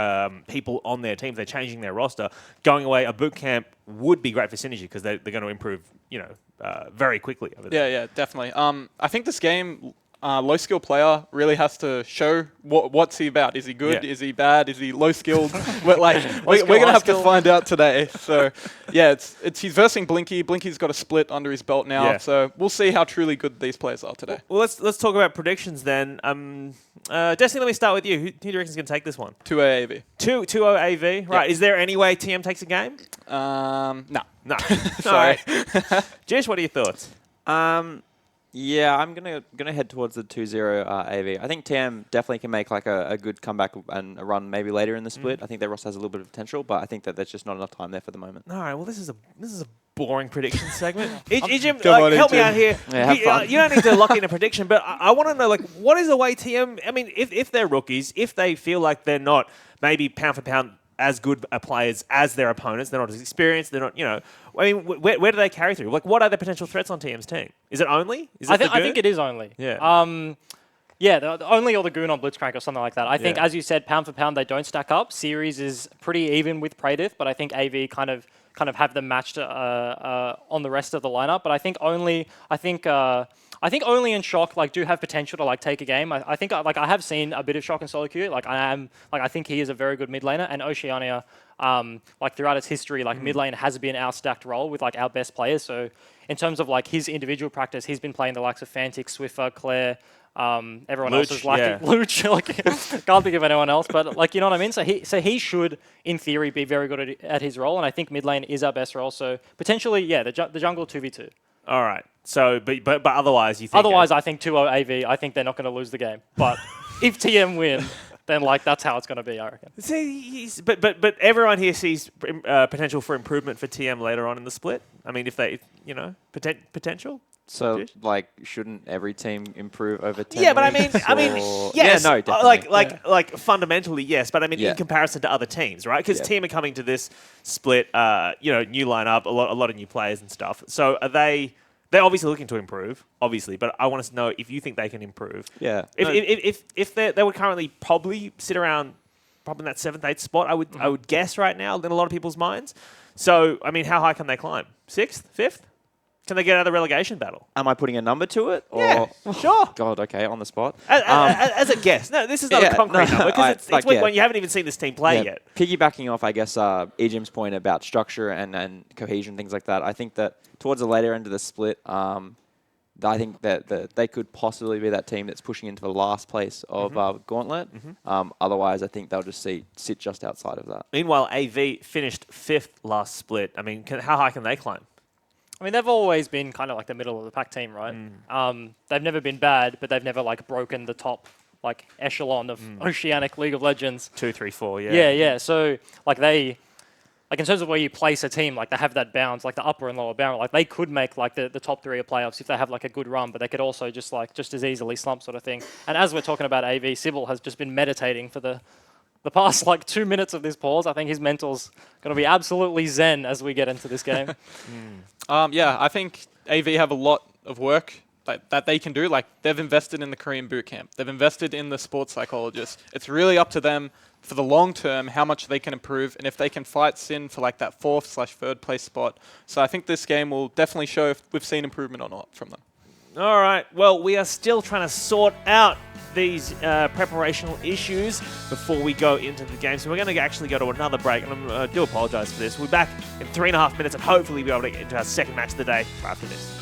people on their teams, they're changing their roster, going away, a boot camp would be great for Synergy because they're going to improve, very quickly over there. Yeah, definitely. I think this game... low skill player really has to show what's he about. Is he good? Is he bad? Is he low skilled? we're gonna have to find out today. So it's he's versing Blinky. Blinky's got a split under his belt now. Yeah. So we'll see how truly good these players are today. Well, let's talk about predictions then. Destiny, let me start with you. Who do you reckon is going to take this one? 2A AV. 2-0 AV. Right. Is there any way TM takes a game? No. Sorry. Jish, what are your thoughts? Yeah, I'm gonna head towards the 2-0 AV. I think TM definitely can make a good comeback and a run maybe later in the split. I think their roster has a little bit of potential, but I think that there's just not enough time there for the moment. All right, well, this is a boring prediction segment. Ejim, Come on, help me Ejim. out here. Yeah, have fun. You don't need to lock in a prediction, but I want to know, what is the way TM... I mean, if they're rookies, if they feel like they're not maybe pound for pound as good players as their opponents, they're not as experienced, they're not, I mean, where do they carry through? What are the potential threats on TM's team? Is it only? I think it is only. Yeah. The only or the Goon on Blitzcrank or something like that. I think, as you said, pound for pound, they don't stack up. Series is pretty even with Pradith, but I think AV kind of have them matched on the rest of the lineup. But I think only and Shock do have potential to take a game. I think I have seen a bit of Shock and solo queue. I think he is a very good mid laner, and Oceania throughout its history, mid lane has been our stacked role with our best players. So in terms of his individual practice, he's been playing the likes of Fantix, Swiffer, Claire. Everyone else is lacking. Luch, can't think of anyone else, but you know what I mean. So he should, in theory, be very good at his role, and I think mid lane is our best role. So potentially, the jungle 2v2. All right. So, but otherwise, you think... Otherwise, I think 2-0 AV. I think they're not going to lose the game. But if TM win, then that's how it's going to be, I reckon. See, but everyone here sees potential for improvement for TM later on in the split. I mean, if they, potential. So, shouldn't every team improve over 10 Yeah, but weeks, I mean, yes. Yeah, no, definitely. Fundamentally, yes. But I mean, in comparison to other teams, right? Because team are coming to this split, new lineup, a lot of new players and stuff. So are they? They're obviously looking to improve, obviously. But I want to know if you think they can improve. Yeah. If they would currently probably sit around, probably in that 7th, 8th spot, I would guess right now in a lot of people's minds. So I mean, how high can they climb? 6th, 5th? Can they get out of the relegation battle? Am I putting a number to it? Or Yeah, sure. God, okay, on the spot. As a guess. No, this is not a concrete number because it's when you haven't even seen this team play yet. Piggybacking off, I guess, Ejim's point about structure and cohesion, things like that, I think that towards the later end of the split, I think that they could possibly be that team that's pushing into the last place of Gauntlet. Otherwise, I think they'll just sit just outside of that. Meanwhile, AV finished 5th last split. I mean, how high can they climb? I mean, they've always been kind of the middle of the pack team, right? They've never been bad, but they've never broken the top echelon of Oceanic League of Legends. 2, 3, 4, yeah. Yeah. So they, in terms of where you place a team, they have that bounds, the upper and lower bound. They could make the top 3 of playoffs if they have a good run, but they could also just as easily slump sort of thing. And as we're talking about AV, Sybil has just been meditating for the past 2 minutes of this pause. I think his mental's going to be absolutely zen as we get into this game. I think AV have a lot of work that they can do. They've invested in the Korean boot camp. They've invested in the sports psychologist. It's really up to them for the long term how much they can improve and if they can fight Sin for that 4th/3rd place spot. So I think this game will definitely show if we've seen improvement or not from them. All right. Well, we are still trying to sort out these preparational issues before we go into the game. So we're going to actually go to another break, and I do apologize for this. We'll be back in 3.5 minutes, and hopefully we'll be able to get into our second match of the day after this.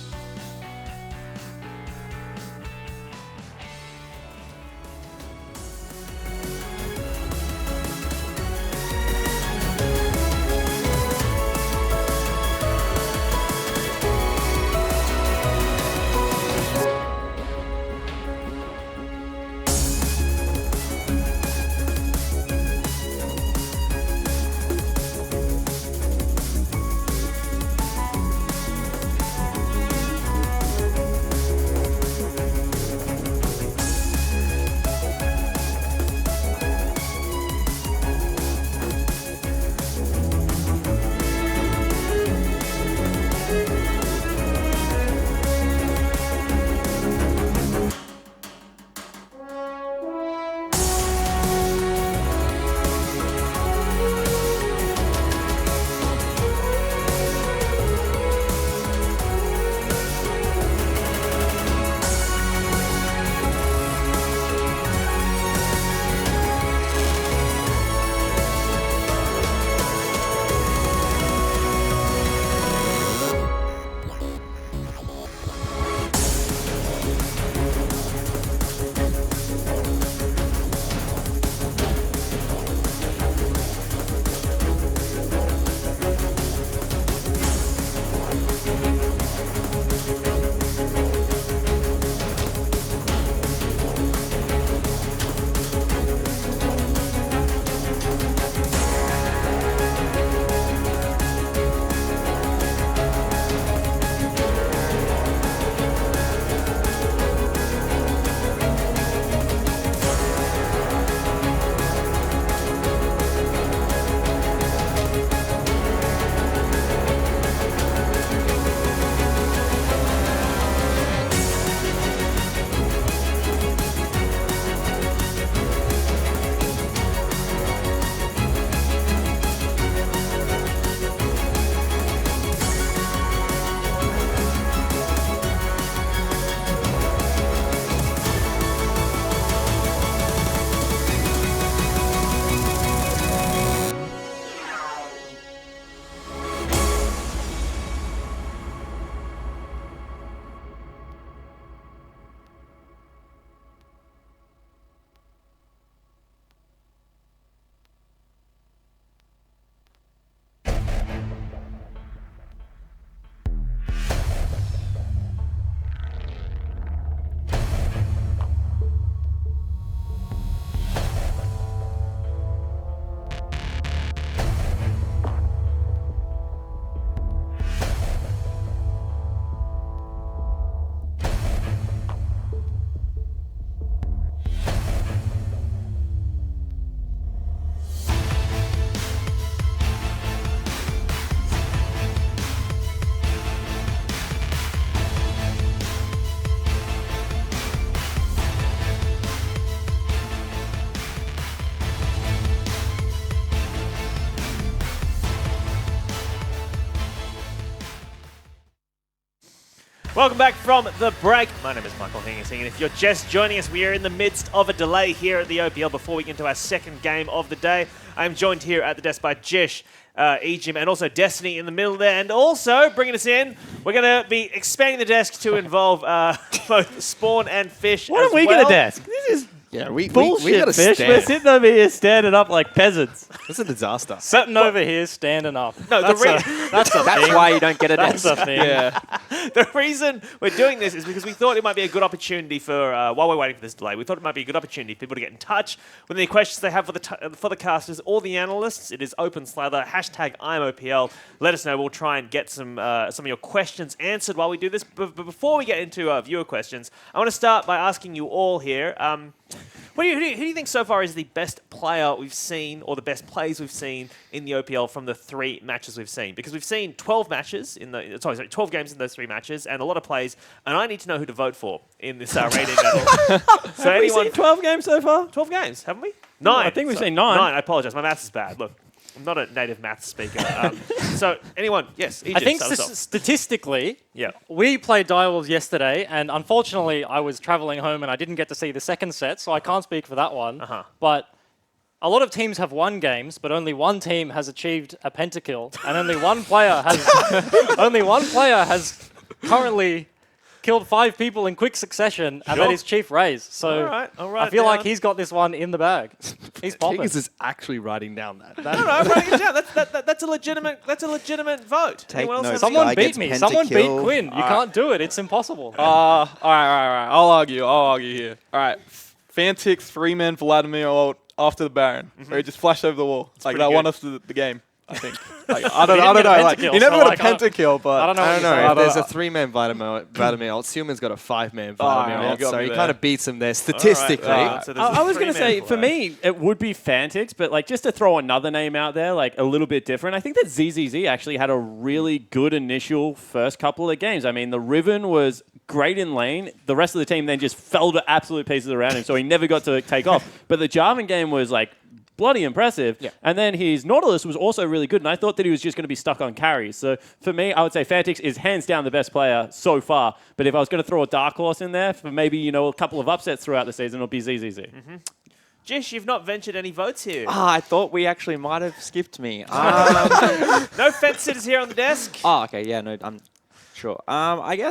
Welcome back from the break. My name is Michael Hingising, and if you're just joining us, we are in the midst of a delay here at the OPL before we get into our second game of the day. I'm joined here at the desk by Jish, Ejim, and also Destiny in the middle there. And also, bringing us in, we're going to be expanding the desk to involve both Spawn and Fish. Why don't we get a desk? This is bullshit, we gotta Fish. stand. We're sitting over here standing up like peasants. It's a disaster. Sitting over here, standing up. No, that's a That's thing. why you don't get a That's desk. a thing. Yeah. The reason we're doing this is because we thought it might be a good opportunity for, while we're waiting for this delay, we thought it might be a good opportunity for people to get in touch with any questions they have for the casters or the analysts. It is open slather, hashtag IMOPL. Let us know. We'll try and get some of your questions answered while we do this. But before we get into viewer questions, I want to start by asking you all here, who do you think so far is the best player we've seen, or the best plays we've seen in the OPL from the 3 matches we've seen? Because we've seen 12 matches in the 12 games in those 3 matches, and a lot of plays, and I need to know who to vote for in this rating battle. So Have we seen 12 games so far? 12 games, haven't we? 9. No, I think we've seen 9. 9. I apologize. My maths is bad. Look. I'm not a native maths speaker. So anyone? Yes, Egypt, I think start us off. statistically, Yeah. we played Direwolves yesterday, and unfortunately, I was traveling home and I didn't get to see the second set, so I can't speak for that one. But a lot of teams have won games, but only one team has achieved a pentakill, and only one player has currently killed 5 people in quick succession, and that is Chief Rays. So All right, I'll write I feel it like down. he's got this one in the bag. He's popping. King is actually writing down that. No, I'm writing it down. That's a legitimate vote. Take Anyone else notes. have Someone Guy beat gets me. Someone beat pentakill. Quinn. You can't do it. It's impossible. All right. I'll argue here. All right. Fantix 3-man Vladimir ult after the Baron. Where he just flashed over the wall. Like, that pretty won good. us the game, I think. Like, I don't didn't get know. a Like, pentakill, he never so got a I can't- pentakill, but I don't know. I what don't you know. say. If there's a 3-man Vladimir ult, Siuman's got a 5-man Vladimir yeah, ult, got so me he there. kind of beats him there statistically. So there's a I was going to 3-man say, for flag. me, it would be Fantix, but like just to throw another name out there, like a little bit different. I think that ZZZ actually had a really good initial first couple of games. I mean, the Riven was great in lane. The rest of the team then just fell to absolute pieces around him, so he never got to take off. But the Jarvan game was like bloody impressive. Yeah. And then his Nautilus was also really good, and I thought that he was just going to be stuck on carries. So for me, I would say Fantix is hands down the best player so far. But if I was going to throw a dark horse in there for maybe, a couple of upsets throughout the season, it'll be ZZZ. Jish, you've not ventured any votes here. I thought we actually might have skipped me. No fence sitters here on the desk. Okay, yeah, no, I'm sure. I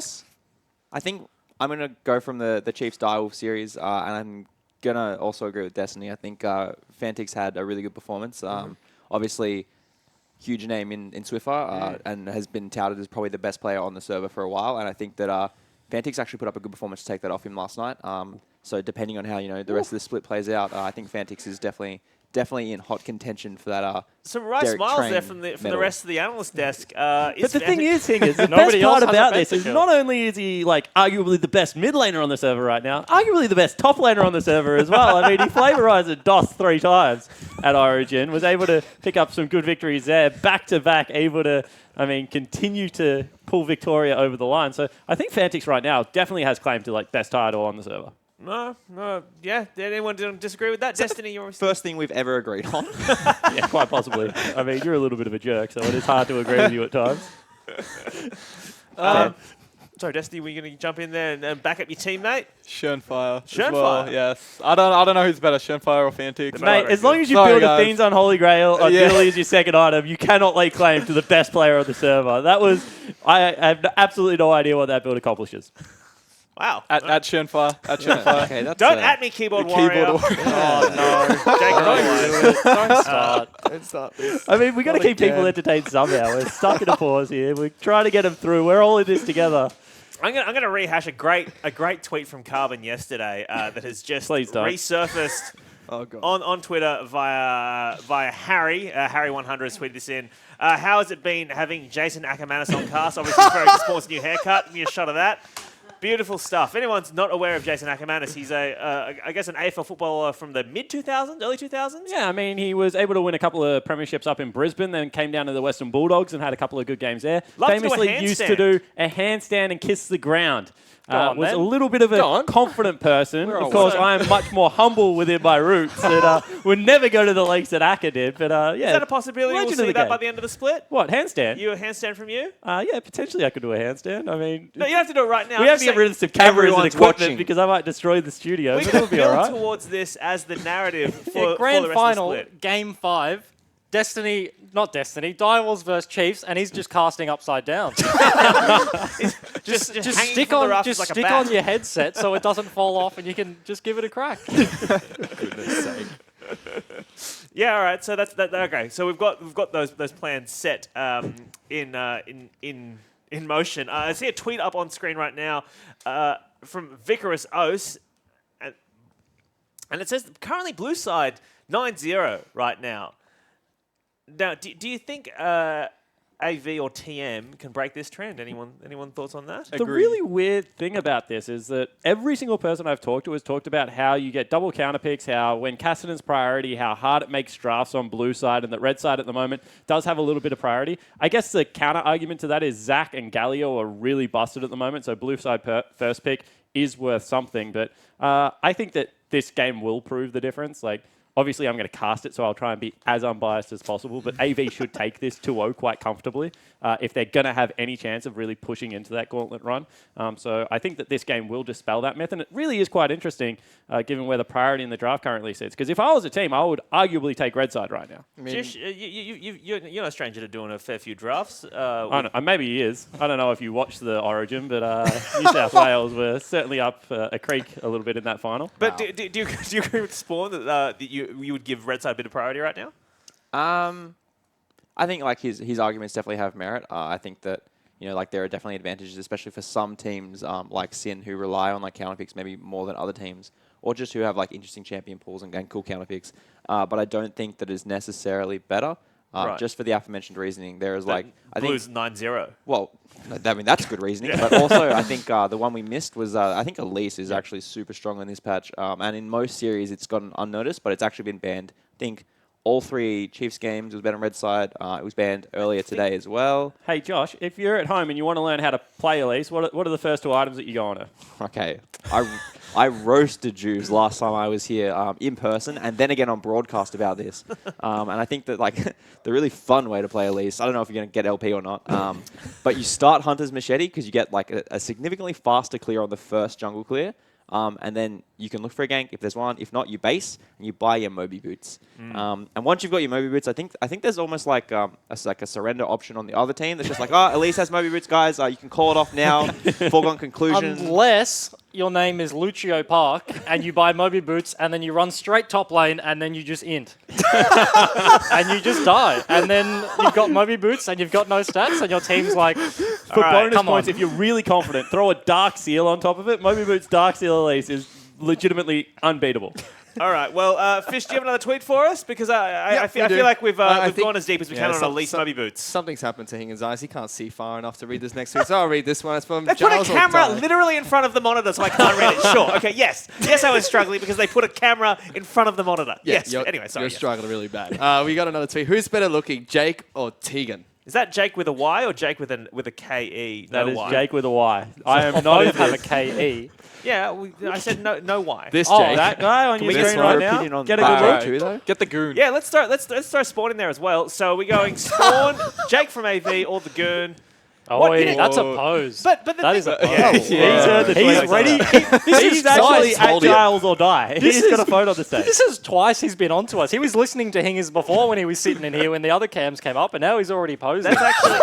think I'm going to go from the Chiefs Direwolf series, and I'm going to also agree with Destiny. I think Fantix had a really good performance. Obviously, huge name in Swiffer, and has been touted as probably the best player on the server for a while, and I think that Fantix actually put up a good performance to take that off him last night. So depending on how the rest of the split plays out, I think Fantix is definitely in hot contention for that. Some right Derek smiles there Train from the medal. rest of the analyst desk. But the thing is, the best Nobody else part has a about this is pentakill. not only is he like arguably the best mid laner on the server right now, arguably the best top laner on the server as well. I mean, he flavorized DOS 3 times at Origin, was able to pick up some good victories there, back to back, able to, continue to pull Victoria over the line. So I think Fantix right now definitely has claim to like best title on the server. No, yeah. Did anyone disagree with that? Destiny, you're First thing we've ever agreed on. Yeah, quite possibly. I mean, you're a little bit of a jerk, so it is hard to agree with you at times. Sorry, Destiny, were you going to jump in there and back up your teammate? Schönfire. Schönfire? As well, yes. I don't know who's better, Schönfire or Fantix. Mate, as long as you Sorry, build a guys. Fiend's Unholy Grail or Yeah. Dilly as your second item, you cannot lay claim to the best player on the server. That was... I have absolutely no idea what that build accomplishes. Wow. At Schönfire. At Schönfire. Okay, that's Don't at me, keyboard warrior. Keyboard warrior. Oh, no. Jake, Don't start. Let's start this. I mean, we got to Not keep people again. entertained somehow. We're stuck in a pause here. We're trying to get them through. We're all in this together. I'm gonna rehash a great tweet from Carbon yesterday that has just Please don't. resurfaced Oh, God. on Twitter via Harry. Harry100 has tweeted this in. How has it been having Jason Ackermanis on cast? Obviously, very good sports new haircut. Give me a shot of that. Beautiful stuff. If anyone's not aware of Jason Ackermanis, he's I guess an AFL footballer from the mid-2000s, early 2000s? Yeah, I mean, he was able to win a couple of premierships up in Brisbane, then came down to the Western Bulldogs and had a couple of good games there. Love to do a Famously used to handstand. do a handstand and kiss the ground. on, Was then. a little bit of a confident person. We're Of all course, set. I am much more humble within my roots and would never go to the lakes that Acker did. But yeah, Is that a possibility we'll legend see of the that game. by the end of the split? What, handstand? You a handstand from you? Yeah, potentially I could do a handstand. I mean, No, you don't have to do it right now. we I'm have to just get rid of some cameras and everyone's equipment watching. because I might destroy the studio. We But can it'll be build all right. towards this as the narrative for, Yeah, for grand the rest final, of the split. game 5. Direwolves versus Chiefs, and he's just casting upside down. Just Just hanging stick from the on, rafters just like a stick bat. on your headset so it doesn't fall off, and you can just give it a crack. Yeah, all right. So that's that. Okay, so we've got those plans set in motion. I see a tweet up on screen right now from Vicarus Ose, and it says currently blue side 9-0 right now. Now, do you think AV or TM can break this trend? Anyone thoughts on that? The really weird thing about this is that every single person I've talked to has talked about how you get double counter picks, how when Cassidy's priority, how hard it makes drafts on blue side, and that red side at the moment does have a little bit of priority. I guess the counter argument to that is Zach and Galio are really busted at the moment, so blue side first pick is worth something. But I think that this game will prove the difference. Like, Obviously, I'm going to cast it, so I'll try and be as unbiased as possible. But AV should take this 2-0 quite comfortably if they're going to have any chance of really pushing into that gauntlet run. So I think that this game will dispel that myth. And it really is quite interesting, given where the priority in the draft currently sits. Because if I was a team, I would arguably take red side right now. I mean, Jish, you're no stranger to doing a fair few drafts. Maybe he is. I don't know if you watched the Origin, but New South Wales were certainly up a creek a little bit in that final. But do you agree with Spawn that you would give red side a bit of priority right now? I think like his arguments definitely have merit. I think that like there are definitely advantages, especially for some teams like Sin who rely on like counter picks maybe more than other teams, or just who have like interesting champion pools and cool counter picks. But I don't think that is necessarily better. Right. Just for the aforementioned reasoning, there is like I think Blues 9-0. Well, I mean that's good reasoning, but also I think the one we missed was I think Elise is actually super strong in this patch, and in most series it's gotten unnoticed, but it's actually been banned. I think all 3 Chiefs games it was banned on red side. It was banned earlier today as well. Hey Josh, if you're at home and you want to learn how to play Elise, what are the first 2 items that you go on to? Okay, I roasted Jews last time I was here in person, and then again on broadcast about this. And I think that like the really fun way to play Elise, I don't know if you're going to get LP or not, but you start Hunter's Machete because you get like a significantly faster clear on the first jungle clear. And then you can look for a gank if there's one. If not, you base and you buy your Moby boots. And once you've got your Moby boots, I think there's almost like a surrender option on the other team. That's just like, Elise has Moby boots, guys. You can call it off now. Foregone conclusion. Unless your name is Lucio Park and you buy Moby boots and then you run straight top lane and then you just int. And you just die. And then you've got Moby boots and you've got no stats and your team's like, for bonus points, if you're really confident, throw a Dark Seal on top of it. Moby Boots Dark Seal Elise is legitimately unbeatable. All right. Well, Fish, do you have another tweet for us? Because I feel like we've gone as deep as we can on Elise Moby Boots. Something's happened to Hingen's eyes. He can't see far enough to read this next tweet. So I'll read this one. It's from They put a camera literally in front of the monitor, so I can't read it. Sure. Okay. Yes. Yes, I was struggling because they put a camera in front of the monitor. Yeah, yes. Anyway, sorry. You're struggling really bad. We got another tweet. Who's better looking, Jake or Tegan? Is that Jake with a Y or Jake with a K-E? That is Y. Jake with a Y. I am not both have a K-E. Yeah, I said no Y. This Jake. That guy on your screen right now? Get a good too, though? Get the goon. Yeah, let's throw Spawn in there as well. So we're going Spawn, Jake from AV, or the Goon. Oh, that's a pose. But that is a pose. Yeah. He's heard the He's tweet. ready. He's actually at Giles or die. He's got a phone on the stage. This is twice he's been on to us. He was listening to Hingers before when he was sitting in here when the other cams came up, and now he's already posing. That's actually.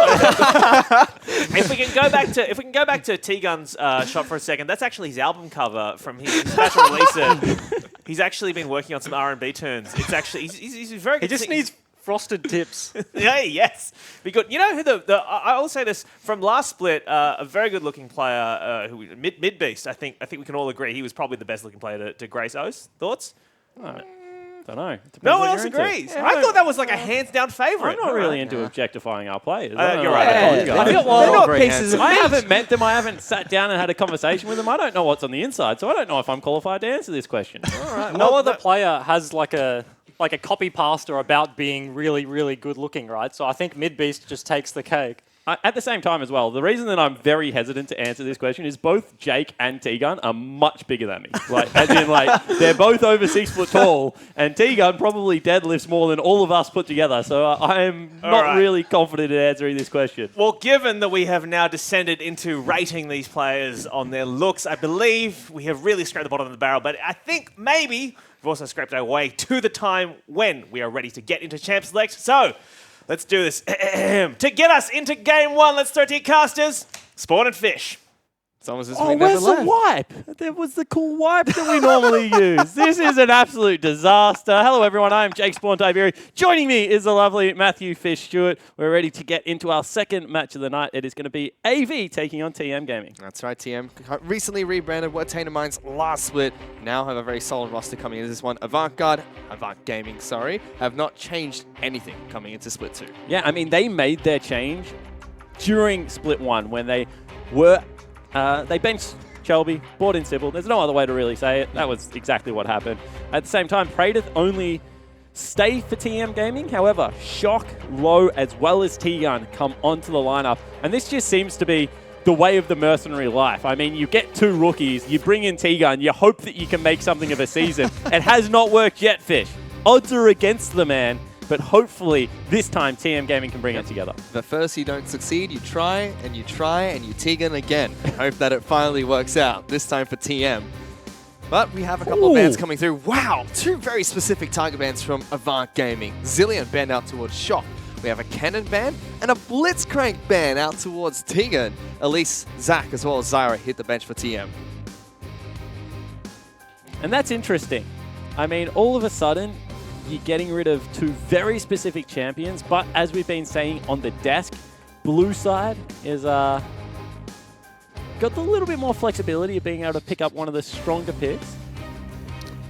if we can go back to T-Gun's shot for a second, that's actually his album cover from his special release. He's actually been working on some R&B tunes. It's actually he's very good. He just needs frosted tips. Yeah, yes. Be good. You know who I will say this from last split, a very good looking player, who mid beast. I think we can all agree he was probably the best looking player to grace O's. Thoughts? Don't know. No one else agrees. Yeah, I thought that was like a hands down favorite. I'm not really into objectifying our players. You're right. I haven't met them. I haven't sat down and had a conversation with them. I don't know what's on the inside, so I don't know if I'm qualified to answer this question. All right. No other player has like a copy pasta about being really, really good looking, right? So I think Mid-Beast just takes the cake. At the same time as well, the reason that I'm very hesitant to answer this question is both Jake and T-Gun are much bigger than me. They're both over 6 foot tall, and T-Gun probably deadlifts more than all of us put together. So I am not really confident in answering this question. Well, given that we have now descended into rating these players on their looks, I believe we have really scraped the bottom of the barrel. But I think maybe we've also scraped our way to the time when we are ready to get into Champ Select. So let's do this. To get us into Game 1, let's throw to your casters, Spawn and Fish. Where's the wipe? There was the cool wipe that we normally use. This is an absolute disaster. Hello, everyone. I am Jake Spawn Tiberi. Joining me is the lovely Matthew Fish Stewart. We're ready to get into our second match of the night. It is going to be AV taking on TM Gaming. That's right, TM. Recently rebranded, were Tainted Minds last split. Now have a very solid roster coming into this one. Avant Gaming, have not changed anything coming into Split 2. Yeah, I mean, they made their change during Split 1 when they were... they benched Shelby, brought in Sybil. There's no other way to really say it. That was exactly what happened. At the same time, Praedyth only stayed for TM Gaming. However, Shock, Low, as well as T-Gun come onto the lineup. And this just seems to be the way of the mercenary life. I mean, you get 2 rookies, you bring in T-Gun, you hope that you can make something of a season. It has not worked yet, Fish. odds are against the man, but hopefully this time TM Gaming can bring it together. But first you don't succeed, you try and you try and you Tegan again. Hope that it finally works out, this time for TM. But we have a couple of bans coming through. Wow, 2 very specific target bans from Avant Gaming. Zillion banned out towards Shock. We have a Cannon ban and a Blitzcrank ban out towards Tegan. Elise, Zach, as well as Zyra hit the bench for TM. And that's interesting. I mean, all of a sudden, you're getting rid of 2 very specific champions, but as we've been saying on the desk, blue side is got a little bit more flexibility of being able to pick up one of the stronger picks.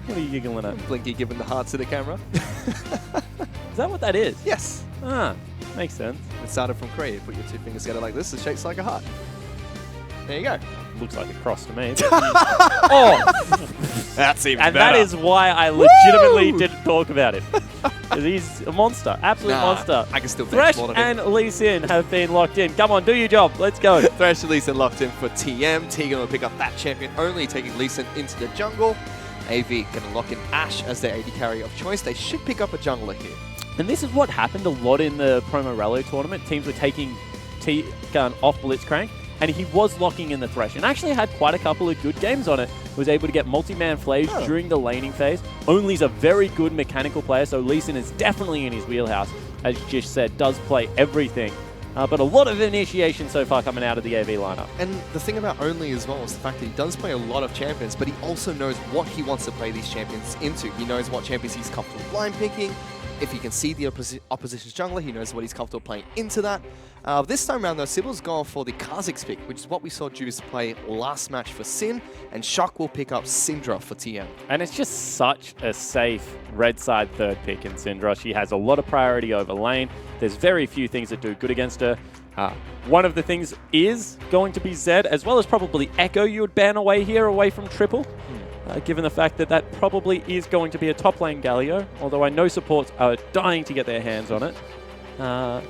What are you giggling at? Blinky giving the heart to the camera. Is that what that is? Yes. Ah, makes sense. It started from Korea. Put your 2 fingers together like this, it shapes like a heart. There you go. Looks like a cross to me. Oh! That's even And better. that is why I legitimately didn't talk about him. Because he's a monster. Absolute monster. I can still Thresh bench more than him. and Lee Sin have been locked in. Come on, do your job. Let's go. Thresh and Lee Sin locked in for TM. Tegan will pick up that champion only, taking Lee Sin into the jungle. AV going to lock in Ashe as their AD carry of choice. They should pick up a jungler here. And this is what happened a lot in the Promo Rallo tournament. Teams were taking T-Gun off Blitzcrank, and he was locking in the Thresh, and actually had quite a couple of good games on it. Was able to get multi-man flays during the laning phase. Only's a very good mechanical player, so Lee Sin is definitely in his wheelhouse. As Jish said, does play everything. But a lot of initiation so far coming out of the AV lineup. And the thing about Only as well is the fact that he does play a lot of champions, but he also knows what he wants to play these champions into. He knows what champions he's comfortable blind picking. If he can see the opposition's jungler, he knows what he's comfortable playing into that. This time around, though, Sybil's gone for the Kha'Zix pick, which is what we saw Juice play last match for Sin, and Shock will pick up Syndra for TM. And it's just such a safe red side third pick in Syndra. She has a lot of priority over lane. There's very few things that do good against her. One of the things is going to be Zed, as well as probably Echo you would ban away here, away from Triple. Given the fact that that probably is going to be a top lane Galio, although I know supports are dying to get their hands on it. And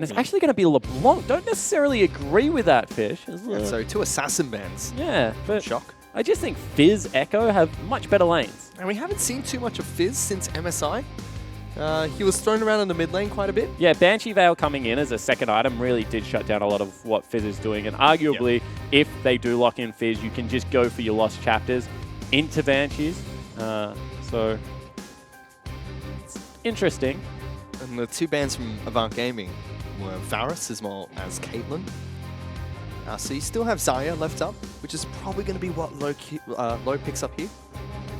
it's actually going to be LeBlanc. Don't necessarily agree with that, Fish. So 2 assassin bans. Yeah, but Shock. I just think Fizz, Echo have much better lanes. And we haven't seen too much of Fizz since MSI. He was thrown around in the mid lane quite a bit. Yeah, Banshee Veil coming in as a second item really did shut down a lot of what Fizz is doing. And arguably, if they do lock in Fizz, you can just go for your lost chapters into Banshees. So, it's interesting. And the 2 bans from Avant Gaming were Varus as well as Caitlyn. So you still have Zarya left up, which is probably going to be what Low picks up here.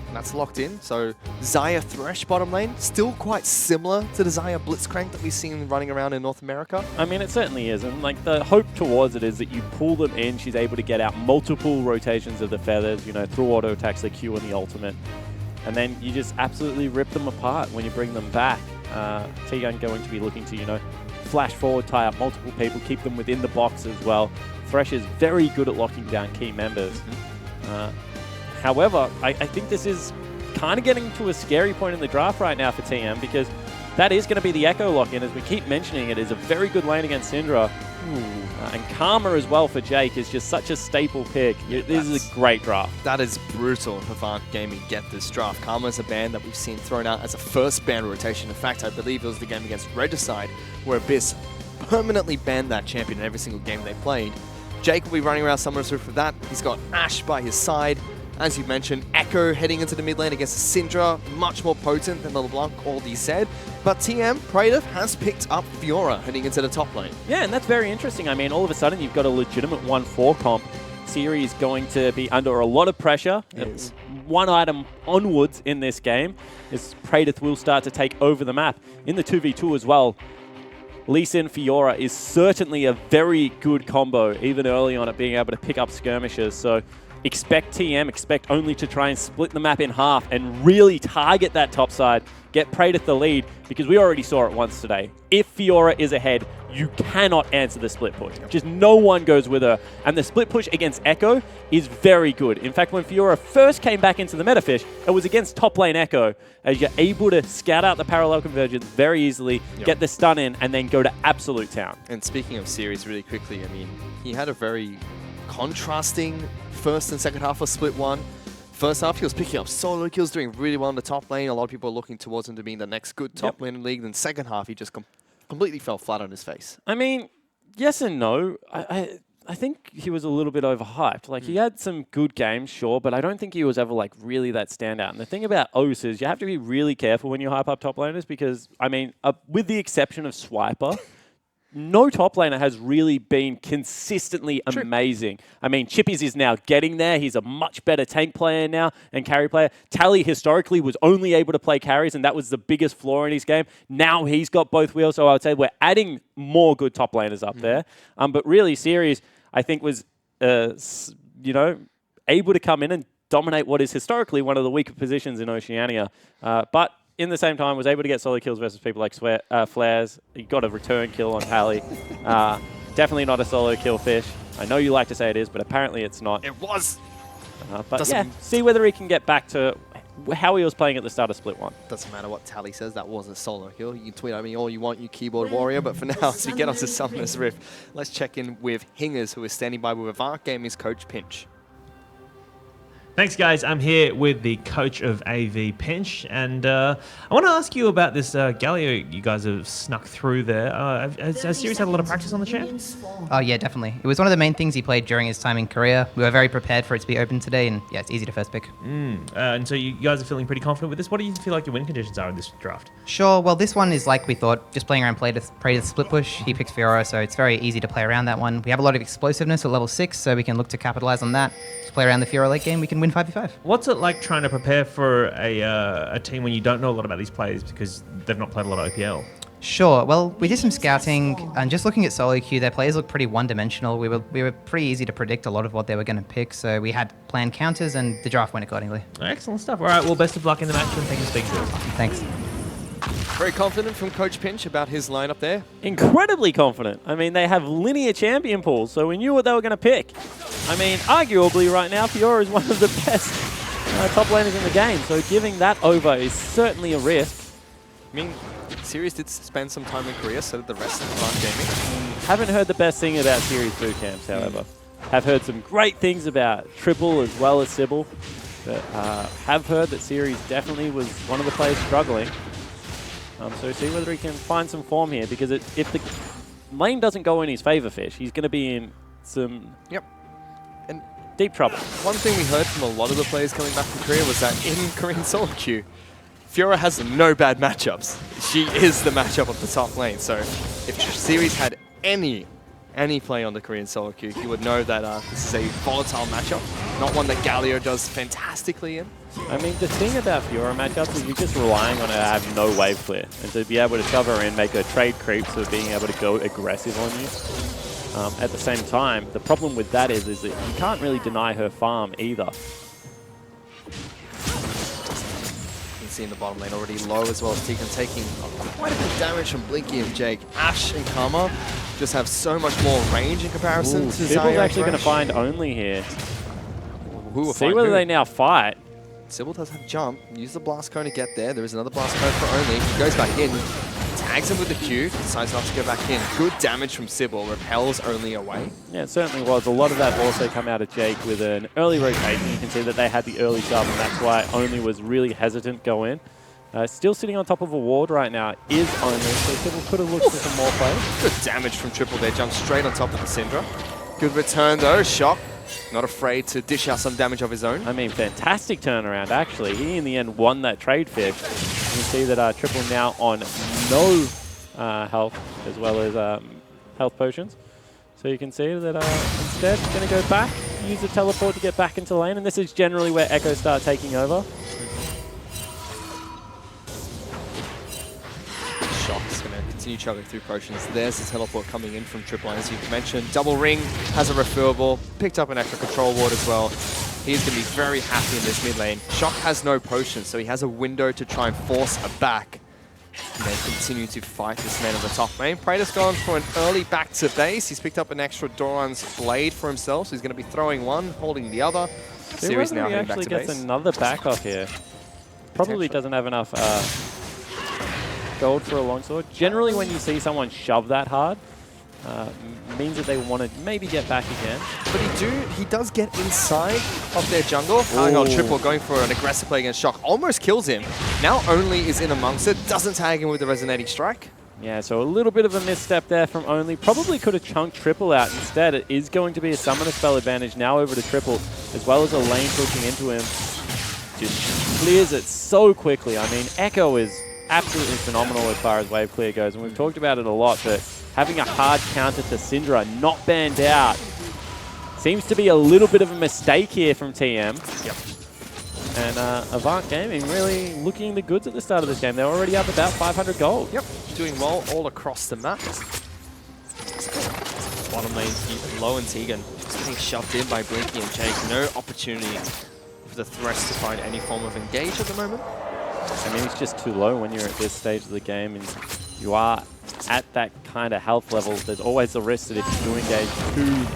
And that's locked in. So Zarya Thresh bottom lane, still quite similar to the Zarya Blitzcrank that we've seen running around in North America. I mean, it certainly is. And like the hope towards it is that you pull them in, she's able to get out multiple rotations of the feathers, you know, through auto attacks, the Q and the ultimate. And then you just absolutely rip them apart when you bring them back. T-Gun going to be looking to, you know, flash forward, tie up multiple people, keep them within the box as well. Thresh is very good at locking down key members. However, I think this is kind of getting to a scary point in the draft right now for TM, because that is going to be the Echo lock-in. As we keep mentioning, it is a very good lane against Syndra. And Karma as well for Jake is just such a staple pick. This is a great draft. That is brutal if Avant Gaming get this draft. Karma is a ban that we've seen thrown out as a first ban rotation. In fact, I believe it was the game against Regicide where Abyss permanently banned that champion in every single game they played. Jake will be running around Summoner's Rift for that. He's got Ashe by his side. As you mentioned, Echo heading into the mid lane against Syndra, much more potent than the LeBlanc already said. But TM, Praetor has picked up Fiora heading into the top lane. Yeah, and that's very interesting. I mean, all of a sudden, you've got a legitimate 1-4 comp. Series going to be under a lot of pressure. Yes. One item onwards in this game is Praetor will start to take over the map. In the 2v2 as well, Lee Sin Fiora is certainly a very good combo, even early on at being able to pick up skirmishes. So expect TM, expect only to try and split the map in half and really target that top side, get Praetor the lead, because we already saw it once today. If Fiora is ahead, you cannot answer the split push. Just no one goes with her. And the split push against Echo is very good. In fact, when Fiora first came back into the metafish, it was against top lane Echo, as you're able to scout out the parallel convergence very easily, get the stun in, and then go to absolute town. And speaking of series really quickly, I mean, he had a very contrasting first and second half of Split 1. First half, he was picking up solo kills, doing really well in the top lane. A lot of people are looking towards him to be the next good top lane in the league. Then second half, he just completely fell flat on his face. I mean, yes and no. I think he was a little bit overhyped. Like, he had some good games, sure, but I don't think he was ever, like, really that standout. And the thing about O's is you have to be really careful when you hype up top laners because, I mean, with the exception of Swiper, no top laner has really been consistently amazing. I mean, Chippies is now getting there. He's a much better tank player now and carry player. Tally historically was only able to play carries, and that was the biggest flaw in his game. Now he's got both wheels, so I would say we're adding more good top laners up there. But really, Series, I think, was, you know, able to come in and dominate what is historically one of the weaker positions in Oceania. But in the same time, was able to get solo kills versus people like Flares. He got a return kill on Tally. Definitely not a solo kill Fish. I know you like to say it is, but apparently it's not. It was. But yeah, see whether he can get back to how he was playing at the start of Split 1. Doesn't matter what Tally says, that was a solo kill. You can tweet at me all you want, you keyboard warrior, but for now, as we get onto Summoner's Rift, let's check in with Hingers, who is standing by with Avant Gaming's coach, Pinch. Thanks, guys. I'm here with the coach of AV, Pinch, and I want to ask you about this Galio you guys have snuck through there. Has Series had a lot of practice on the champ? Oh, yeah, definitely. It was one of the main things he played during his time in Korea. We were very prepared for it to be open today, and yeah, it's easy to first pick. And so you guys are feeling pretty confident with this. What do you feel like your win conditions are in this draft? Sure, well, this one is like we thought, just playing around Prey to split push. He picks Fiora, so it's very easy to play around that one. We have a lot of explosiveness at level 6, so we can look to capitalize on that. To play around the Fiora late game, we can win 5v5. What's it like trying to prepare for a team when you don't know a lot about these players because they've not played a lot of OPL? Sure, well, we did some scouting, and just looking at solo queue, their players look pretty one-dimensional. We were pretty easy to predict a lot of what they were going to pick, so we had planned counters, and the draft went accordingly. Excellent stuff. All right, well, best of luck in the match, and thank you for speaking to us. Thanks. Very confident from Coach Pinch about his lineup there. Incredibly confident. I mean, they have linear champion pools, so we knew what they were going to pick. I mean, arguably right now, Fiora is one of the best top laners in the game, so giving that over is certainly a risk. I mean, Series did spend some time in Korea, so did the rest of Avant Gaming. Haven't heard the best thing about Series boot camps, however. Have heard some great things about Triple as well as Sybil, but have heard that Series definitely was one of the players struggling. So see whether he can find some form here, because if the lane doesn't go in his favor, Fish, he's going to be in some and deep trouble. One thing we heard from a lot of the players coming back from Korea was that in Korean solo queue, Fiora has no bad matchups. She is the matchup of the top lane. So if Series had any play on the Korean solo queue, he would know that this is a volatile matchup, not one that Galio does fantastically in. I mean, the thing about Fiora matchups is you're just relying on her to have no wave clear, and to be able to shove her in, make her trade creeps for being able to go aggressive on you. At the same time, the problem with that is that you can't really deny her farm either. You can see in the bottom lane already low as well as Tegan taking quite a bit of damage from Blinky and Jake. Ashe and Karma just have so much more range in comparison to Zaya. Sibyl's actually going to find only here. Who will see whether they now fight. Sybil does have jump. Use the blast cone to get there. There is another blast cone for only. He goes back in. Tags him with the Q. Decides not to go back in. Good damage from Sybil. Repels only away. Yeah, it certainly was. A lot of that also come out of Jake with an early rotation. You can see that they had the early shove, and that's why Only was really hesitant to go in. Still sitting on top of a ward right now is Only, so Sybil could have looked for some more plays. Good damage from Triple there. Jumps straight on top of the Syndra. Good return though. Shock. Not afraid to dish out some damage of his own. I mean, fantastic turnaround, actually. He, in the end, won that trade Fish. You can see that Triple now on no health, as well as health potions. So you can see that instead, he's going to go back, use the teleport to get back into lane, and this is generally where Echo start taking over. Shock's going to continue chugging through potions. There's the teleport coming in from Triple, as you mentioned. Double ring, has a refillable, picked up an extra control ward as well. He's going to be very happy in this mid lane. Shock has no potions, so he has a window to try and force a back. And then continue to fight this man on the top lane. Praetor's gone for an early back to base. He's picked up an extra Doran's blade for himself, so he's going to be throwing one, holding the other. Series now heading back to base. He actually gets another back off here. Probably doesn't have enough gold for a longsword. Generally, when you see someone shove that hard, means that they want to maybe get back again. But he does get inside of their jungle. Hang on, Triple going for an aggressive play against Shock. Almost kills him. Now Only is in amongst it. Doesn't tag him with the resonating strike. Yeah, so a little bit of a misstep there from Only. Probably could have chunked Triple out. Instead, it is going to be a summoner spell advantage now over to Triple, as well as a lane pushing into him. Just clears it so quickly. I mean, Echo is absolutely phenomenal as far as wave clear goes, and we've talked about it a lot, but having a hard counter to Syndra not banned out seems to be a little bit of a mistake here from TM. Yep. And Avant Gaming really looking the goods at the start of this game. They're already up about 500 gold. Yep, doing well all across the map. Bottom lane, Low and Tegan just getting shoved in by Blinky and Jake. No opportunity for the Thresh to find any form of engage at the moment. I mean, it's just too low when you're at this stage of the game and you are at that kind of health level. There's always the risk that if you do engage too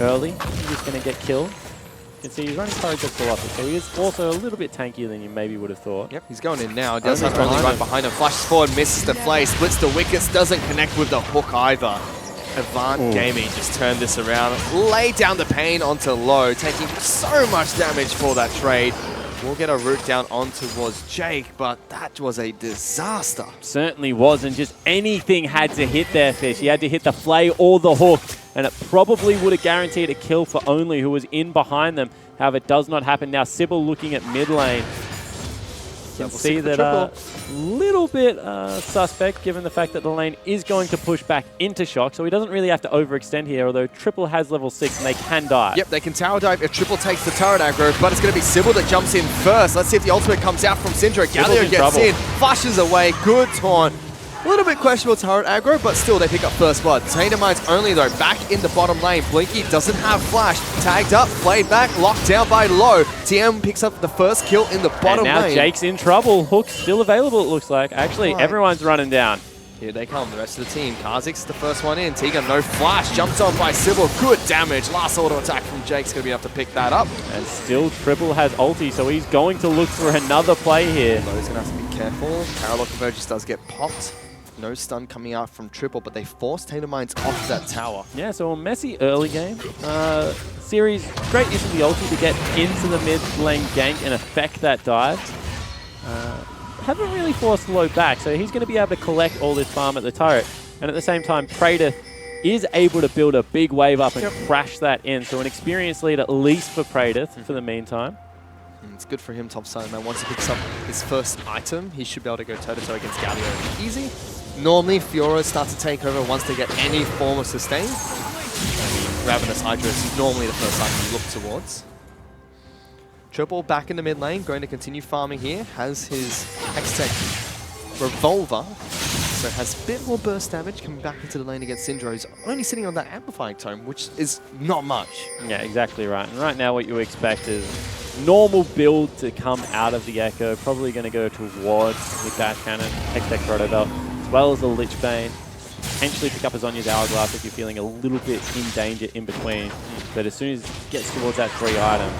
early, you're just going to get killed. You can see he's running courage of Colossus, so he is also a little bit tankier than you maybe would have thought. Yep, he's going in now. Does have Only right behind him. Flashes forward, misses the play, splits the wickets, doesn't connect with the hook either. Avant Gaming just turned this around, lay down the pain onto Low, taking so much damage for that trade. We'll get a route down on towards Jake, but that was a disaster. Certainly was, and just anything had to hit there, Fish. He had to hit the flay or the hook, and it probably would have guaranteed a kill for Only, who was in behind them. However, it does not happen. Now Sybil looking at mid lane. You can see that a little bit suspect, given the fact that the lane is going to push back into Shock, so he doesn't really have to overextend here, although Triple has level 6 and they can dive. Yep, they can tower dive if Triple takes the turret aggro, but it's going to be Sybil that jumps in first. Let's see if the ultimate comes out from Syndra. Galio gets in, flashes away, good taunt. A little bit questionable turret aggro, but still they pick up first blood. Taintermine's Only though, back in the bottom lane. Blinky doesn't have flash. Tagged up, played back, locked down by Low. TM picks up the first kill in the bottom lane. And now Jake's in trouble. Hook's still available, it looks like. Actually, everyone's running down. Here they come, the rest of the team. Kha'Zix's the first one in. Tegan, no flash. Jumps on by Sybil. Good damage. Last auto attack from Jake's going to be enough to pick that up. And still Triple has ulti, so he's going to look for another play here. Low's going to have to be careful. Paralock Convergence does get popped. No stun coming out from Triple, but they force Taintermines off that tower. Yeah, so a messy early game. Series, great use of the ulti to get into the mid lane gank and affect that dive. Haven't really forced Low back, so he's going to be able to collect all this farm at the turret. And at the same time, Praetor is able to build a big wave up and crash that in. So an experienced lead at least for Praetor for the meantime. It's good for him, top side, man. Once he picks up his first item, he should be able to go toe-to-toe against Galio. Easy. Normally, Fiora starts to take over once they get any form of sustain. Ravenous Hydra is normally the first item you look towards. Triple back in the mid lane, going to continue farming here. Has his Hextech Revolver, so has a bit more burst damage coming back into the lane against Syndra, who's only sitting on that Amplifying Tome, which is not much. Yeah, exactly right. And right now what you expect is normal build to come out of the Echo. Probably going to go towards the Dash Cannon, Hextech Protobelt, as well as the Lich Bane. Potentially pick up a Zhonya's Hourglass if you're feeling a little bit in danger in between. But as soon as it gets towards that 3 item,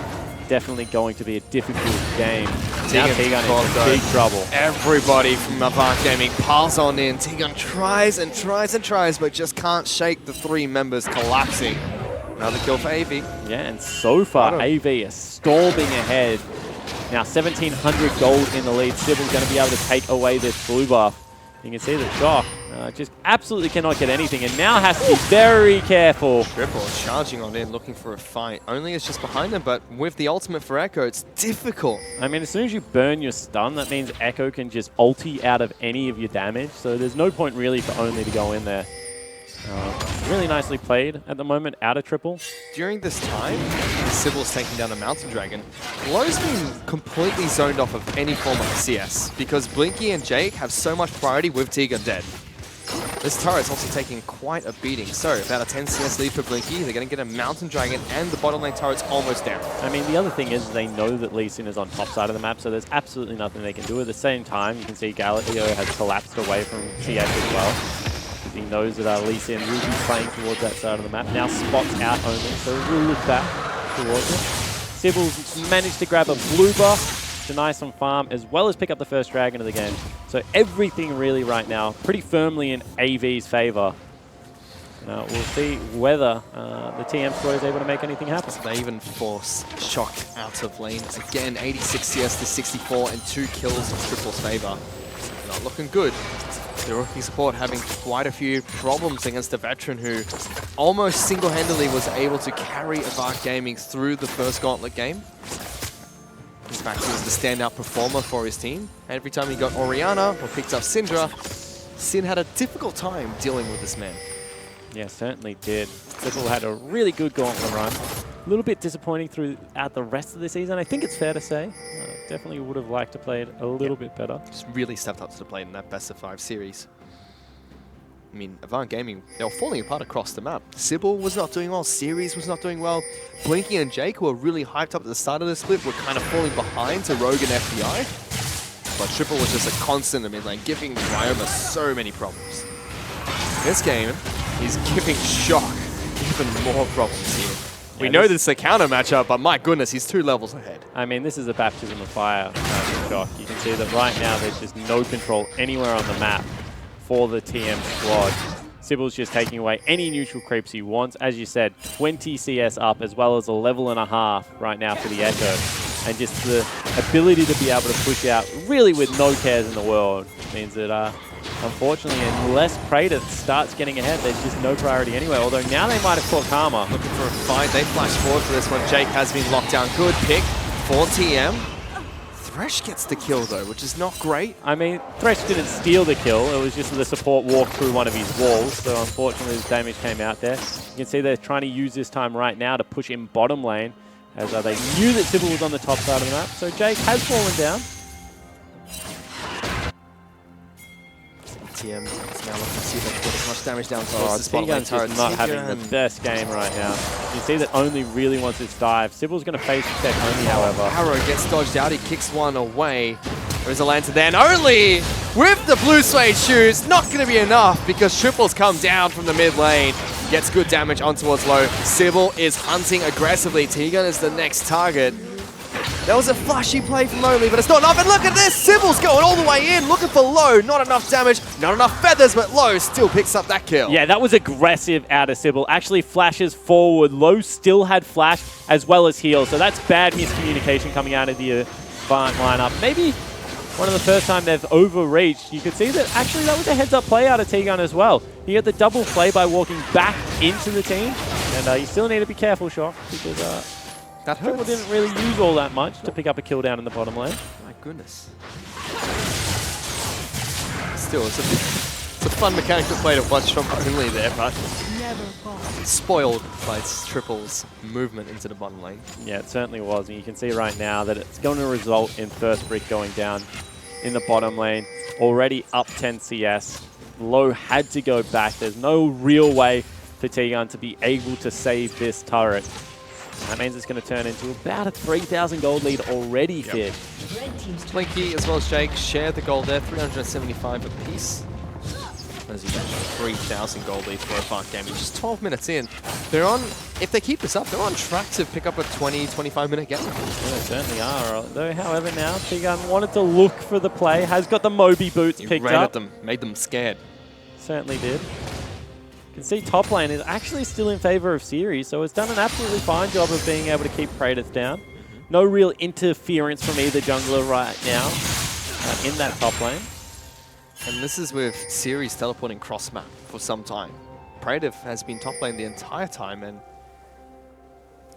definitely going to be a difficult game. Now Tegan is in big trouble. Everybody from Avant Gaming piles on in. Tegan tries and tries and tries, but just can't shake the 3 members collapsing. Another kill for AV. Yeah, and so far AV is storming ahead. Now 1,700 gold in the lead. Sybil's going to be able to take away this blue buff. You can see that Shock just absolutely cannot get anything, and now has to be very careful. Triple charging on in, looking for a fight. Only is just behind him, but with the ultimate for Echo, it's difficult. I mean, as soon as you burn your stun, that means Echo can just ulti out of any of your damage, so there's no point really for Only to go in there. Really nicely played at the moment, out of Triple. During this time, Sybil's taking down a Mountain Dragon. Low's been completely zoned off of any form of CS because Blinky and Jake have so much priority with Tegan dead. This turret's also taking quite a beating. So, about a 10 CS lead for Blinky. They're going to get a Mountain Dragon and the bottom lane turret's almost down. I mean, the other thing is they know that Lee Sin is on top side of the map, so there's absolutely nothing they can do. At the same time, you can see Galio has collapsed away from TF as well. He knows that Lee Sin will be playing towards that side of the map. Now spots out Only, so we'll look back towards it. Sybil's managed to grab a blue buff, deny some farm, as well as pick up the first dragon of the game. So everything really right now pretty firmly in AV's favor. We'll see whether the TM squad is able to make anything happen. So they even force Shock out of lane. Again, 86 CS to 64 and 2 kills in Triple's favor. Not looking good. The rookie support having quite a few problems against a veteran who almost single-handedly was able to carry Avant Gaming through the first Gauntlet game. In fact, he was the standout performer for his team. Every time he got Orianna or picked up Syndra, Sin had a difficult time dealing with this man. Yeah, certainly did. Triple had a really good Gauntlet run. A little bit disappointing throughout the rest of the season, I think it's fair to say. Definitely would have liked to play it a little bit better. Just really stepped up to the plate in that best of 5 series. I mean, Avant Gaming, they were falling apart across the map. Sybil was not doing well, Series was not doing well. Blinky and Jake, who were really hyped up at the start of the split, were kind of falling behind to Rogue and FBI. But Triple was just a constant in mid lane, giving Ryoma so many problems. This game, he's giving Shock even more problems here. We know this is a counter matchup, but my goodness, he's 2 levels ahead. I mean, this is a baptism of fire for Shock. You can see that right now there's just no control anywhere on the map for the TM squad. Sybil's just taking away any neutral creeps he wants. As you said, 20 CS up as well as a level and a half right now for the Echo. And just the ability to be able to push out really with no cares in the world means that unfortunately, unless Praetor starts getting ahead, there's just no priority anyway. Although now they might have caught Karma. Looking for a fight. They flash forward for this one. Jake has been locked down. Good pick for TM. Thresh gets the kill though, which is not great. I mean, Thresh didn't steal the kill. It was just the support walked through one of his walls. So unfortunately, the damage came out there. You can see they're trying to use this time right now to push in bottom lane, as they knew that Sybil was on the top side of the map. So Jake has fallen down. TM is now looking to see if they can put as much damage down towards this T-Gun's just not having the best game right now. You see that Only really wants its dive. Sybil's going to face check Only, however. Arrow gets dodged out. He kicks one away. There's a lantern there. And Only with the blue suede shoes, not going to be enough because Triple's come down from the mid lane. Gets good damage on towards low. Sybil is hunting aggressively. T-Gun is the next target. That was a flashy play from Only, but it's not enough. And look at this! Sybil's going all the way in, looking for Low. Not enough damage, not enough feathers, but Low still picks up that kill. Yeah, that was aggressive out of Sybil. Actually flashes forward. Low still had flash as well as heal. So that's bad miscommunication coming out of the Avant lineup. Maybe one of the first time they've overreached. You could see that actually that was a heads-up play out of T-Gun as well. He got the double play by walking back into the team. And you still need to be careful, Shock, because that Triple didn't really use all that much to pick up a kill down in the bottom lane. My goodness. Still, it's a fun mechanic to play to watch from Only there, but spoiled by Triple's movement into the bottom lane. Yeah, it certainly was. And you can see right now that it's going to result in first brick going down in the bottom lane. Already up 10 CS. Low had to go back. There's no real way for T-Gun to be able to save this turret. That means it's going to turn into about a 3,000 gold lead already, Kid. Blinky as well as Jake share the gold there, 375 apiece. As you mentioned, 3,000 gold lead for Avant Gaming. Just 12 minutes in. They're on, if they keep this up, they're on track to pick up a 20-25 minute game. Yeah, they certainly are. Though, however, now T-Gun wanted to look for the play, has got the Moby boots picked up. Ran at them, made them scared. Certainly did. You can see top lane is actually still in favor of Series, so it's done an absolutely fine job of being able to keep Praetor down. No real interference from either jungler right now in that top lane. And this is with Series teleporting cross map for some time. Praetor has been top lane the entire time and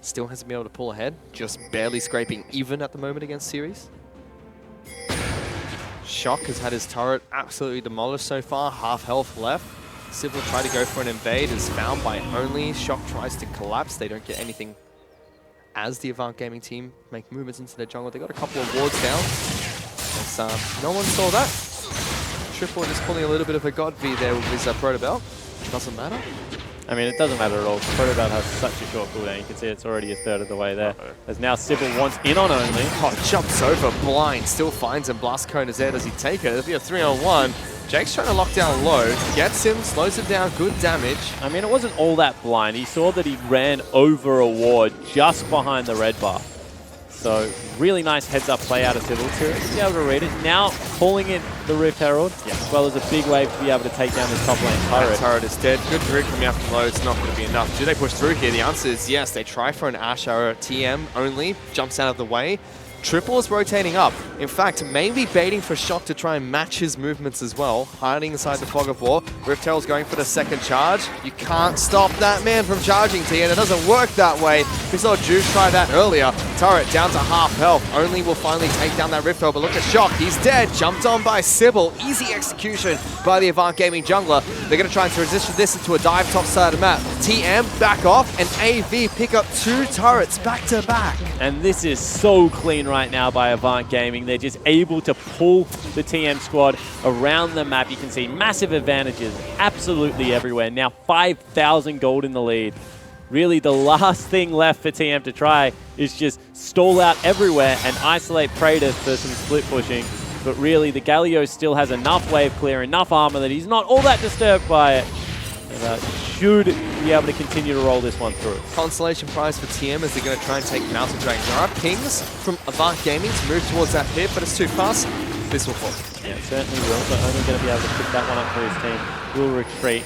still hasn't been able to pull ahead. Just barely scraping even at the moment against Series. Shock has had his turret absolutely demolished so far, half health left. Sybil tried to go for an invade, is found by Only. Shock tries to collapse. They don't get anything as the Avant Gaming team make movements into their jungle. They got a couple of wards down. No one saw that. Triple just pulling a little bit of a god V there with his Proto Belt. Doesn't matter. I mean, it doesn't matter at all. Proto Belt has such a short cooldown. You can see it's already a third of the way there. As now Sybil wants in on Only. Oh, jumps over blind. Still finds him. Blast Cone is there. Does he take it? It'll be a 3-on-1. Jake's trying to lock down Low. Gets him, slows him down, good damage. I mean, it wasn't all that blind. He saw that he ran over a ward just behind the red buff. So really nice heads-up play out of Sybil to be able to read it. Now pulling in the Rift Herald, as well as a big wave to be able to take down this top lane turret. That turret is dead. Good drink coming out from low. It's not going to be enough. Do they push through here? The answer is yes. They try for an Ash Arrow. TM only jumps out of the way. Triple is rotating up. In fact, maybe baiting for Shock to try and match his movements as well. Hiding inside the fog of war. Rift Herald's going for the second charge. You can't stop that man from charging, T, and it doesn't work that way. We saw Juve try that earlier. Turret down to half health. Only will finally take down that Rift Herald, but look at Shock. He's dead. Jumped on by Sybil. Easy execution by the Avant Gaming jungler. They're going to try and transition this into a dive top side of the map. TM back off, and AV pick up 2 turrets back to back. And this is so clean right now by Avant Gaming. They're just able to pull the TM squad around the map. You can see massive advantages absolutely everywhere. Now 5,000 gold in the lead. Really, the last thing left for TM to try is just stall out everywhere and isolate Praetor for some split pushing. But really, the Galio still has enough wave clear, enough armor that he's not all that disturbed by it. And, should be able to continue to roll this one through. Consolation prize for TM as they're going to try and take Mountain Dragon. There are pings from Avant Gaming to move towards that pit, but it's too fast. This will fall. Yeah, it certainly will, but only going to be able to pick that one up for his team. Will retreat.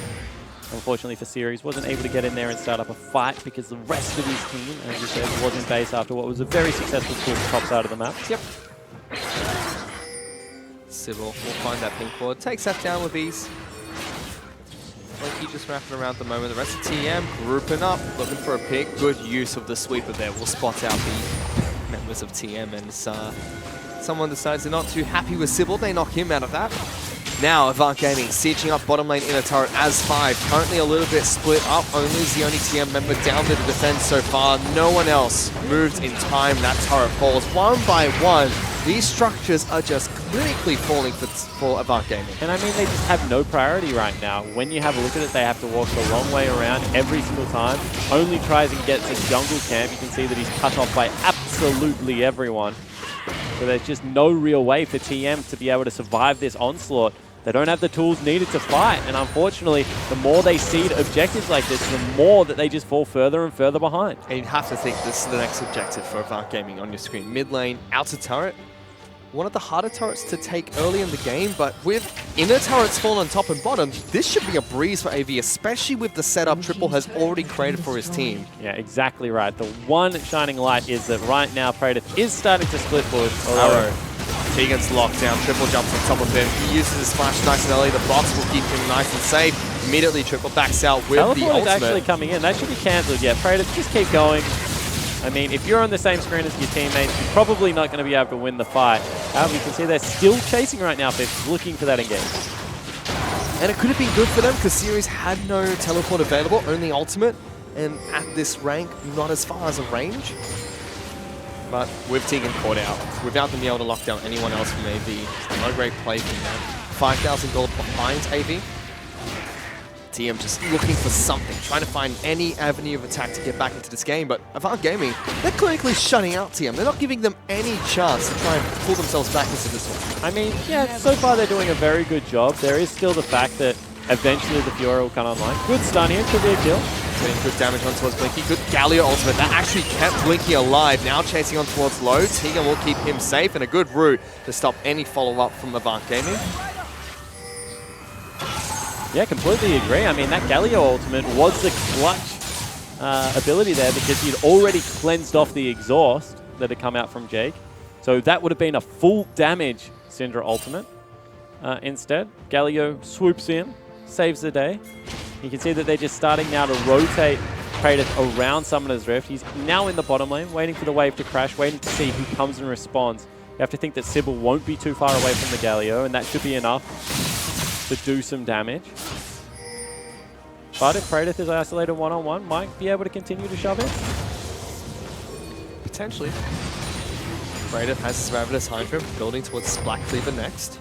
Unfortunately for Series, wasn't able to get in there and start up a fight because the rest of his team, as you said, was in base after what was a very successful pull top side of the map. Yep. Sybil will find that ping forward. Takes that down with ease. He just wrapping around the moment. The rest of TM grouping up, looking for a pick. Good use of the sweeper there. We'll spot out the members of TM, and someone decides they're not too happy with Sybil. They knock him out of that. Now Avant Gaming sieging up bottom lane inner turret as 5. Currently a little bit split up. Only is the only TM member down to the defense so far. No one else moved in time. That turret falls one by one. These structures are just clinically falling for Avant Gaming. And I mean, they just have no priority right now. When you have a look at it, they have to walk the long way around every single time. Only tries and gets a jungle camp. You can see that he's cut off by absolutely everyone. So there's just no real way for TM to be able to survive this onslaught. They don't have the tools needed to fight, and unfortunately, the more they seed objectives like this, the more that they just fall further and further behind. And you have to think this is the next objective for Avant Gaming on your screen. Mid lane, outer turret. One of the harder turrets to take early in the game, but with inner turrets falling on top and bottom, this should be a breeze for AV, especially with the setup Triple has already created for his team. Yeah, exactly right. The one shining light is that right now Praetor is starting to split push. Arrow. Tegan's locked down. Triple jumps on top of him. He uses his flash nice and early. The box will keep him nice and safe. Immediately Triple backs out with the ultimate. Actually coming in. That should be cancelled. Yeah, Praetor, just keep going. I mean, if you're on the same screen as your teammates, you're probably not going to be able to win the fight. However, you can see they're still chasing right now. They're looking for that engagement. And it could have been good for them because Series had no teleport available, only ultimate. And at this rank, not as far as a range. But with Tegan caught out, without them being able to lock down anyone else from AV, no great play from them. 5,000 gold behind AV. TM just looking for something, trying to find any avenue of attack to get back into this game, but Avant Gaming, they're clinically shutting out TM. They're not giving them any chance to try and pull themselves back into this one. I mean, yeah, so far they're doing a very good job. There is still the fact that eventually the Fiora will come online. Good stun here, could be a kill. Getting good damage on towards Blinky. Good Galio ultimate. That actually kept Blinky alive. Now chasing on towards low. Tegan will keep him safe, and a good route to stop any follow-up from Avant Gaming. Yeah, completely agree. I mean, that Galio ultimate was the clutch ability there because he'd already cleansed off the exhaust that had come out from Jake. So that would have been a full damage Syndra ultimate. Instead, Galio swoops in, saves the day. You can see that they're just starting now to rotate Praetor around Summoner's Rift. He's now in the bottom lane, waiting for the wave to crash, waiting to see who comes and responds. You have to think that Sybil won't be too far away from the Galio, and that should be enough to do some damage. But if Praetor is isolated one-on-one, might be able to continue to shove in. Potentially. Praetor has his Ravenous behind him, building towards Black Cleaver next.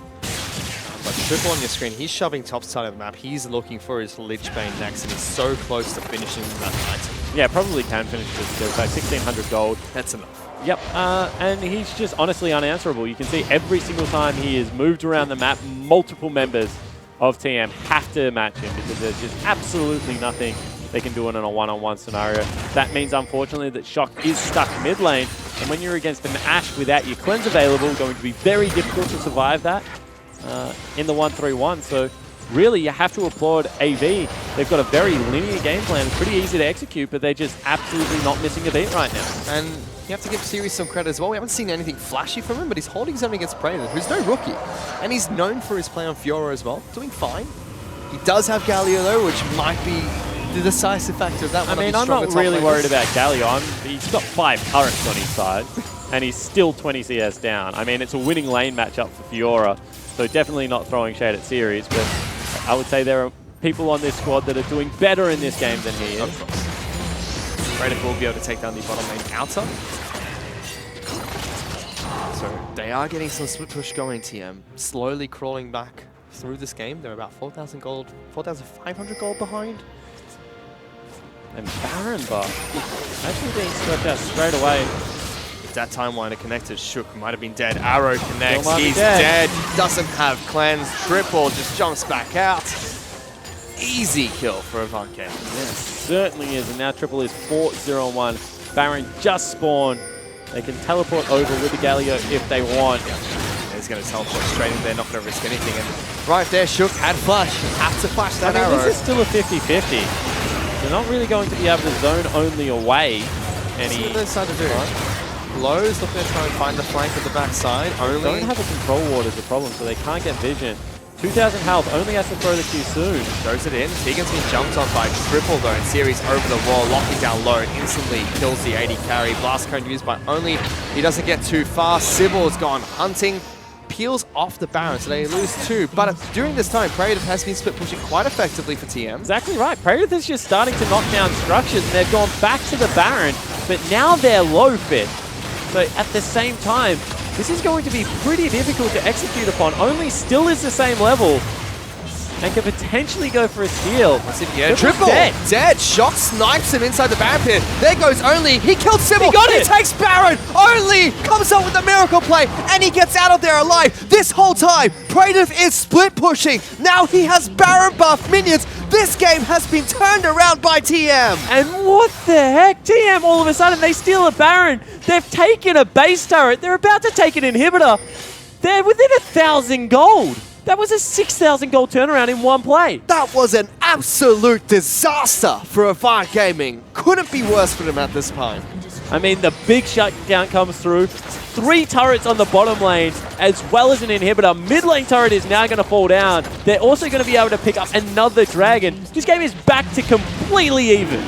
But Triple on your screen, he's shoving top side of the map. He's looking for his Lich Bane next, and he's so close to finishing that item. Yeah, probably can finish this. There's about 1,600 gold. That's enough. Yep, and he's just honestly unanswerable. You can see every single time he is moved around the map, multiple members of TM have to match him because there's just absolutely nothing they can do in a one-on-one scenario. That means, unfortunately, that Shock is stuck mid lane And when you're against an Ashe without your cleanse available, going to be very difficult to survive that in the 1-3-1. So really, you have to applaud AV. They've got a very linear game plan. It's pretty easy to execute, but they're just absolutely not missing a beat right now. And you have to give Series some credit as well. We haven't seen anything flashy from him, but he's holding his own against Praetor, who's no rookie. And he's known for his play on Fiora as well, doing fine. He does have Galio though, which might be the decisive factor of that one. I mean, I'm not really worried about Galio. He's got 5 turrets on his side, and he's still 20 CS down. I mean, it's a winning lane matchup for Fiora, so definitely not throwing shade at Series, but I would say there are people on this squad that are doing better in this game than he is. Praetor will be able to take down the bottom lane outer. So they are getting some split push going, TM. Slowly crawling back through this game. They're about 4,000 gold, 4,500 gold behind. And Baron buff actually being swept out straight away. If that Timewiner connected, Shook might have been dead. Arrow connects, Still might be he's dead. dead. Doesn't have cleanse. Triple just jumps back out. Easy kill for Avant Gaming. Yes, certainly is. And now Triple is 4-0-1. Baron just spawned. They can teleport over with the Galio if they want. He's going to teleport straight in there, not going to risk anything. And right there, Shook had flash. Have to flash that arrow. This is still a 50-50. They're not really going to be able to zone only away any. See what they decide to do. Low's looking to try and find the flank at the backside. They don't have a control ward is the problem, so they can't get vision. 2,000 health, only has to throw the Q soon. Throws it in. Tegan's been jumped on by Triple though, and Series over the wall, locking down low, and instantly kills the 80 carry. Blast cone used by only. He doesn't get too far. Sybil has gone hunting. Peels off the Baron, so they lose 2. But during this time, Praetor has been split pushing quite effectively for TM. Exactly right. Praetor is just starting to knock down structures, and they've gone back to the Baron, but now they're low fit. So at the same time, this is going to be pretty difficult to execute upon. Only still is the same level and can potentially go for a steal. Yeah, Triple dead. Shock snipes him inside the Baron pit. There goes Only. He killed Sybil. He got it. He takes Baron. Only comes up with a miracle play, and he gets out of there alive. This whole time, Praetor is split pushing. Now he has Baron buff minions. This game has been turned around by TM. And what the heck? TM all of a sudden, they steal a Baron. They've taken a base turret. They're about to take an inhibitor. They're within 1,000 gold. That was a 6,000 gold turnaround in one play. That was an absolute disaster for Avant Gaming. Couldn't be worse for them at this time. I mean, the big shutdown comes through. 3 turrets on the bottom lane, as well as an inhibitor. Mid lane turret is now going to fall down. They're also going to be able to pick up another dragon. This game is back to completely even.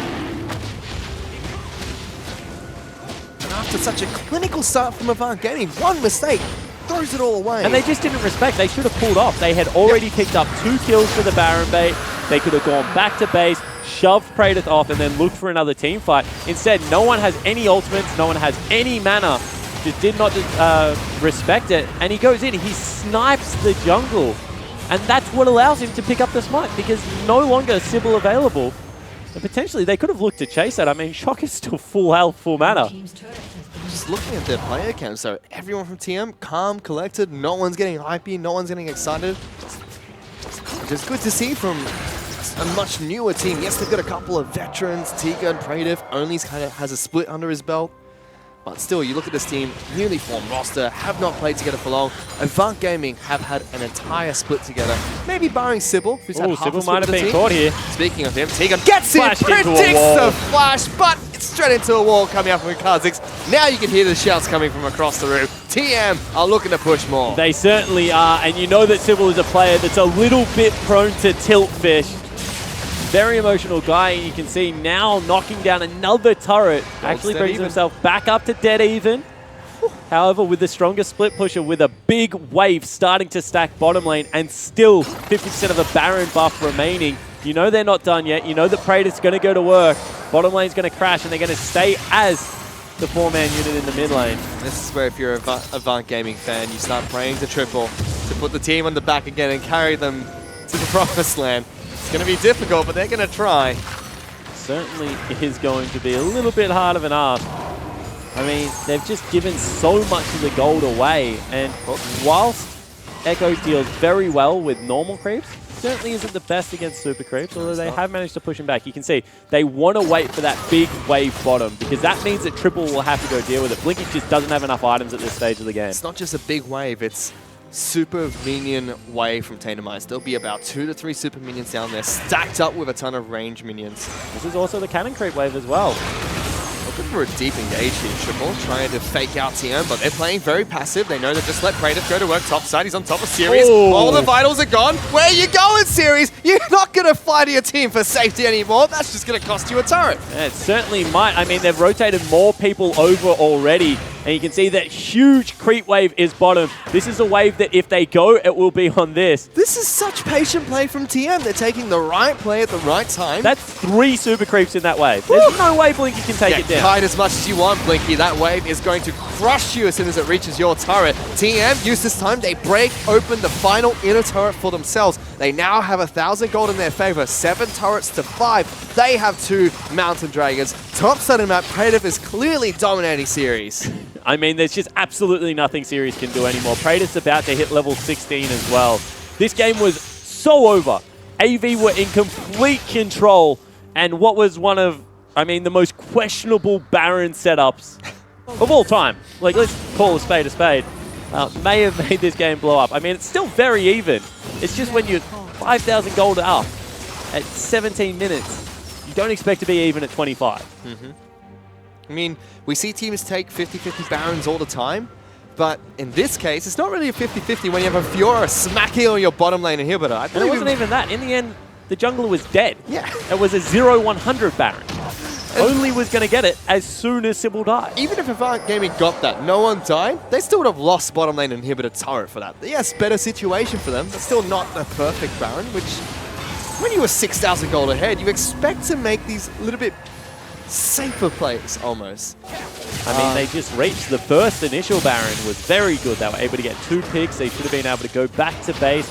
And after such a clinical start from Avant Gaming, one mistake throws it all away. And they just didn't respect. They should have pulled off. They had already picked up 2 kills for the Baron bait. They could have gone back to base, shoved Praetor off, and then looked for another team fight. Instead, no one has any ultimates, no one has any mana. Just did not respect it. And he goes in, he snipes the jungle. And that's what allows him to pick up the smite, because no longer Sybil available. And potentially, they could have looked to chase that. I mean, Shock is still full health, full mana. Just looking at their player cam, so everyone from TM, calm, collected, no one's getting hypey, no one's getting excited. Which is good to see from a much newer team. Yes, they've got a couple of veterans, Tiga and Praetor. Only's kind of has a split under his belt. But still, you look at this team, newly formed roster, have not played together for long. Avant Gaming have had an entire split together. Maybe barring Sybil, who's had half Sybil a split might have with the been team. caught here. Speaking of him, Tegan gets it, Flashed into a predicts wall. the flash, but it's straight into a wall coming up from Kha'Zix. Now you can hear the shouts coming from across the room. TM are looking to push more. They certainly are, and you know that Sybil is a player that's a little bit prone to tilt fish. Very emotional guy, and you can see now knocking down another turret. Actually brings himself back up to dead even. However, with the strongest split pusher, with a big wave starting to stack bottom lane, and still 50% of the Baron buff remaining, you know they're not done yet. You know that Praetor's going to go to work. Bottom lane's going to crash, and they're going to stay as the 4-man unit in the mid lane. This is where, if you're a Avant Gaming fan, you start praying to Triple to put the team on the back again and carry them to the promised land. It's going to be difficult, but they're going to try. Certainly is going to be a little bit hard of an ask. I mean, they've just given so much of the gold away, and whilst Echo deals very well with normal creeps, certainly isn't the best against super creeps, although they have managed to push him back. You can see they want to wait for that big wave bottom because that means that Triple will have to go deal with it. Blinky just doesn't have enough items at this stage of the game. It's not just a big wave, it's super minion wave from Tainamize. There'll be about 2 to 3 super minions down there stacked up with a ton of range minions. This is also the cannon creep wave as well. Looking for a deep engage here, Triple, trying to fake out TM, but they're playing very passive. They know they've just let Praetor go to work top side. He's on top of Series. All the vitals are gone. Where you going, Series? You're not going to fly to your team for safety anymore. That's just going to cost you a turret. Yeah, it certainly might. I mean, they've rotated more people over already, and you can see that huge creep wave is bottom. This is a wave that if they go, it will be on this. This is such patient play from TM. They're taking the right play at the right time. That's 3 super creeps in that wave. There's no way Blinky can take it down. Hide as much as you want, Blinky. That wave is going to crush you as soon as it reaches your turret. TM, use this time. They break open the final inner turret for themselves. They now have 1,000 gold in their favor. 7 turrets to 5. They have 2 Mountain Dragons. Top side of the map, Praetor is clearly dominating Series. I mean, there's just absolutely nothing Series can do anymore. Praetor's about to hit level 16 as well. This game was so over. AV were in complete control, and what was one of, I mean, the most questionable Baron setups of all time. Like, let's call a spade, may have made this game blow up. I mean, it's still very even. It's just when you're 5,000 gold up at 17 minutes, you don't expect to be even at 25. I mean, we see teams take 50-50 Barons all the time, but in this case, it's not really a 50-50 when you have a Fiora smacking on your bottom lane inhibitor. And it wasn't even that. In the end, the jungler was dead. Yeah. It was a 0-100 Baron. Only was going to get it as soon as Sybil died. Even if Avant Gaming got that, no one died, they still would have lost bottom lane inhibitor turret for that. Yes, better situation for them, but still not a perfect Baron, which when you were 6,000 gold ahead, you expect to make these little bit safer plays almost. I mean, they just reached the first initial Baron was very good. They were able to get 2 picks. They should have been able to go back to base,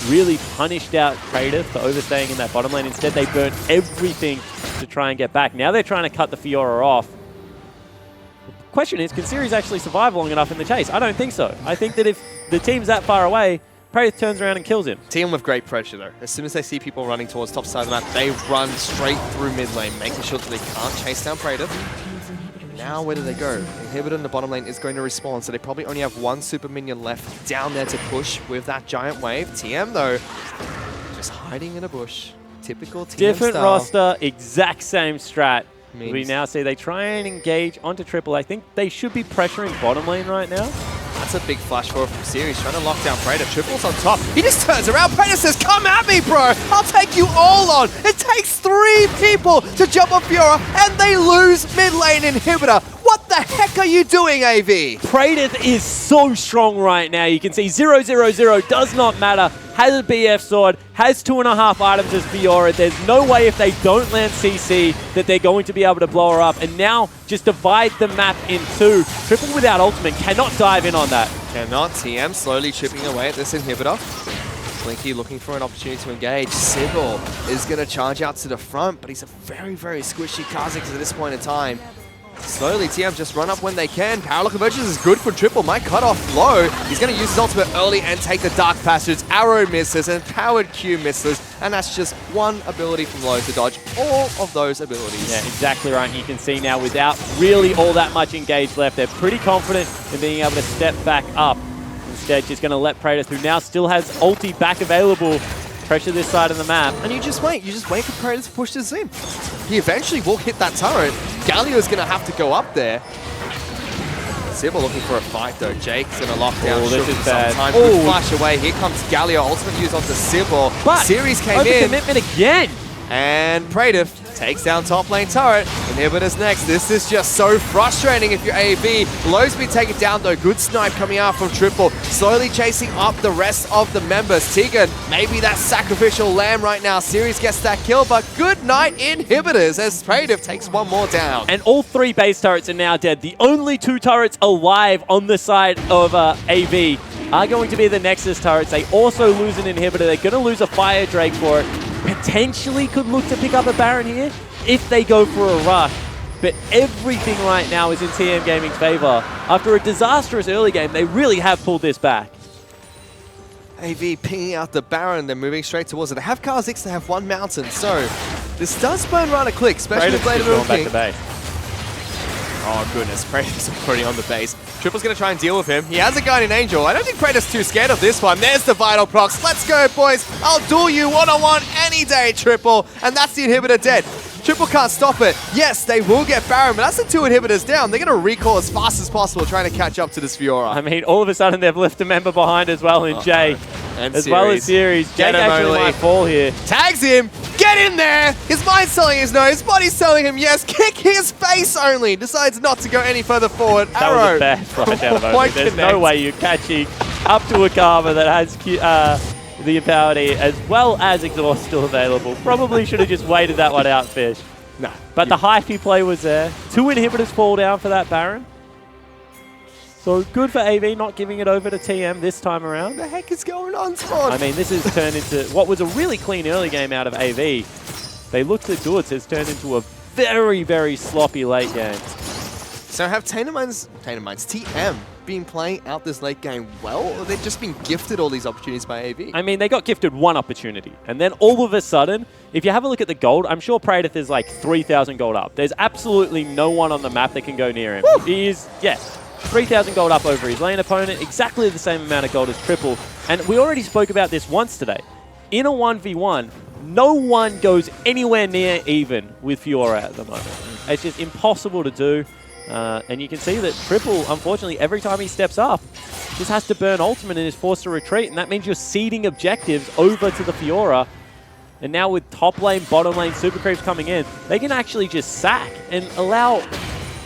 really punished out Praetor for overstaying in that bottom lane. Instead, they burnt everything to try and get back. Now they're trying to cut the Fiora off. The question is, can Series actually survive long enough in the chase? I don't think so. I think that if the team's that far away, Praetor turns around and kills him. Team with great pressure though. As soon as they see people running towards top side of the map, they run straight through mid lane, making sure that they can't chase down Praetor. Now where do they go? Inhibitor in the bottom lane is going to respawn, so they probably only have 1 super minion left down there to push with that giant wave. TM though, just hiding in a bush. Typical TM Different style. roster, exact same strat. Means We now see they try and engage onto Triple. I think they should be pressuring bottom lane right now. That's a big flash forward from Series, trying to lock down Praetor. Triple's on top. He just turns around. Praetor says, come at me, bro. I'll take you all on. It takes 3 people to jump on Fiora, and they lose mid lane inhibitor. What the heck are you doing, AV? Praetor is so strong right now. You can see 0-0-0 does not matter. Has a BF sword, has 2.5 items as Fiora. There's no way if they don't land CC that they're going to be able to blow her up. And now just divide the map in 2. Triple without ultimate cannot dive in on that. Cannot. TM slowly chipping away at this inhibitor. Blinky looking for an opportunity to engage. Sybil is going to charge out to the front, but he's a very, very squishy Kha'Zix at this point in time. Slowly, TM just run up when they can. Power Lock Convergence is good for Triple. Might cut off low. He's going to use his ultimate early and take the Dark Passage. Arrow misses and Powered Q misses. And that's just 1 ability from low to dodge all of those abilities. Yeah, exactly right. You can see now without really all that much engage left, they're pretty confident in being able to step back up. Instead, just going to let Praetor, who now still has ulti back available, pressure this side of the map. And you just wait. You just wait for Praetor to push this in. He eventually will hit that turret. Galio's going to have to go up there. Sybil looking for a fight though. Jake's going to lock down. Oh, this is bad. Time. Good flash away. Here comes Galio. Ultimate use onto Sybil. But Series came in. Commitment again. And Praetor takes down top lane turret. Inhibitor's next. This is just so frustrating if you're AV. Low speed taken down though. Good snipe coming out from Triple. Slowly chasing up the rest of the members. Tegan, maybe that sacrificial lamb right now. Series gets that kill, but good night Inhibitors as Praetor takes 1 more down. And all 3 base turrets are now dead. The only 2 turrets alive on the side of AV are going to be the Nexus turrets. They also lose an inhibitor. They're going to lose a Fire Drake for it. Potentially could look to pick up a Baron here if they go for a rush. But everything right now is in TM Gaming's favor. After a disastrous early game, they really have pulled this back. AV pinging out the Baron, they're moving straight towards it. They have Kha'Zix, they have one Mountain, so this does burn rather quick, especially with Blade of the King. Oh goodness, Praetor's already on the base. Triple's going to try and deal with him. He has a Guardian Angel. I don't think Praetor's too scared of this one. There's the Vital Procs. Let's go, boys. I'll duel you one-on-one any day, Triple. And that's the inhibitor dead. Triple can't stop it. Yes, they will get Baron, but that's the 2 inhibitors down. They're going to recall as fast as possible, trying to catch up to this Fiora. I mean, all of a sudden, they've left a member behind as well in Jay. And as well as Series. Jake actually might fall here. Tags him. Get in there. His mind's telling his no. His body's telling him yes. Kick his face only. Decides not to go any further forward. That was a bad fly down moment. There's no way you're catching up to a Karma that has the ability as well as Exhaust still available. Probably should have just waited that one out, Fish. No. But the hyphy play was there. 2 inhibitors fall down for that Baron. So good for AV not giving it over to TM this time around. What the heck is going on, Spawn? I mean, this has turned into what was a really clean early game out of AV. They looked at good, so it's turned into a very, very sloppy late game. So have TM been playing out this late game well, or they've just been gifted all these opportunities by AV? I mean, they got gifted one opportunity, and then all of a sudden, if you have a look at the gold, I'm sure Praetor is like 3,000 gold up. There's absolutely no one on the map that can go near him. Woo! He is, 3,000 gold up over his lane opponent, exactly the same amount of gold as Triple. And we already spoke about this once today. In a 1v1, no one goes anywhere near even with Fiora at the moment. It's just impossible to do. And you can see that Triple, unfortunately, every time he steps up, just has to burn ultimate and is forced to retreat. And that means you're ceding objectives over to the Fiora. And now with top lane, bottom lane, super creeps coming in, they can actually just sack and allow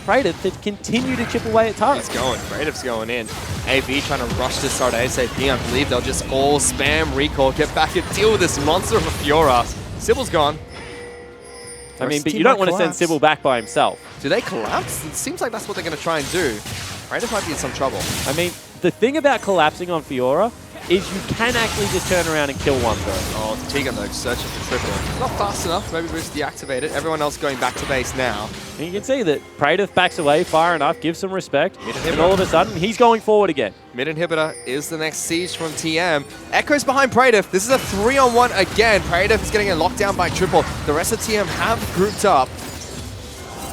Praetor to continue to chip away at turrets. He's going. Praetor's going in. AV trying to rush to start ASAP. I believe they'll just all spam recall, get back and deal with this monster of a Fiora. Sybil's gone. I mean, but you don't want to send Sybil back by himself. Do they collapse? It seems like that's what they're going to try and do. Praetor might be in some trouble. I mean, the thing about collapsing on Fiora is you can actually just turn around and kill one person. Oh, Tegan though, searching for Triple. Not fast enough, maybe Bruce deactivated. Everyone else going back to base now. And you can see that Praetor backs away far enough, gives some respect, and all of a sudden, he's going forward again. Mid inhibitor is the next siege from TM. Echo's behind Praetor. This is a 3-on-1 again. Praetor is getting a lockdown by Triple. The rest of TM have grouped up.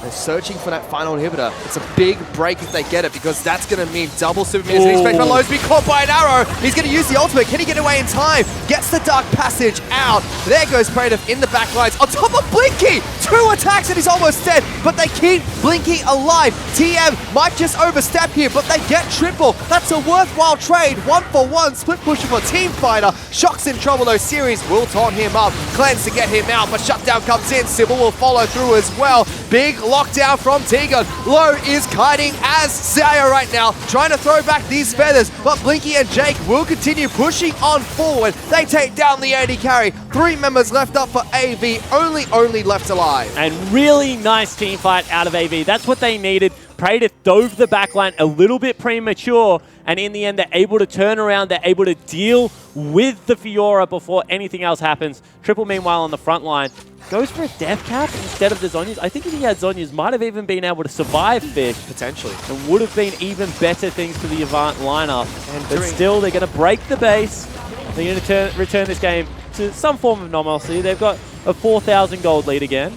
They're searching for that final inhibitor. It's a big break if they get it, because that's going to mean double super minions. And expect Lowe's to be caught by an arrow. He's going to use the ultimate. Can he get away in time? Gets the Dark Passage out. There goes Praetor in the back lines. On top of Blinky! 2 attacks and he's almost dead, but they keep Blinky alive. TM might just overstep here, but they get Triple. That's a worthwhile trade. 1-for-1. Split pusher for Team Fighter. Shock's in trouble though. Series will taunt him up. Cleanse to get him out, but Shutdown comes in. Sybil will follow through as well. Big lockdown from Tegan. Low is kiting as Zaya right now, trying to throw back these feathers, but Blinky and Jake will continue pushing on forward. They take down the AD carry. 3 members left up for AV, only left alive. And really nice team fight out of AV. That's what they needed. Praetor dove the backline a little bit premature, and in the end, they're able to turn around. They're able to deal with the Fiora before anything else happens. Triple, meanwhile, on the front line, goes for a death cap instead of the Zhonya's. I think if he had Zhonya's, might have even been able to survive Fish. Potentially. And would have been even better things for the Avant lineup. But still, they're going to break the base. They're going to return this game to some form of normalcy. They've got a 4,000 gold lead again.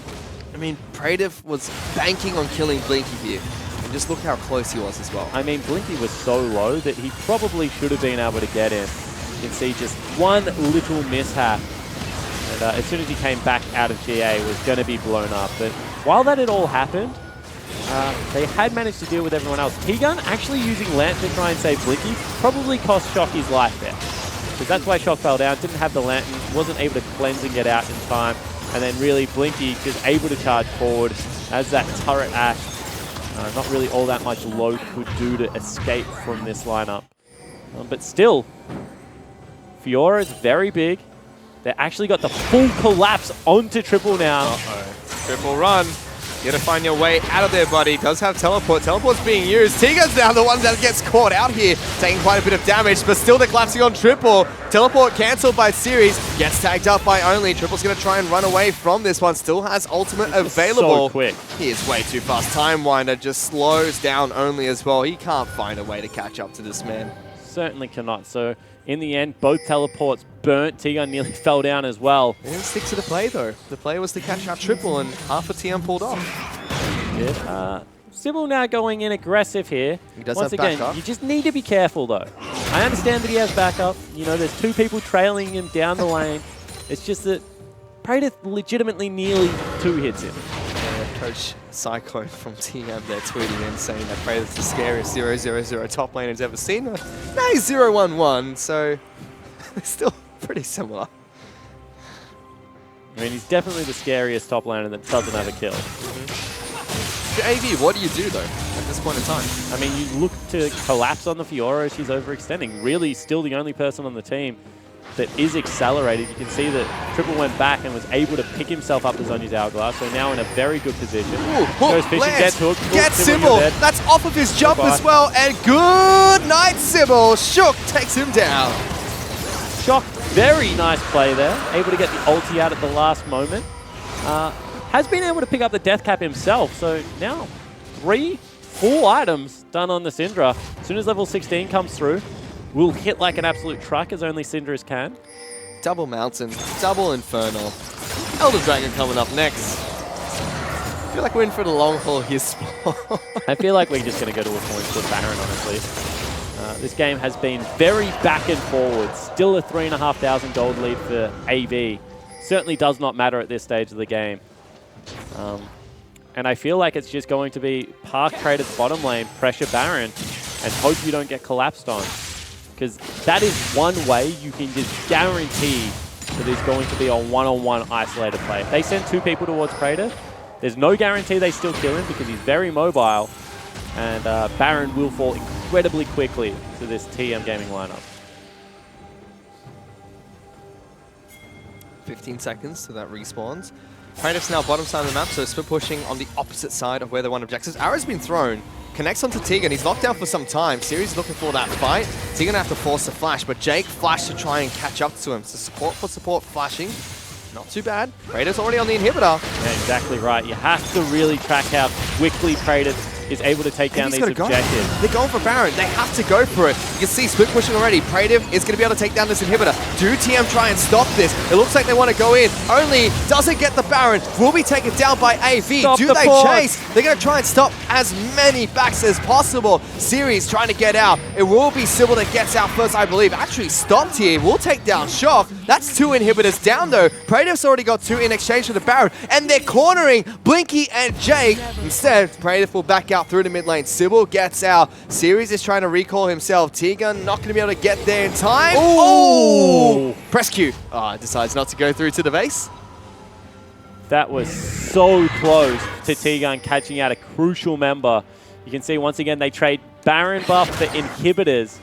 I mean, Praetor was banking on killing Blinky here. And just look how close he was as well. I mean, Blinky was so low that he probably should have been able to get in. You can see just one little mishap. And as soon as he came back out of GA, it was going to be blown up. But while that had all happened, they had managed to deal with everyone else. T-Gun actually using Lantern to try and save Blinky probably cost Shock his life there. Because that's why Shock fell down, didn't have the Lantern, wasn't able to cleanse and get out in time. And then really Blinky just able to charge forward as that turret ash. Not really all that much Low could do to escape from this lineup. But still, Fiora is very big. They actually got the full collapse onto Triple now. Uh-oh. Triple run. You gotta find your way out of there, buddy. Does have teleport. Teleport's being used. Tiga's now the one that gets caught out here, taking quite a bit of damage, but still they're collapsing on Triple. Teleport cancelled by Series. Gets tagged up by Only. Triple's gonna try and run away from this one. Still has ultimate available. So quick. He is way too fast. Time Winder just slows down Only as well. He can't find a way to catch up to this man. Certainly cannot. So In the end, both teleports burnt. T-Gun nearly fell down as well. They didn't stick to the play, though. The play was to catch out triple, and half a TM pulled off. Good. Sybil now going in aggressive here. He does Once have again, backup. you just need to be careful, though. I understand that he has backup. You know, there's 2 people trailing him down the lane. It's just that Praetor legitimately nearly 2 hits him. Coach Psycho from TM there tweeting in saying that Praetor's the scariest 0-0-0 top lane he's ever seen. Now he's 0-1-1, so it's still pretty similar. I mean, he's definitely the scariest top laner that doesn't have a kill. For AV, what do you do, though, at this point in time? I mean, you look to collapse on the Fiora. She's overextending. Really still the only person on the team that is accelerated. You can see that Triple went back and was able to pick himself up to Zonya's Hourglass, so now in a very good position. Goes fishing, gets hooked. Gets Sybil. That's off of his jump as well, and good night, Sybil. Shook takes him down. Shock, very nice play there. Able to get the ulti out at the last moment. Has been able to pick up the death cap himself, so now 3 full items done on the Syndra. As soon as level 16 comes through, will hit like an absolute truck, as only Syndras can. Double Mountain, double Infernal. Elder Dragon coming up next. I feel like we're in for the long haul here, Sport. I feel like we're just going to go to a point split Baron, honestly. This game has been very back and forward. Still a 3,500 gold lead for AV. Certainly does not matter at this stage of the game. And I feel like it's just going to be park Praetor's bottom lane, pressure Baron, and hope you don't get collapsed on. Because that is one way you can just guarantee that there's going to be a one-on-one isolated play. If they send 2 people towards Praetor, there's no guarantee they still kill him because he's very mobile, and Baron will fall incredibly quickly to this TM Gaming lineup. 15 seconds to that respawns. Praetor's now bottom side of the map, so split pushing on the opposite side of where they want objectives. Arrow's been thrown. Connects onto Tegan. He's locked down for some time. Series looking for that fight. Tegan have to force a flash, but Jake flashed to try and catch up to him. So support for support flashing. Not too bad. Praetor's already on the inhibitor. Yeah, exactly right. You have to really track how quickly Praetor is able to take down these objectives. They're going for Baron. They have to go for it. You can see split pushing already. Praetor is going to be able to take down this inhibitor. Do TM try and stop this? It looks like they want to go in. Only doesn't get the Baron. Will be taken down by AV. Do they chase? They're going to try and stop as many backs as possible. Series trying to get out. It will be Sybil that gets out first, I believe. Actually stopped here. Will take down Shock. That's 2 inhibitors down, though. Praetor's already got 2 in exchange for the Baron. And they're cornering Blinky and Jake. Instead, Praetor will back out through the mid lane. Sybil gets out. Series is trying to recall himself. T-Gun not going to be able to get there in time. Oh! Press Q. Decides not to go through to the base. That was so close to T-Gun catching out a crucial member. You can see once again they trade Baron buff for inhibitors,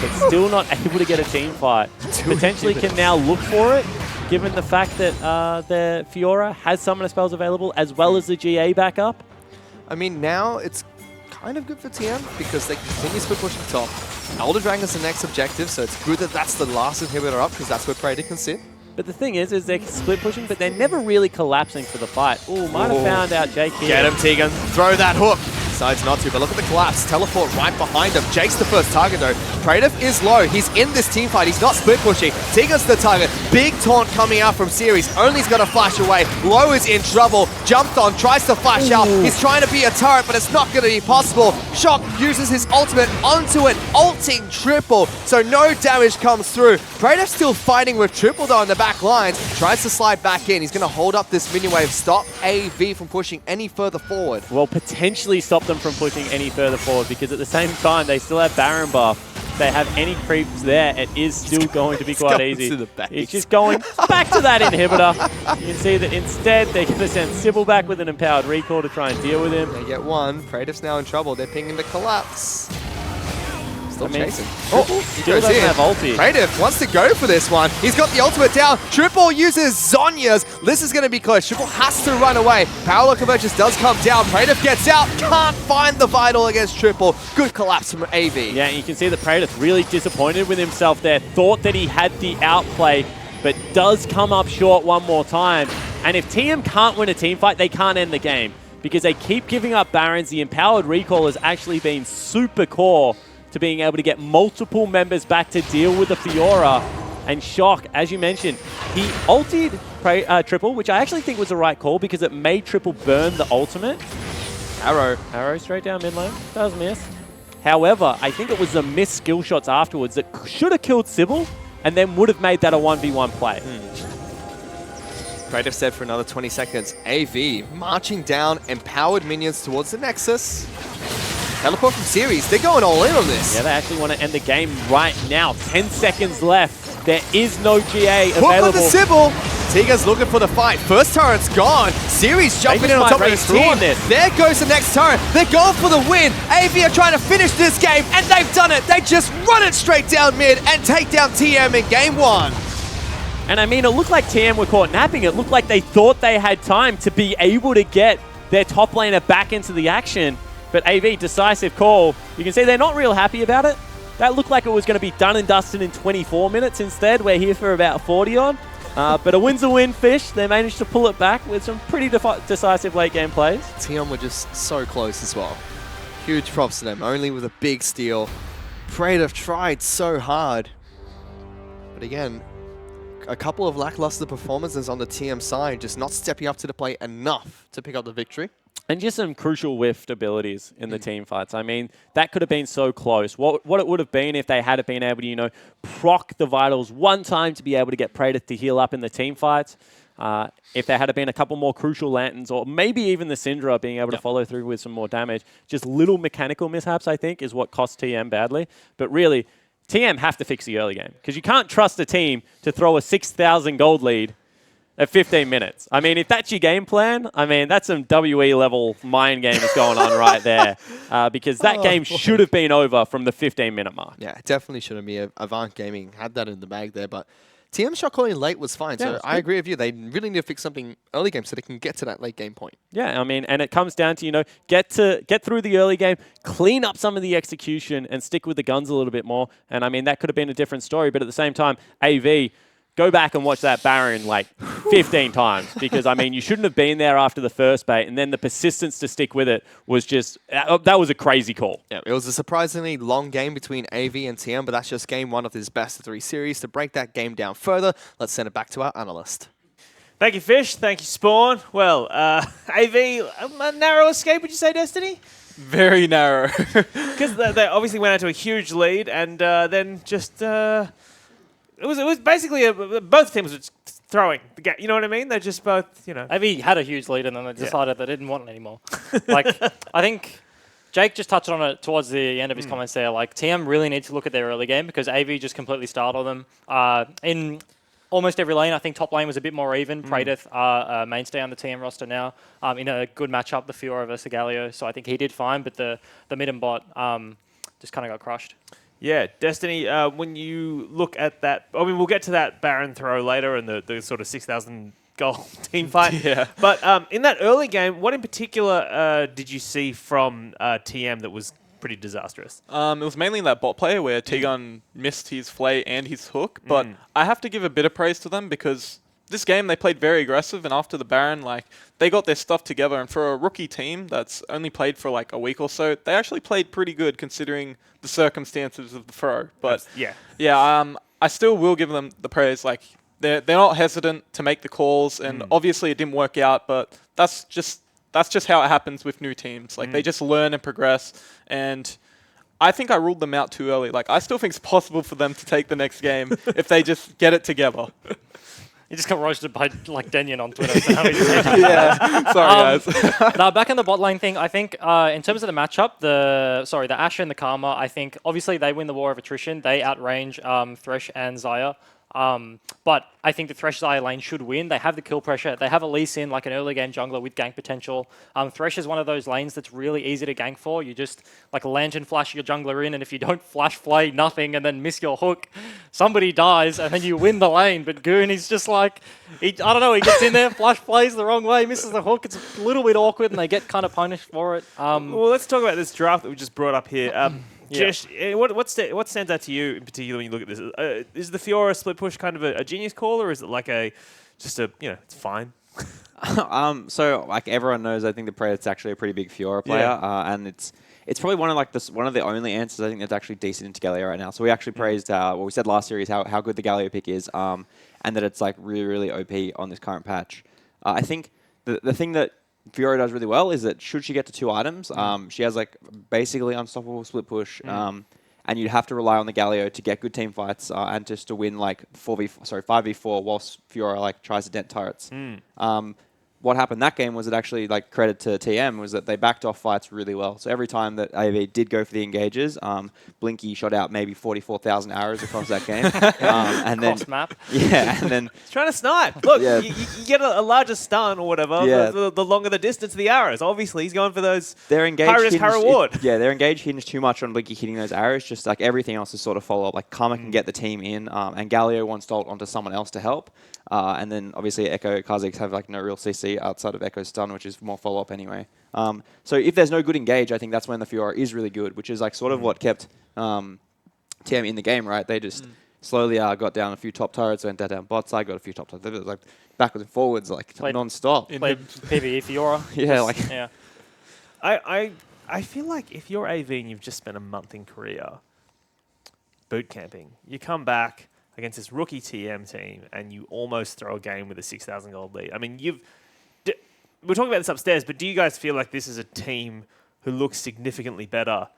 but still not able to get a team fight. Potentially can now look for it, given the fact that the Fiora has summoner spells available as well as the GA backup. I mean, now it's kind of good for TM because they continue split pushing top. Elder Dragon's the next objective, so it's good that that's the last inhibitor up because that's where Praetor can sit. But the thing is they're split pushing, but they're never really collapsing for the fight. Ooh, might have found out Jake here. Get him, Tegan. Throw that hook. Decides not to, but look at the collapse. Teleport right behind him. Jake's the first target, though. Praetor is low. He's in this team fight. He's not split pushing. Tegan's the target. Big taunt coming out from Series. Only's got to flash away. Low is in trouble. Jumped on, tries to flash out. He's trying to be a turret, but it's not going to be possible. Shock uses his ultimate onto it. Ulting Triple, so no damage comes through. Praetor still fighting with Triple, though, in the back lines. Tries to slide back in. He's going to hold up this minion wave. Stop AV from pushing any further forward. Well, potentially stop them from pushing any further forward because at the same time they still have Baron buff. If they have any creeps there, it is still going to be quite easy. It's just going back to that inhibitor. You can see that instead they're going to send Sybil back with an empowered recall to try and deal with him. They get one. Praetor's now in trouble. They're pinging the collapse. Still chasing. Still doesn't have ulti. Praetor wants to go for this one. He's got the ultimate down. Triple uses Zonya's. This is going to be close. Triple has to run away. Power Convergence does come down. Praetor gets out. Can't find the Vital against Triple. Good collapse from AV. Yeah, you can see that Praetor's really disappointed with himself there. Thought that he had the outplay, but does come up short one more time. And if TM can't win a team fight, they can't end the game because they keep giving up Barons. The empowered recall has actually been super core to being able to get multiple members back to deal with the Fiora. And Shock, as you mentioned, he ultied Triple, which I actually think was the right call because it made Triple burn the ultimate. Arrow straight down mid lane. Does miss. However, I think it was the missed skill shots afterwards that should have killed Sybil and then would have made that a 1v1 play. Creative said for another 20 seconds. AV marching down empowered minions towards the Nexus. Teleport from series. They're going all in on this. Yeah, they actually want to end the game right now. 10 seconds left. There is no GA Hook available. on the Sybil. Tiga's looking for the fight. First turret's gone. Series jumping in on top of his team. There goes the next turret. They're going for the win. AV are trying to finish this game, and they've done it. They just run it straight down mid and take down TM in game 1. And I mean, it looked like TM were caught napping. It looked like they thought they had time to be able to get their top laner back into the action. But AV, decisive call. You can see they're not real happy about it. That looked like it was going to be done and dusted in 24 minutes. Instead, we're here for about 40 on. But a win's a win, Fish. They managed to pull it back with some pretty decisive late game plays. TM were just so close as well. Huge props to them, only with a big steal. Praetor tried so hard. But again, a couple of lackluster performances on the TM side, just not stepping up to the plate enough to pick up the victory. And just some crucial whiffed abilities in the team fights. I mean, that could have been so close. What it would have been if they had been able to, you know, proc the Vitals one time to be able to get Praetor to heal up in the team fights. If there had been a couple more crucial lanterns, or maybe even the Syndra being able to follow through with some more damage. Just little mechanical mishaps, I think, is what cost TM badly. But really, TM have to fix the early game. Because you can't trust a team to throw a 6,000 gold lead at 15 minutes. I mean, if that's your game plan, I mean, that's some WE level mind games going on right there. Because that game should have been over from the 15-minute mark. Yeah, definitely shouldn't be. Avant Gaming had that in the bag there, but TM shot calling late was fine. Yeah, so I agree with you. They really need to fix something early game so they can get to that late game point. Yeah, I mean, and it comes down to, you know, get through the early game, clean up some of the execution, and stick with the guns a little bit more. And I mean, that could have been a different story, but at the same time, AV, go back and watch that Baron like 15 times because, I mean, you shouldn't have been there after the first bait, and then the persistence to stick with it was just, that was a crazy call. Yeah, it was a surprisingly long game between AV and TM, but that's just game 1 of this best-of-3 series. To break that game down further, let's send it back to our analyst. Thank you, Fish. Thank you, Spawn. Well, AV, a narrow escape, would you say, Destiny? Very narrow. Because they obviously went out to a huge lead, and then just... It was basically both teams were throwing the game. You know what I mean? They're just both, you know. AV had a huge lead and then they decided they didn't want it anymore. Like, I think Jake just touched on it towards the end of his comments there. Like, TM really need to look at their early game because AV just completely startled them. In almost every lane, I think top lane was a bit more even. Praetor, mainstay on the TM roster now. In a good matchup, the Fiora versus Galio. So I think he did fine, but the mid and bot just kind of got crushed. Yeah, Destiny, when you look at that, I mean, we'll get to that Baron throw later and the sort of 6,000 goal team fight. Yeah. But in that early game, what in particular did you see from TM that was pretty disastrous? It was mainly in that bot player where T-Gun missed his flay and his hook, but I have to give a bit of praise to them because this game they played very aggressive, and after the Baron, like, they got their stuff together, and for a rookie team that's only played for like a week or so, they actually played pretty good considering the circumstances of the throw. But I still will give them the praise. Like, they're not hesitant to make the calls, and obviously it didn't work out, but that's just how it happens with new teams. Like, they just learn and progress, and I think I ruled them out too early. Like, I still think it's possible for them to take the next game if they just get it together. He just got roasted by like Denyon on Twitter. So yeah, sorry guys. Now back in the bot lane thing, I think in terms of the matchup, the Ashe and the Karma, I think obviously they win the war of attrition. They outrange Thresh and Xayah. But I think the Thresh Xayah lane should win. They have the kill pressure. They have a Lee Sin, like an early game jungler with gank potential. Thresh is one of those lanes that's really easy to gank for. You just like lantern flash your jungler in, and if you don't flash play nothing and then miss your hook, somebody dies and then you win the lane. But Goon, he's just like, I don't know, he gets in there, flash plays the wrong way, misses the hook. It's a little bit awkward and they get kind of punished for it. Well, let's talk about this draft that we just brought up here. Jesh, what stands out to you in particular when you look at this? Is the Fiora split push kind of a genius call, or is it like it's fine? So like everyone knows, I think the Predator's actually a pretty big Fiora player, and it's probably one of the only answers I think that's actually decent into Galio right now. So we actually praised what we said last series how good the Galio pick is, and that it's like really OP on this current patch. I think the thing that Fiora does really well is that should she get to 2 items, she has like basically unstoppable split push. And you'd have to rely on the Galio to get good team fights and just to win like 5v4 whilst Fiora like tries to dent turrets. What happened that game was it actually, like, credit to TM, was that they backed off fights really well. So every time that AV did go for the engages, Blinky shot out maybe 44,000 arrows across that game. And then map. Yeah, and then He's trying to snipe. Look, you get a larger stun or whatever, the longer the distance of the arrows. Obviously, he's going for those they're engaged high risk, high reward. They're engaged hinge too much on Blinky hitting those arrows. Just like everything else is sort of follow up. Like Karma can get the team in, and Galio wants to ult onto someone else to help. And then obviously Echo Kha'Zix have like no real CC outside of Echo's stun, which is more follow up anyway. So if there's no good engage, I think that's when the Fiora is really good, which is like sort of what kept TM in the game, right? They just slowly got down a few top turrets, went down bot side, got a few top turrets. It was like backwards and forwards, like non-stop. Played PvE Fiora. Yeah, I feel like if you're AV and you've just spent a month in Korea boot camping, you come back against this rookie TM team and you almost throw a game with a 6,000 gold lead. I mean, we're talking about this upstairs, but do you guys feel like this is a team who looks significantly better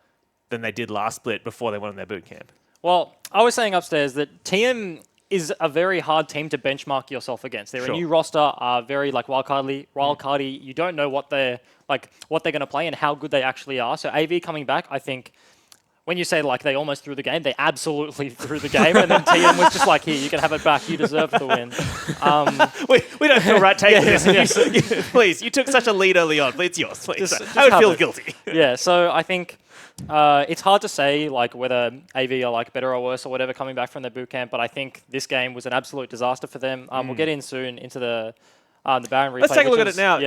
than they did last split before they went on their boot camp? Well, I was saying upstairs that TM is a very hard team to benchmark yourself against. They're a new roster, very like wildcardy. You don't know what they're going to play and how good they actually are. So AV coming back, I think. When you say like they almost threw the game, they absolutely threw the game, and then TM was just like, "Here, you can have it back. You deserve the win." We don't feel right taking this. Please, you took such a lead early on. It's yours, please. I would feel guilty. Yeah, so I think it's hard to say like whether AV are like better or worse or whatever coming back from their boot camp, but I think this game was an absolute disaster for them. We'll get in soon into the Baron replay. Let's take a look at it now.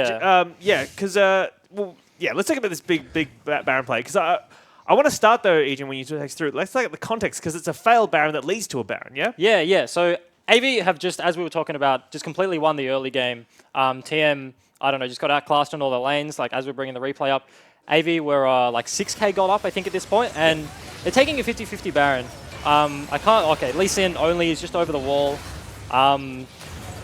Yeah, because let's talk about this big Baron play because I want to start though, Ejin, when you take us through. Let's look at the context because it's a failed Baron that leads to a Baron. Yeah. Yeah. So AV have just, as we were talking about, just completely won the early game. TM, I don't know, just got outclassed on all the lanes. Like as we're bringing the replay up, AV were like 6k gold up, I think, at this point, and they're taking a 50-50 Baron. Lee Sin only is just over the wall.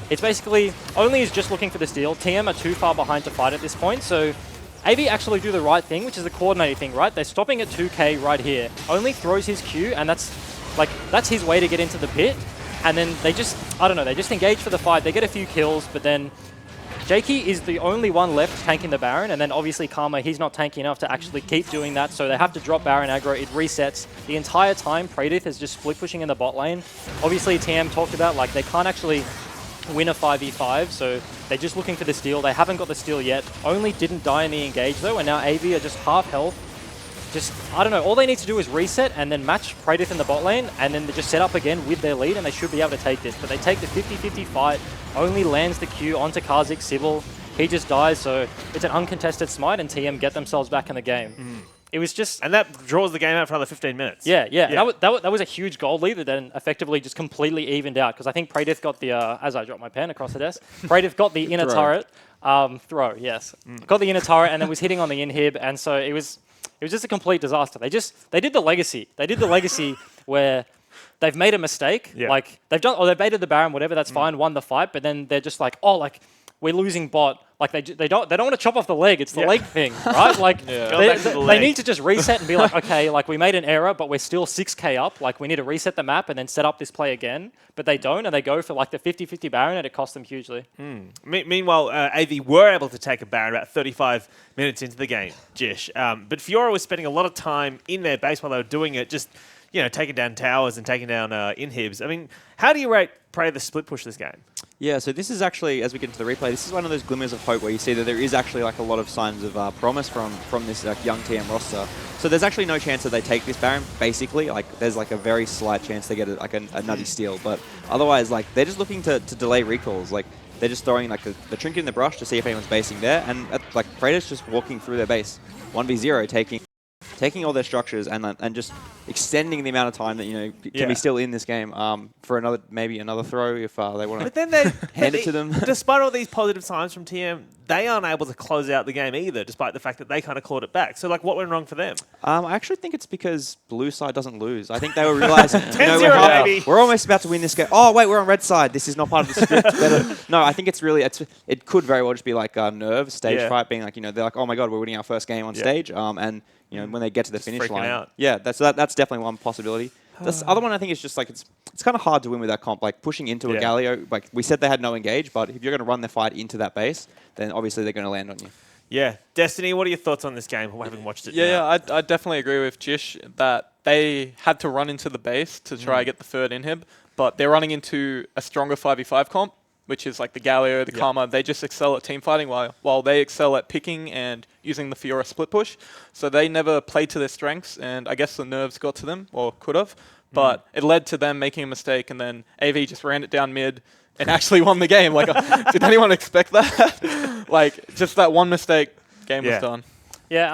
It's basically only is just looking for the steal. TM are too far behind to fight at this point, so AV actually do the right thing, which is the coordinated thing, right? They're stopping at 2k right here. Only throws his Q, and that's his way to get into the pit. And then they just, I don't know, they just engage for the fight. They get a few kills, but then Jakey is the only one left tanking the Baron, and then obviously Karma, he's not tanky enough to actually keep doing that, so they have to drop Baron aggro. It resets. The entire time, Praedith is just split pushing in the bot lane. Obviously, TM talked about, like, they can't actually win a 5v5, so they're just looking for the steal. They haven't got the steal yet. Only didn't die in the engage, though, and now AV are just half health. Just, I don't know, all they need to do is reset and then match Praedith in the bot lane, and then they just set up again with their lead, and they should be able to take this. But they take the 50-50 fight, only lands the Q onto Kha'Zix Sybil. He just dies, so it's an uncontested smite, and TM get themselves back in the game. It was just... And that draws the game out for another 15 minutes. Yeah. That was a huge gold lead that then effectively just completely evened out, because I think Praedith got the, as I dropped my pen across the desk, Praedith got the inner turret. Got the inner turret and then was hitting on the inhib, and so it was just a complete disaster. They did the legacy. They did the legacy where they've made a mistake. Yeah. Like they've baited the Baron, whatever, that's fine, won the fight, but then they're just like, oh, like we're losing bot. Like they don't want to chop off the leg. It's the leg thing, right? Like they need to just reset and be like, okay, like we made an error, but we're still 6k up. Like we need to reset the map and then set up this play again. But they don't, and they go for like the 50-50 Baron, and it costs them hugely. Meanwhile, AV were able to take a Baron about 35 minutes into the game, Jish. But Fiora was spending a lot of time in their base while they were doing it, just taking down towers and taking down inhibs. I mean, how do you rate the split push this game? Yeah, so this is actually, as we get into the replay, this is one of those glimmers of hope where you see that there is actually like a lot of signs of promise from this young TM roster. So there's actually no chance that they take this Baron, basically. Like, there's like a very slight chance they get a nutty steal. But otherwise, like, they're just looking to delay recalls. Like, they're just throwing like the trinket in the brush to see if anyone's basing there. And like, Praedith's just walking through their base. 1v0, taking taking all their structures and just extending the amount of time that can be still in this game for maybe another throw if they want to. But then they hand it to them. Despite all these positive signs from TM, they aren't able to close out the game either, despite the fact that they kind of clawed it back. So, like, what went wrong for them? I actually think it's because blue side doesn't lose. I think they were realizing, 10-0, baby. We're almost about to win this game. Oh, wait, we're on red side. This is not part of the script. Better. No, I think it could very well just be like nerves, stage fright, being like, they're like, oh my God, we're winning our first game on stage. And, when they get to the finish line. Out. Yeah, that's definitely one possibility. The other one I think is just like, it's kind of hard to win with that comp. Like pushing into a Galio, like we said they had no engage, but if you're going to run the fight into that base, then obviously they're going to land on you. Yeah. Destiny, what are your thoughts on this game? Having watched it Yeah, I definitely agree with Jish that they had to run into the base to try and get the third inhib, but they're running into a stronger 5v5 comp, which is like the Galio, the Karma. They just excel at team fighting while they excel at picking and using the Fiora split push. So they never played to their strengths, and I guess the nerves got to them, or could have. But it led to them making a mistake, and then AV just ran it down mid and actually won the game. Like, did anyone expect that? Like, just that one mistake, game was done. Yeah,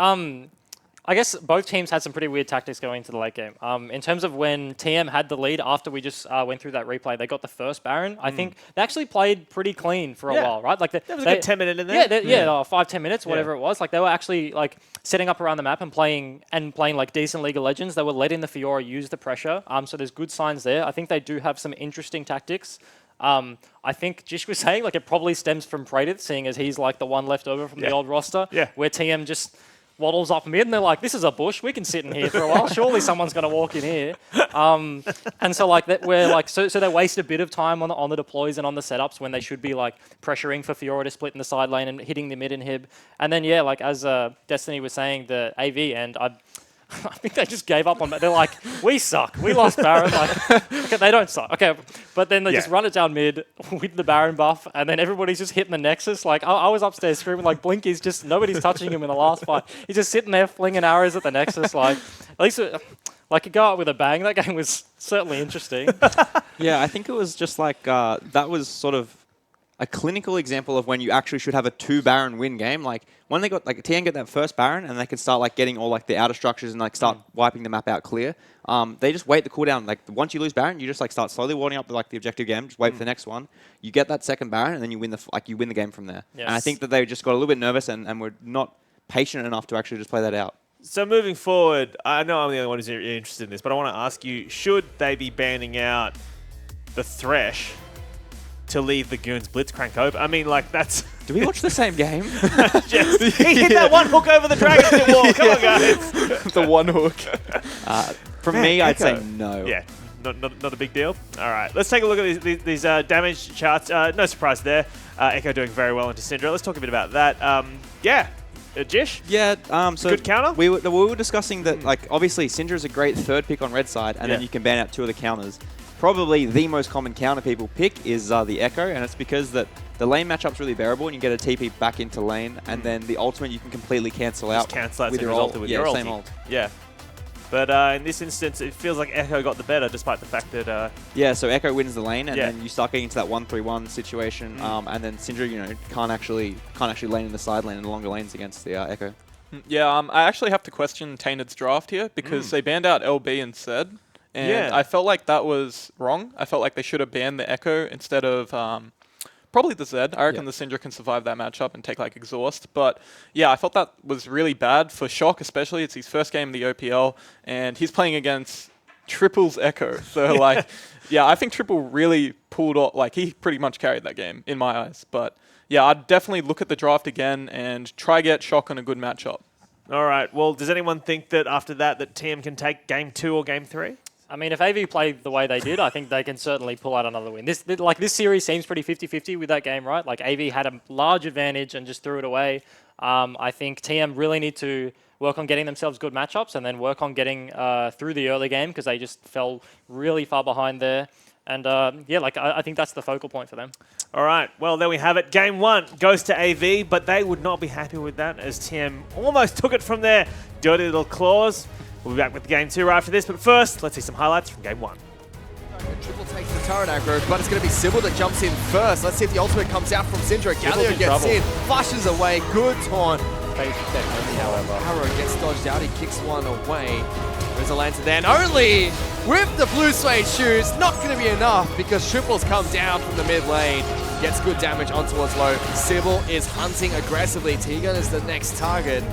I guess both teams had some pretty weird tactics going into the late game. In terms of when TM had the lead after we just went through that replay, they got the first Baron. I think they actually played pretty clean for a while, right? Like there was a good 10 minute in there. 5-10 minutes, whatever it was. Like they were actually like setting up around the map and playing like decent League of Legends. They were letting the Fiora use the pressure. So there's good signs there. I think they do have some interesting tactics. I think Jish was saying like it probably stems from Pradith, seeing as he's like the one left over from the old roster, where TM just waddles up mid and they're like, this is a bush, we can sit in here for a while, surely someone's going to walk in here. And so like that, we're like, so they waste a bit of time on the deploys and on the setups when they should be like pressuring for Fiora to split in the side lane and hitting the mid inhib. And then like as Destiny was saying, the AV end, I think they just gave up on that. They're like, we suck. We lost Baron. Like, okay, they don't suck. Okay, but then they just run it down mid with the Baron buff, and then everybody's just hitting the Nexus. Like, I was upstairs screaming, like, Blinky's just, nobody's touching him in the last fight. He's just sitting there flinging arrows at the Nexus. Like, at least, like, it got out with a bang. That game was certainly interesting. Yeah, I think it was just like, that was sort of a clinical example of when you actually should have a 2 Baron win game. Like when they got like TN get that first Baron and they can start like getting all like the outer structures and like start wiping the map out clear. They just wait the cooldown. Like once you lose Baron, you just like start slowly warding up like the objective game. Just wait for the next one. You get that second Baron and then you win the game from there. Yes. And I think that they just got a little bit nervous and were not patient enough to actually just play that out. So moving forward, I know I'm the only one who's interested in this, but I want to ask you, should they be banning out the Thresh to leave the Goons Blitzcrank open? I mean, like, that's... Do we watch the same game? Just, he hit that one hook over the Dragon Pit wall. Come on, guys. The one hook. From me, I'd say no. Yeah, not a big deal. All right, let's take a look at these damage charts. No surprise there. Echo doing very well into Syndra. Let's talk a bit about that. Jish? Yeah, so good counter? We were discussing that, like, obviously Syndra is a great third pick on red side, and then you can ban out 2 of the counters. Probably the most common counter people pick is the Echo, and it's because that the lane matchup's really bearable, and you get a TP back into lane, and then the ultimate you can completely cancel out. Just cancel out with your ult. Same ult. Yeah. But in this instance, it feels like Echo got the better, despite the fact that... yeah, so Echo wins the lane, and then you start getting into that 1-3-1 situation, and then Syndra, can't actually lane in the side lane in the longer lanes against the Echo. Yeah, I actually have to question Tainted's draft here, because they banned out LB and Zed. And I felt like that was wrong. I felt like they should have banned the Echo instead of probably the Zed. I reckon the Syndra can survive that matchup and take like exhaust. But yeah, I felt that was really bad for Shock, especially. It's his first game in the OPL, and he's playing against Triple's Echo. So like, yeah, I think Triple really pulled off. Like he pretty much carried that game in my eyes. But yeah, I'd definitely look at the draft again and try get Shock on a good matchup. All right. Well, does anyone think that after that TM can take game 2 or game 3? I mean, if AV played the way they did, I think they can certainly pull out another win. This series seems pretty 50-50 with that game, right? Like, AV had a large advantage and just threw it away. I think TM really need to work on getting themselves good matchups and then work on getting through the early game because they just fell really far behind there. And, I think that's the focal point for them. All right. Well, there we have it. Game 1 goes to AV, but they would not be happy with that as TM almost took it from their dirty little claws. We'll be back with game 2 right after this, but first, let's see some highlights from game 1. Triple takes the turret aggro, but it's going to be Sybil that jumps in first. Let's see if the ultimate comes out from Syndra. Galio gets in, flushes away, good taunt. base deck only, however. Arrow gets dodged out. He kicks one away. There's a lantern there, and only with the blue suede shoes, not going to be enough because triples come down from the mid lane. Gets good damage on towards low. Sybil is hunting aggressively. Tegan is the next target.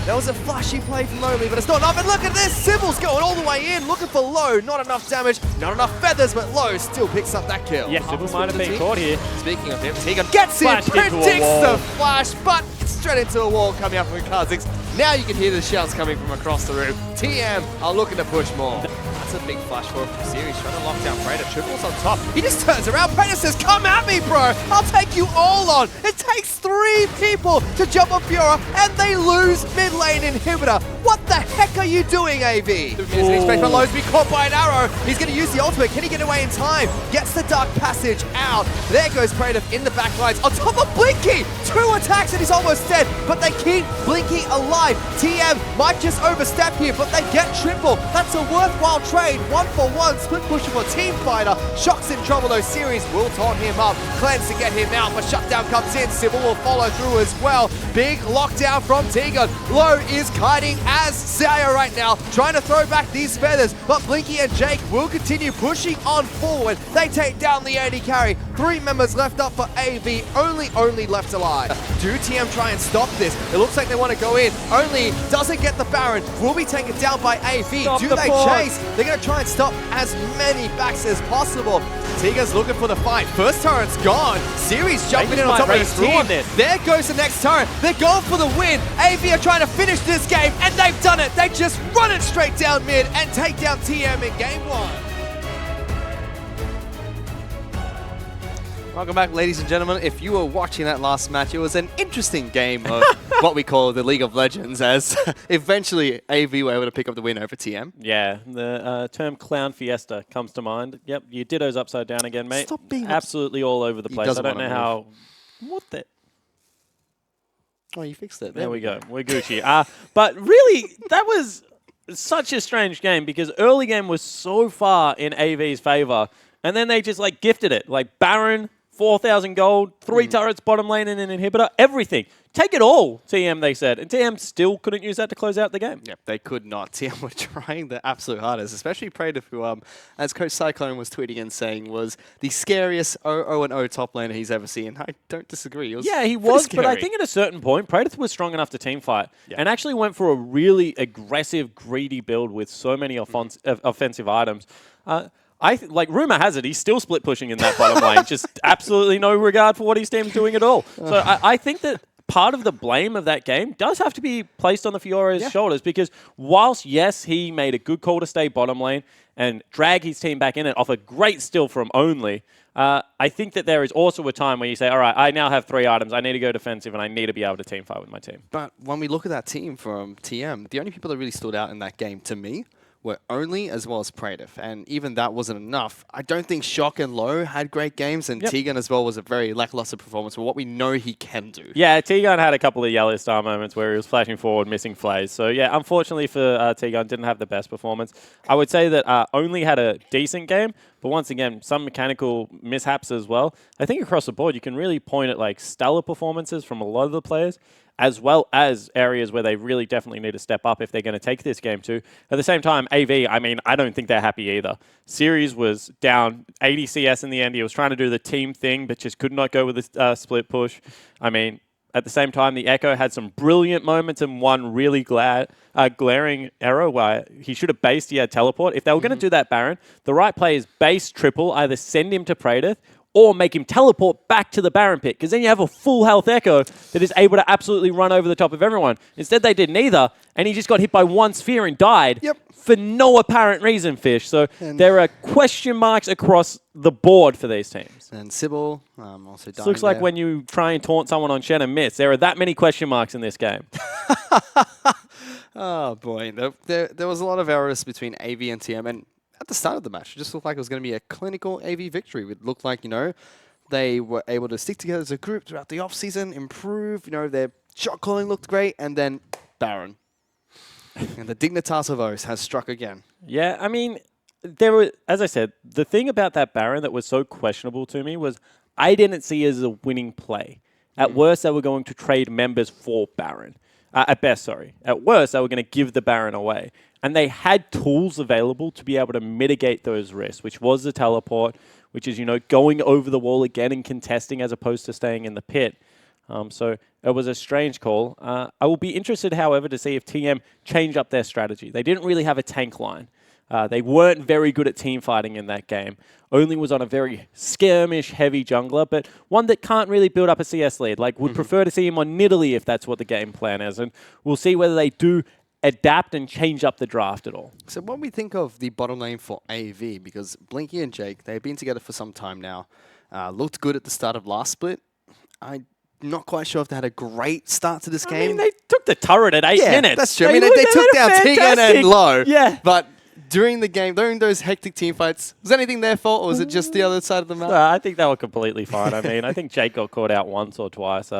That was a flashy play from Lonely, but it's not enough. And look at this! Sybil's going all the way in, looking for Low. Not enough damage, not enough feathers, but Low still picks up that kill. Yeah, Sybil might have been caught here. Speaking of him, Tegan gets in, predicts the flash, but straight into a wall coming up from Kha'Zix. Now you can hear the shouts coming from across the room. TM are looking to push more. That's a big flash for him from Series, trying to lock down Praetor. Triples on top. He just turns around. Praetor says, come at me, bro. I'll take you all on. It takes 3 people to jump on Fiora, and they lose mid lane inhibitor. What the heck are you doing, AV? Expect Low to be caught by an arrow. He's going to use the ultimate. Can he get away in time? Gets the Dark Passage out. There goes Praetor in the back lines. On top of Blinky. 2 attacks and he's almost dead, but they keep Blinky alive. TM might just overstep here, but they get triple. That's a worthwhile trade. 1-for-1, split pushing for Team Fighter. Shock's in trouble though. Series will taunt him up. Cleanse to get him out, but shutdown comes in. Sybil will follow through as well. Big lockdown from Tegan. Low is kiting as Saya right now, trying to throw back these feathers, but Blinky and Jake will continue pushing on forward. They take down the AD carry. 3 members left up for AV, only left alive. Do TM try and stop this? It looks like they want to go in. Only doesn't get the Baron. Will be taken down by AV. Do they chase? They're going to try and stop as many backs as possible. Tiga's looking for the fight. First turret's gone. Series jumping in on top of his team. There goes the next turret. They're going for the win. AV are trying to finish this game, and they've done it. They just run it straight down mid and take down TM in game 1. Welcome back, ladies and gentlemen. If you were watching that last match, it was an interesting game of what we call the League of Legends, as eventually AV were able to pick up the win over TM. Yeah, the term Clown Fiesta comes to mind. Yep, your ditto's upside down again, mate. Stop being absolutely all over the place. I don't know how... What the... Oh, you fixed it. There we go. We're Gucci. But really, that was such a strange game because early game was so far in AV's favor, and then they just like gifted it. Like Baron, 4,000 gold, 3 turrets, bottom lane, and an inhibitor, everything. Take it all, TM, they said. And TM still couldn't use that to close out the game. Yep, they could not. TM were trying their absolute hardest, especially Praetor, who, as Coach Cyclone was tweeting and saying, was the scariest 0-0 top laner he's ever seen. I don't disagree. Yeah, he was, but I think at a certain point, Praetor was strong enough to teamfight and actually went for a really aggressive, greedy build with so many offensive items. Rumor has it, he's still split pushing in that bottom lane. Just absolutely no regard for what his team's doing at all. So I think that part of the blame of that game does have to be placed on the Fiora's shoulders because whilst, yes, he made a good call to stay bottom lane and drag his team back in it off a great steal from Only, I think that there is also a time where you say, all right, I now have 3 items. I need to go defensive and I need to be able to team fight with my team. But when we look at that team from TM, the only people that really stood out in that game to me were Only as well as Praetor, and even that wasn't enough. I don't think Shock and Low had great games, and Tegan as well was a very lackluster performance for what we know he can do. Yeah, Tegan had a couple of yellow star moments where he was flashing forward, missing flays. So yeah, unfortunately for Tegan, didn't have the best performance. I would say that Only had a decent game, but once again, some mechanical mishaps as well. I think across the board, you can really point at like stellar performances from a lot of the players, as well as areas where they really definitely need to step up if they're going to take this game too. At the same time, AV, I mean, I don't think they're happy either. Series was down 80 CS in the end. He was trying to do the team thing, but just could not go with the split push. I mean, at the same time, the Echo had some brilliant moments and one really glaring error where he should have based, he had teleport. If they were going to do that Baron, the right play is base triple, either send him to Praetor or make him teleport back to the Baron pit, because then you have a full health Echo that is able to absolutely run over the top of everyone. Instead, they did neither, and he just got hit by 1 sphere and died for no apparent reason, Fish. So there are question marks across the board for these teams. And Sybil also died. Looks like when you try and taunt someone on Shen and miss, there are that many question marks in this game. Oh, boy. There was a lot of errors between AV and TM, and at the start of the match, it just looked like it was going to be a clinical AV victory. It looked like, they were able to stick together as a group throughout the offseason, improve, their shot calling looked great, and then Baron. And the Dignitas of O's has struck again. Yeah, I mean, there were, as I said, the thing about that Baron that was so questionable to me was I didn't see it as a winning play. At worst, they were going to trade members for Baron. At best, sorry. At worst, they were going to give the Baron away. And they had tools available to be able to mitigate those risks, which was the teleport, which is, going over the wall again and contesting as opposed to staying in the pit. So it was a strange call. I will be interested, however, to see if TM change up their strategy. They didn't really have a tank line. They weren't very good at team fighting in that game. Only was on a very skirmish heavy jungler, but one that can't really build up a CS lead. Would prefer to see him on Nidalee if that's what the game plan is. And we'll see whether they do adapt and change up the draft at all. So when we think of the bottom lane for AV, because Blinky and Jake, they've been together for some time now, looked good at the start of last split. I'm not quite sure if they had a great start to this game. I mean, they took the turret at 8 minutes. That's true. They took down Tegan and Low. Yeah. But during the game, during those hectic team fights, was anything their fault or was it just the other side of the map? I think they were completely fine. I mean, I think Jake got caught out once or twice.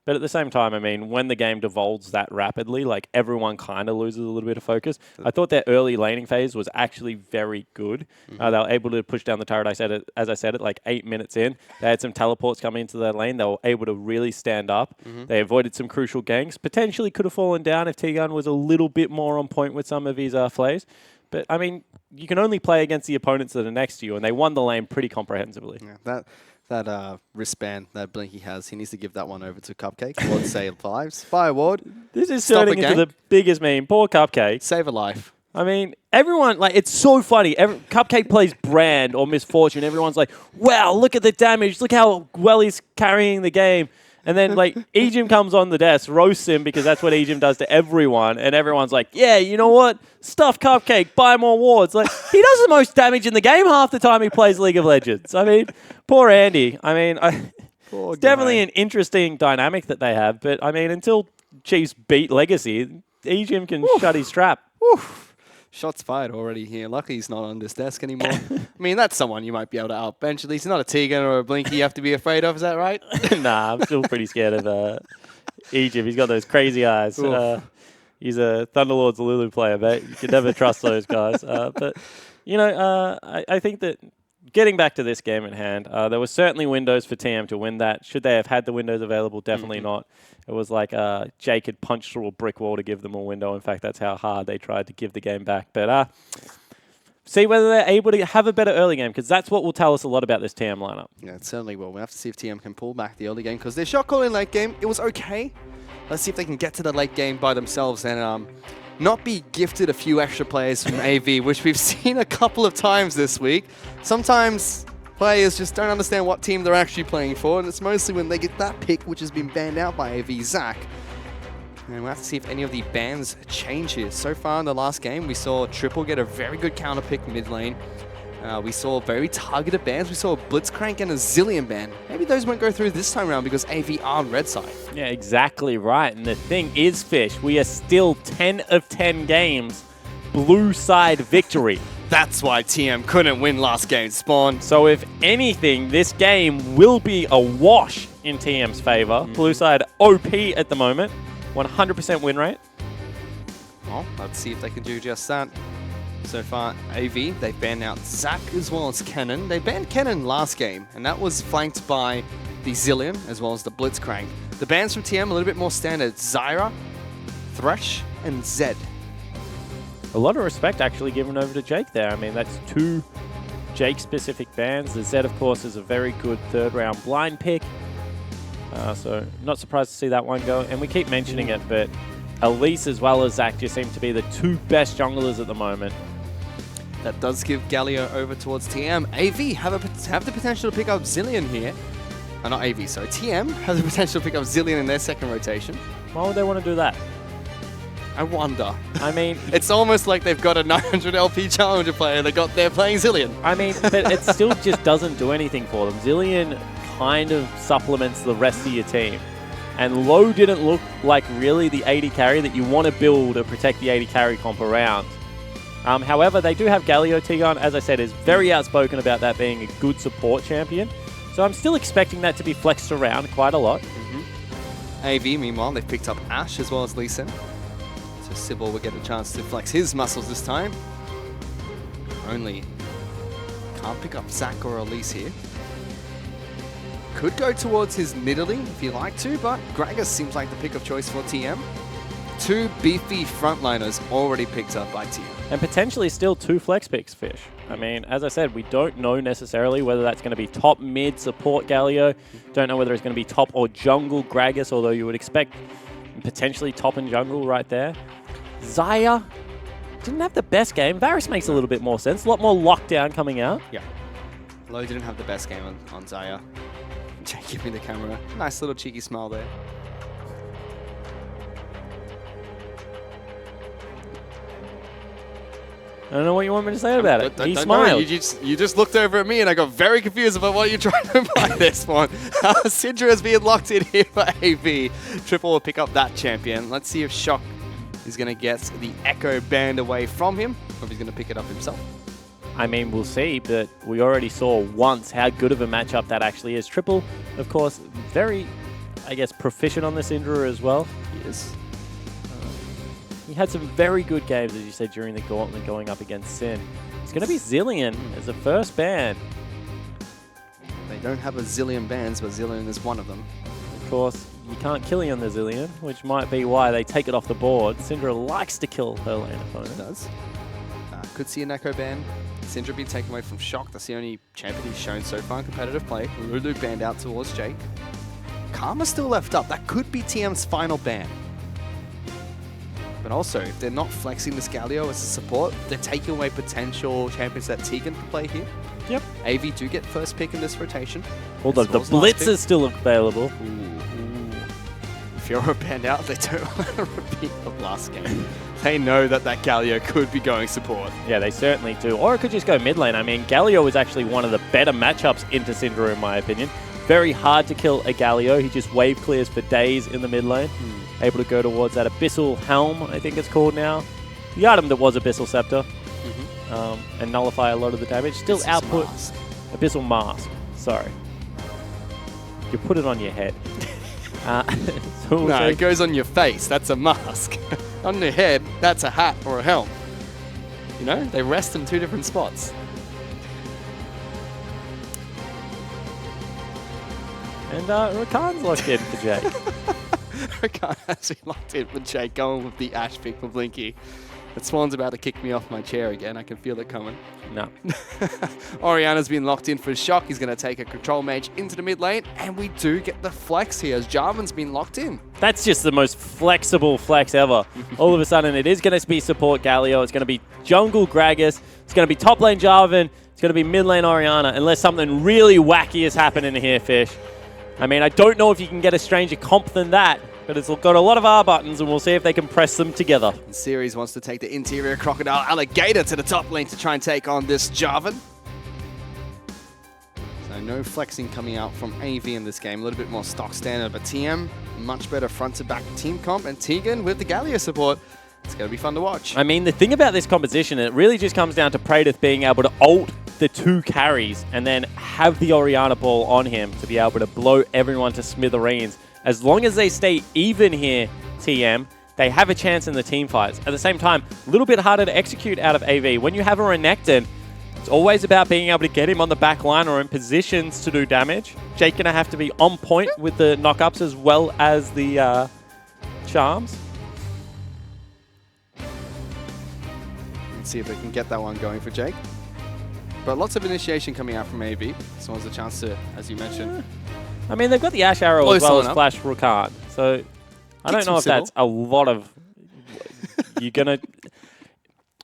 But at the same time, I mean, when the game devolves that rapidly, everyone kind of loses a little bit of focus. I thought their early laning phase was actually very good. They were able to push down the turret, as I said it, 8 minutes in. They had some teleports coming into their lane. They were able to really stand up. They avoided some crucial ganks. Potentially could have fallen down if T-Gun was a little bit more on point with some of his plays. But, I mean, you can only play against the opponents that are next to you, and they won the lane pretty comprehensively. Yeah, that wristband that Blinky has, he needs to give that one over to Cupcake. Ward save lives. Fire Ward. This is turning into the biggest meme. Poor Cupcake. Save a life. I mean, everyone, it's so funny. Cupcake plays Brand or Misfortune. Everyone's like, wow, look at the damage. Look how well he's carrying the game. And then, Ejim comes on the desk, roasts him because that's what Ejim does to everyone. And everyone's like, yeah, you know what? Stuff Cupcake, buy more wards. He does the most damage in the game half the time he plays League of Legends. I mean, poor Andy. I mean, it's definitely an interesting dynamic that they have. But, I mean, until Chiefs beat Legacy, Ejim can shut his trap. Shots fired already here. Lucky he's not on this desk anymore. I mean, that's someone you might be able to outbench. At least he's not a Tegan or a Blinky you have to be afraid of. Is that right? Nah, I'm still pretty scared of Egypt. He's got those crazy eyes. He's a Thunderlord's Lulu player, but you can never trust those guys. But, I think that getting back to this game at hand, there were certainly windows for TM to win that. Should they have had the windows available? Definitely not. It was like Jake had punched through a brick wall to give them a window. In fact, that's how hard they tried to give the game back. But see whether they're able to have a better early game, because that's what will tell us a lot about this TM lineup. Yeah, it certainly will. We'll have to see if TM can pull back the early game, because their shot calling late game, it was okay. Let's see if they can get to the late game by themselves and not be gifted a few extra players from AV, which we've seen a couple of times this week. Sometimes players just don't understand what team they're actually playing for, and it's mostly when they get that pick, which has been banned out by AV, Zach. And we'll have to see if any of the bans change here. So far in the last game, we saw Triple get a very good counter pick mid lane. We saw very targeted bans. We saw a Blitzcrank and a Zillion ban. Maybe those won't go through this time around because AV are on red side. Yeah, exactly right. And the thing is, Fish, we are still 10 of 10 games blue side victory. That's why TM couldn't win last game, Spawn. So if anything, this game will be a wash in TM's favor. Blue side OP at the moment, 100% win rate. Well, let's see if they can do just that. So far, AV, they've banned out Zac as well as Kennen. They banned Kennen last game, and that was flanked by the Zillion as well as the Blitzcrank. The bans from TM a little bit more standard. Zyra, Thresh, and Zed. A lot of respect actually given over to Jake there. I mean, that's 2 Jake-specific bans. The Zed, of course, is a very good third-round blind pick. So not surprised to see that one go. And we keep mentioning it, but Elise as well as Zac just seem to be the 2 best junglers at the moment. That does give Galio over towards TM. AV have the potential to pick up Zillion here. Not AV, sorry. TM has the potential to pick up Zillion in their second rotation. Why would they want to do that? I wonder. I mean, it's almost like they've got a 900 LP challenger player. They're playing Zillion. I mean, but it still just doesn't do anything for them. Zillion kind of supplements the rest of your team. And Low didn't look like really the AD carry that you want to build or protect the AD carry comp around. However, they do have Galio. Tegon, as I said, is very outspoken about that being a good support champion. So I'm still expecting that to be flexed around quite a lot. AV, meanwhile, they've picked up Ashe as well as Lee Sin. So Sybil will get a chance to flex his muscles this time. Only can't pick up Zac or Elise here. Could go towards his Nidalee if you like to, but Gragas seems like the pick of choice for TM. 2 beefy frontliners already picked up by TM. And potentially still 2 flex picks, Fish. I mean, as I said, we don't know necessarily whether that's going to be top mid support Galio. Don't know whether it's going to be top or jungle Gragas, although you would expect potentially top and jungle right there. Xayah didn't have the best game. Varus makes a little bit more sense. A lot more lockdown coming out. Yeah. Low didn't have the best game on Xayah. Jake, give me the camera. Nice little cheeky smile there. I don't know what you want me to say about it. He Don't smiled. worry, you just looked over at me and I got very confused about what you're trying to imply this one. Syndra is being locked in here for AV. Triple will pick up that champion. Let's see if Shock is going to get the Echo banned away from him, or if he's going to pick it up himself. I mean, we'll see, but we already saw once how good of a matchup that actually is. Triple, of course, very, I guess, proficient on the Syndra as well. He is. He had some very good games, as you said, during the gauntlet going up against Sin. It's going to be Zillion as the first ban. They don't have a zillion bans, but Zillion is one of them. Of course, you can't kill on the Zillion, which might be why they take it off the board. Syndra likes to kill her lane opponent. It does. Could see an Echo ban. Syndra being taken away from Shock. That's the only champion he's shown so far in competitive play. Lulu banned out towards Jake. Karma still left up. That could be TM's final ban. But also, if they're not flexing this Galio as a support, they're taking away potential champions that Tegan can play here. Yep. AV do get first pick in this rotation. Although the Blitz is still available. If you're banned out, they don't want to repeat the last game. They know that Galio could be going support. Yeah, they certainly do. Or it could just go mid lane. I mean, Galio is actually one of the better matchups into Syndra, in my opinion. Very hard to kill a Galio. He just wave clears for days in the mid lane. Able to go towards that Abyssal Helm, I think it's called now. The item that was Abyssal Scepter. And nullify a lot of the damage. Still output. Abyssal Mask. Sorry. You put it on your head. So no, it goes on your face. That's a mask. On your head, that's a hat or a helm. You know, they rest in 2 different spots. And Rakan's locked in for Jake. Rakan has been locked in for Jake, going with the Ash pick for Blinky. But Swan's about to kick me off my chair again. I can feel it coming. No. Oriana's been locked in for Shock. He's going to take a control mage into the mid lane. And we do get the flex here as Jarvan's been locked in. That's just the most flexible flex ever. All of a sudden, it is going to be support Galio. It's going to be jungle Gragas. It's going to be top lane Jarvan. It's going to be mid lane Oriana, unless something really wacky is happening here, Fish. I mean, I don't know if you can get a stranger comp than that, but it's got a lot of R buttons, and we'll see if they can press them together. And Series wants to take the interior Crocodile Alligator to the top lane to try and take on this Jarvan. So no flexing coming out from AV in this game. A little bit more stock standard, but TM, much better front-to-back team comp, and Tegan with the Galio support. It's going to be fun to watch. I mean, the thing about this composition, it really just comes down to Praedyth being able to ult the 2 carries and then have the Oriana ball on him to be able to blow everyone to smithereens. As long as they stay even here, TM, they have a chance in the team fights. At the same time, a little bit harder to execute out of AV. When you have a Renekton, it's always about being able to get him on the back line or in positions to do damage. Jake going to have to be on point with the knockups as well as the charms. Let's see if they can get that one going for Jake. But lots of initiation coming out from AV. So has a chance to, as you mentioned. I mean, they've got the Ash Arrow as well as Flash Rakan. So I don't know if that's a lot of... You're going to...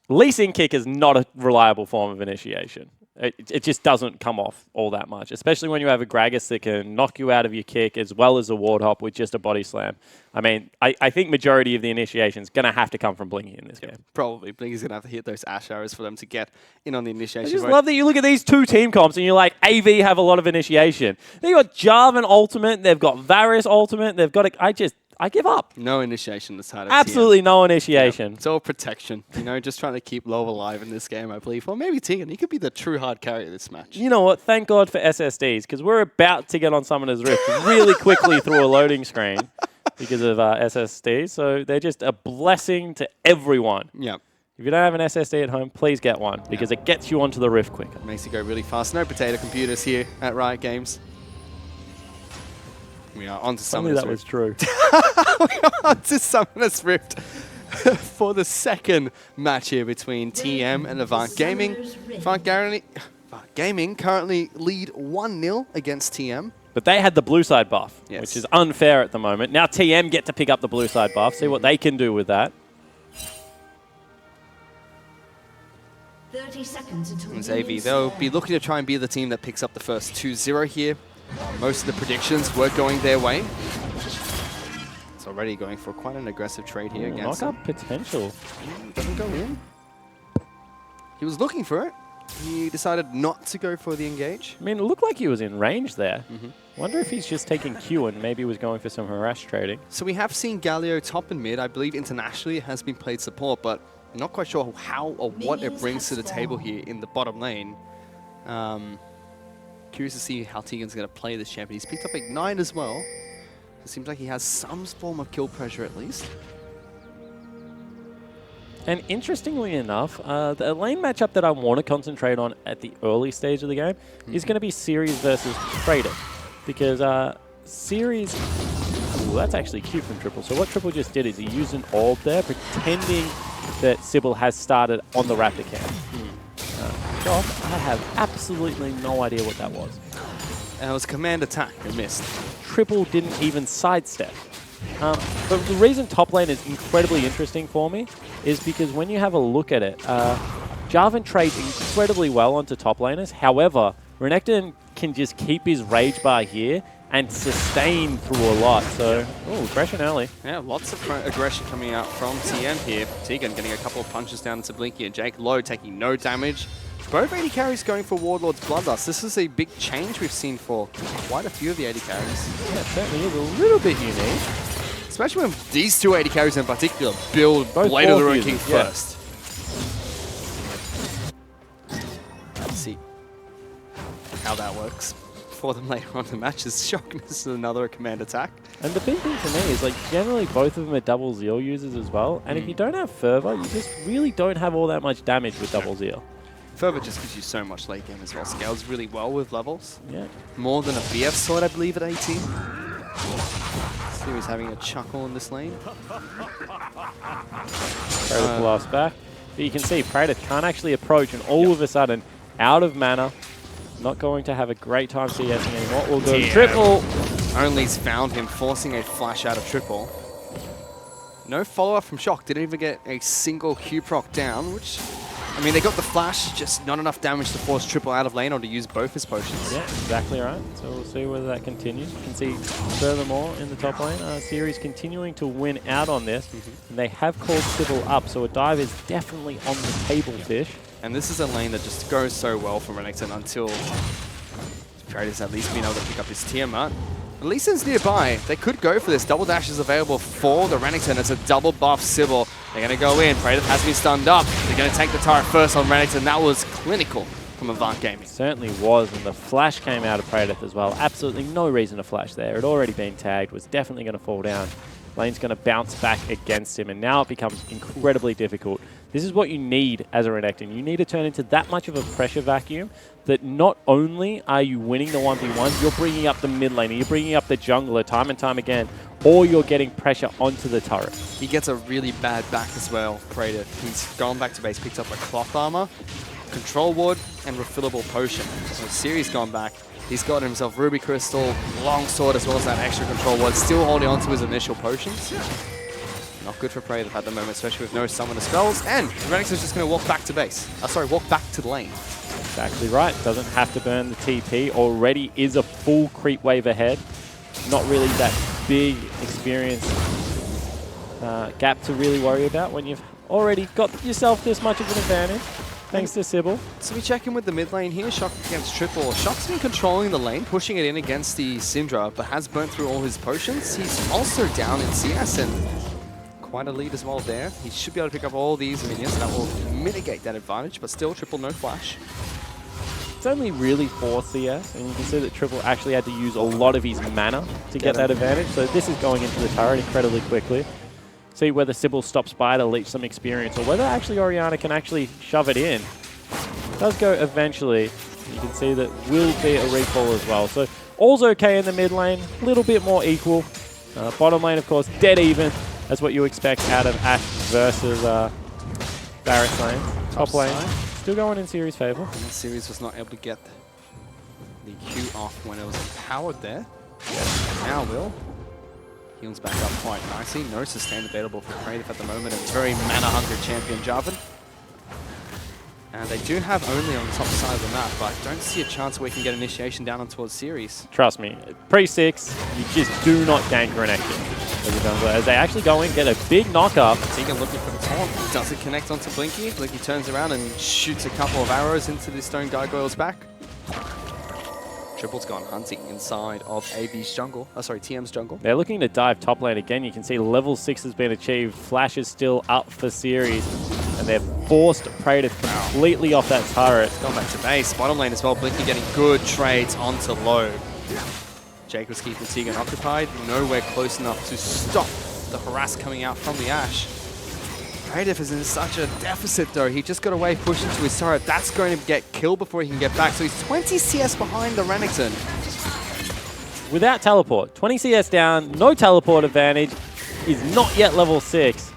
Leasing Kick is not a reliable form of initiation. It just doesn't come off all that much, especially when you have a Gragas that can knock you out of your kick as well as a ward hop with just a body slam. I mean, I think majority of the initiation is going to have to come from Blinky in this game. Probably. Blinky's going to have to hit those Ash Arrows for them to get in on the initiation. I just love that you look at these 2 team comps and you're like, AV have a lot of initiation. They've got Jarvan ultimate, they've got Varus ultimate, they've got... I give up. No initiation this side of Absolutely TM. no initiation. Yeah, it's all protection. You know, just trying to keep low alive in this game, I believe. Or maybe Tegan. He could be the true hard carry of this match. You know what? Thank God for SSDs, because we're about to get on Summoner's Rift really quickly through a loading screen because of SSDs. So they're just a blessing to everyone. Yep. If you don't have an SSD at home, please get one, because it gets you onto the Rift quicker. Makes it go really fast. No potato computers here at Riot Games. We are on to Only Summoner's that was Rift. true. We are on to Summoner's Rift for the second match here between TM and Avant Gaming. Avant Gaming currently lead 1-0 against TM. But they had the blue side buff, Yes. which is unfair at the moment. Now TM get to pick up the blue side buff, see what they can do with that. 30 seconds until And AV, they'll be looking to try and be the team that picks up the first 2-0 here. Most of the predictions were going their way. It's already going for quite an aggressive trade here against him. Knock-up potential. Doesn't go in. He was looking for it. He decided not to go for the engage. I mean, it looked like he was in range there. Wonder if he's just taking Q and maybe was going for some harass trading. So we have seen Galio top and mid. I believe internationally it has been played support, but I'm not quite sure how or what it brings to the table here in the bottom lane. Curious to see how Tegan's going to play this champion. He's picked up Ignite as well. It seems like he has some form of kill pressure at least. And interestingly enough, the lane matchup that I want to concentrate on at the early stage of the game is going to be Series versus Trader. Because Series... Ooh, that's actually cute from Triple. So what Triple just did is he used an orb there, pretending that Sybil has started on the Raptor camp. Joff, I have absolutely no idea what that was. And it was command attack and missed. Triple didn't even sidestep. But the reason top lane is incredibly interesting for me is because when you have a look at it, Jarvan trades incredibly well onto top laners. However, Renekton can just keep his rage bar here and sustain through a lot. So, aggression early. Yeah, lots of aggression coming out from TM here. Tegan getting a couple of punches down into Blinky and Jake Low taking no damage. Both AD carries going for Warlord's Bloodlust. This is a big change we've seen for quite a few of the AD carries. Yeah, it certainly is a little bit unique. Especially when these two AD carries in particular build Both Blade of the Ruin users, King yeah. first. Let's see how that works for them later on in the match. Is Shock misses another command attack. And the big thing for me is, like, generally both of them are double Zeal users as well. And if you don't have Fervor, you just really don't have all that much damage with double Zeal. Fervor just gives you so much late game as well. Scales really well with levels. Yeah. More than a BF sword, I believe, at 18. Series having a chuckle in this lane. Praetor laughs back. But you can see Praetor can't actually approach, and all of a sudden, out of mana, not going to have a great time CSing anymore. We'll go Triple. Only's found him, forcing a flash out of Triple. No follow-up from Shock. Didn't even get a single Q proc down, which... I mean, they got the flash, just not enough damage to force Triple out of lane or to use both his potions. Yeah, exactly right. So we'll see whether that continues. You can see furthermore in the top lane, Series continuing to win out on this. And they have called Sybil up, so a dive is definitely on the table, Fish. And this is a lane that just goes so well for Renekton until Praetor's at least being able to pick up his Tiamat. Lee Sin's nearby. They could go for this. Double dash is available for the Renekton. It's a double buff Sybil. They're going to go in. Praetor has been stunned up. They're going to take the turret first on Renekton. That was clinical from Avant Gaming. Certainly was, and the flash came out of Praetor as well. Absolutely no reason to flash there. It had already been tagged, was definitely going to fall down. Lane's going to bounce back against him, and now it becomes incredibly difficult. This is what you need as a Renekton. You need to turn into that much of a pressure vacuum that not only are you winning the 1v1, you're bringing up the mid lane, you're bringing up the jungler time and time again, or you're getting pressure onto the turret. He gets a really bad back as well, Praetor. He's gone back to base, picked up a cloth armor, control ward, and refillable potion. So Series gone back. He's got himself Ruby Crystal, long sword, as well as that extra control ward, still holding on to his initial potions. Not good for Praetor at the moment, especially with no summoner spells. And Renekton's just going to walk back to base. Walk back to the lane. Exactly right. Doesn't have to burn the TP. Already is a full creep wave ahead. Not really that big experience gap to really worry about when you've already got yourself this much of an advantage. Thanks to Sybil. So we check in with the mid lane here. Shock against Triple. Shock's been controlling the lane, pushing it in against the Syndra, but has burnt through all his potions. He's also down in CS and quite a lead as well there. He should be able to pick up all these minions. That will mitigate that advantage, but still Triple no flash. It's only really 4 CS, and you can see that Triple actually had to use a lot of his mana to get that advantage. So this is going into the turret incredibly quickly. See whether Sybil stops by to leech some experience, or whether actually Orianna can actually shove it in. It does go eventually. You can see that will be a recall as well. So All's okay in the mid lane, a little bit more equal. Bottom lane, of course, dead even. That's what you expect out of Ash versus Barrett's lane. Top lane, still going in series favor. And the series was not able to get the Q off when it was empowered there. Now will. Heals back up quite nicely. No sustain available for Creative at the moment. A very mana-hungry champion, Jarvan. And they do have only on the top side of the map, but I don't see a chance where we can get initiation down on towards series. Trust me, pre-6, you just do not gank Renekton. As they actually go in, get a big knock-up. Tegan looking for the taunt. Doesn't connect onto Blinky. Blinky turns around and shoots a couple of arrows into the Stone Gargoyle's back. Triple's gone hunting inside of AV's jungle. Oh, sorry, TM's jungle. They're looking to dive top lane again. You can see level 6 has been achieved. Flash is still up for series. And they're forced Praetor completely off that turret. Going back to base. Bottom lane as well. Blinky getting good trades onto low. Jake was keeping Tegan occupied. Nowhere close enough to stop the harass coming out from the Ashe. Praetor is in such a deficit though. He just got away, pushed into his turret. That's going to get killed before he can get back. So he's 20 CS behind the Renekton. Without teleport, 20 CS down, no teleport advantage, is not yet level 6.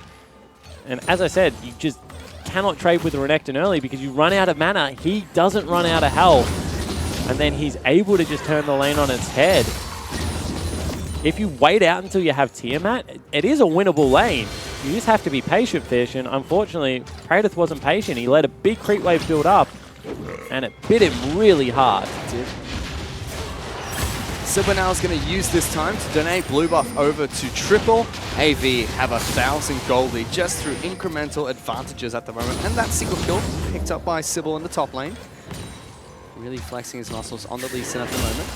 And as I said, you just cannot trade with the Renekton early because you run out of mana. He doesn't run out of health. And then he's able to just turn the lane on its head. If you wait out until you have Tiamat, it is a winnable lane. You just have to be patient, Fish, and unfortunately, Praetor wasn't patient. He let a big creep wave build up, and it bit him really hard. It did. Silver now is going to use this time to donate blue buff over to Triple. AV have 1,000 gold lead just through incremental advantages at the moment, and that single kill picked up by Sybil in the top lane. Really flexing his muscles on the Lee Sin at the moment.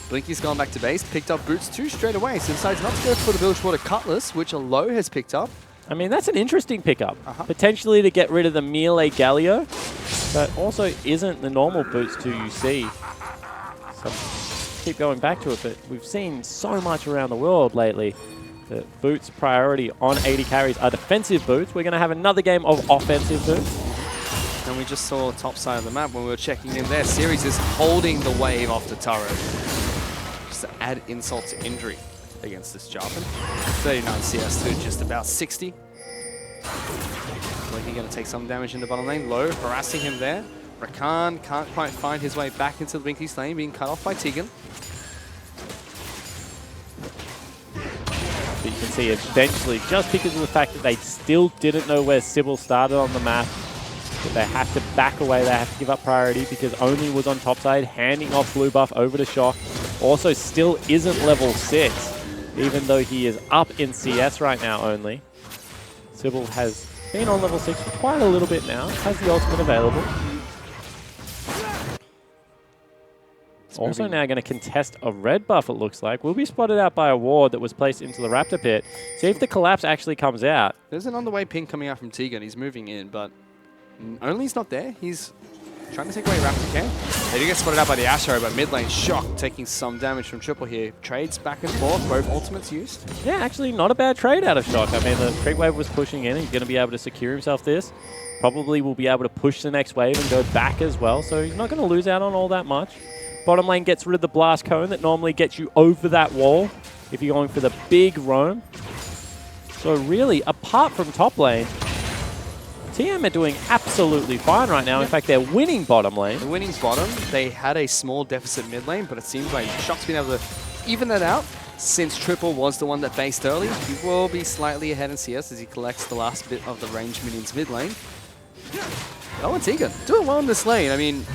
Blinky's gone back to base, picked up Boots 2 straight away, so decides not to go for the Bilgewater Cutlass, which a low has picked up. I mean, that's an interesting pickup. Potentially to get rid of the melee Galio, but also isn't the normal Boots 2 you see. So keep going back to it, but we've seen so much around the world lately that Boots' priority on 80 carries are defensive Boots. We're going to have another game of offensive Boots. And we just saw top side of the map when we were checking in there. Series is holding the wave off the turret. Just to add insult to injury against this Jarvan. 39 CS to just about 60. Blinky going to take some damage in the bottom lane. Low, harassing him there. Rakan can't quite find his way back into the Blinky's lane, being cut off by Tegan. But you can see eventually, just because of the fact that they still didn't know where Sybil started on the map, that they have to back away, they have to give up priority because Only was on top side, handing off blue buff over to Shock. Also still isn't level 6, even though he is up in CS right now only. Sybil has been on level 6 for quite a little bit now, has the ultimate available. Also now going to contest a red buff, it looks like. Will be spotted out by a ward that was placed into the Raptor pit. See if the collapse actually comes out. There's an on the way ping coming out from Tegan. He's moving in, but Only's not there. He's trying to take away Raptor K. They do get spotted out by the Asho, but mid lane Shock taking some damage from Triple here. Trades back and forth, both ultimates used. Yeah, actually not a bad trade out of Shock. I mean, the creep wave was pushing in. He's going to be able to secure himself this. Probably will be able to push the next wave and go back as well, so he's not going to lose out on all that much. Bottom lane gets rid of the blast cone that normally gets you over that wall if you're going for the big roam. So really, apart from top lane, TM are doing absolutely fine right now. In fact, they're winning bottom lane. The winning's bottom. They had a small deficit mid lane, but it seems like Shock's been able to even that out. Since Triple was the one that based early, he will be slightly ahead in CS as he collects the last bit of the range minions mid lane. Oh, and Tegan doing well in this lane. I mean,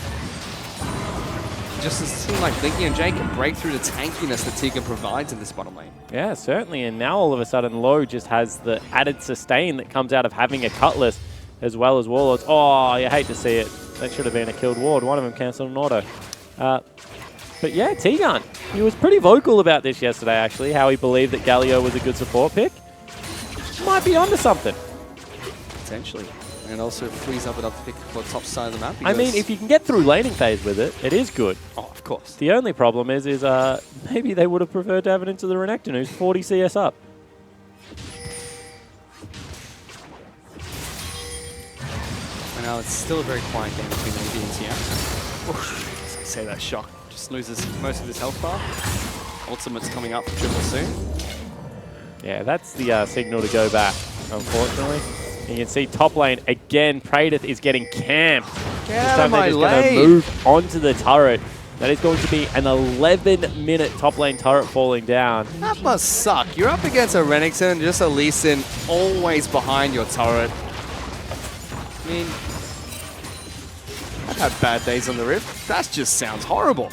just seems like Blinky and Jake can break through the tankiness that Tegan provides in this bottom lane. Yeah, certainly. And now all of a sudden, Low just has the added sustain that comes out of having a Cutlass as well as Warlords. Oh, you hate to see it. That should have been a killed ward. One of them cancelled an auto. But yeah, Tegan, he was pretty vocal about this yesterday, actually, how he believed that Galio was a good support pick. Might be onto something. Potentially. And also frees up enough to pick for the top side of the map. I mean, if you can get through laning phase with it, it is good. Oh, of course. The only problem is maybe they would have preferred to have it into the Renekton, who's 40 CS up. And now it's still a very quiet game between AD and TM. Say that Shock just just loses most of his health bar. Ultimate's coming up for Triple soon. Yeah, that's the signal to go back, unfortunately. You can see top lane, again, Praedyth is getting camped. Get out of my This time they're just going to move onto the turret. That is going to be an 11-minute top lane turret falling down. That must suck. You're up against a Renekton, just a Lee Sin, always behind your turret. I mean, I've had bad days on the Rift. That just sounds horrible.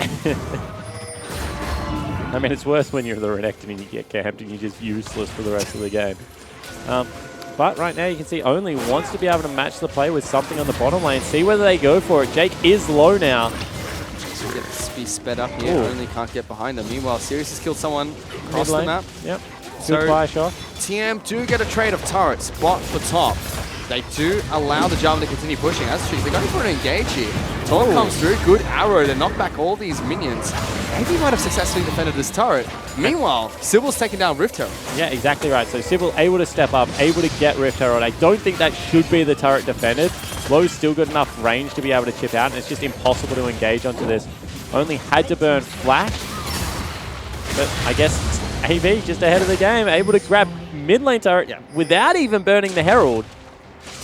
I mean, it's worse when you're the Renekton and you get camped and you're just useless for the rest of the game. But right now you can see Only wants to be able to match the play with something on the bottom lane. See whether they go for it. Jake is low now. So get to be sped up here. Ooh. Only can't get behind them. Meanwhile, Sirius has killed someone across the Mid lane. map. Yep. So Good fire shot. TM do get a trade of turrets, bot for top. They do allow the Jarvan to continue pushing. That's true. They're going for an engage here. Taunt comes through. Good arrow to knock back all these minions. Maybe he might have successfully defended this turret. Meanwhile, Sybil's taking down Rift Herald. Yeah, exactly right. So Sybil able to step up, able to get Rift Herald. I don't think that should be the turret defended. Low's still got enough range to be able to chip out, and it's just impossible to engage onto this. Only had to burn Flash. But I guess AV just ahead of the game, able to grab mid lane turret without even burning the Herald.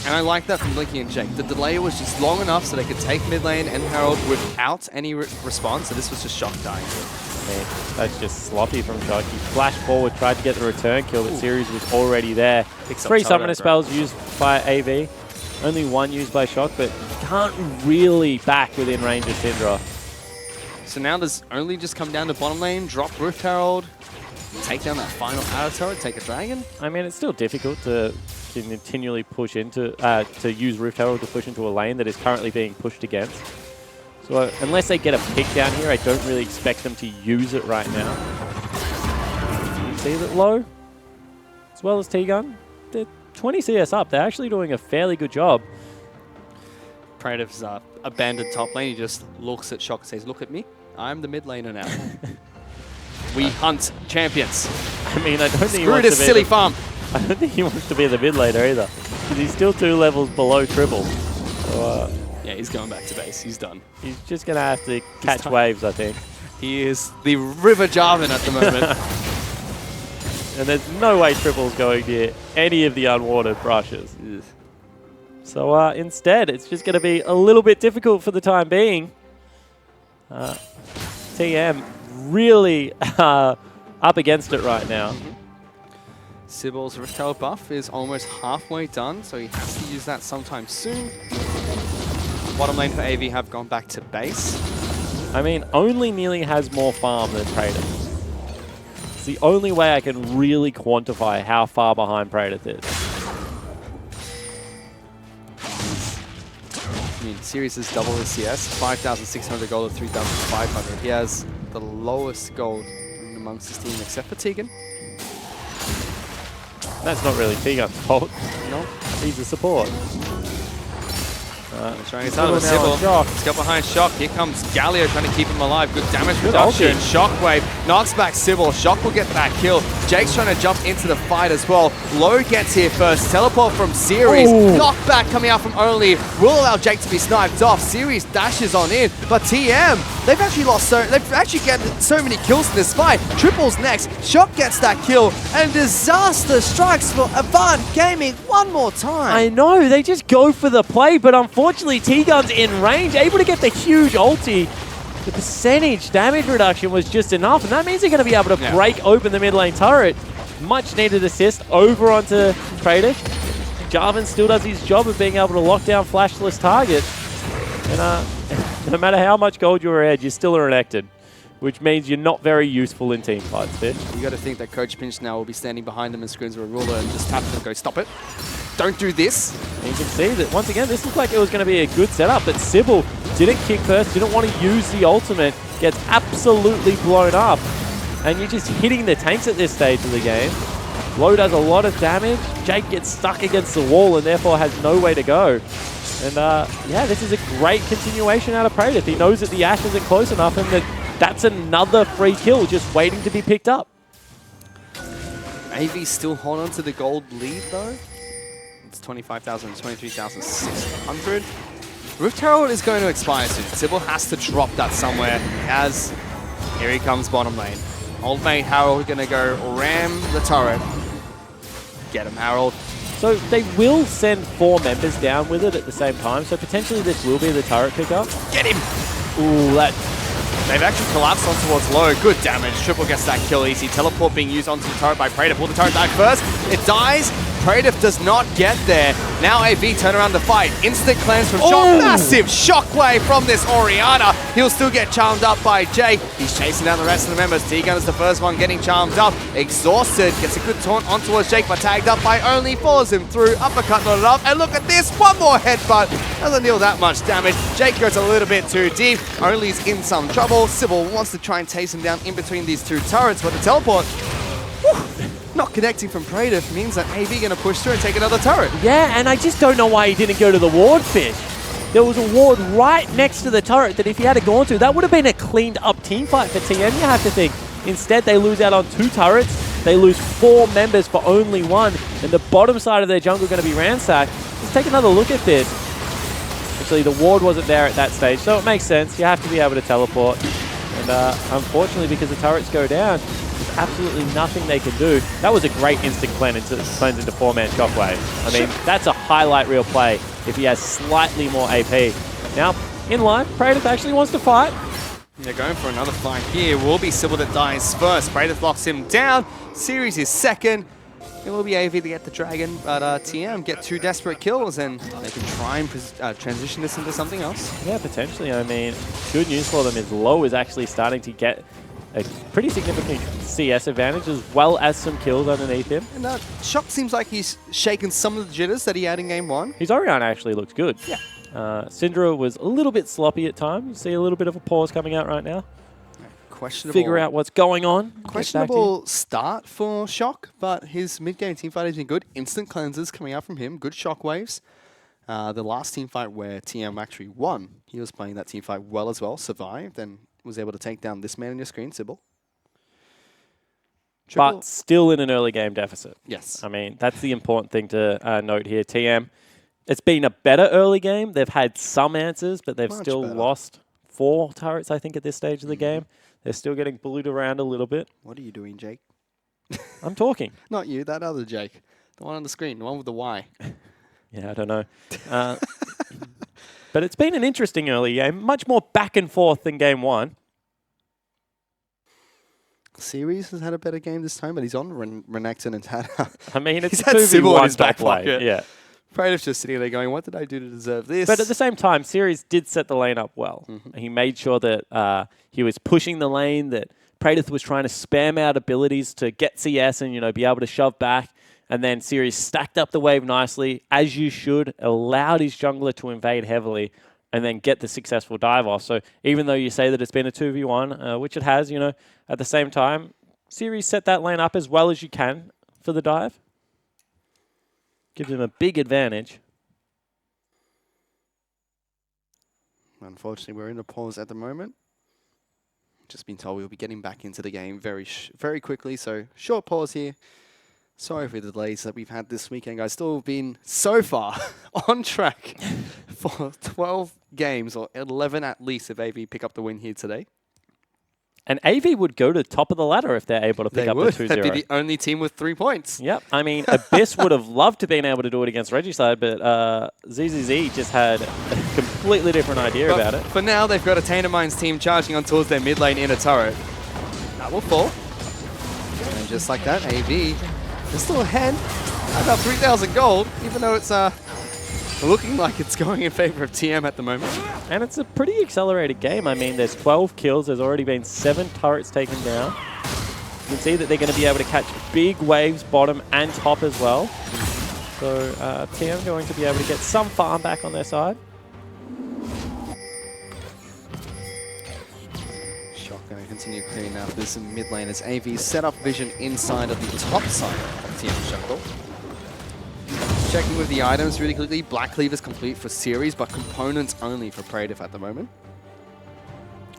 And I like that from Blinky and Jake. The delay was just long enough so they could take mid lane and Herald without any response, so this was just Shock dying. Man, that's just sloppy from Shock. He flashed forward, tried to get the return kill, but Series was already there. Picks up 3 turret summoner aggro. spells used by AV. Only 1 used by Shock, but can't really back within range of Syndra. So now there's only just come down to bottom lane, drop Rift Herald, take down that final outer turret, take a dragon. I mean, it's still difficult to continually push into, to use Rift Herald to push into a lane that is currently being pushed against. So unless they get a pick down here, I don't really expect them to use it right now. You see that Low, as well as T-Gun, they're 20 CS up. They're actually doing a fairly good job. Praedyth's abandoned top lane. He just looks at Shock and says, "Look at me. I'm the mid laner now. We hunt champions." I mean, I don't think he Screw wants this to be silly the, farm. I don't think he wants to be the mid laner either. He's still 2 levels below triple. So, Yeah, he's going back to base. He's done. he's just going to have to catch waves, I think. He is the River Jarvan at the moment. And there's no way triple's going near any of the unwanted brushes. So instead, it's just going to be a little bit difficult for the time being. TM really up against it right now. Sybil's Rift Herald buff is almost halfway done, so he has to use that sometime soon. Bottom lane for AV have gone back to base. I mean, Only nearly has more farm than Praedyth. It's the only way I can really quantify how far behind Praedyth is. I mean, Sirius is double his CS, 5,600 gold of 3,500. He has the lowest gold amongst his team except for Tegan. That's not really T-Gun's fault. No. He's a support. Trying his hand with Sybil. Let's go behind Shock. Here comes Galio trying to keep him alive. Good damage reduction. Shockwave knocks back Sybil. Shock will get that kill. Jake's trying to jump into the fight as well. Low gets here first. Teleport from Series. Knockback coming out from Only. Will allow Jake to be sniped off. Series dashes on in. But TM, they've actually gotten so many kills in this fight. Triple's next. Shock gets that kill. And disaster strikes for Avant Gaming one more time. I know, they just go for the play, but unfortunately T-Gun's in range, able to get the huge ulti. The percentage damage reduction was just enough, and that means they're going to be able to break open the mid lane turret. Much needed assist over onto Praedyth. Jarvan still does his job of being able to lock down flashless targets. And no matter how much gold you're ahead, you're still erected, which means you're not very useful in team fights, Fish. You got to think that Coach Pinch now will be standing behind them and screams with a ruler and just tap them and go, "Stop it. Don't do this." And you can see that, once again, this looked like it was going to be a good setup, but Sybil didn't kick first, didn't want to use the ultimate, gets absolutely blown up. And you're just hitting the tanks at this stage of the game. Low does a lot of damage. Jake gets stuck against the wall and therefore has no way to go. And yeah, this is a great continuation out of Praedyth. He knows that the Ashe isn't close enough and that's another free kill just waiting to be picked up. AV still hold on to the gold lead though. It's 25,000, 23,600. Rift Herald is going to expire soon. Sybil has to drop that somewhere. Here he comes bottom lane. Old mate Harold going to go ram the turret. Get him, Harold. So they will send 4 members down with it at the same time, so potentially this will be the turret pickup. Get him! Ooh, that... They've actually collapsed on towards low. Good damage. Triple gets that kill easy. Teleport being used onto the turret by Praetor. Will the turret die first? It dies. Praetor does not get there. Now AV turn around to fight. Instant cleanse from Shock. Massive shockwave from this Orianna. He'll still get charmed up by Jake. He's chasing down the rest of the members. T-Gun is the first one getting charmed up. Exhausted. Gets a good taunt on towards Jake, but tagged up by Only. Follows him through. Uppercut not enough. And look at this. One more headbutt. Doesn't deal that much damage. Jake goes a little bit too deep. Only's in some trouble. Sybil wants to try and chase him down in between these 2 turrets, but the teleport not connecting from Praetor means that AV going to push through and take another turret. Yeah, and I just don't know why he didn't go to the ward fish. There was a ward right next to the turret that if he had gone to, that would have been a cleaned up team fight for TM, you have to think. Instead, they lose out on 2 turrets. They lose 4 members for only 1, and the bottom side of their jungle going to be ransacked. Let's take another look at this. Actually, the ward wasn't there at that stage, so it makes sense. You have to be able to teleport. And unfortunately, because the turrets go down, there's absolutely nothing they can do. That was a great instant cleanse into 4-man shockwave. I mean, that's a highlight reel play if he has slightly more AP. Now, in line, Praetor actually wants to fight. They're going for another fight here. Will be Sybil that dies first. Praetor locks him down. Series is second. It will be AV to get the dragon, but TM get 2 desperate kills, and they can try and transition this into something else. Yeah, potentially. I mean, good news for them is Low is actually starting to get a pretty significant CS advantage, as well as some kills underneath him. And Shock seems like he's shaken some of the jitters that he had in game 1. His Orianna actually looks good. Yeah. Syndra was a little bit sloppy at times. You see a little bit of a pause coming out right now. Questionable. Figure out what's going on. Questionable start for Shock, but his mid-game teamfight has been good. Instant cleanses coming out from him. Good shockwaves. The last teamfight where TM actually won, he was playing that teamfight well as well, survived, and was able to take down this man on your screen, Sybil. But still in an early game deficit. Yes. I mean, that's the important thing to note here. TM, it's been a better early game. They've had some answers, but they've still lost 4 turrets, I think, at this stage of the game. They're still getting bullied around a little bit. What are you doing, Jake? I'm talking. Not you, that other Jake. The one on the screen, the one with the Y. Yeah, I don't know. But it's been an interesting early game. Much more back and forth than game 1. Series has had a better game this time, but he's on Renekton and had... I mean, it's he's had Sybil in his back pocket. Yeah. Praetor's just sitting there going, what did I do to deserve this? But at the same time, Series did set the lane up well. He made sure that he was pushing the lane, that Praetor was trying to spam out abilities to get CS and, you know, be able to shove back. And then Series stacked up the wave nicely, as you should, allowed his jungler to invade heavily, and then get the successful dive off. So even though you say that it's been a 2v1, which it has, you know, at the same time, Series set that lane up as well as you can for the dive. Gives him a big advantage. Unfortunately, we're in a pause at the moment. Just been told we'll be getting back into the game very quickly, so short pause here. Sorry for the delays that we've had this weekend, guys. Still been so far on track for 12 games, or 11 at least, if AV pick up the win here today. And AV would go to the top of the ladder if they're able to pick up the 2-0. They'd be the only team with 3 points. Yep. I mean, Abyss would have loved to been able to do it against Regicide, but ZZZ just had a completely different idea about it. For now, they've got a Taintermines team charging on towards their mid lane in a turret. That will fall. And just like that, AV is still ahead. About 3,000 gold, even though it's looking like it's going in favor of TM at the moment. And it's a pretty accelerated game. I mean, there's 12 kills. There's already been 7 turrets taken down. You can see that they're going to be able to catch big waves bottom and top as well. So TM going to be able to get some farm back on their side. Shock going to continue clearing out this in mid lane as AV set up vision inside of the top side of TM jungle. Checking with the items really quickly. Black Cleaver's complete for Series, but components only for Praetor at the moment.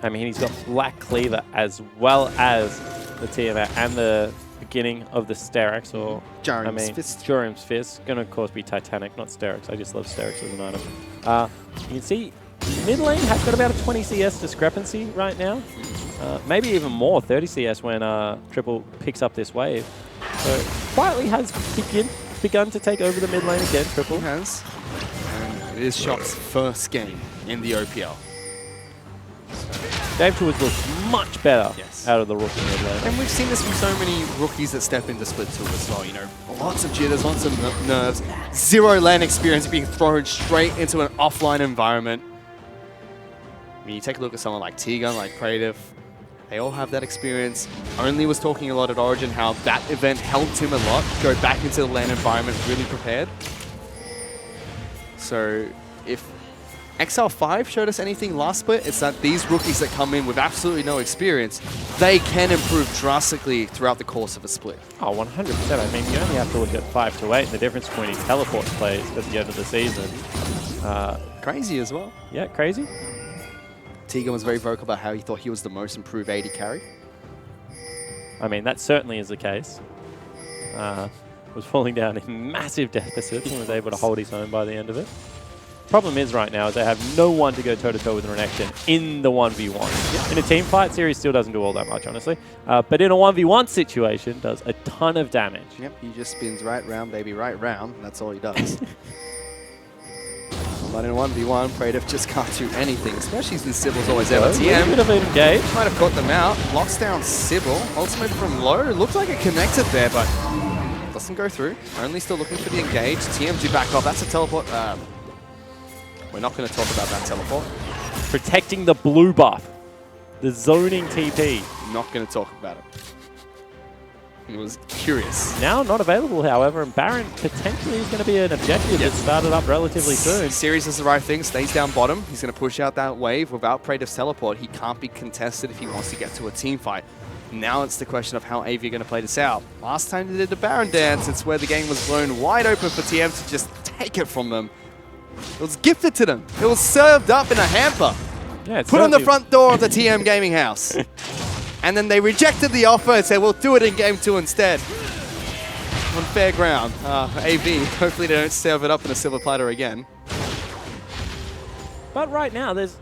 I mean, he's got Black Cleaver as well as the TMA and the beginning of the Sterex, or Jarim's Fist. Jarim's Fist. Going to, of course, be Titanic, not Sterex. I just love Sterex as an item. You can see mid lane has got about a 20 CS discrepancy right now. Maybe even more, 30 CS when Triple picks up this wave. So quietly has begun to take over the mid lane again, Triple. He has. And it is Shock's first game in the OPL. Dave Tours looks much better out of the rookie mid lane. And we've seen this from so many rookies that step into Split 2 as well, you know. Lots of jitters, lots of nerves, zero lane experience being thrown straight into an offline environment. I mean, you take a look at someone like T-Gun, like Creative, they all have that experience. Only was talking a lot at Origin how that event helped him a lot, go back into the lane environment really prepared. So if XL5 showed us anything last split, it's that these rookies that come in with absolutely no experience, they can improve drastically throughout the course of a split. Oh, 100%. I mean, you only have to look at 5 to 8 and the difference between his teleport plays at the end of the season. Crazy as well. Yeah, crazy. Tegan was very vocal about how he thought he was the most improved AD carry. I mean, that certainly is the case. Was falling down in massive deficits and was able to hold his own by the end of it. Problem is right now is they have no one to go toe-to-toe with Renekton in the 1v1. In a team fight, Series still doesn't do all that much, honestly. But in a 1v1 situation, does a ton of damage. Yep, he just spins right round, baby, right round. That's all he does. But in a 1v1, Praetor just can't do anything, especially since Sybil's always there. TM could have engaged. Might have caught them out. Locks down Sybil. Ultimate from low. Looked like it connected there, but doesn't go through. Only still looking for the engage. TM do back off. That's a teleport. We're not going to talk about that teleport. Protecting the blue buff. The zoning TP. Not going to talk about it. It was curious. Now not available, however, and Baron potentially is going to be an objective that started up relatively soon. Series does the right thing, stays down bottom. He's going to push out that wave without Praetor's teleport. He can't be contested if he wants to get to a team fight. Now it's the question of how AV are going to play this out. Last time they did the Baron dance, it's where the game was blown wide open for TM to just take it from them. It was gifted to them. It was served up in a hamper. Yeah, put on the front door of the TM Gaming house. And then they rejected the offer and said, we'll do it in Game 2 instead. On fair ground. AV, hopefully they don't serve it up in a silver platter again. But right now, there's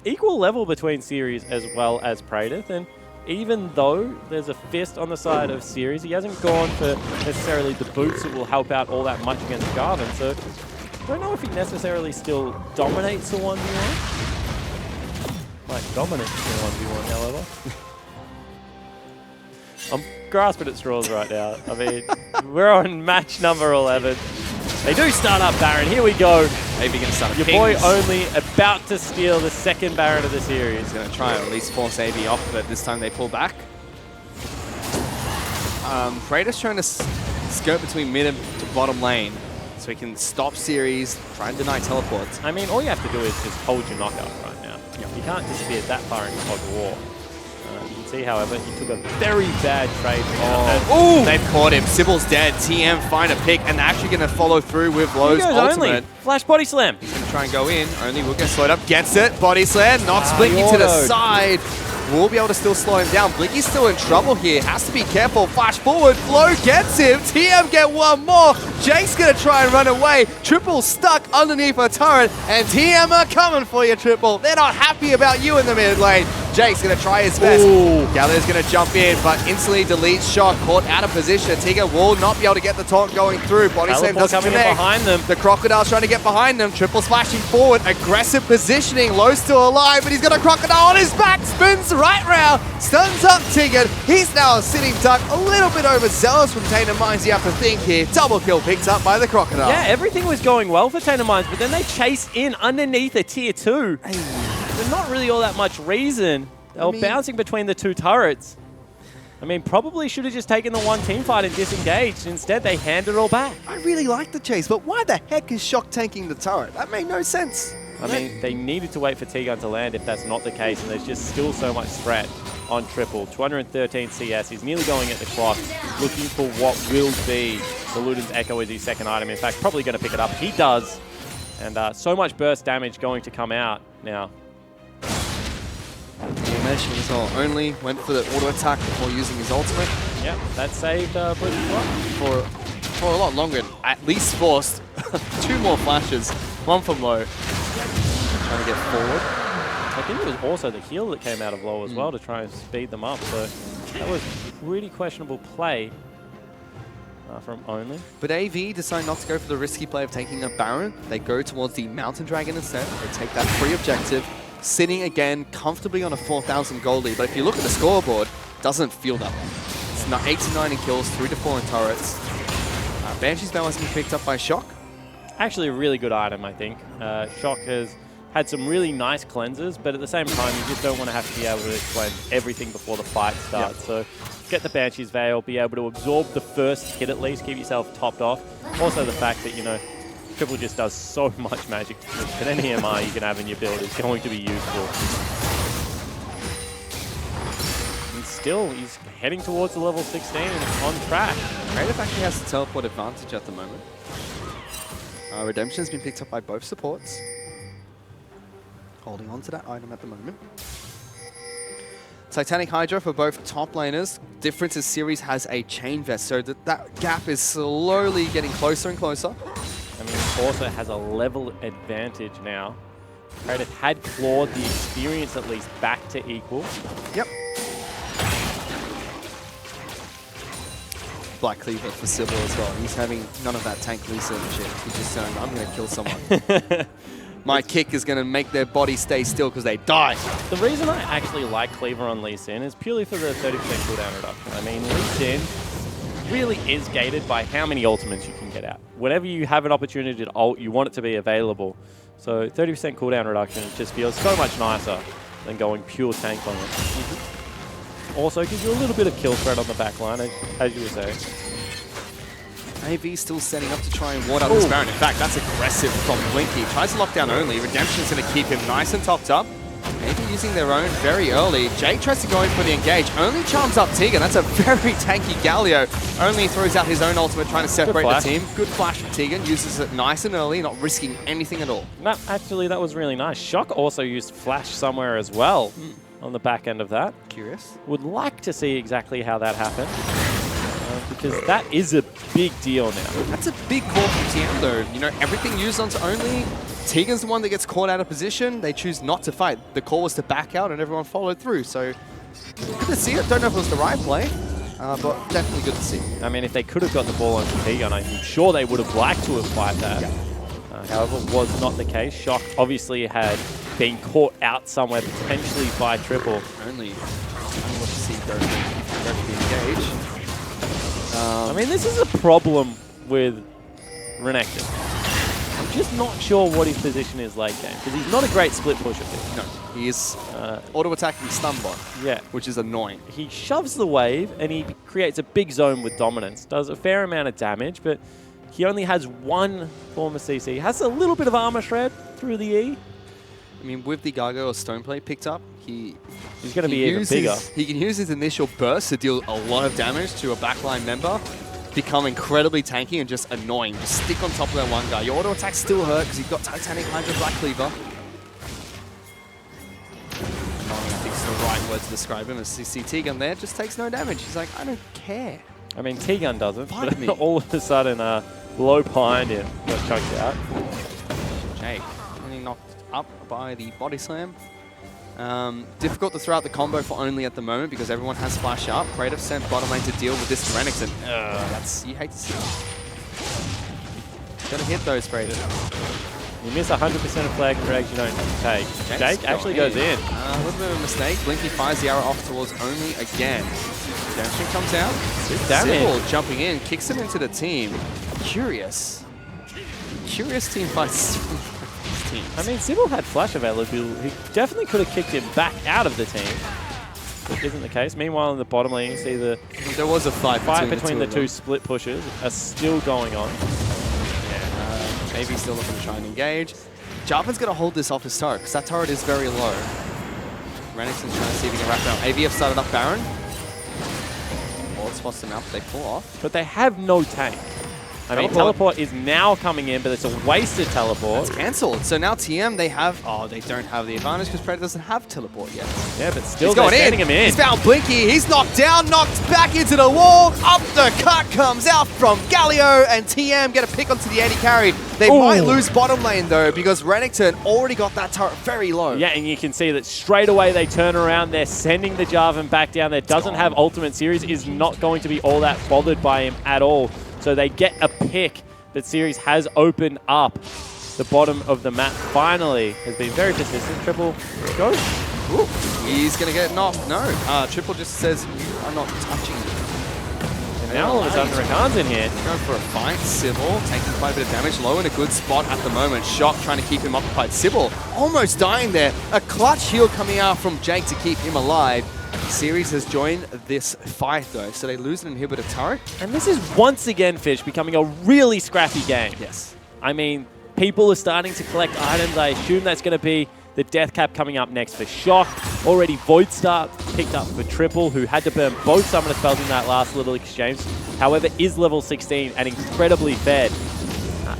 equal level between Series as well as Praetor. And even though there's a fist on the side of Series, he hasn't gone for necessarily the boots that will help out all that much against Garvin. So I don't know if he necessarily still dominates the 1v1. Might dominate the 1v1, however. I'm grasping at straws right now. I mean, we're on match number 11. They do start up Baron. Here we go. Maybe going to start Your boy only about to steal the second Baron of the series. He's going to try and at least force AV off, but this time they pull back. Praetor's trying to skirt between mid and to bottom lane so he can stop Series, try and deny teleports. I mean, all you have to do is just hold your knockout right now. You can't disappear that far into Fog of War. You can see, however, he took a very bad trade. Oh, they've caught him. Sybil's dead. TM find a pick, and they're actually going to follow through with Lowe's ultimate. Only. Flash body slam. He's going to try and go in. Only will get slowed up. Gets it. Body slam. Knocks Blinky to the side. We'll be able to still slow him down. Blinky's still in trouble here. Has to be careful. Flash forward. Flow gets him. TM get one more. Jake's going to try and run away. Triple stuck underneath a turret. And TM are coming for you, Triple. They're not happy about you in the mid lane. Jake's going to try his best. Gallagher's going to jump in, but instantly deletes shot. Caught out of position. Tiga will not be able to get the taunt going through. Body slam doesn't connect. Behind them. The Crocodile's trying to get behind them. Triple splashing forward. Aggressive positioning. Low still alive, but he's got a Crocodile on his back. Spins right round. Stuns up Tiga. He's now a sitting duck. A little bit overzealous from Tainted Minds, you have to think here. Double kill picked up by the Crocodile. Yeah, everything was going well for Tainted Minds, but then they chase in underneath a tier 2. There's not really all that much reason. They were bouncing between the two turrets. I mean, probably should have just taken the one team fight and disengaged. Instead, they handed it all back. I really like the chase, but why the heck is Shock tanking the turret? That made no sense. I mean, they needed to wait for T-Gun to land if that's not the case, and there's just still so much threat on Triple. 213 CS, he's nearly going at the clock, looking for what will be the Luden's Echo as his second item. In fact, probably going to pick it up. He does. And so much burst damage going to come out now. Animation as well. Only went for the auto attack before using his ultimate. Yep, that saved Blizzard's life. For a lot longer, at least forced 2 more flashes One from low. Trying to get forward. I think it was also the heal that came out of low as well to try and speed them up. So that was pretty questionable play from Only. But AV decide not to go for the risky play of taking a Baron. They go towards the Mountain Dragon instead. They take that free objective, sitting again comfortably on a 4,000 gold lead. But if you look at the scoreboard, it doesn't feel that way. It's 8 to 9 in kills, 3 to 4 in turrets. Banshee's Bell has been picked up by Shock. Actually a really good item, I think. Shock has had some really nice cleansers, but at the same time, you just don't want to have to be able to cleanse everything before the fight starts. So get the Banshee's Veil, be able to absorb the first hit at least, keep yourself topped off. Also the fact that, you know, Triple just does so much magic that any EMR you can have in your build is going to be useful. And still, he's heading towards the level 16 and on track. Creative actually has the teleport advantage at the moment. Redemption has been picked up by both supports. Holding on to that item at the moment. Titanic Hydra for both top laners. Difference is Series has a chain vest, so that gap is slowly getting closer and closer. I mean, also has a level advantage now. Creative had clawed the experience at least back to equal. Yep. Black Cleaver for Sybil as well. He's having none of that tank Lisa shit. He's just saying, I'm going to kill someone. My kick is going to make their body stay still because they die. The reason I actually like Cleaver on Lee Sin is purely for the 30% cooldown reduction. I mean, Lee Sin really is gated by how many ultimates you can get out. Whenever you have an opportunity to ult, you want it to be available. So 30% cooldown reduction just feels so much nicer than going pure tank on it. Also gives you a little bit of kill threat on the back line, as you were saying. AV still setting up to try and ward out this Baron. In fact, that's aggressive from Blinky. Tries to lock down Only. Redemption's going to keep him nice and topped up. Maybe using their own very early. Jake tries to go in for the engage. Only charms up Tegan. That's a very tanky Galio. Only throws out his own ultimate, trying to separate the team. Good flash from Tegan. Uses it nice and early, not risking anything at all. No, actually, that was really nice. Shock also used flash somewhere as well on the back end of that. Curious. Would like to see exactly how that happened. Because that is a big deal now. That's a big call from TM though. You know, everything used onto Only. Tegan's the one that gets caught out of position. They choose not to fight. The call was to back out and everyone followed through. So good to see it. Don't know if it was the right play, but definitely good to see. I mean, if they could have got the ball onto Tegan, I'm sure they would have liked to have fight that. However, was not the case. Shock obviously had been caught out somewhere, potentially by Triple. Only what to see go to the engage. I mean, this is a problem with Renekton. I'm just not sure what his position is late game, because he's not a great split pusher. No, he is auto-attacking stun bot, which is annoying. He shoves the wave, and he creates a big zone with dominance. Does a fair amount of damage, but he only has one form of CC. He has a little bit of armor shred through the E. I mean, with the Gargoyle Stoneplate picked up, he's going to be even bigger. He can use his initial burst to deal a lot of damage to a backline member, become incredibly tanky and just annoying. Just stick on top of that one guy. Your auto attack still hurt because you've got Titanic Hydra Black Cleaver. I think it's the right word to describe him. As see Tegan there, just takes no damage. He's like, I don't care. I mean, Tegan doesn't, but all of a sudden, low behind him got chunked out. Jake getting knocked up by the body slam. Difficult to throw out the combo for Only at the moment because everyone has flash up. Creative sent bottom lane to deal with this Renekton. That's, you hate to see it. Gotta hit those, Creative. You miss 100% of flag frags you don't take. Jake actually goes in. A little bit of a mistake. Blinky fires the arrow off towards Only again. Redemption comes out. Sybil jumping in, kicks it into the team. Curious team fights. I mean, Sybil had flash availability. He definitely could have kicked him back out of the team. But isn't the case. Meanwhile, in the bottom lane, you see there was a fight between the two split pushers are still going on. Maybe still looking to try and engage. Jarvan's going to hold this off his turret because that turret is very low. Renekton's trying to see if he can wrap around. AVF started up Baron. Ward spots them out, they pull off. But they have no tank. I mean, teleport is now coming in, but it's a wasted teleport. It's cancelled. So now TM, they don't have the advantage because Predator doesn't have teleport yet. Yeah, but still He's they're going sending him in. He's found Blinky. He's knocked down, knocked back into the wall. Up the cut comes out from Galio, and TM get a pick onto the AD carry. They might lose bottom lane though because Renekton already got that turret very low. Yeah, and you can see that straight away they turn around. They're sending the Jarvan back down there. Doesn't have ultimate series, is not going to be all that bothered by him at all. So they get a pick. But series has opened up. The bottom of the map finally has been very persistent. Triple goes. Ooh, he's going to get knocked. No, Triple just says, you are not touching me. And now all of a sudden, Rakan's in here. Going for a fight. Sybil taking quite a bit of damage. Low in a good spot at the moment. Shock trying to keep him occupied. Sybil almost dying there. A clutch heal coming out from Jake to keep him alive. Series has joined this fight though, so they lose an inhibitor turret. And this is once again, Fish, becoming a really scrappy game. Yes. I mean, people are starting to collect items. I assume that's going to be the death cap coming up next for Shock. Already Void Start picked up for Triple, who had to burn both summoner spells in that last little exchange. However, is level 16 and incredibly fed.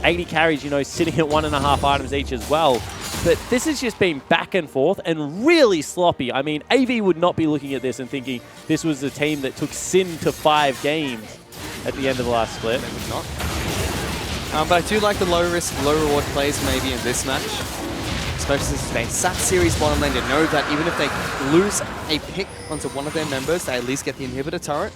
80 carries, you know, sitting at 1.5 items each as well. But this has just been back and forth and really sloppy. I mean, AV would not be looking at this and thinking this was the team that took Sin to 5 games at the end of the last split. They would not. But I do like the low-risk, low-reward plays maybe in this match. Especially since they sat series bottom lane. They know that even if they lose a pick onto one of their members, they at least get the inhibitor turret.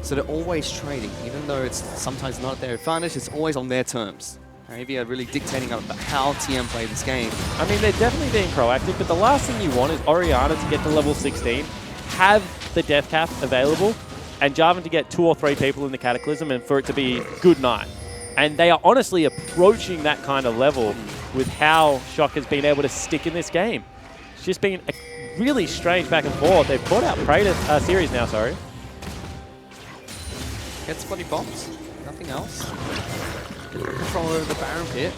So they're always trading. Even though it's sometimes not their advantage, it's always on their terms. Maybe are really dictating how TM play this game. I mean, they're definitely being proactive, but the last thing you want is Orianna to get to level 16, have the death cap available, and Jarvan to get 2 or 3 people in the Cataclysm and for it to be good night. And they are honestly approaching that kind of level with how Shock has been able to stick in this game. It's just been a really strange back and forth. They've brought out Praetor series now, sorry. Gets bloody bombs. Nothing else. Control over the Baron pit.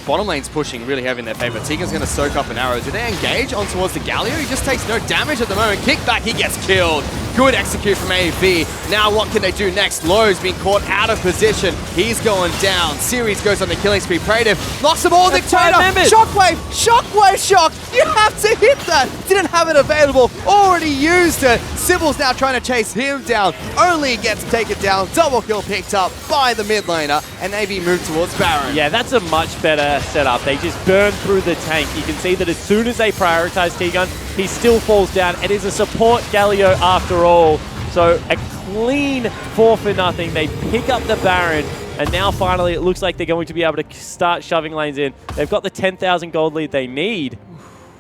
Bottom lane's pushing really heavy in their favor. Tegan's going to soak up an arrow. Do they engage on towards the Galio? He just takes no damage at the moment. Kick back, he gets killed. Good execute from AV. Now what can they do next? Lowe's being caught out of position. He's going down. Series goes on the killing spree. Praetor knocks them all. Dictator. Shockwave. Shockwave shock. You have to hit that. Didn't have it available. Already used it. Sybil's now trying to chase him down. Only gets taken down. Double kill picked up by the mid laner. And AV moved towards Baron. Yeah, that's a much better setup. They just burn through the tank. You can see that as soon as they prioritize T-Gun, he still falls down. It is a support Galio after all. So a clean 4-0. They pick up the Baron, and now finally it looks like they're going to be able to start shoving lanes in. They've got the 10,000 gold lead they need.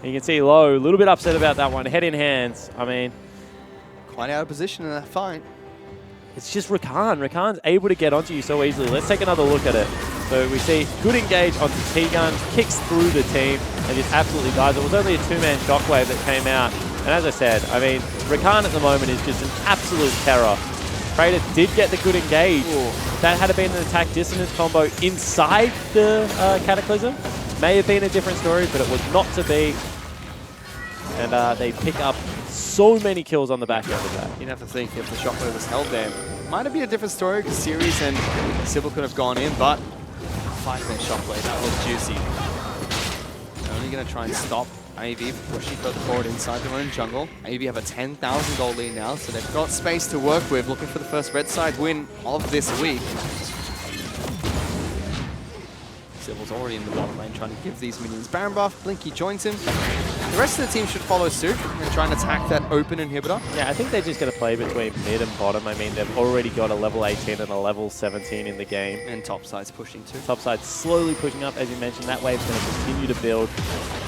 And you can see Low, a little bit upset about that one. Head in hands. I mean, quite out of position in that fight. It's just Rakan. Rakan's able to get onto you so easily. Let's take another look at it. So we see good engage onto T-Gun, kicks through the team, and just absolutely dies. It was only a 2-man shockwave that came out. And as I said, I mean, Rakan at the moment is just an absolute terror. Praetor did get the good engage. Ooh. That had been an attack dissonance combo inside the Cataclysm. May have been a different story, but it was not to be. And they pick up so many kills on the back end of that. You'd have to think if the shockwave was held there. Might have been a different story because Series and Sybil could have gone in, but 5-man shockwave, that was juicy. They're only going to try and stop AV pushing further forward inside their own jungle. AV have a 10,000 gold lead now, so they've got space to work with, looking for the first red side win of this week. Sybil's already in the bottom lane trying to give these minions Baron buff. Blinky joins him. The rest of the team should follow suit and try and attack that open inhibitor. Yeah, I think they're just going to play between mid and bottom. I mean, they've already got a level 18 and a level 17 in the game. And top side's pushing too. Top side's slowly pushing up, as you mentioned. That wave's going to continue to build.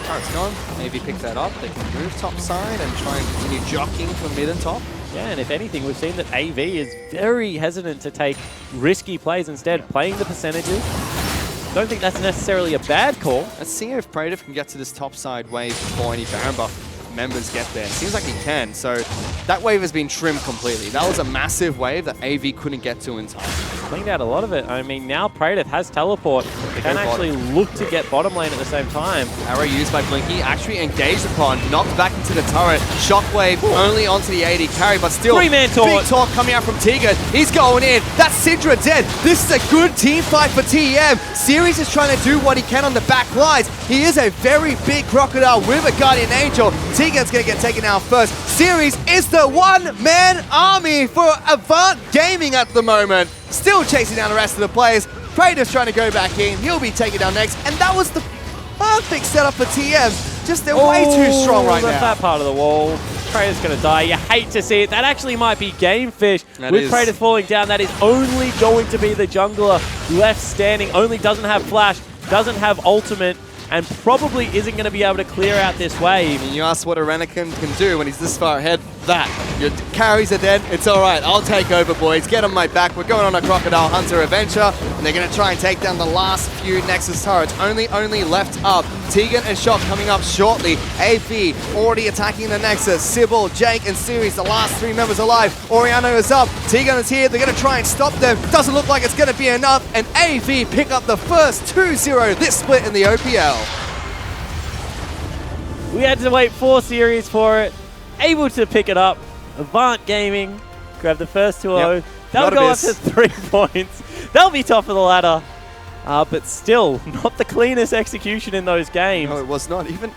Turret's gone. Maybe pick that up. They can move top side and try and continue jockeying for mid and top. Yeah, and if anything, we've seen that AV is very hesitant to take risky plays, instead playing the percentages. Don't think that's necessarily a bad call. Let's see if Praetor can get to this top side wave before any Baron buff members get there. Seems like he can, so that wave has been trimmed completely. That was a massive wave that AV couldn't get to in time. cleaned out a lot of it. I mean, now Praetor has teleport. They can actually look to get bottom lane at the same time. Arrow used by Blinky, actually engaged upon, knocked back into the turret. Shockwave only onto the AD carry, but still, Three-man taunt. big talk coming out from Tegan. He's going in. That's Syndra dead. This is a good team fight for TM. Series is trying to do what he can on the back lines. He is a very big crocodile with a Guardian Angel. Tegan's going to get taken out first. Series is the one-man army for Avant Gaming at the moment. Still chasing down the rest of the players. Praetor's trying to go back in. He'll be taken down next. And that was the perfect setup for TM. Just they're way too strong right now. That part of the wall. Praetor's going to die. You hate to see it. That actually might be Game Fish. With Praetor falling down, that is only going to be the jungler left standing. Only doesn't have flash, doesn't have ultimate, and probably isn't going to be able to clear out this wave. And you ask what a Renekton can do when he's this far ahead. That. Your carries are dead. It's all right. I'll take over, boys. Get on my back. We're going on a Crocodile Hunter adventure, and they're going to try and take down the last few Nexus turrets. Only left up. Tegan and Shock coming up shortly. AV already attacking the Nexus. Sybil, Jake, and Series, the last three members alive. Oriano is up. Tegan is here. They're going to try and stop them. Doesn't look like it's going to be enough, and AV pick up the first 2-0 this split in the OPL. We had to wait 4 series for it. Able to pick it up. Avant Gaming grab the first 2-0. Yep. They'll go up to 3 points. They'll be top of the ladder. But still, not the cleanest execution in those games. No, it was not. Even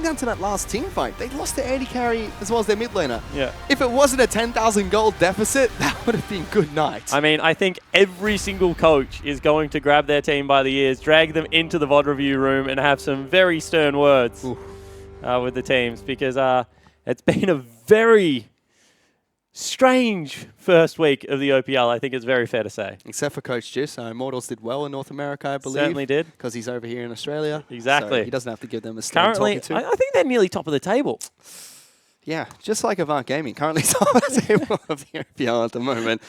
down to that last team fight, they lost their AD carry as well as their mid laner. Yeah. If it wasn't a 10,000 gold deficit, that would have been good night. I mean, I think every single coach is going to grab their team by the ears, drag them into the VOD review room, and have some very stern words with the teams, because it's been a very strange first week of the OPL, I think it's very fair to say. Except for Coach Jis. Immortals did well in North America, I believe. Certainly did. Because he's over here in Australia. Exactly. So he doesn't have to give them a stern talking to. I think they're nearly top of the table. Yeah, just like Avant Gaming, currently top of the table of the OPL at the moment.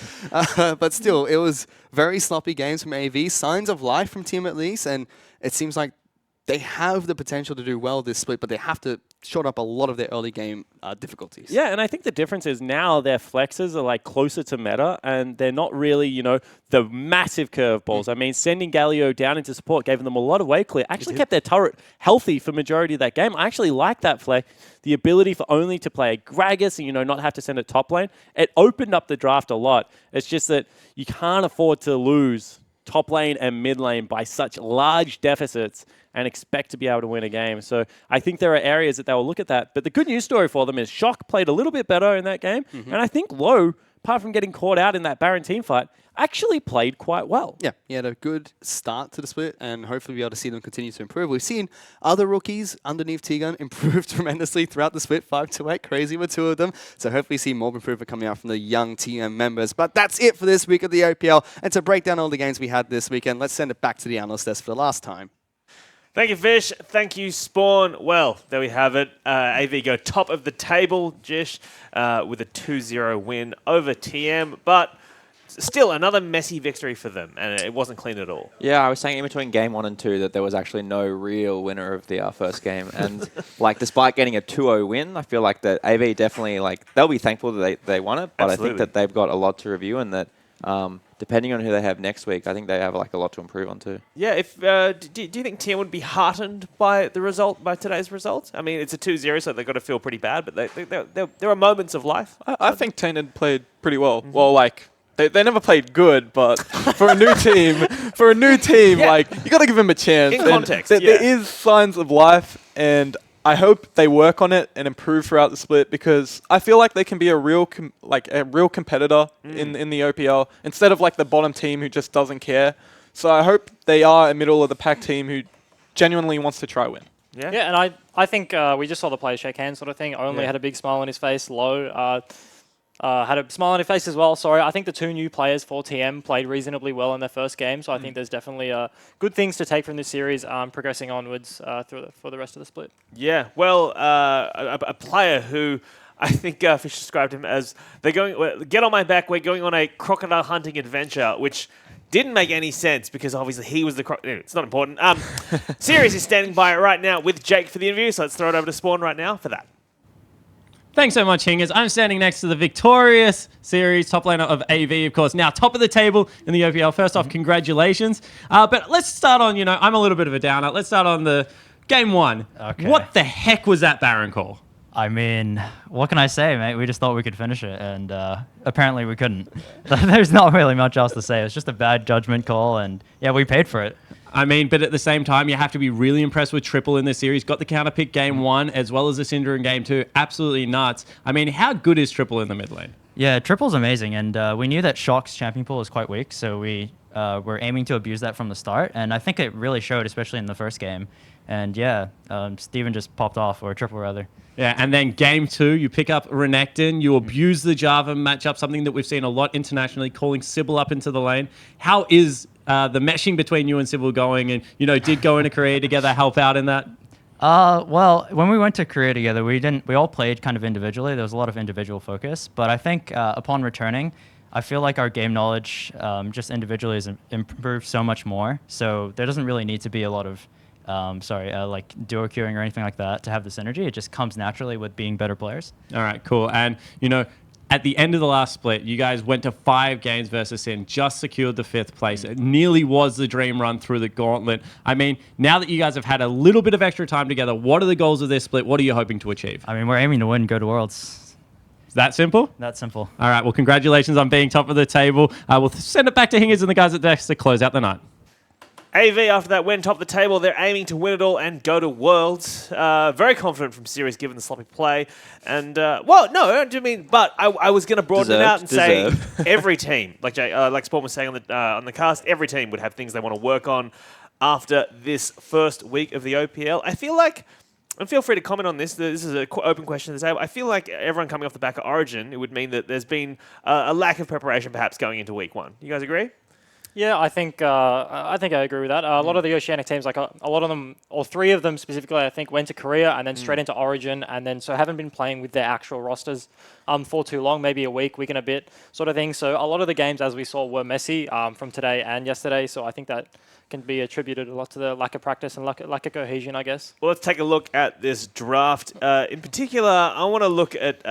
But still, it was very sloppy games from AV. Signs of life from Team at least, and it seems like they have the potential to do well this split, but they have to short up a lot of their early game difficulties. Yeah, and I think the difference is now their flexes are like closer to meta, and they're not really, you know, the massive curveballs. I mean, sending Galio down into support gave them a lot of wave clear. Actually kept their turret healthy for majority of that game. I actually like that flex. The ability for only to play a Gragas and, you know, not have to send it top lane. It opened up the draft a lot. It's just that you can't afford to lose top lane and mid lane by such large deficits and expect to be able to win a game. So I think there are areas that they will look at that. But the good news story for them is Shock played a little bit better in that game. And I think Low, apart from getting caught out in that Baron team fight, actually played quite well. Yeah, he had a good start to the split, and hopefully we'll be able to see them continue to improve. We've seen other rookies underneath T-Gun improve tremendously throughout the split, 5-8, crazy with 2 of them. So hopefully see more improvement coming out from the young TM members. But that's it for this week of the OPL. And to break down all the games we had this weekend, let's send it back to the analyst desk for the last time. Thank you, Fish. Thank you, Spawn. Well, there we have it. AV go top of the table, Jish, with a 2-0 win over TM. But still, another messy victory for them, and it wasn't clean at all. Yeah, I was saying in between game 1 and 2 that there was actually no real winner of the first game. And like, despite getting a 2-0 win, I feel like that AV definitely, like, they'll be thankful that they won it. But Absolutely. I think that they've got a lot to review, and that depending on who they have next week, I think they have like a lot to improve on too. Yeah, if do you think TM would be heartened by the result, by today's result? I mean, it's a 2-0, so they've got to feel pretty bad, but there are moments of life. I think Tainted played pretty well. Well, like, they never played good, but for a new team, Yeah. like, you got to give them a chance. In And context, there is signs of life, and I hope they work on it and improve throughout the split, because I feel like they can be a real competitor in the OPL instead of like the bottom team who just doesn't care. So I hope they are a middle of the pack team who genuinely wants to try win. Yeah, Yeah, and I think we just saw the players shake hands sort of thing. Only had a big smile on his face. Low had a smile on his face as well. Sorry, I think the 2 new players for TM played reasonably well in their first game. So I think there's definitely good things to take from this series, progressing onwards for the rest of the split. Yeah, well, a player who I think Fish described him as, they're going, get on my back, we're going on a crocodile hunting adventure, which didn't make any sense because obviously he was the it's not important. Sirius is standing by right now with Jake for the interview, so let's throw it over to Spawn right now for that. Thanks so much, Hingers. I'm standing next to the victorious series top laner of AV, of course. Now, top of the table in the OPL. First off, congratulations. But let's start on, I'm a little bit of a downer. Let's start on the game one. Okay. What the heck was that Baron call? I mean, what can I say, mate? We just thought we could finish it, and apparently we couldn't. There's not really much else to say. It's just a bad judgment call, and yeah, we paid for it. I mean, but at the same time, you have to be really impressed with Triple in this series. Got the counter pick game one, as well as the Syndra in game two. Absolutely nuts. I mean, how good is Triple in the mid lane? Yeah, Triple's amazing, and we knew that Shock's champion pool was quite weak, so we were aiming to abuse that from the start, and I think it really showed, especially in the first game. And yeah, Steven just popped off, or Triple rather. Yeah, and then game two, you pick up Renekton, you abuse the Java matchup, something that we've seen a lot internationally, calling Sybil up into the lane. How is the meshing between you and Sybil going, and did go into Korea together help out in that? Well, when we went to Korea together, we all played kind of individually. There was a lot of individual focus, but I think upon returning, I feel like our game knowledge just individually has improved so much more. So there doesn't really need to be a lot of like duo queuing or anything like that to have the synergy. It just comes naturally with being better players. All right, cool. And at the end of the last split, you guys went to 5 games versus Sin, just secured the 5th place. It nearly was the dream run through the gauntlet. I mean, now that you guys have had a little bit of extra time together, what are the goals of this split? What are you hoping to achieve? I mean, we're aiming to win, go to Worlds. Is that simple? That simple. All right, well, congratulations on being top of the table. We'll send it back to Hingers and the guys at Dex to close out the night. AV, after that win top of the table, they're aiming to win it all and go to Worlds. Very confident from series given the sloppy play. And, well, no, I don't mean, but I was going to broaden it out and say every team, like Spawn was saying on the cast, every team would have things they want to work on after this first week of the OPL. I feel like, and feel free to comment on this, this is an open question to say, I feel like everyone coming off the back of Origin, it would mean that there's been a lack of preparation perhaps going into week 1. You guys agree? Yeah, I think I agree with that. A lot of the Oceanic teams, like a lot of them, or 3 of them specifically, I think, went to Korea and then straight into Origin, and then so haven't been playing with their actual rosters for too long, maybe a week and a bit sort of thing. So a lot of the games, as we saw, were messy from today and yesterday. So I think that can be attributed a lot to the lack of practice and lack of cohesion, I guess. Well, let's take a look at this draft. In particular, I want to look at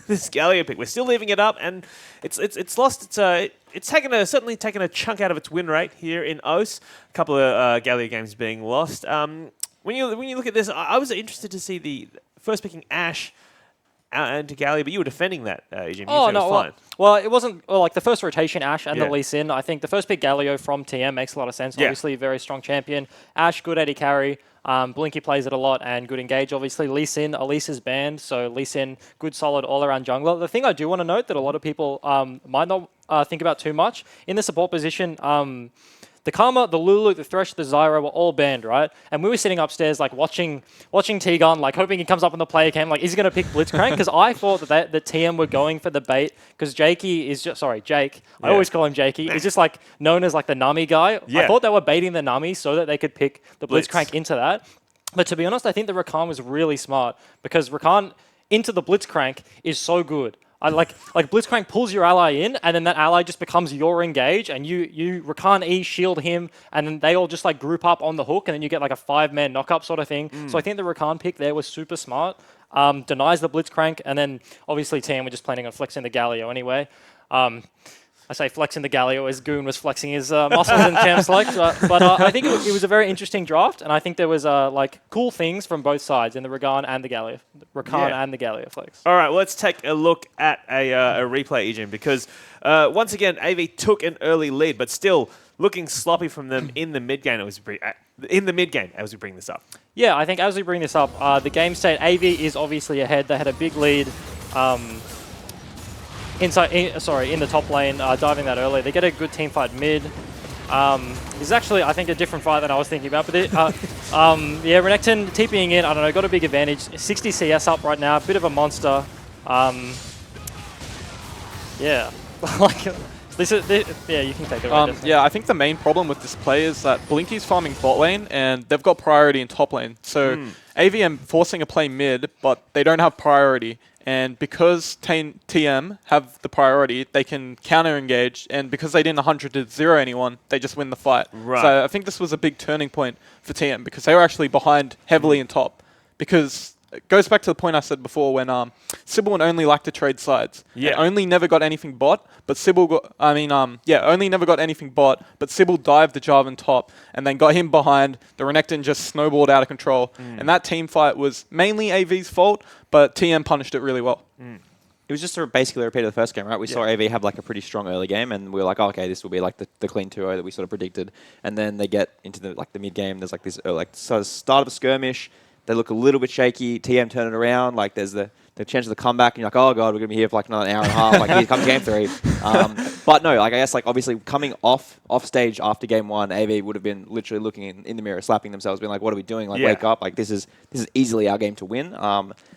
this Galio pick. We're still leaving it up, and it's lost. It's certainly taken a chunk out of its win rate here in OS. A couple of Galio games being lost. When you look at this, I was interested to see the first picking Ashe into Galio, but you were defending that, EJ. Oh, no, fine. Well, it wasn't like the first rotation, Ashe and the Lee Sin. I think the first pick Galio from TM makes a lot of sense. Yeah. Obviously, very strong champion. Ashe, good AD carry. Blinky plays it a lot and good engage. Obviously, Lee Sin, Elise is banned, so Lee Sin, good, solid all-around jungler. The thing I do want to note that a lot of people might not think about too much, in the support position, the Karma, the Lulu, the Thresh, the Zyra were all banned, right? And we were sitting upstairs, like, watching T-Gun, like, hoping he comes up on the player cam, like, is he going to pick Blitzcrank? Because I thought that the TM were going for the bait, because Jake, I always call him Jakey, is just, like, known as, like, the Nami guy. Yeah. I thought they were baiting the Nami so that they could pick the Blitzcrank into that. But to be honest, I think the Rakan was really smart, because Rakan into the Blitzcrank is so good. Like Blitzcrank pulls your ally in, and then that ally just becomes your engage, and you Rakan E shield him, and then they all just like group up on the hook, and then you get like a 5-man knock-up sort of thing. So I think the Rakan pick there was super smart. Denies the Blitzcrank, and then obviously team were just planning on flexing the Galio anyway. I say flexing the Galio as Goon was flexing his muscles in Champ Select. But I think it was a very interesting draft, and I think there was like cool things from both sides in the Rakan and the Galio. And the Galio flex. All right, well, let's take a look at a replay, Ejin, because once again, AV took an early lead, but still looking sloppy from them in the mid game. As we bring this up. Yeah, I think as we bring this up, the game state, AV is obviously ahead. They had a big lead. In the top lane, diving that early. They get a good team fight mid. This is actually, I think, a different fight than I was thinking about. But Renekton TPing in, I don't know, got a big advantage. 60 CS up right now, bit of a monster. Yeah. You can take it. I think the main problem with this play is that Blinky's farming bot lane, and they've got priority in top lane. So AVM forcing a play mid, but they don't have priority. And because TM have the priority, they can counter-engage. And because they didn't 100-0 anyone, they just win the fight. Right. So I think this was a big turning point for TM because they were actually behind heavily in top. Because it goes back to the point I said before when Sybil would only like to trade sides. Yeah. And only never got anything bot, but Sybil got, only never got anything bot, but Sybil dived the Jarvan top and then got him behind. The Renekton just snowballed out of control. And that team fight was mainly AV's fault, but TM punished it really well. It was just basically a repeat of the first game, right? We saw AV have like a pretty strong early game, and we were like, oh, okay, this will be like the clean 2-0 that we sort of predicted. And then they get into the mid game. There's like this sort of start of a skirmish. They look a little bit shaky. TM turn it around. Like there's the chance of the comeback, and you're like, oh god, we're gonna be here for like another hour and a half. Like here comes game 3. But no, like I guess like obviously coming off stage after game 1, AV would have been literally looking in the mirror, slapping themselves, being like, what are we doing? Like wake up! Like this is easily our game to win.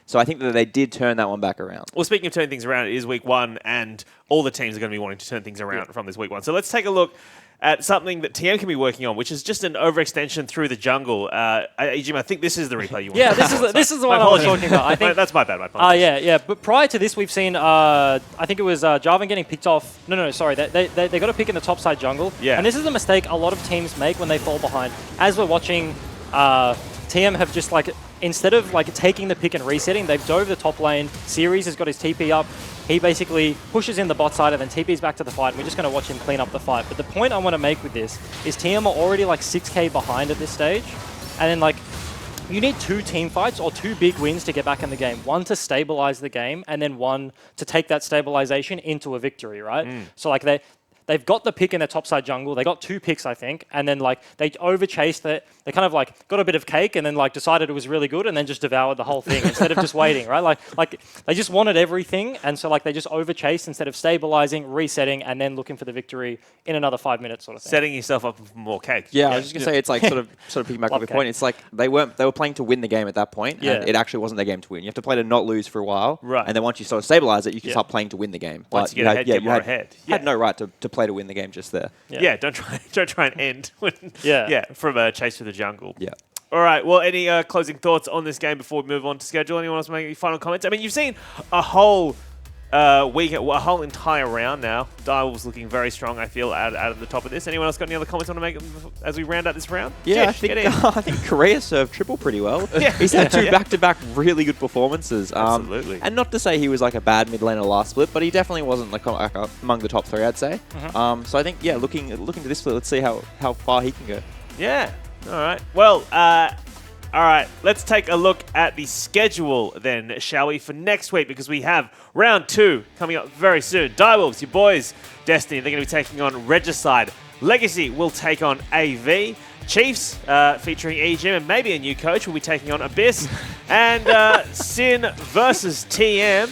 So I think that they did turn that one back around. Well, speaking of turning things around, it is week 1, and all the teams are going to be wanting to turn things around from this week 1. So let's take a look at something that TM can be working on, which is just an overextension through the jungle. Jim, I think this is the replay you want. Yeah, this is the one I was talking about. I think that's my bad. My apologies. Yeah. But prior to this, we've seen I think it was Jarvan getting picked off. No, sorry. They got a pick in the top side jungle. Yeah. And this is a mistake a lot of teams make when they fall behind. As we're watching, TM have just like instead of like taking the pick and resetting, they've dove the top lane. Series has got his TP up. He basically pushes in the bot side and then TP's back to the fight. We're just going to watch him clean up the fight. But the point I want to make with this is TM are already like 6k behind at this stage. And then like, you need 2 team fights or 2 big wins to get back in the game. One to stabilize the game and then one to take that stabilization into a victory, right? So like they've got the pick in their topside jungle. They got 2 picks, I think, and then like they overchased it. They kind of like got a bit of cake and then like decided it was really good and then just devoured the whole thing instead of just waiting, right? Like they just wanted everything, and so like they just overchased instead of stabilizing, resetting, and then looking for the victory in another 5 minutes, sort of thing. Setting yourself up for more cake. Yeah, I was just gonna say it's like sort of piggyback with the point. It's like they were playing to win the game at that point, and it actually wasn't their game to win. You have to play to not lose for a while, right? And then once you sort of stabilize it, you can start playing to win the game. Once you get ahead, get more ahead. You had no right to play to win the game just there. Yeah, don't try and end from a chase through the jungle. Yeah. All right. Well, any closing thoughts on this game before we move on to schedule? Anyone else make any final comments? I mean, you've seen a whole week, a whole entire round now. Direwolves looking very strong, I feel, out of the top of this. Anyone else got any other comments want to make as we round out this round? Yeah, Jish, I think Korea served triple pretty well. He's had 2 back-to-back really good performances. Absolutely. And not to say he was like a bad mid laner last split, but he definitely wasn't like among the top 3, I'd say. So I think, looking to this split, let's see how far he can go. Yeah. All right. Well, all right, let's take a look at the schedule then, shall we, for next week, because we have round 2 coming up very soon. Direwolves, your boys, Destiny, they're going to be taking on Regicide. Legacy will take on AV. Chiefs, featuring EGM and maybe a new coach, will be taking on Abyss. And Sin versus TM.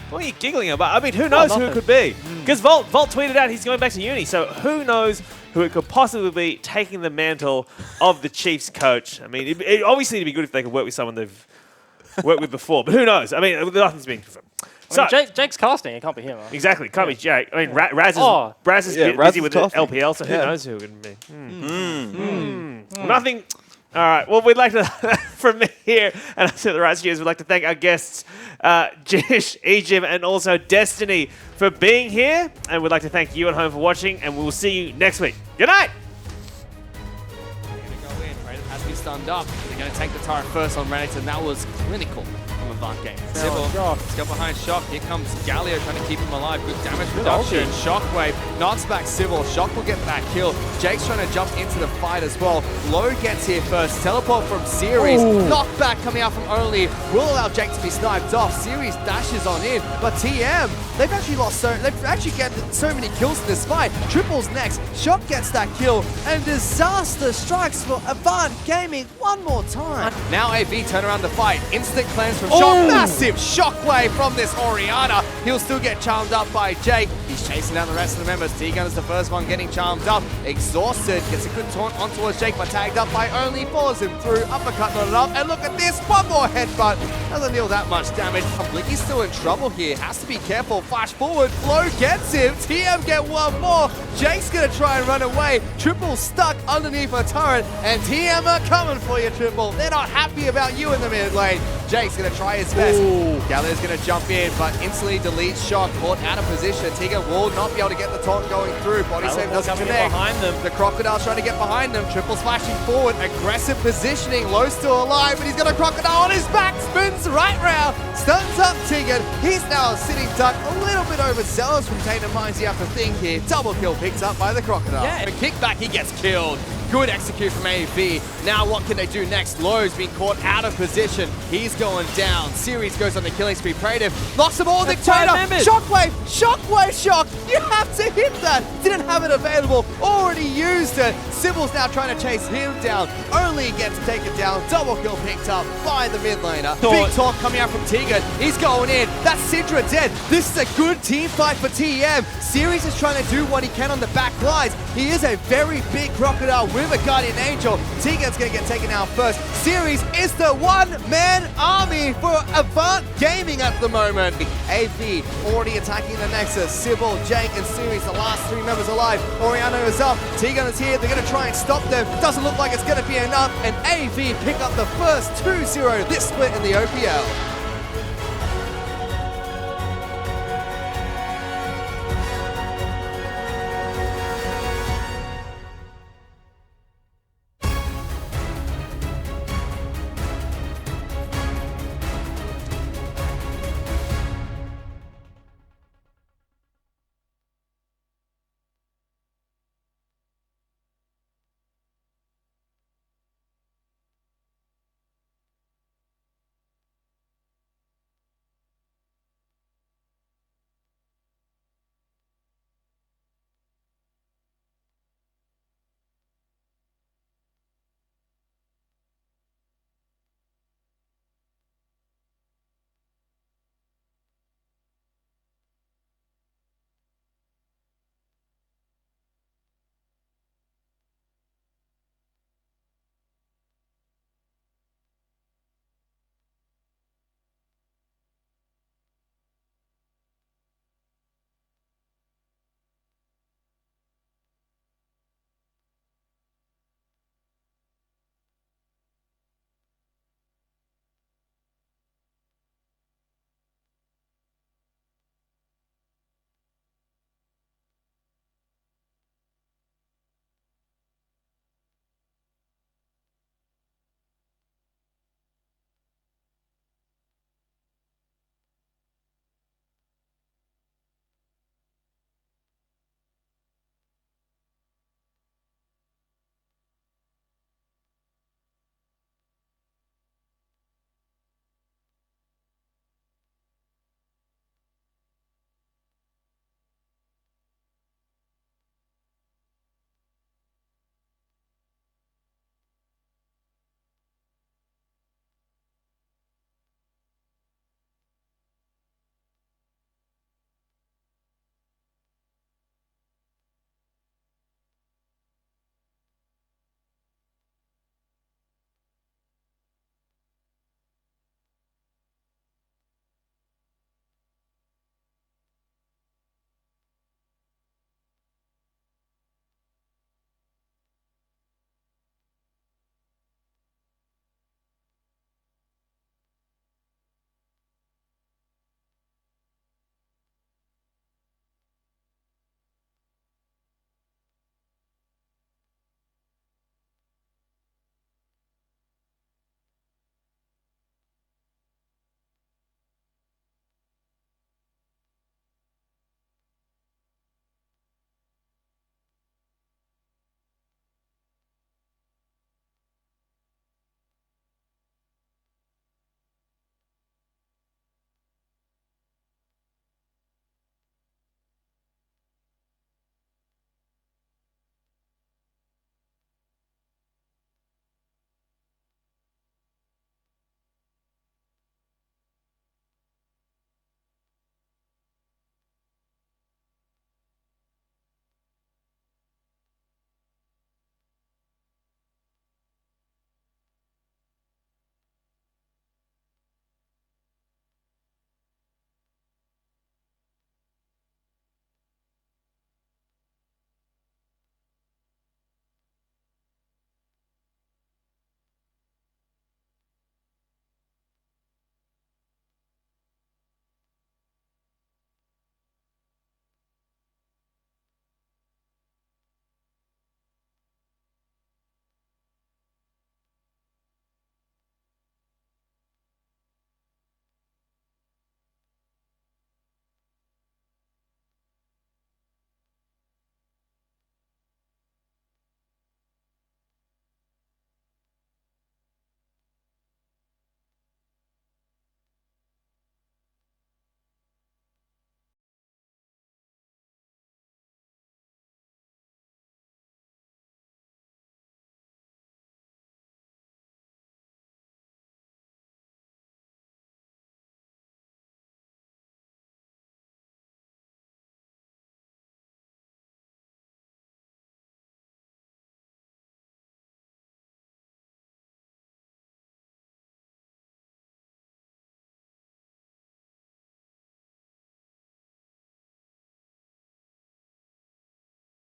What are you giggling about? I mean, who knows who it could be? Because Volt tweeted out he's going back to uni, so who knows who it could possibly be taking the mantle of the Chiefs coach. I mean, it obviously it'd be good if they could work with someone they've worked with before, but who knows? I mean, nothing's been confirmed. I mean, Jake's casting, it can't be him. Right? Exactly, can't be Jake. I mean, Raz is busy with the LPL, so who knows who it would be. Nothing. All right. Well, we'd like to, from me here, and I said the right studios, we'd like to thank our guests, Jish, Ejim, and also Destiny for being here. And we'd like to thank you at home for watching, and we will see you next week. Good night. They're going to go in. Raiden has been stunned up. They're going to take the turret first on Renekton. That was clinical from Avant Gaming. Sybil, let's go behind Shock. Here comes Galio trying to keep him alive. Good damage reduction. Shockwave knocks back Sybil. Shock will get that kill. Jake's trying to jump into the fight as well. Low gets here first. Teleport from Series. Knockback coming out from Only will allow Jake to be sniped off. Series dashes on in, but TM, they've actually gotten so many kills in this fight. Triples next. Shock gets that kill, and disaster strikes for Avant Gaming one more time. Now AV turn around the fight. Instant cleanse from Shock. Massive shockwave from this Orianna. He'll still get charmed up by Jake. He's chasing down the rest of the members. T-Gun is the first one getting charmed up. Exhausted. Gets a good taunt on towards Jake, but tagged up by Only. Follows him through. Uppercut not enough. And look at this. One more headbutt. Doesn't deal that much damage. Blicky's still in trouble here. Has to be careful. Flash forward. Flow gets him. TM get one more. Jake's going to try and run away. Triple stuck underneath a turret. And TM are coming for you, Triple. They're not happy about you in the mid lane. Jake's going to try try his best. Galio's going to jump in, but instantly deletes shot, caught out of position. Tegan will not be able to get the taunt going through. Body save doesn't connect. Behind them. The Crocodile's trying to get behind them. Triple splashing forward. Aggressive positioning. Low still alive, but he's got a Crocodile on his back. Spins right round. Stuns up Tegan. He's now sitting duck. A little bit overzealous from Tatum Mines. You have to think here. Double kill picked up by the Crocodile. Yeah. A kickback, he gets killed. Good execute from AV. Now what can they do next? Lowe's being caught out of position. He's going down. Series goes on the killing spree. Praetive locks them all. Dictator. Shockwave. Shockwave shock. You have to hit that. Didn't have it available. Already used it. Sibyl's now trying to chase him down. Only gets taken down. Double kill picked up by the mid laner. Big talk coming out from Tegan. He's going in. That's Syndra dead. This is a good team fight for TM. Series is trying to do what he can on the back lines. He is a very big Crocodile with a Guardian Angel. Tegan's going to get taken out first. Series is the one-man army for Avant Gaming at the moment. AV already attacking the Nexus. Sybil, Jake, and Series, the last three members alive. Oriana is up. Tegan is here. They're going to try and stop them. Doesn't look like it's going to be enough. And AV pick up the first 2-0 this split in the OPL.